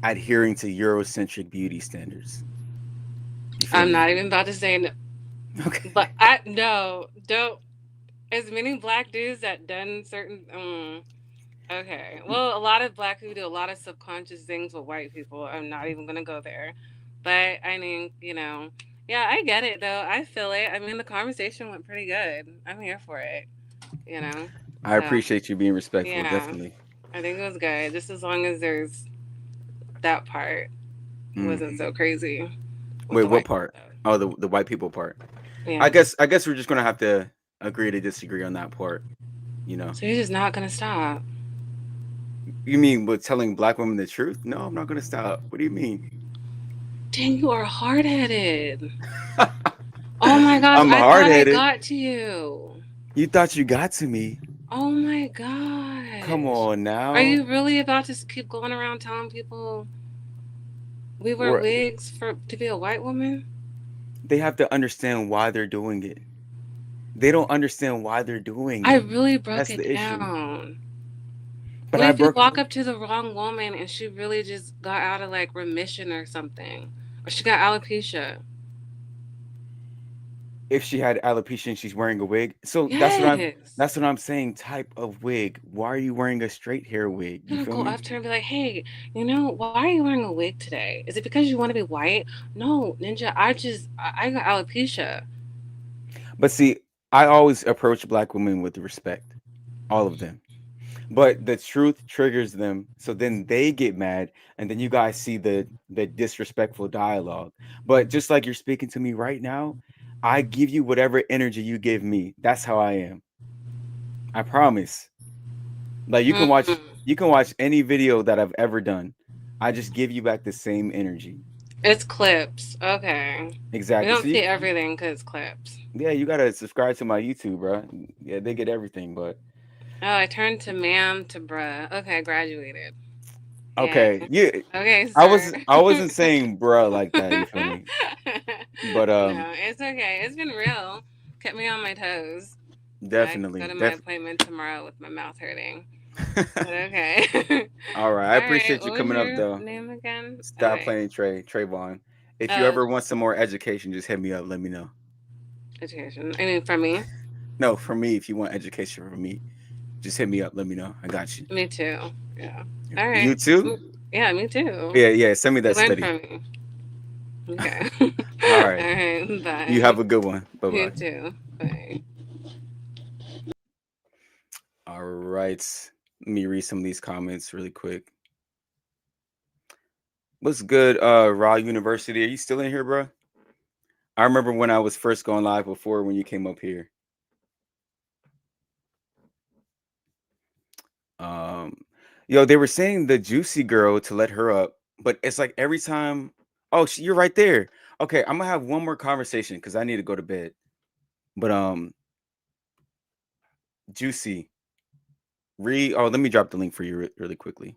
adhering to Eurocentric beauty standards. You feel I'm me? not even about to say no, but Okay. I no don't. As many black dudes that done certain. Okay, well, a lot of black people do a lot of subconscious things with white people. I'm not even gonna go there, but I mean, yeah, I get it though. I feel it. I mean, the conversation went pretty good. I'm here for it. You know, I so appreciate you being respectful, yeah, definitely. I think it was good. Just as long as there's that part Mm. wasn't so crazy with Wait, the what white people part? though. Oh, the white people part. I Yeah. guess I guess we're just gonna have to agree to disagree on that part. You know. So you're just not gonna stop. You mean with telling black women the truth? No, I'm not gonna stop. What do you mean? Dang, you are hard headed. Oh my gosh, I'm I hard thought I headed. got to you. You thought you got to me. Oh my Come gosh. on Are now. you really about to keep going around telling people we wear Or wigs for to be a white woman? they have to understand why they're doing it. They don't understand why they're doing I it. really broke That's it the issue. down. But What I if you broke walk up to the wrong woman and she really just got out of like remission or something? Or she got alopecia? if she had alopecia and she's wearing a wig. So Yes. that's what I'm saying. Type of wig. Why are you wearing a straight hair wig? You I'm gonna feel go me? up to her and be like, hey, why are you wearing a wig today? Is it because you want to be white? No, Ninja, I got alopecia. But see, I always approach black women with respect. All of them. But the truth triggers them, so then they get mad, and then you guys see the disrespectful dialogue. But just like you're speaking to me right now, I give you whatever energy you give me. That's how I am. I promise. Like Hmm. you can watch any video that I've ever done. I just give you back the same energy. It's clips. Okay. We Exactly. So don't see everything because clips. yeah, you gotta subscribe to my YouTube, bro. Yeah, they get everything. But Oh, I turned to ma'am to bruh. Okay, I graduated. Yay. okay, yeah, Okay, sir. I wasn't saying bruh like that. You feel me? But No, it's okay. It's been real. Kept me on my toes. So I can go definitely, to my def. appointment tomorrow with my mouth hurting. But okay. All right, I All right. appreciate you What was coming up your though. name again? Stop Okay. playing Trayvon. If you Oh, ever want some more education, just hit me up. Let me know. education. I mean, for me. No, for me, if you want education from me, just hit me up. Let me know. I got you. Me too. Yeah. All You right. too? Yeah, me too. Yeah, yeah. Send me You that learn study. from me. Okay. All All right. right. You Bye. have a good one. Bye You bye. too. Bye. All right. Let me read some of these comments really quick. What's good, Raw University? Are you still in here, bro? I remember when I was first going live before when you came up here. Um, yo, they were saying the juicy girl to let her up, but it's like every time. Oh, you're right there. Okay, I'm gonna have one more conversation because I need to go to bed. But juicy, Oh, let me drop the link for you really quickly.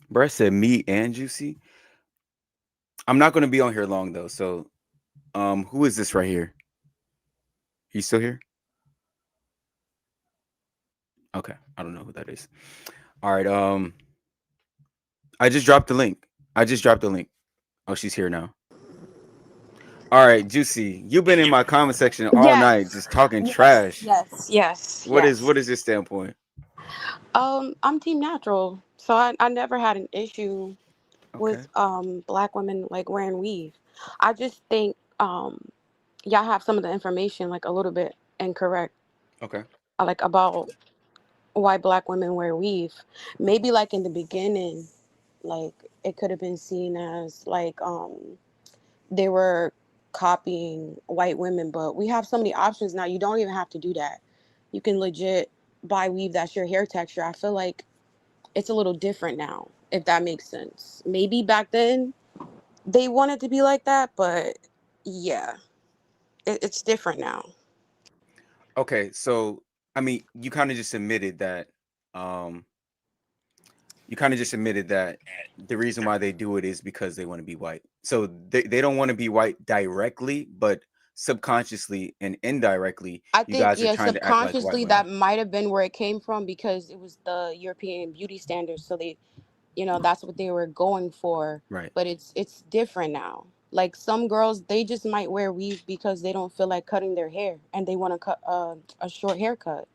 Bro, I said meat and juicy. I'm not gonna be on here long though. So, who is this right here? You still here? Okay, I don't know who that is. All right. I just dropped the link. I just dropped the link. Oh, she's here now. All right, Juicy, you've been in my comment section all night Yes, just talking yes, trash. yes, yes, yes. What is your standpoint? I'm Team Natural, so I never had an issue Okay. with black women like wearing weave. I just think y'all have some of the information like a little bit incorrect, Okay. like about why black women wear weave. Maybe like in the beginning, like it could have been seen as like they were copying white women, but we have so many options now. You don't even have to do that. You can legit buy weave that's your hair texture. I feel like it's a little different now, if that makes sense. Maybe back then they wanted to be like that, but yeah, it's different now. Okay, so I mean, you kind of just admitted that. Um, you kind of just admitted that the reason why they do it is because they want to be white. So they don't want to be white directly, but subconsciously and indirectly, I you think, guys are yeah, trying to act like white subconsciously that women. might have been where it came from because it was the European beauty standards. So they, that's what they were going for. Right. But it's different now. Like some girls, they just might wear weave because they don't feel like cutting their hair and they want to cut a short haircut.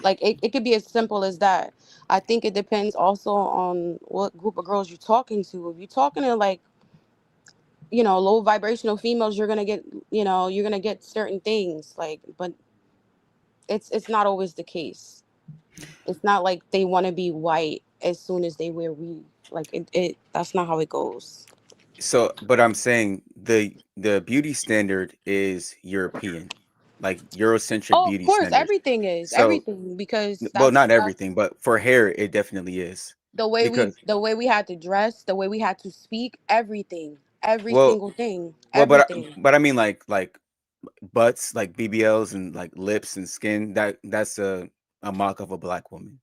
Like it could be as simple as that. I think it depends also on what group of girls you're talking to. If you're talking to like, low vibrational females, you're gonna get certain things. Like, but it's not always the case. It's not like they want to be white as soon as they wear weave. Like it that's not how it goes. So, but I'm saying the beauty standard is European, like Eurocentric Oh, of beauty course, standards. everything is So, everything because well, not that's everything, but for hair, it definitely is because, the way we had to dress, the way we had to speak, everything, every well, single thing, well, everything. but I mean like butts, like BBLs and like lips and skin. That's a mark of a black woman.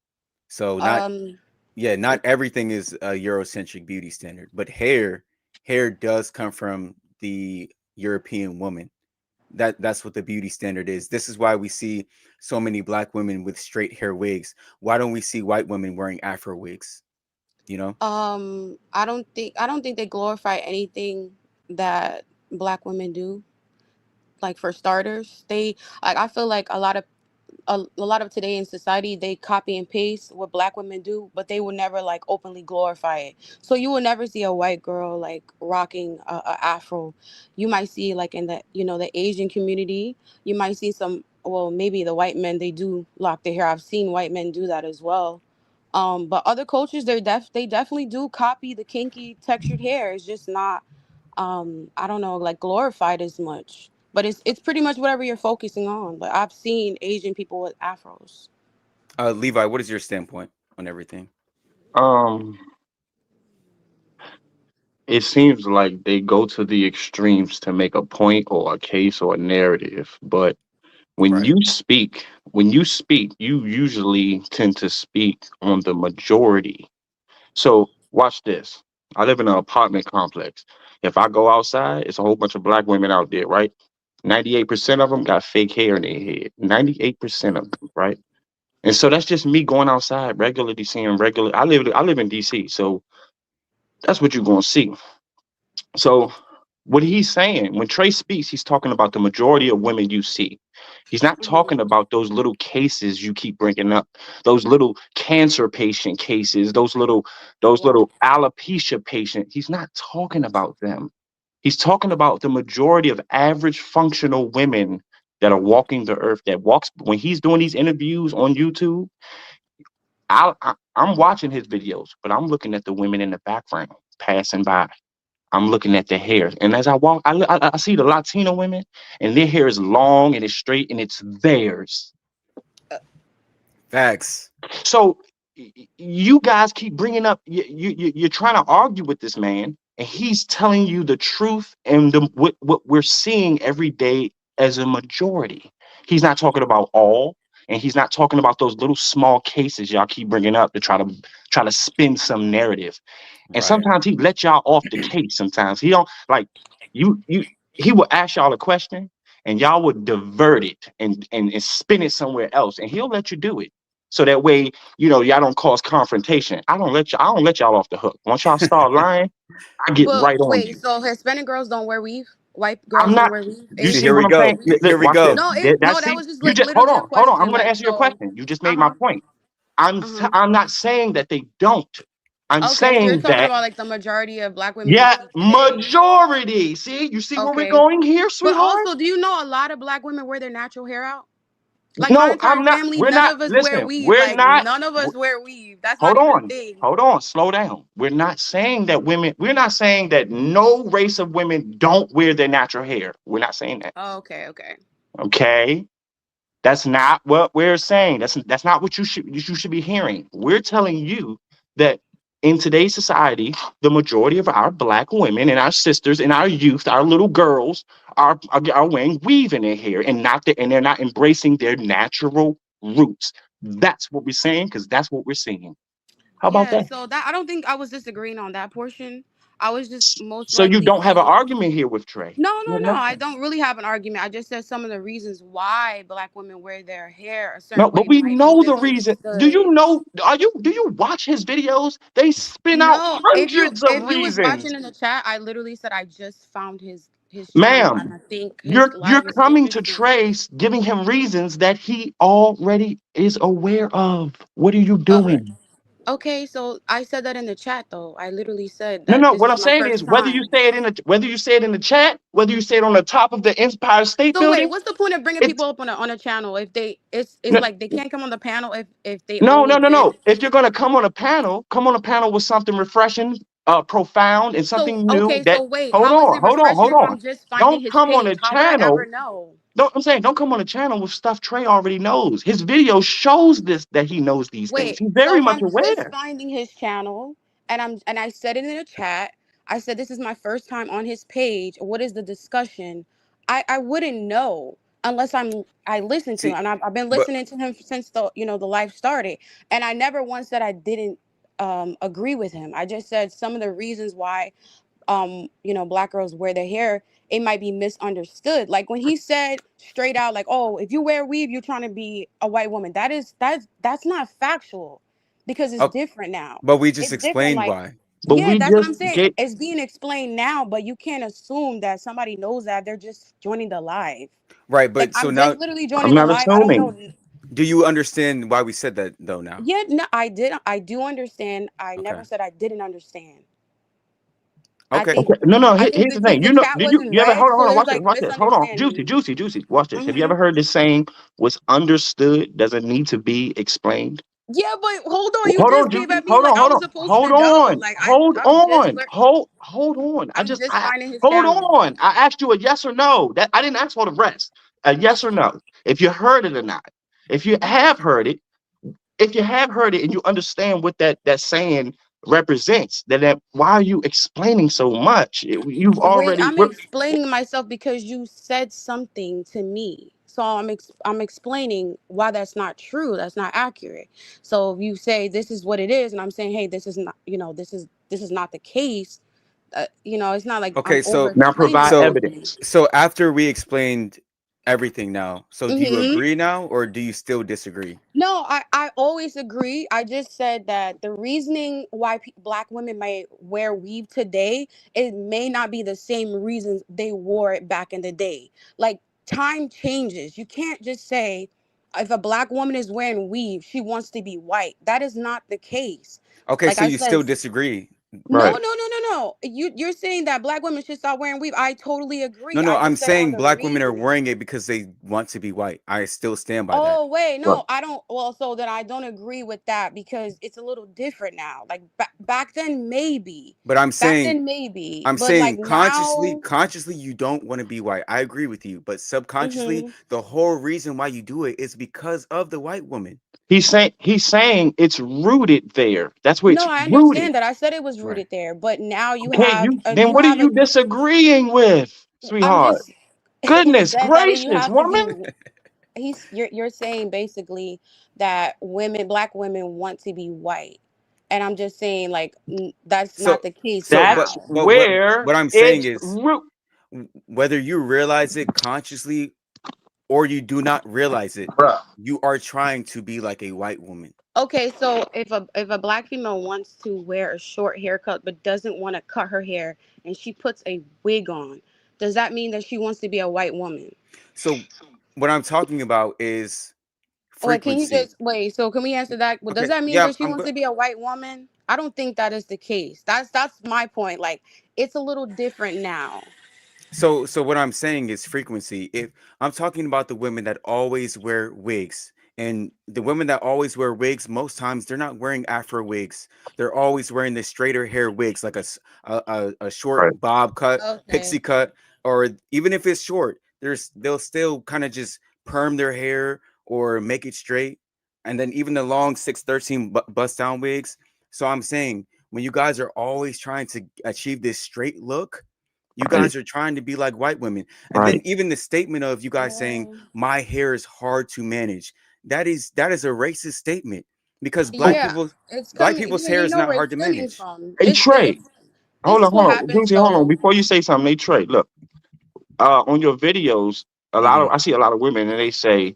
So not Um, yeah, not everything is a Eurocentric beauty standard, but hair does come from the European woman. That's what the beauty standard is. This is why we see so many black women with straight hair wigs. Why don't we see white women wearing afro wigs? You know? I don't think they glorify anything that black women do. Like for starters, I feel like a lot of today in society they copy and paste what black women do, but they will never like openly glorify it. So you will never see a white girl like rocking a afro. You might see like in the the Asian community, you might see some, well, maybe the white men, they do lock their hair. I've seen white men do that as well. But other cultures, they definitely do copy the kinky textured hair. It's just not, I don't know, like glorified as much. But it's pretty much whatever you're focusing on. Like I've seen Asian people with afros. Levi, what is your standpoint on everything? Um, it seems like they go to the extremes to make a point or a case or a narrative, but Right. when you speak, you usually tend to speak on the majority. So watch this. I live in an apartment complex. If I go outside, it's a whole bunch of black women out there, right? 98% of them got fake hair in their head. 98% of them, right? And so that's just me going outside regularly, seeing regular. I live in DC, so that's what you're gonna see. So what he's saying, when Trey speaks, he's talking about the majority of women you see. He's not Hmm. talking about those little cases you keep bringing up, those little cancer patient cases, those Yeah. little alopecia patient. He's not talking about them. He's talking about the majority of average functional women that are walking the earth. That walks when he's doing these interviews on YouTube. I'm watching his videos, but I'm looking at the women in the background passing by. I'm looking at the hair, and as I walk, I see the Latino women, and their hair is long and it's straight, and it's theirs. Facts. So you guys keep bringing up, you're trying to argue with this man, and he's telling you the truth and what we're seeing every day as a majority. He's not talking about all, and he's not talking about those little small cases y'all keep bringing up to try to spin some narrative. And Right. sometimes he let y'all off the case. Sometimes he don't like you. He will ask y'all a question, and y'all would divert it and spin it somewhere else, and he'll let you do it. So that way, y'all don't cause confrontation. I don't let y'all off the hook. Once y'all start lying, I get But right on wait, you. so Hispanic girls don't wear weave? White I'm girls don't not. wear weave? You See, Asian see here what we girls I'm don't wear go. saying? weave? Here we Watch this. go. No, That's that see. was just You like just hold literally a on, hold on. I'm question. gonna Like answer your so, question. You just made my uh-huh. point. Uh-huh. I'm not saying that they don't. I'm Okay, so you're saying talking that. about like the majority of black women you Yeah, see today. majority. See, you see where we're Okay. going here, But sweetheart? also, do you know a lot of black women wear their natural hair out? Like my No, entire I'm not. family, We're none not. of us wear Listen, weave. we're Like not. none of us w- wear weave. That's not Hold even a on. thing. Hold on. Slow down. We're not saying that women, we're not saying that no race of women don't wear their natural hair. We're not saying that. Oh, okay, okay. Okay? That's not what we're saying. That's not what you should be hearing. We're telling you that in today's society, the majority of our black women and our sisters and our youth, our little girls, are wearing weave in their hair and they're not embracing their natural roots. That's what we're saying because that's what we're seeing. How about Yeah, that? so that I don't think I was disagreeing on that portion. I was just most So you likely don't have an saying argument here with Trey. no, You no, have no. I nothing. don't really have an argument. I just said some of the reasons why black women wear their hair a No, certain but way we might be know the reason. Do misunderstood. you know? Do you watch his videos? They spin out No, hundreds of if you was watching reasons. in the chat, I literally said I just found his channel and Ma'am, I think his you're live is coming to interesting. Trace, giving him reasons that he already is aware of. What are you Uh, doing? okay, so I said that in the chat though. I literally said No, that no. this What is I'm my saying is, first time. whether you say it in the chat, whether you say it on the top of the Empire State So wait, Building, what's the point of bringing it's people up on a channel if they it's no, like they can't come on the panel if they no, only no, no, did. no. If you're gonna come on a panel with something refreshing, profound, and So something new. okay, That so wait, hold how is on, it hold on, refreshing hold if on. I'm just finding Don't his come on page? a How would I ever channel. know? Don't I'm saying don't come on a channel with stuff Trey already knows. His video shows this that he knows these things. Wait, He's so very if much I'm just aware. finding his channel and I said it in the chat, I said this is my first time on his page. What is the discussion? I wouldn't know unless I listen to him. See, And I've been but listening to him since the the life started. And I never once said I didn't agree with him. I just said some of the reasons why black girls wear their hair, it might be misunderstood. Like when he said straight out, like, oh, if you wear weave, you're trying to be a white woman. That's not factual because it's uh, different now. but we just It's different. explained Like, why. But yeah, we that's what just I'm saying. get It's being explained now, but you can't assume that somebody knows that they're just joining the live. Right, Like but so I'm now, just literally I'm joining the not live. I don't assuming. know. do you understand why we said that though now? Yeah, no, I did. I do understand. I Okay. never said I didn't understand. I Okay. think Okay, no, no. I think Here's the because thing. the You know, chat did you wasn't you ever red, hold on, so hold on, there's watch this, like watch this, hold on, juicy, misunderstanding. juicy, juicy. Watch this. Have you Hmm. ever heard this saying? What's understood doesn't need to be explained. Yeah, but hold on, you Hold on, just came Juicy. at me Hold like on, I hold was on, supposed hold to know. on, Like hold I'm just on, hold on. I'm just finding his Hold channel. on. I asked you a yes or no. That I didn't ask for the rest. A yes or no. If you heard it or not. If you have heard it, if you have heard it and you understand what that saying represents, then why are you explaining so much? You've Wait, already. I'm explaining myself because you said something to me. So I'm explaining why that's not true. That's not accurate. So if you say this is what it is, and I'm saying, hey, this is not, this is not the case. It's not like I'm Okay, over Now explaining provide so everything. evidence. so after we explained everything now, so do you Hmm. agree now or do you still disagree? No, I always agree. I just said that the reasoning why black women might wear weave today, it may not be the same reasons they wore it back in the day. Like time changes. You can't just say if a black woman is wearing weave, she wants to be white. That is not the case. Okay, Like so I you said, still disagree. no, Right. no, no, no, no. You're saying that black women should stop wearing weave. I totally No, agree. no, I I'm just said on saying the black women are reasoning. wearing it because they want to be white. I still stand by that. Oh wait, Right. no, I don't. Well, so then I don't agree with that because it's a little different now. Like back then, But I'm but like saying now, consciously you don't want to be white. I agree with you, but subconsciously hmm the whole reason why you do it is because of the white woman. He's saying it's rooted there. That's where it's no, I rooted. understand that. I said it was Right. rooted there, but now you Okay, have you a then you what are have a. you disagreeing with, I'm sweetheart? just. He Goodness said that you gracious, have to be. woman. You're saying basically that black women want to be white, and I'm just saying like that's not So the case so That's now. but what where what I'm saying it's is root. whether you realize it consciously or you do not realize it, Bruh. you are trying to be like a white woman. Okay, so if a black female wants to wear a short haircut but doesn't want to cut her hair and she puts a wig on, does that mean that she wants to be a white woman? So what I'm talking about is Wait, can you frequency. just wait? So can we answer that? Well, does Okay, that mean yeah, that she wants to be a white woman? I don't think that is the case. That's my point. Like it's a little different now. so what I'm saying is frequency. If I'm talking about the women that always wear wigs, and the women that always wear wigs, most times they're not wearing afro wigs. They're always wearing the straighter hair wigs, like a short Right. bob cut, Okay. pixie cut, or even if it's short, they'll still kind of just perm their hair or make it straight. And then even the long 613 bust down wigs. So I'm saying when you guys are always trying to achieve this straight look, you Right, guys are trying to be like white women. And then right. even the statement of you guys saying Uh, my hair is hard to manage. That is a racist statement because Oh, yeah, it's black coming. people's Yeah, hair you is know not where hard it's to stemming manage. from. hey Trey, This is what hold on, happens. Juicy, hold on. So Before you say something, hey Trey, look, on your videos, Hmm. I see a lot of women and they say,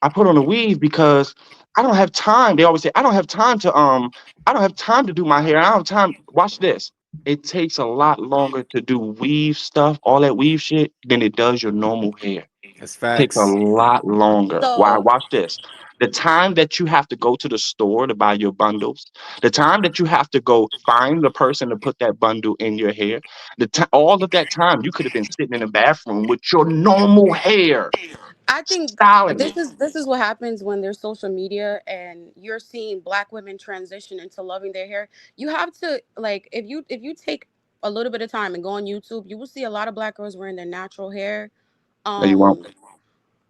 I put on a weave because I don't have time. They always say, I don't have time to do my hair. I don't have time. Watch this. It takes a lot longer to do weave stuff, all that weave shit, than it does your normal hair. That's Takes a facts. lot longer. Why? so Watch this. The time that you have to go to the store to buy your bundles, the time that you have to go find the person to put that bundle in your hair, all of that time you could have been sitting in the bathroom with your normal hair, I think styling this it. is this is what happens when there's social media and you're seeing black women transition into loving their hair. You have to like if you take a little bit of time and go on YouTube, you will see a lot of black girls wearing their natural hair. No, you won't. Um,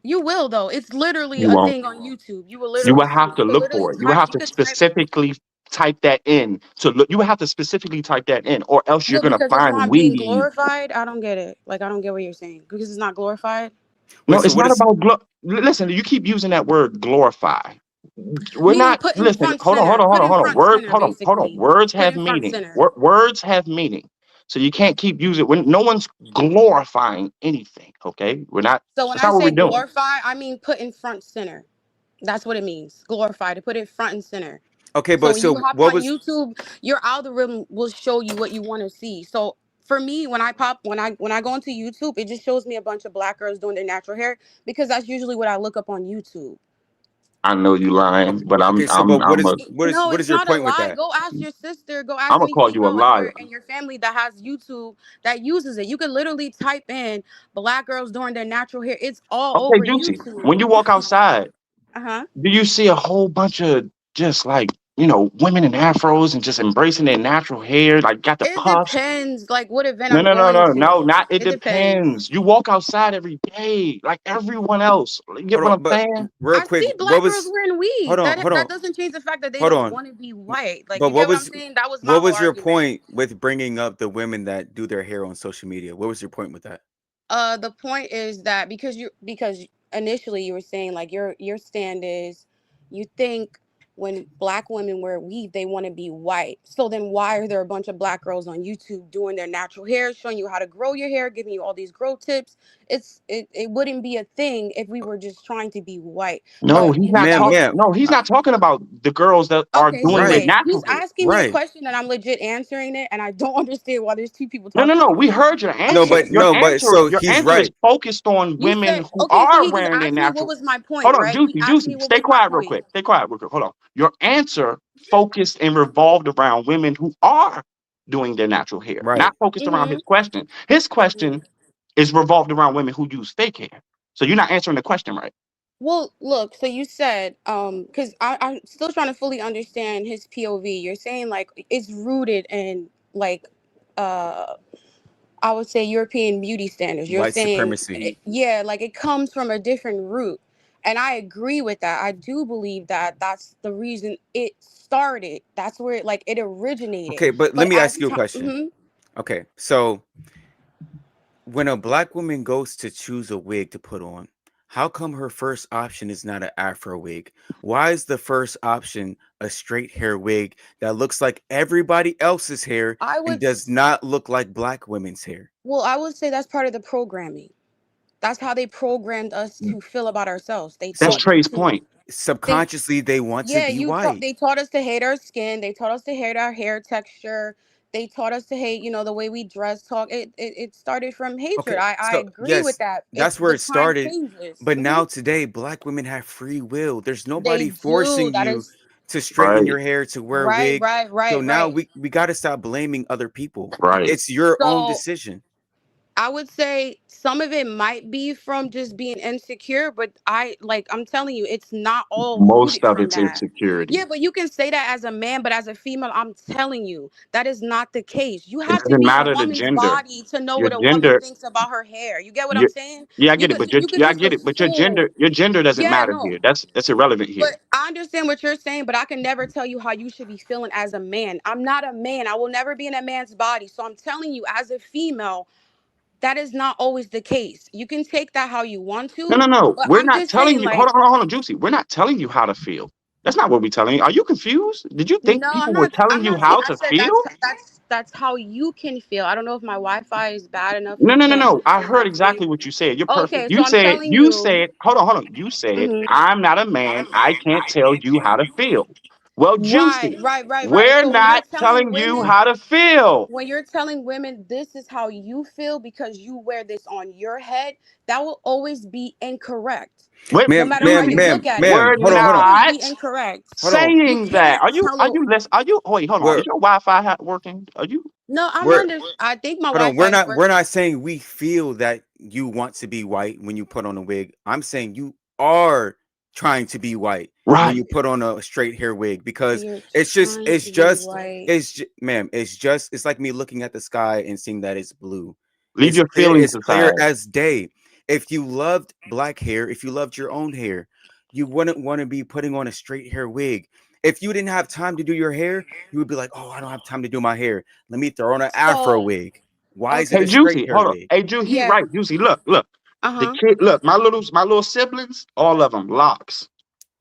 you will though. It's literally You a won't. thing on YouTube. You will You literally will see. have You to could look literally for it. You will type. have You to could type. specifically type that in to look. You will have to specifically type that in, or else you're Well, gonna because it's find not being weave. glorified. I don't get it. Like I don't get what you're saying because it's not glorified. No, Wait, so it's what not is about listen, you keep using that word glorify. We're Meaning not put in listen, front center. hold Put on, in hold on. front Word, center. hold on. Basically, Words put have in front meaning. center. Words have meaning. So you can't keep using when no one's glorifying anything. Okay, we're not. So when That's I not what we're say doing. glorify, I mean put in front center. That's what it means. Glorify to put it front and center. okay? So But when you so hop what on was YouTube, your algorithm will show you what you want to see. So for me, when I go into YouTube, it just shows me a bunch of black girls doing their natural hair because that's usually what I look up on YouTube. I know you lying, okay? but Okay, so but what I'm is a what is No, what it's is your not a point with lie. that? Go ask your sister. Go I'm ask gonna any call you a female in liar. your family that has YouTube that uses it. You could literally type in black girls doing their natural hair. It's all Okay, over Juicy. YouTube. When you walk outside, Uh huh. do you see a whole bunch of just like women in afros and just embracing their natural hair, like got the It puffs? depends, like what event No, I'm no, no, going no, no, to. not it It depends. depends. You walk outside every day, like everyone else. You get Hold what on, I'm but saying? real I quick, see what black girls was wearing hold weave. on, hold That on, doesn't change the fact that they hold don't on. want to be white. Like But you get what I'm saying? That was my what whole was your argument. point with bringing up the women that do their hair on social media? What was your point with that? The point is that because initially you were saying like your stand is you think when black women wear weave they want to be white. So then why are there a bunch of black girls on YouTube doing their natural hair, showing you how to grow your hair, giving you all these grow tips? It wouldn't be a thing if we were just trying to be white. No, But he's you know not that Ma'am, was talking. ma'am. No, he's Uh, not talking about the girls that are okay. doing So their right, wait, natural he's hair. asking me a right. question and I'm legit answering it, and I don't understand why there's two people No, no, talking no. at the We same heard your No, answer. but no, but so Your he's answer is right. focused on You women said who okay, so are he just wearing their asked me what natural. was my point, Hold on, right? He Juicy, asked Juicy. me what Stay was my quiet real point. quick. Stay quiet real quick. Hold on. Your answer focused and revolved around women who are doing their natural hair, not Right. focused around Mm-hmm. his question. His Mm-hmm. question is revolved around women who use fake hair. So you're not answering the question right. Well, look, so you said, because I'm still trying to fully understand his POV. You're saying like it's rooted in like, uh, I would say European beauty standards. You're White saying, supremacy. yeah, like it comes from a different root, and I agree with that. I do believe that that's the reason it started. That's where it originated. Okay, but let But me as ask you a time, question. Okay, so when a black woman goes to choose a wig to put on, how come her first option is not an afro wig? Why is the first option a straight hair wig that looks like everybody else's hair I and would, does not look like black women's hair? well, I would say that's part of the programming. That's how they programmed us to feel about ourselves. They That's So taught you Trey's to point. they subconsciously they want to yeah, be white. they taught us to hate our skin. They taught us to hate our hair texture. They taught us to hate, the way we dress, talk. It started from hatred. Okay, I so agree with yes, that. that's where The it time started. changes. But now today, black women have free will. There's They nobody do. forcing That you is to straighten Right, your hair, to wear a right, wig. right, So right, now right. we got to stop blaming other people. right. It's your own So decision. I would say some of it might be from just being insecure, but I'm telling you, it's not all Most rooted of from it's that. Yeah, insecurity. but you can say that as a man, but as a female, I'm telling you, that is not the case. You It have to doesn't be in a matter the woman's gender. body to know Your what a woman gender, thinks about her hair. You get what I'm your saying? yeah, I You get it, could but you could yeah, I just get it, but your gender, assume. your gender doesn't Yeah, matter no. here. That's irrelevant But here. I understand what you're saying, but I can never tell you how you should be feeling as a man. I'm not a man. I will never be in a man's body. So I'm telling you, as a female, that is not always the case. You can take that how you want No, to, no, no. but We're I'm not just telling saying, you. Hold like, on, hold on, hold on, Juicy. We're not telling you how to feel. That's not what we're telling you. Are you confused? Did you think no, I'm people were not. telling I'm you not saying. how I to said feel? that's how you can feel. I don't know if my Wi-Fi is bad enough and No, you no, no, can't no. I hear my heard screen. exactly what you said. You're perfect. Okay, so I'm telling You you. said, hold on. You said, Mhm. I'm not a man. I can't tell you how to feel. Well, Right, Juicy, right, right, right. we're So when you're not telling telling you women, how to feel. this is how you feel because you wear this on your head, that will always be incorrect. Wait, No Ma'am, matter how ma'am, you Juicy, look ma'am, at it, ma'am. we're Hold it on, will hold on, always be not incorrect. hold on. You saying that. can't tell Are a you listen? Are you wait, hold on. We're Is your Wi-Fi working? Are you no. we're I think my hold on. Wi-Fi is We're working. not saying we feel that you want to be white when you put on a wig. I'm saying you are trying to be white when right? you put on a straight hair wig because You're it's just trying to be white. ma'am, it's like me looking at the sky and seeing that it's blue. Leave your feelings It's clear aside. as day. If you loved black hair, if you loved your own hair, you wouldn't want to be putting on a straight hair wig. If you didn't have time to do your hair, you would be like, "Oh, I don't have time to do my hair. Let me throw on an afro So wig." Why is it Hey, a okay, straight Juicy, hair hold on. wig? Hey, Juicy, he yeah, right. Juicy, look. The uh-huh, kid, look, my little siblings, all of them, locks.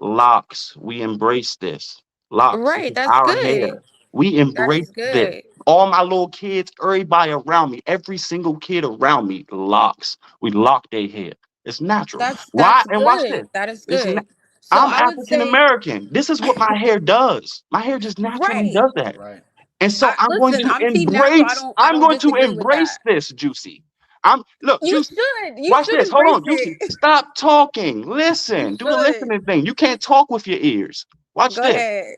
Locks. We embrace this. Locks. This right, is that's our good. hair. We That embrace is this. good. All my little kids, everybody around me, every single kid around me, locks. We lock their hair. It's natural. Why? That's And watch this. good. That is It's good. So I'm I would African say, American. This is what my hair does. My hair just naturally right. does that. Right. And so I listen, I'm team natural. I I'm don't going to disagree with embrace that. this, Juicy. I'm look, You Juicy. should. You Watch should this. Hold embrace on, Juicy. it. Stop talking. You Listen. Do the should. listening thing. You can't talk with your ears. Watch Go this. ahead.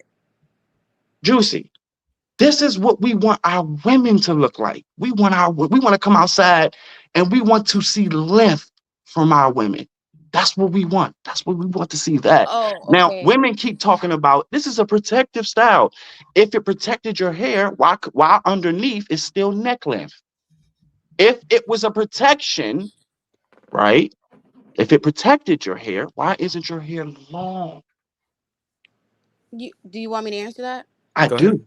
Juicy. This is what we want our women to look like. We want to come outside and we want to see length from our women. That's what we want. That's what we want to see that. Oh, Now, okay. women keep talking about this is a protective style. If it protected your hair, why underneath is still neck length? If it was a protection, right? If it protected your hair, why isn't your hair long? Do you want me to answer that? I Go ahead. do.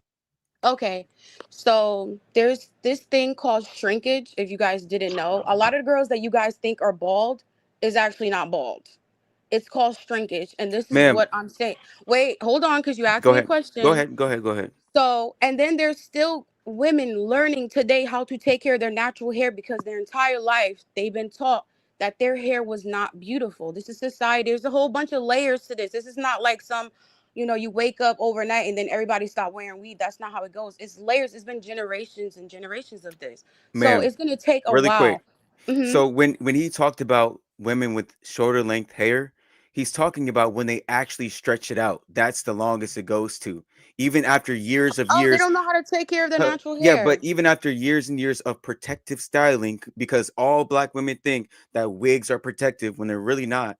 Okay. So there's this thing called shrinkage. If you guys didn't know, a lot of the girls that you guys think are bald is actually not bald. It's called shrinkage, and this is Ma'am, what I'm saying. Wait, hold on, because you asked go me a ahead. Go question. ahead. Go ahead. Go ahead. So, and then there's still women learning today how to take care of their natural hair because their entire life they've been taught that their hair was not beautiful. This is society. There's a whole bunch of layers to this. This is not like some, you wake up overnight and then everybody stop wearing weed. That's not how it goes. It's layers. It's been generations and generations of this. So Ma'am, it's gonna take a really quick. while. Hmm. So when he talked about women with shorter length hair, he's talking about when they actually stretch it out. That's the longest it goes to. Even after years of Oh, they years, don't know how to take care of their natural yeah, but hair. even after years and years of protective styling, because all black women think that wigs are protective when they're really not.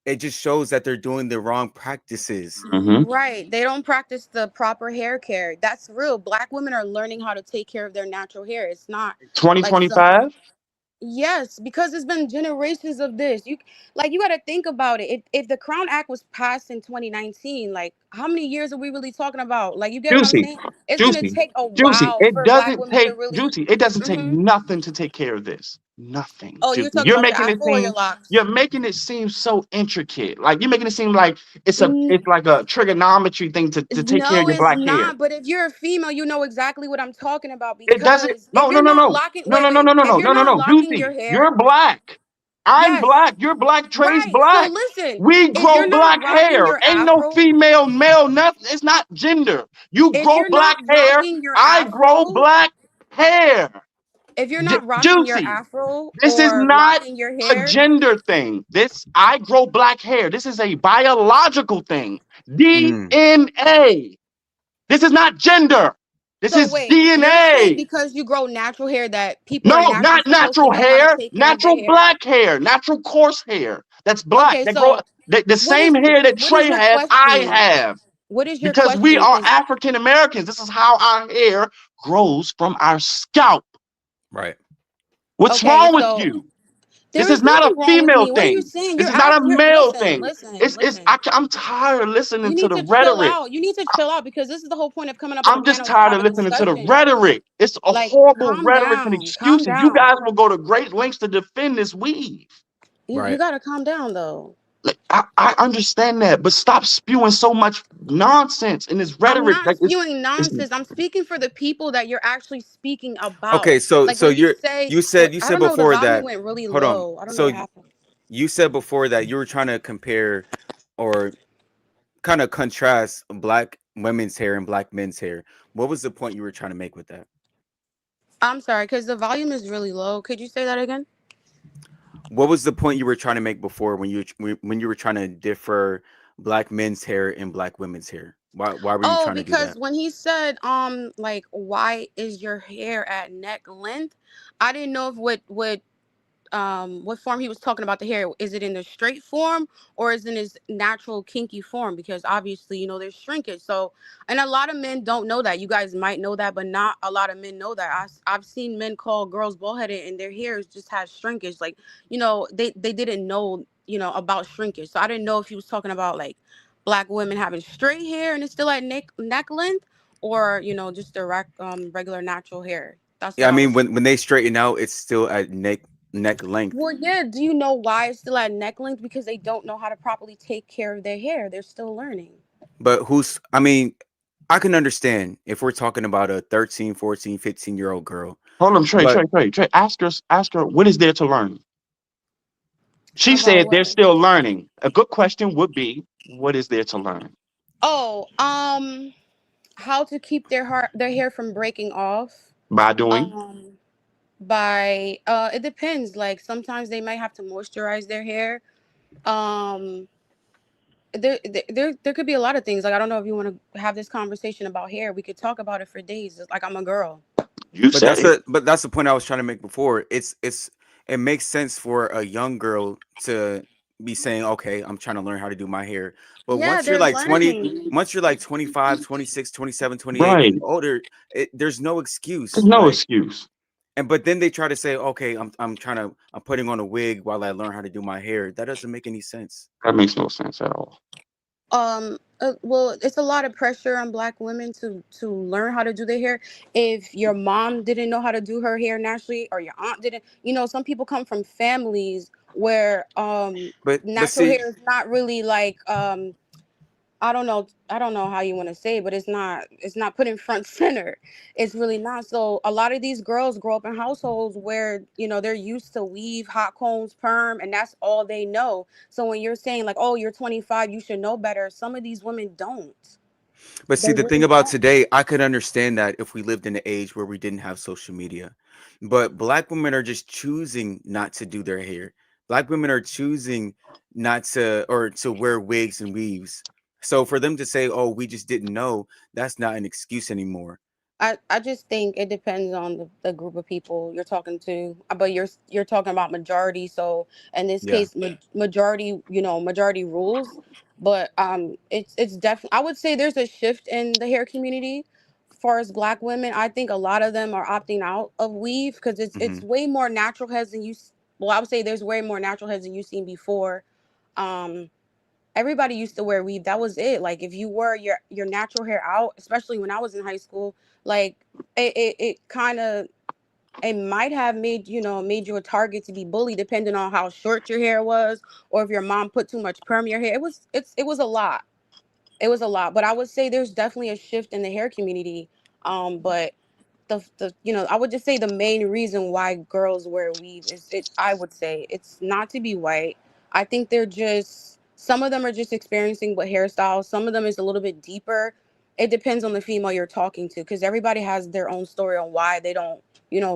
It just shows that they're doing the wrong practices. Mm-hmm. Right. They don't practice the proper hair care. That's real. Black women are learning how to take care of their natural hair. It's not like some 2025. yes, because it's been generations of this. You got to think about it. If the Crown Act was passed in 2019, like how many years are we really talking about? Like you get what I'm Juicy, saying? It's going to Juicy, take a Juicy. while for black women to really It doesn't take Mhm. nothing to take care of this. Nothing, Oh, you're Juicy. talking about the afro or your You're locks? making it seem so intricate. Like you're making it seem like N- it's like a trigonometry thing to take care of No, your it's black hair. not. But if you're a female, you know exactly what I'm talking about It doesn't. because if No, no, you're no, not no, locking, no, wait, no, no, wait, no, no, if no, you're no, no, not no. locking Juicy, your hair, you're black. I'm yes, black. You're black. Trey's right. So black. listen, We if grow you're not black rocking hair. your Ain't no afro, female, male, nothing. It's not gender. You if grow you're not black hair. rocking your I grow afro, black hair. if you're not rocking your Juicy. afro This is or not locking your a hair, gender thing. I grow black hair. This is a biological thing. Mm. DNA. This is not gender. This so is wait, you're saying DNA. because you grow natural hair that people are No, naturally not supposed to natural know how to hair. take care of their Natural hair? black hair. Natural coarse hair. That's black. Okay, That grow so the what same is hair that what is Trey your has, I question? have. What is your Because we question? are Because African Americans. This is how our hair grows from our scalp. Right. What's okay, wrong with so you? There This is is not a nothing wrong with female me. What are you thing. saying? This is not a You're male listen, thing. listen, I, listen. I'm tired of listening You to need the to chill rhetoric. out. You need to chill out because this is the whole point of coming up with a I'm just panel to tired have of a listening to the discussion. rhetoric. It's a Like, horrible calm rhetoric and down, calm excuses. You down. guys will go to great lengths to defend this weave. You Right. gotta calm down though. Like I understand that, but stop spewing so much nonsense in this I'm rhetoric. not Like spewing it's nonsense. I'm speaking for the people that you're actually speaking about. Okay, so Like when you say, you I said don't know, the before volume that. went really Hold on. low. I don't know So what happened. you said before that you were trying to compare or kind of contrast black women's hair and black men's hair. What was the point you were trying to make with that? I'm sorry, because the volume is really low. Could you say that again? What was the point you were trying to make before when when you were trying to differ black men's hair and black women's hair? Why were you Oh, trying to do because that? when he said, like, why is your hair at neck length? I didn't know if what form he was talking about the hair. Is it in the straight form or is it in his natural kinky form? Because obviously, there's shrinkage. So, and a lot of men don't know that. You guys might know that, but not a lot of men know that. I've seen men call girls bald headed and their hair just has shrinkage. Like, they didn't know, about shrinkage. So I didn't know if he was talking about like black women having straight hair and it's still at neck length, or just direct regular natural hair. That's Yeah, what I I mean was. when they straighten out, it's still at neck length. Well, yeah. Do you know why it's still at neck length? Because they don't know how to properly take care of their hair. They're still learning. But I mean, I can understand if we're talking about a 13, 14, 15-year-old girl. hold on, Trey, But Trey, Trey, Trey. Ask her what is there to learn. She About said they're what? still learning. A good question would be, what is there to learn? Oh, how to keep their hair from breaking off? By doing, Um, by it depends. Like sometimes they might have to moisturize their hair. Um, there could be a lot of things. Like I don't know if you want to have this conversation about hair. We could talk about it for days. It's like I'm a girl. you said it. but that's the point I was trying to make before. It makes sense for a young girl to be saying, "Okay, I'm trying to learn how to do my hair." But Yeah, they're learning. once you're like 25, 26, 27, 28 Right. and older, there's no There's excuse. no Like, excuse. and but then they try to say, "Okay, I'm putting on a wig while I learn how to do my hair." That doesn't make any sense. That makes no sense at all. Well, it's a lot of pressure on black women to learn how to do their hair. If your mom didn't know how to do her hair naturally, or your aunt didn't, some people come from families where But natural see, hair is not really like I don't know how you want to say it, but it's not put in front center. It's really not. So a lot of these girls grow up in households where they're used to weave, hot combs, perm, and that's all they know. So when you're saying like, oh, you're 25, you should know better, some of these women don't. But see, They the thing really about don't. today, I could understand that if we lived in an age where we didn't have social media. But black women are just choosing not to do their hair. Black women are choosing not to or to wear wigs and weaves. So for them to say, "Oh, we just didn't know," that's not an excuse anymore. I just think it depends on the group of people you're talking to, but you're talking about majority. So in this Yeah. case, majority, majority rules. But it's definitely, I would say there's a shift in the hair community. As far as black women, I think a lot of them are opting out of weave because it's Hmm. way more natural heads than well, I would say there's way more natural heads than you've seen before. Um, Everybody used to wear weave. That was it. Like if you wore your natural hair out, especially when I was in high school, like it kind of, it might have made you a target to be bullied depending on how short your hair was, or if your mom put too much perm in your hair. It was a lot. It was a lot. But I would say there's definitely a shift in the hair community. But I would just say the main reason why girls wear weave is, I would say it's not to be white. I think they're just, some of them are just experiencing what hairstyles, some of them is a little bit deeper. It depends on the female you're talking to, because everybody has their own story on why they don't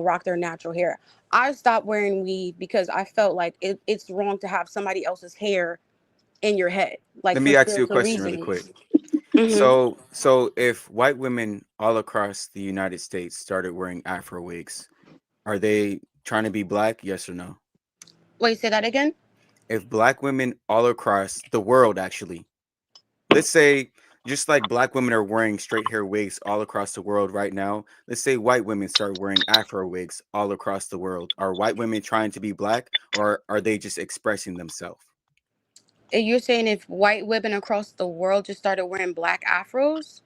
rock their natural hair. I stopped wearing weave because I felt like it's wrong to have somebody else's hair in your head, like Let for me ask you a spiritual question really quick. reasons. Hmm. So if white women all across the United States started wearing Afro wigs, are they trying to be black? Yes or no? Wait, say that again. If black women all across the world actually, let's say just like black women are wearing straight hair wigs all across the world right now, let's say white women start wearing afro wigs all across the world. Are white women trying to be black, or are they just expressing themselves? You're saying if white women across the world just started wearing black afros?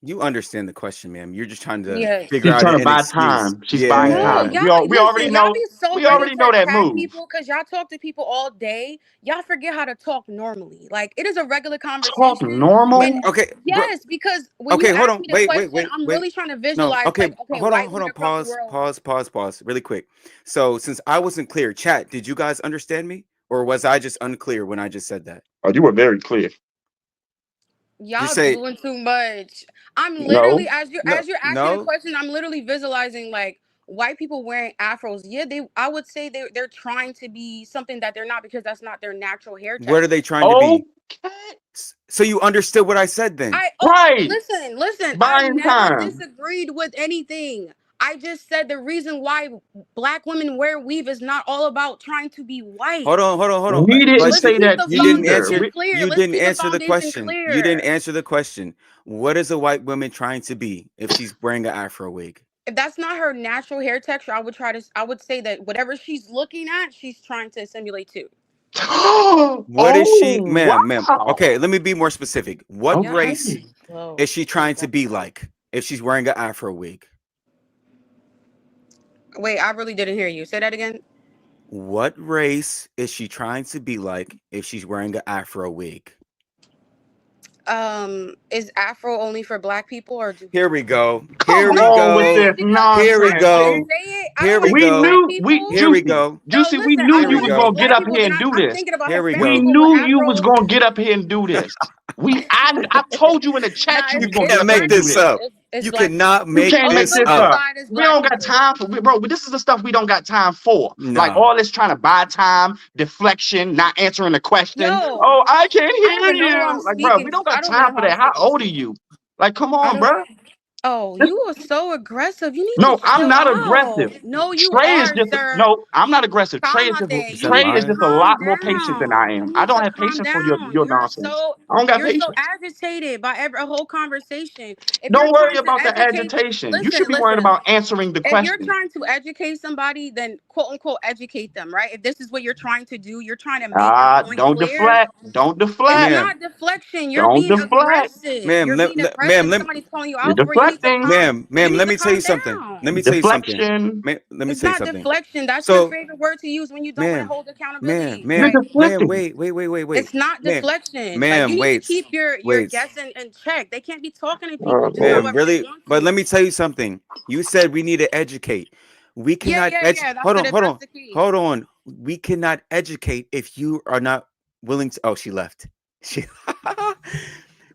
You understand the question, ma'am. You're just trying to Yes. figure She's out trying to an buy excuse. time. She's buying No, Yeah. time. y'all be We already listen. Y'all know. be so We ready already know to that attack move. people because y'all talk to people all day. Y'all forget how to talk normally. Like it is a regular Talk conversation. And normal. Okay, bro. yes, because when you Okay, hold ask on. me the Wait, wait, question, wait, I'm wait. really trying to No, visualize okay, like, okay, hold on, white hold women on. across the Pause, world. pause, pause, pause. Really quick. So, since I wasn't clear, chat, did you guys understand me, or was I just unclear when I just said that? Oh, you were very clear. You Y'all say doing too much. I'm literally No. no, as you're asking the no. question, I'm literally visualizing like white people wearing afros. Yeah, they I would say they're trying to be something that they're not because that's not their natural hair What are texture. they trying to be? Okay. So you understood what I said then? I oh Right. listen, I Buying never time. disagreed with anything. I just said the reason why black women wear weave is not all about trying to be white. Hold on, hold on, hold on. We didn't But Let's you say keep that the you didn't either. foundation answer. clear. You Let's didn't keep the answer the foundation question. You didn't clear. answer the question. What is a white woman trying to be if she's wearing an afro wig? If that's not her natural hair texture, I would say that whatever she's looking at, she's trying to simulate too. What is she, Oh ma'am? wow. Okay, let me be more specific. What Y'all Okay. race acting slow. is she I'm trying to sorry. be like if she's wearing an afro wig? Wait, I really didn't hear you. Say that again. What race is she trying to be like if she's wearing an afro wig? Is Afro only for black people or do Here black we people? go. Come Here No, we on with go. this wait, because Here we nonsense, I didn't G. go. say it. I Here don't we want We to go. attack knew we people. Here we Juicy. go. No, Juicy, we listen, knew I Here don't you we want was to say go. gonna get black up people, here but and do I'm this. thinking about Here we Hispanic We go. people with knew you was afros. gonna get up here and do this. I told you in the Nah, chat you You was gonna get can't up here make and do this this. up. it's You black cannot people. You make can't On the make this this literal up. up. side is We black don't got people. time for bro. This is the stuff we don't got time for. Like Nah. all this trying to buy time, deflection, not answering the question. Yo, Oh, I can't I don't hear even know who I'm you. Like, bro, we speaking to. don't I got don't even time know who for I'm that. How speaking old are to. you? Like, come I on, don't. bro. Oh, you are so aggressive. You need No, to I'm chill not out. aggressive. No, you Trey is are, just sir. no. I'm not aggressive. Calmate. Is You that need Trey to is Maya? just a calm lot more patient than I down. You am. I need don't to have calm patience for down. your nonsense. I don't got You're so patience. agitated by every a whole conversation. If you're Don't worry trying to about the educate, agitation. You listen, should be worried listen. about answering the If you're question. trying to educate somebody, then quote unquote educate them, right? If this is what you're trying to do, you're trying to make your point Don't clear. deflect. Don't It's deflect. Ma'am. not deflection. You're Don't being deflect. aggressive. Ma'am, You're being ma'am, aggressive. let, Somebody's calling you You're out for it. deflecting. You ma'am, need let to me tell you calm something. Let down. me tell you something. Deflection. Let me It's tell you not something. deflection. That's your So, favorite word to use when you don't want to ma'am, hold ma'am, accountability. You're ma'am, Like ma'am, deflecting. wait. it's not Ma'am, deflection. Like you ma'am, need to wait, keep your wait. guess in check. They can't be talking to Oh people just Lord. Ma'am, however they really? want But to. let me tell you something. You said we need to educate. We Yeah, cannot yeah, yeah. That's hold it on, if hold that's on, the case. hold on. We cannot educate if you are not willing to. Oh, she left. She.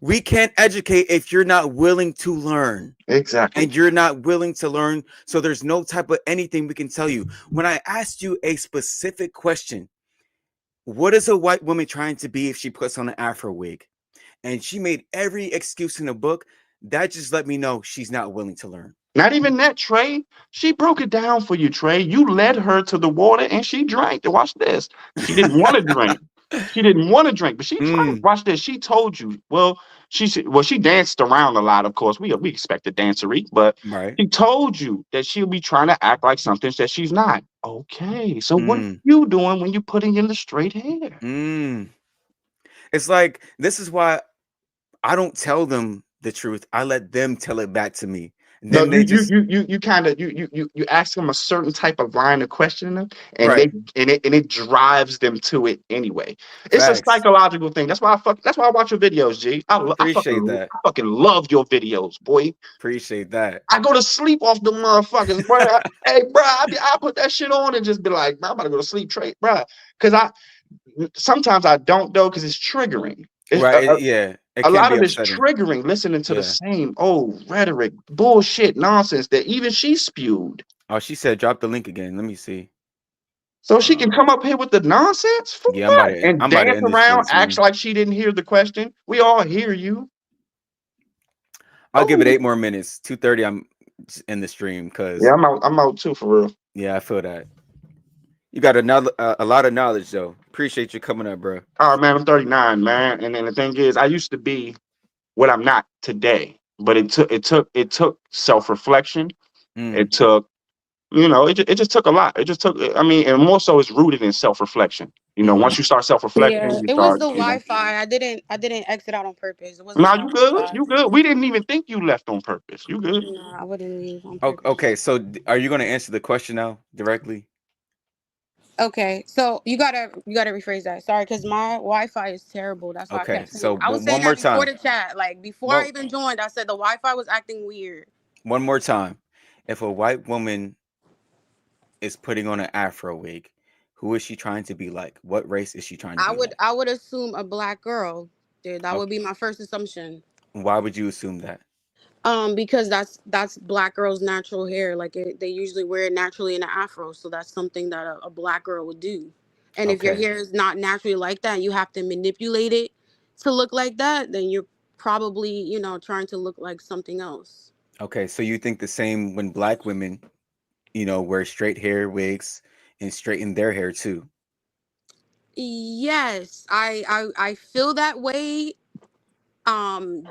We can't educate if you're not willing to learn. Exactly. And you're not willing to learn. So there's no type of anything we can tell you. When I asked you a specific question, what is a white woman trying to be if she puts on an afro wig? And she made every excuse in the book. That just let me know she's not willing to learn. Not even that, Trey. She broke it down for you, Trey. You led her to the water and she drank. Watch this. She didn't want to drink. She didn't want to drink, but she drank. Mm, Watch this. She told you. She danced around a lot, of course. We expect a dancery, but right. she told you that she'll be trying to act like something that she's not. Okay, so what are Mm, you doing when you're putting in the straight hair? mm. It's like this is why I don't tell them the truth. I let them tell it back to me. And No, then they you you just you you you kind of you ask them a certain type of line of questioning them, and right. it drives them to it anyway. It's a Facts. psychological thing. That's why I watch your videos, G. Appreciate that. I fucking love your videos, boy. Appreciate that. I go to sleep off the motherfuckers, bro. Hey, bro, I put that shit on and just be like, I'm about to go to sleep, Trey, bro. Because I sometimes I don't though, because it's triggering. It's Right. Yeah. It a can lot be of it's upsetting. triggering listening to the Yeah. same old rhetoric, bullshit, nonsense that even she spewed. Oh, she said drop the link again. Let me see. So she can Um, come up here with the nonsense for yeah, what? And I'm about to dance end this around, shit acts soon. like she didn't hear the question. We all hear you. I'll give it Oh, 8 more minutes. 2:30. I'm in the stream yeah, because I'm out too for real. yeah, I feel that you got a lot of knowledge though. Appreciate you coming up, bro. All right, man. I'm 39, man. And then the thing is, I used to be what I'm not today. But it took self-reflection. Mm, It took, it just took a lot. It just took, I mean, and more so it's rooted in self-reflection. mhm. Once you start self-reflecting, Yeah, you it was start, the Wi-Fi. I didn't exit out on purpose. It wasn't now the you good, Wi-Fi. you good. We didn't even think you left on purpose. You good. No, I wouldn't leave on purpose. Okay, so are you going to answer the question now directly? Okay, so you gotta rephrase that. Sorry, because my Wi-Fi is terrible. That's why I Okay, kept saying. so I was one saying more that before time. the chat. Like before I Well, even joined, I said the Wi-Fi was acting weird. one more time. If a white woman is putting on an afro wig, who is she trying to be like? What race is she trying to I be would like? I would assume a black girl. Dude, that would Okay. be my first assumption. Why would you assume that? Because that's black girls' natural hair. Like they usually wear it naturally in an afro, so that's something that a black girl would do. And if your Okay. hair is not naturally like that, you have to manipulate it to look like that. Then you're probably trying to look like something else. Okay, so you think the same when black women, wear straight hair wigs and straighten their hair too. Yes, I feel that way.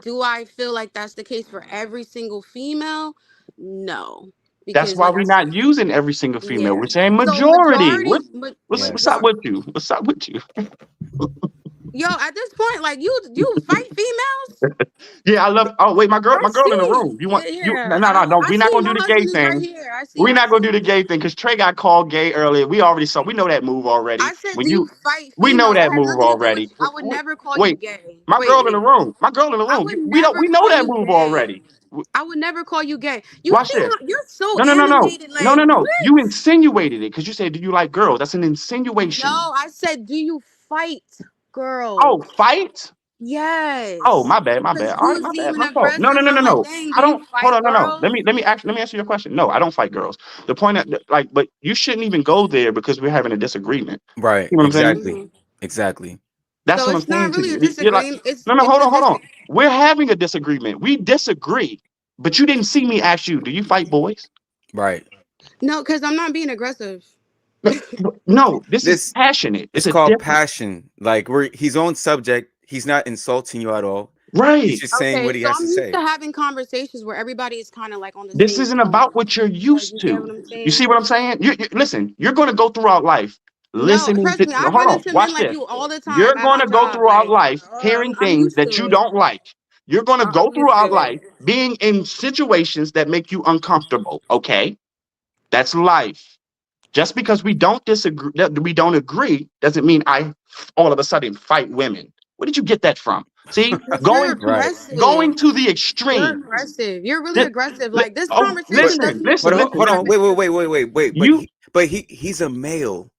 Do I feel like that's the case for every single female? No, That's because why like I we're said, not using every single female. yeah. We're saying So majority. majority, What's up major. with you? What's up with you? Yo, at this point, like you fight females. Yeah, I love. Oh wait, I my girl in the see. room. You want you? Yeah, No, no, no, no. I We're not see. gonna do My the gay husband is right thing. here. I see. We're I not gonna see. do the gay thing because Trey got called gay earlier. We already saw. We know that move already. I said, When do you you, fight we know females? That that has move nothing to do with already. you. I would never call you Wait, gay. my Wait, girl in the wait. room. My girl in the I room. would We don't. never We know call that you move gay. already. I would never call you gay. You Watch seem this. like you're so No, no, no, no, animated. no, Like no, no. what? You insinuated it because you said, "Do you like girls?" That's an insinuation. No, I said, do you fight Oh, girls? fight. Oh, Yes. my bad, my bad. Because All right, you my bad, seeming my fault. No, no, aggressive. no, So no, I'm like, no. dang, I do you don't. Hold fight on, no, no. girls? Let me answer your question. No, I don't fight girls. The point that, like, but you shouldn't even go there because we're having a disagreement. Right, You know what I'm saying? exactly. Hmm. Exactly. That's So what I'm it's not saying to really a you. You're like, disagreement. It's no, no, it's hold a on, hold dis. on. We're having a disagreement. We disagree, but you didn't see me ask you, do you fight boys? Right. No, because I'm not being aggressive. No, this is This passionate. It's it's a called different. passion. Like we're he's on subject. He's not insulting you at all. He's Right. just saying Okay, what he so has to I'm used to say. having conversations where everybody is kind of like on the This same isn't tone. about what you're Like, used you get what to. I'm You see saying? what I'm saying? Listen, you're going to go throughout life No, listening trust to, me, I hold run on, into men watch like this. you all the You're time at going my to go job. throughout Like, life hearing I'm things used that to you it. don't like. You're going to go I'm used to throughout it. life being in situations that make you uncomfortable. Okay? That's life. Just because we don't disagree, that we don't agree, doesn't mean I all of a sudden fight women. Where did you get that from? See, Because you're going Right. aggressive. going to the You're extreme. aggressive. You're really Li- aggressive. Like, this oh, But conversation listen, doesn't even but listen, need listen, hold on. listen. Wait. You He's a male.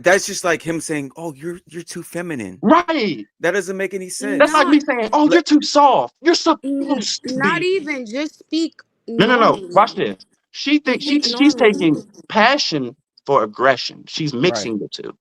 That's just like him saying, "Oh, you're too feminine." right. That doesn't make any That's sense. like not me saying, "Oh, you're Let, too soft. You're supposed to not be." even just speak No, no, no. Watch normally. this. She thinks Speak she's normally. taking passion for aggression. She's right. mixing the two.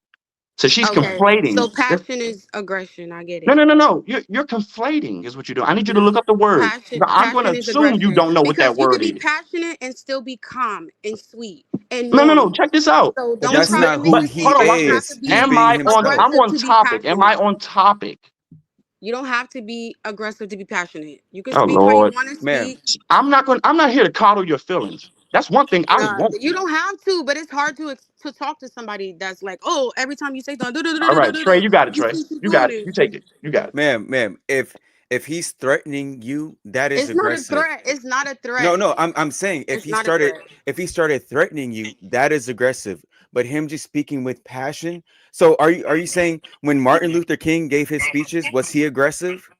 So she's Okay. So conflating. passion is aggression. I get No, it. no, no, no. You're conflating is what you're doing. I need you to look No. up the word. I'm going to Passion is assume you aggression. don't know what that Because you could word be is. passionate and still be calm and sweet and No, no, no. normal. Check this out. So But don't Just that's try li- to not make who but it he hold seem on. like Watch you have this. is. to He's be Am being I on? himself. I'm aggressive on to be topic. Am I passionate. on topic? You don't have to be aggressive to be passionate. You can Oh speak how you Lord. want to Ma'am, speak. I'm not here to coddle your feelings. That's one thing I won't You do. don't have to, but it's hard to talk to somebody that's like, oh, every time you say something, All right, Trey, you got it, you Trey. see she's You doing got it. it. You take it. You got it. ma'am, if he's threatening you, that is It's not a aggressive. threat. It's not a No, threat. no, I'm saying It's not a threat. if he started threatening you, that is aggressive. But him just speaking with passion. So are you saying when Martin Luther King gave his speeches, was he aggressive?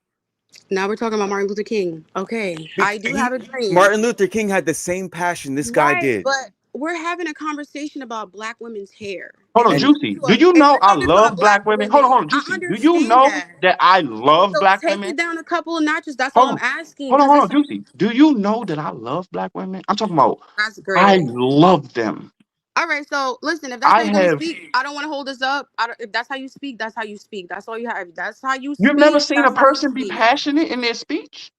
Now we're talking about Martin Luther King. Okay, I do have He a dream. Martin Luther King had the same passion this guy Right, did. but we're having a conversation about black women's hair. Hold on, If And Juicy. Do you if know you're I talking about love black black women? women, Hold on, I Juicy. Do you understand know that. that I love So black take women? it down a couple of notches. That's all Hold I'm on. asking. Hold on, Because hold it's on, Juicy. Do you know that I love black women? I'm talking about that's I great. love them. All right, so listen, if that's how I you're gonna have speak, I don't want to hold this up. I don't, if that's how you speak, that's how you speak. That's all you have. If that's how you you've never speak, seen a that's how you person be speak. passionate in their speech?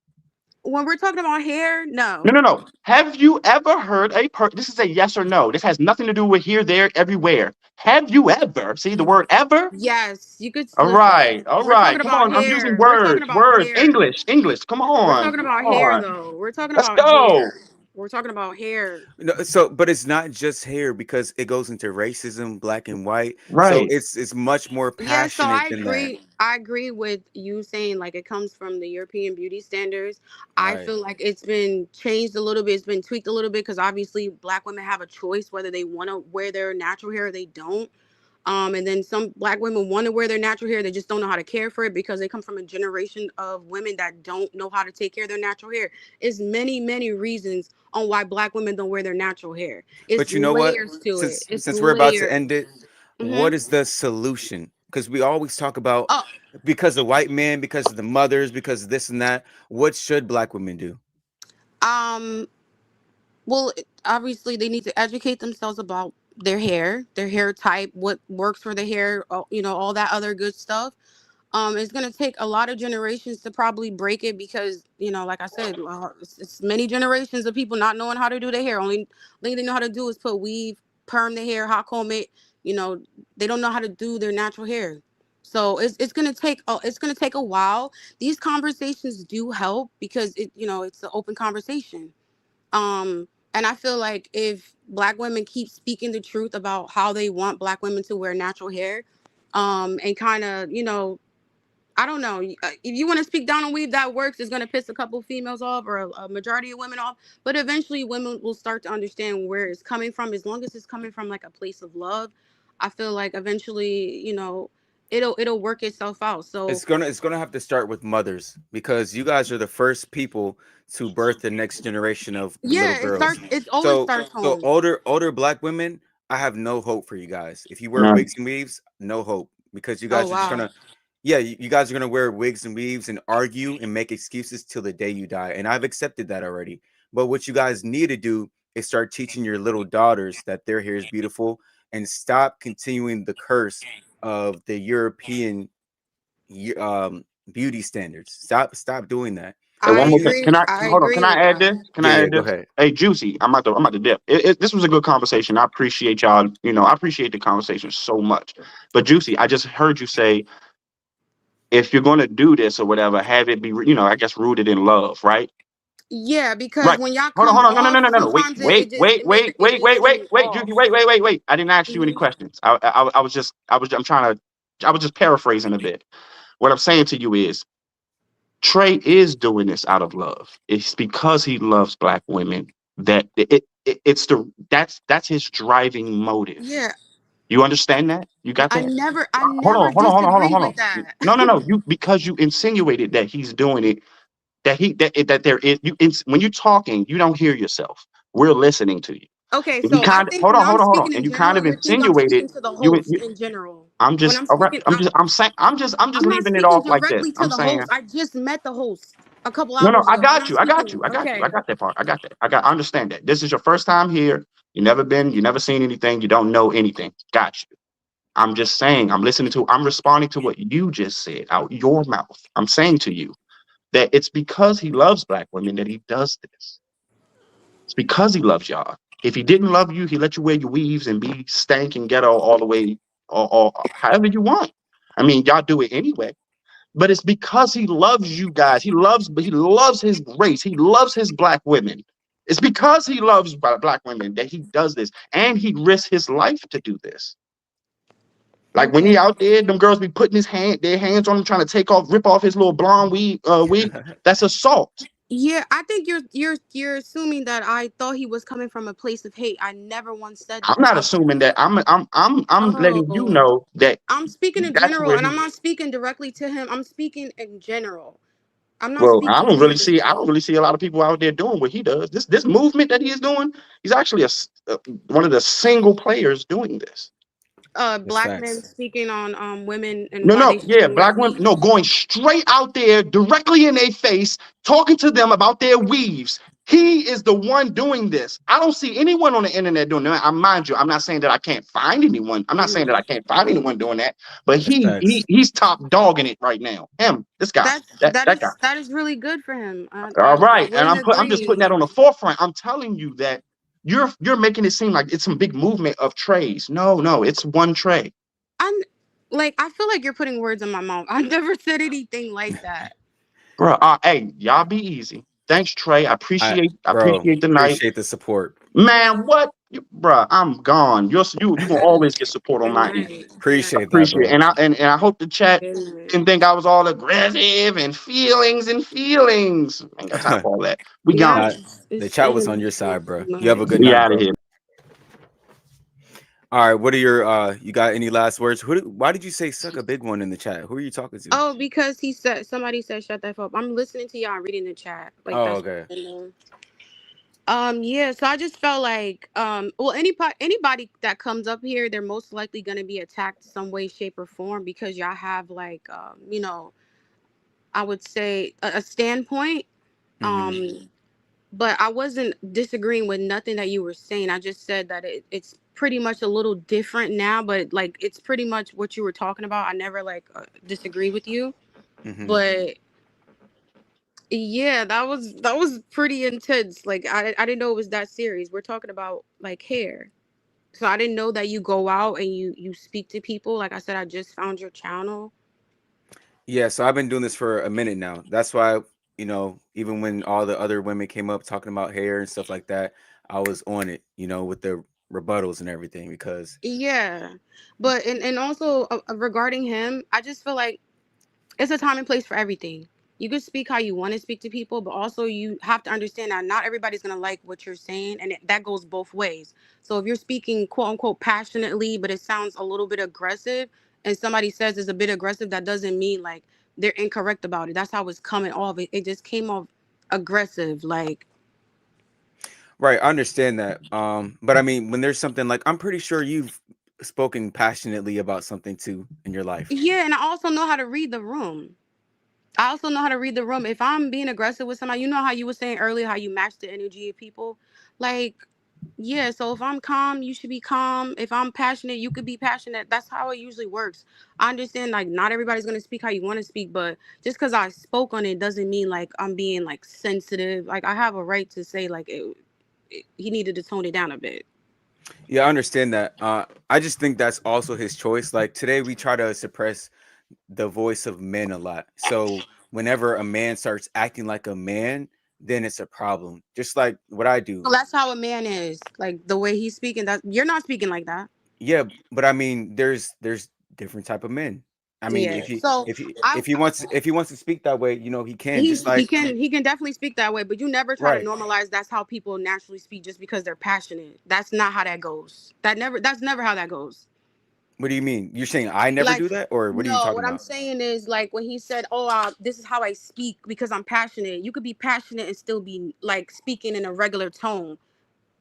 when we're talking about hair, No, no. no, no. Have you ever heard this is a yes or no. This has nothing to do with here, there, everywhere. Have you ever, see the word ever? Yes, you could All right, listen. all We're right. talking Come about on. I'm using hair. We're talking words, about words. hair. English, English. Come We're on, talking come about hair on. though. We're talking Let's about hair. go. We're talking about hair. No, so but it's not just hair because it goes into racism, black and white. So Right. it's much more Yeah, so passionate than that. I agree with you saying like it comes from the European beauty standards. I Right. feel like it's been changed a little bit, it's been tweaked a little bit because obviously black women have a choice whether they want to wear their natural hair or they don't. And then some black women want to wear their natural hair, they just don't know how to care for it because they come from a generation of women that don't know how to take care of their natural hair. It's many, many reasons on why black women don't wear their natural hair. It's But you know what? layers to it. It's Since we're about to layers. end it, what Mm-hmm. is the solution? Because we always talk about Oh, because of white men, because of the mothers, because of this and that. What should black women do? um, well, obviously they need to educate themselves about their hair type, what works for the hair, all that other good stuff. It's gonna take a lot of generations to probably break it because like I said, it's many generations of people not knowing how to do their hair. Only thing they know how to do is put weave, perm their hair, hot comb it. You know, they don't know how to do their natural hair. So it's gonna take a while. These conversations do help because it's an open conversation. And I feel like if black women keep speaking the truth about how they want black women to wear natural hair, and kind of I don't know. If you want to speak down on weave, that works. It's going to piss a couple females off or a majority of women off. But eventually, women will start to understand where it's coming from. As long as it's coming from like a place of love, I feel like eventually, it'll work itself out. So It's gonna have to start with mothers because you guys are the first people to birth the next generation of little yeah, girls. it always So starts so home. older black women, I have no hope for you guys. If you wear No. wigs and weaves, no hope because you Oh guys are just wow. gonna yeah, you guys are gonna wear wigs and weaves and argue and make excuses till the day you die. And I've accepted that already. But what you guys need to do is start teaching your little daughters that their hair is beautiful and stop continuing the curse of the European beauty standards. Stop doing that. And I one more You thing. Can agree. I I hold on? Can agree with I add that. this? Can yeah, I yeah, add go this? ahead. Hey, Juicy, I'm about to dip. This was a good conversation. I appreciate y'all. I appreciate the conversation so much. But Juicy, I just heard you say if you're going to do this or whatever, have it be, I guess rooted in love, right? Yeah, because Right. when y'all Hold on, come hold on. No, no, no, off, no, no, no. Wait, sometimes wait, wait, wait, it wait, makes wait, wait, you wait, off. Juicy, wait, wait, wait, wait. I didn't ask you any Hmm. questions. I was just, I'm trying to, I was just paraphrasing a bit. What I'm saying to you is, Trey is doing this out of love. It's because he loves black women that it's that's his driving motive. Yeah, You understand that? You got that? I Hold never on, hold on, hold on, hold on, disagreed hold with on. that. No, no, no. You because you insinuated that he's doing it. That there is when you're talking, you don't hear yourself. We're listening to you. Okay, And you so I kind of think hold when on, I'm hold on, hold on. speaking And in you kind general, of you think I'm insinuated speaking to the you. host in general. I'm When just I'm all right. speaking, I'm saying I'm just I'm not leaving it speaking off like this. directly to I'm the saying host. I just met the host a couple no, no. hours I ago. I'm got not you. I got speaking. you. I got you. I Okay. got that part. I got that. I understand that. This is your first time here. You never seen anything. You don't know anything. Got you. I'm just saying. I'm responding to what you just said out your mouth. I'm saying to you that it's because he loves black women that he does this. It's because he loves y'all. If he didn't love you, he let you wear your weaves and be stank and ghetto all the way, or however you want. I mean, y'all do it anyway. But it's because he loves you guys. He loves his race. He loves his black women. It's because he loves black women that he does this, and he risks his life to do this. Like when he Okay. out there, them girls be putting their hands on him, trying to rip off his little blonde wig. That's assault. Yeah, I think you're assuming that I thought he was coming from a place of hate. I never once said I'm that. not assuming that. I'm letting you Oh, know that I'm speaking in that's general, where and he. I'm not speaking directly to him. I'm speaking in general. I'm not Well, speaking I specifically. don't really see a lot of people out there doing what he does. This movement that he is doing, he's actually one of the single players doing this. That's Black men facts. speaking on women and No, why no, they yeah, shouldn't wear black women, no, weaves. going straight out there, directly in their face, talking to them about their weaves. He is the one doing this. I don't see anyone on the internet doing that. I mind you, I'm not saying that I can't find anyone. I'm not saying that I Mhm. can't find anyone doing that, but That's facts. he's top dogging it right now. Him, this guy, that guy. That is really good for him. All I right, and wouldn't I'm just putting agree. that on the forefront. I'm telling you that you're making it seem like it's some big movement of trays. No, no, it's one tray. I'm like I feel like you're putting words in my mouth. I never said anything like that. Bro, hey, y'all be easy. Thanks, Trey. I I bro, appreciate the night. appreciate the support. Man, what? Bruh, I'm gone. You gonna always get support on Good my end. night. Good night. I Appreciate that, appreciate it. bro. And I hope the chat Good night. didn't think I was all aggressive and feelings and feelings. I ain't got time for all that. We Yeah, gone. Nah, the it's chat was on ending your too side, bro. You have a much. good We night, out of bro. here. All right, what are your you got any last words? Why did you say suck a big one in the chat? Who are you talking to? Oh, because he said somebody said shut that fuck up. I'm listening to y'all reading the chat. Like Oh, that's what okay. I'm doing. Yeah, so I just felt like well anybody that comes up here, they're most likely gonna be attacked some way, shape, or form because y'all have like I would say a standpoint. Hmm. Um but I wasn't disagreeing with nothing that you were saying. I just said that it's pretty much a little different now, but like it's pretty much what you were talking about. I never like disagree with you, Hmm. but yeah, that was pretty intense. Like I didn't know it was that serious. We're talking about like hair. So I didn't know that you go out and you speak to people. Like I said, I just found your channel. Yeah, so I've been doing this for a minute now. That's why, even when all the other women came up talking about hair and stuff like that, I was on it, with the rebuttals and everything because Yeah. But and also regarding him, I just feel like it's a time and place for everything. You can speak how you want to speak to people, but also you have to understand that not everybody's gonna like what you're saying, and that goes both ways. So if you're speaking quote unquote passionately, but it sounds a little bit aggressive, and somebody says it's a bit aggressive, that doesn't mean like they're incorrect about it. That's how it's coming off. It just came off aggressive, like right, I understand that. But I mean, when there's something like I'm pretty sure you've spoken passionately about something too in your life. yeah. And I also know how to read the room. I also know how to read the room. If I'm being aggressive with somebody, you know how you were saying earlier how you match the energy of people, like. Yeah, so if I'm calm, you should be calm. If I'm passionate, you could be passionate. That's how it usually works. I understand like not everybody's gonna speak how you want to speak, but just because I spoke on it doesn't mean like I'm being like sensitive. Like I have a right to say like he needed to tone it down a bit. Yeah, I understand that. I just think that's also his choice. Like today, we try to suppress the voice of men a lot. So whenever a man starts acting like a man, then it's a problem. Just like what I do. So that's how a man is. Like the way he's speaking, that you're not speaking like that. Yeah, but I mean, there's different type of men. I mean, Yeah. So I if he wants to speak that way, he can. he Just like he can definitely speak that way, but you never try to right. normalize that's how people naturally speak just because they're passionate. That's not how that goes. That's never how that goes. What do you mean? You're saying I never Like do that, or what are you no, talking what I'm about? saying is like when he said, "Oh, this is how I speak because I'm passionate." You could be passionate and still be like speaking in a regular tone.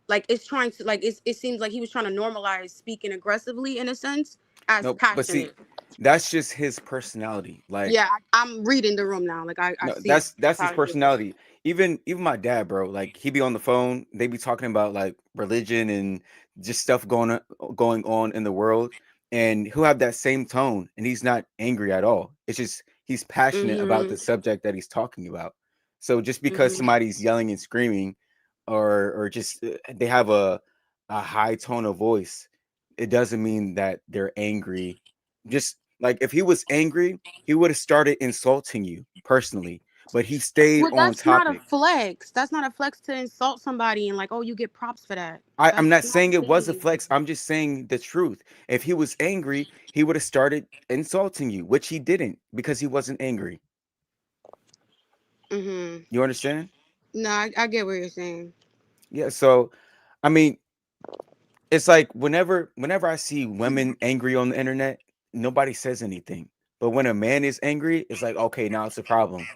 Like it's trying to like it seems like he was trying to normalize speaking aggressively in a sense as No, but see, passionate. that's just his personality. Like Yeah, I'm reading the room now. Like I no, see that's his how he is. personality. Even my dad, bro. Like he be on the phone. They be talking about like religion and just stuff going on in the world, and he'll have that same tone, and he's not angry at all. It's just he's passionate about the Mhm. subject that he's talking about. So just because Mhm. somebody's yelling and screaming, or just they have a high tone of voice, it doesn't mean that they're angry. Just like if he was angry, he would have started insulting you personally, but he stayed Well, on that's not a topic. flex. That's not a flex to insult somebody and like, oh, you get props for that. I'm That's not not saying it was a me. flex. I'm just saying the truth. If he was angry, he would have started insulting you, which he didn't because he wasn't angry. Mhm. You understand? No, I get what you're saying. Yeah. So, I mean, it's like whenever I see women angry on the internet, nobody says anything. But when a man is angry, it's like, okay, now it's a problem.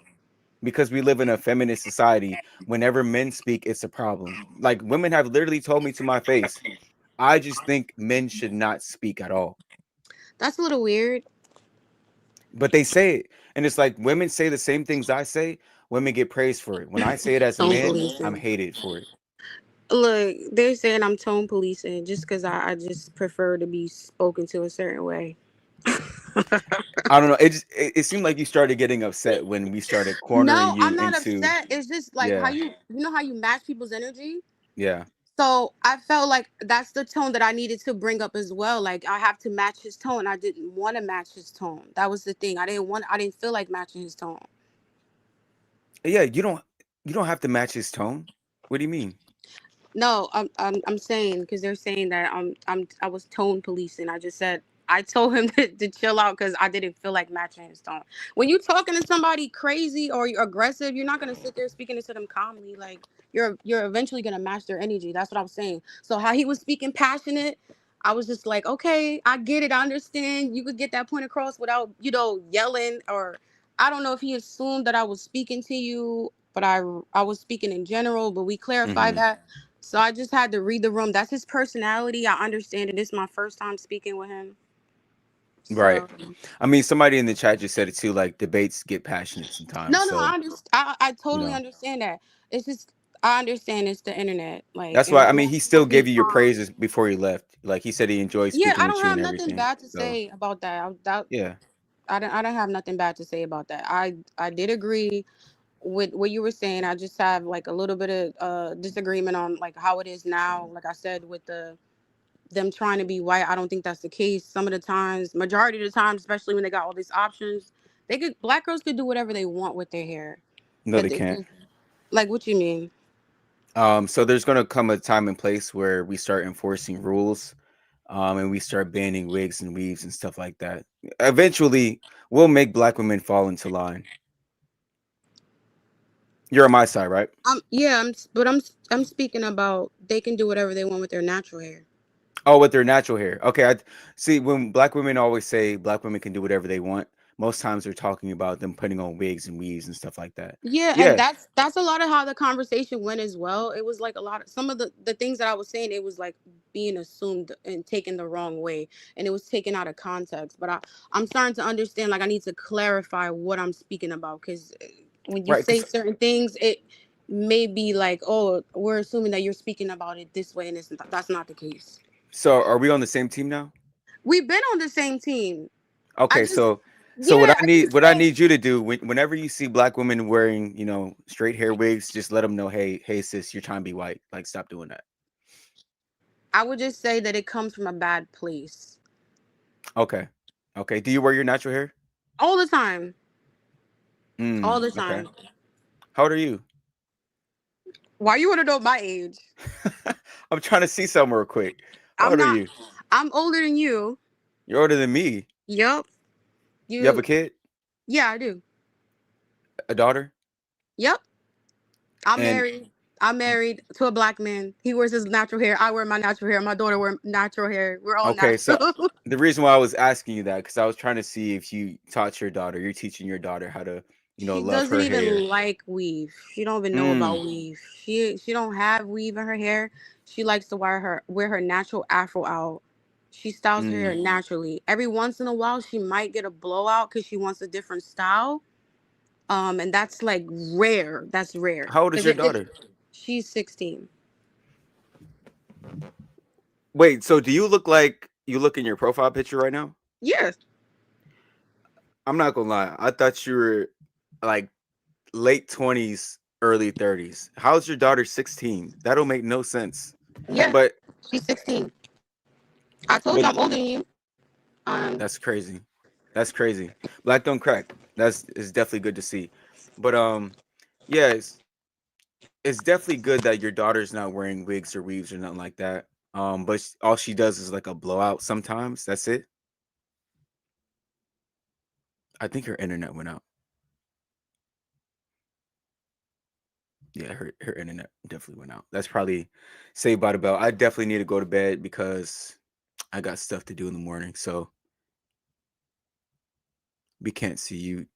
Because we live in a feminist society, whenever men speak, it's a problem. Like women have literally told me to my face, I just think men should not speak at all. That's a little weird. But they say it. And it's like women say the same things I say, women get praised for it. When I say it as a Tone man, I'm policing. hated for it. Look, they're saying I'm tone policing just because I just prefer to be spoken to a certain way. I don't know. It seemed like you started getting upset when we started cornering No, you I'm not into upset. It's just like how yeah, you know how you match people's energy. yeah. So I felt like that's the tone that I needed to bring up as well. Like I have to match his tone. I didn't want to match his tone. That was the thing. I didn't feel like matching his tone. Yeah, you don't have to match his tone. What do you mean? No, I'm saying because they're saying that I was tone policing. I just said I told him to chill out because I didn't feel like matching his tone. When you talking to somebody crazy or you're aggressive, you're not gonna sit there speaking to them calmly. Like you're eventually gonna match their energy. That's what I was saying. So how he was speaking passionate, I was just like, okay, I get it. I understand. You could get that point across without yelling or I don't know if he assumed that I was speaking to you, but I was speaking in general. But we clarified Mhm. that. So I just had to read the room. That's his personality. I understand it. This is my first time speaking with him. Right. So I mean, somebody in the chat just said it too. Like debates get passionate sometimes. no, So I you totally know, understand that. It's just I understand it's the internet. Like, that's and why. I I know mean, he people still be gave you your calm. praises before he left. Like he said, he enjoyed Yeah, speaking I with don't you have and nothing everything. bad to So say about that. yeah, I don't have nothing bad to say about that. I did agree with what you were saying. I just have like a little bit of disagreement on like how it is now. Like I said, with them trying to be white, I don't think that's the case. Some of the times, majority of the time, especially when they got all these options, black girls could do whatever they want with their hair. no, But they can't. like, what you mean? So there's gonna come a time and place where we start enforcing rules, and we start banning wigs and weaves and stuff like that. Eventually, we'll make black women fall into line. You're on my side, right? Yeah, I'm speaking about they can do whatever they want with their natural hair. Oh, with their natural hair. Okay, I see. When black women always say black women can do whatever they want, most times they're talking about them putting on wigs and weaves and stuff like that. Yeah, and Yeah, that's a lot of how the conversation went as well. It was like a lot of some of the things that I was saying. It was like being assumed and taken the wrong way, and it was taken out of context. But I'm starting to understand. Like I need to clarify what I'm speaking about because when you right. say Because certain things, it may be like, oh, we're assuming that you're speaking about it this way, and that's not the case. so are we on the same team now? We've been on the same team. I Okay, just so yeah, I just what I said need you to do whenever you see black women wearing straight hair wigs, just let them know, hey sis, you're trying to be white. Like stop doing that. I would just say that it comes from a bad place Okay, okay. Do you wear your natural hair? all the time, all the Okay. time. How old are you? Why you want to know my age? I'm trying to see something real quick. How I'm old are not. you? I'm older than you. You're older than me. Yup. You have a You. kid, Yeah, I do. a daughter, Yep. I'm and married. I'm married to a black man. He wears his natural hair. I wear my natural hair. My daughter wear natural hair. We're all okay. So natural. the reason why I was asking you that because I was trying to see if you taught your daughter, you're teaching your daughter how to, She love doesn't her even hair. like weave. She don't even know Mm, about weave. She don't have weave in her hair. She likes to wear her natural afro out. She styles her hair mm. naturally. Every once in a while, she might get a blowout because she wants a different style. And that's like rare. That's rare How old is because your daughter? she's 16. Wait, so do you look like you look in your profile picture right now? Yes. I'm not gonna lie. I thought you were like late 20s, early 30s. How's your daughter 16? That'll make no sense. Yeah. But She's 16. I told you but I'm older than you. Um. that's crazy. That's crazy. Black don't crack. That's is definitely good to see. But yeah, it's definitely good that your daughter's not wearing wigs or weaves or nothing like that. But all she does is like a blowout sometimes. That's it. I think her internet went out. Yeah, her internet definitely went out. That's probably saved by the bell. I definitely need to go to bed because I got stuff to do in the morning. So we can't see you.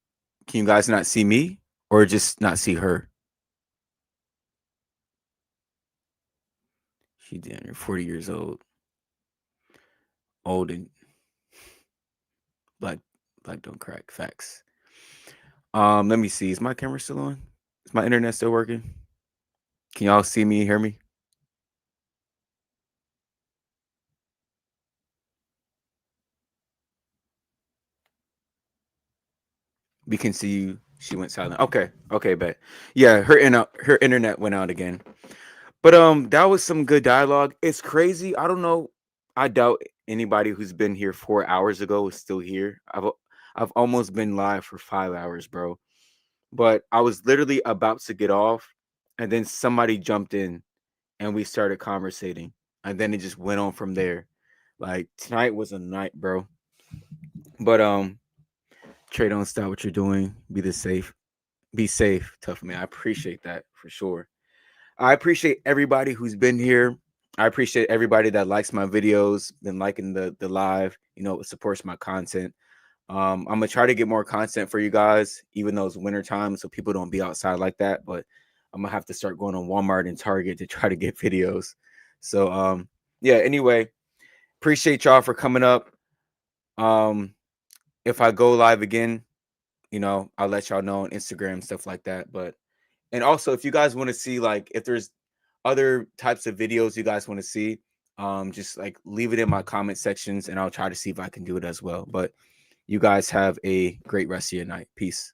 Can you guys not see me or just not see her? She damn near 40 years old and black black don't crack. Facts. Let me see. Is my camera still on? Is my internet still working? Can y'all see me, hear me? We can see you. She went silent. Okay. Okay, bet. Yeah, her internet went out again. But that was some good dialogue. It's crazy. I don't know. I doubt anybody who's been here 4 hours ago is still here. I've almost been live for 5 hours, bro. But I was literally about to get off, and then somebody jumped in, and we started conversating, and then it just went on from there. Like tonight was a night, bro. But Trey, don't stop what you're doing. Be safe, tough man. I appreciate that for sure. I appreciate everybody who's been here. I appreciate everybody that likes my videos, been liking the live, supports my content. I'm gonna try to get more content for you guys, even though it's winter time, so people don't be outside like that. But I'm gonna have to start going on Walmart and Target to try to get videos. So yeah, anyway, appreciate y'all for coming up. Um, if I go live again, I'll let y'all know on Instagram, stuff like that. But and also if you guys want to see like if there's other types of videos you guys want to see, just like leave it in my comment sections and I'll try to see if I can do it as well. But you guys have a great rest of your night. Peace.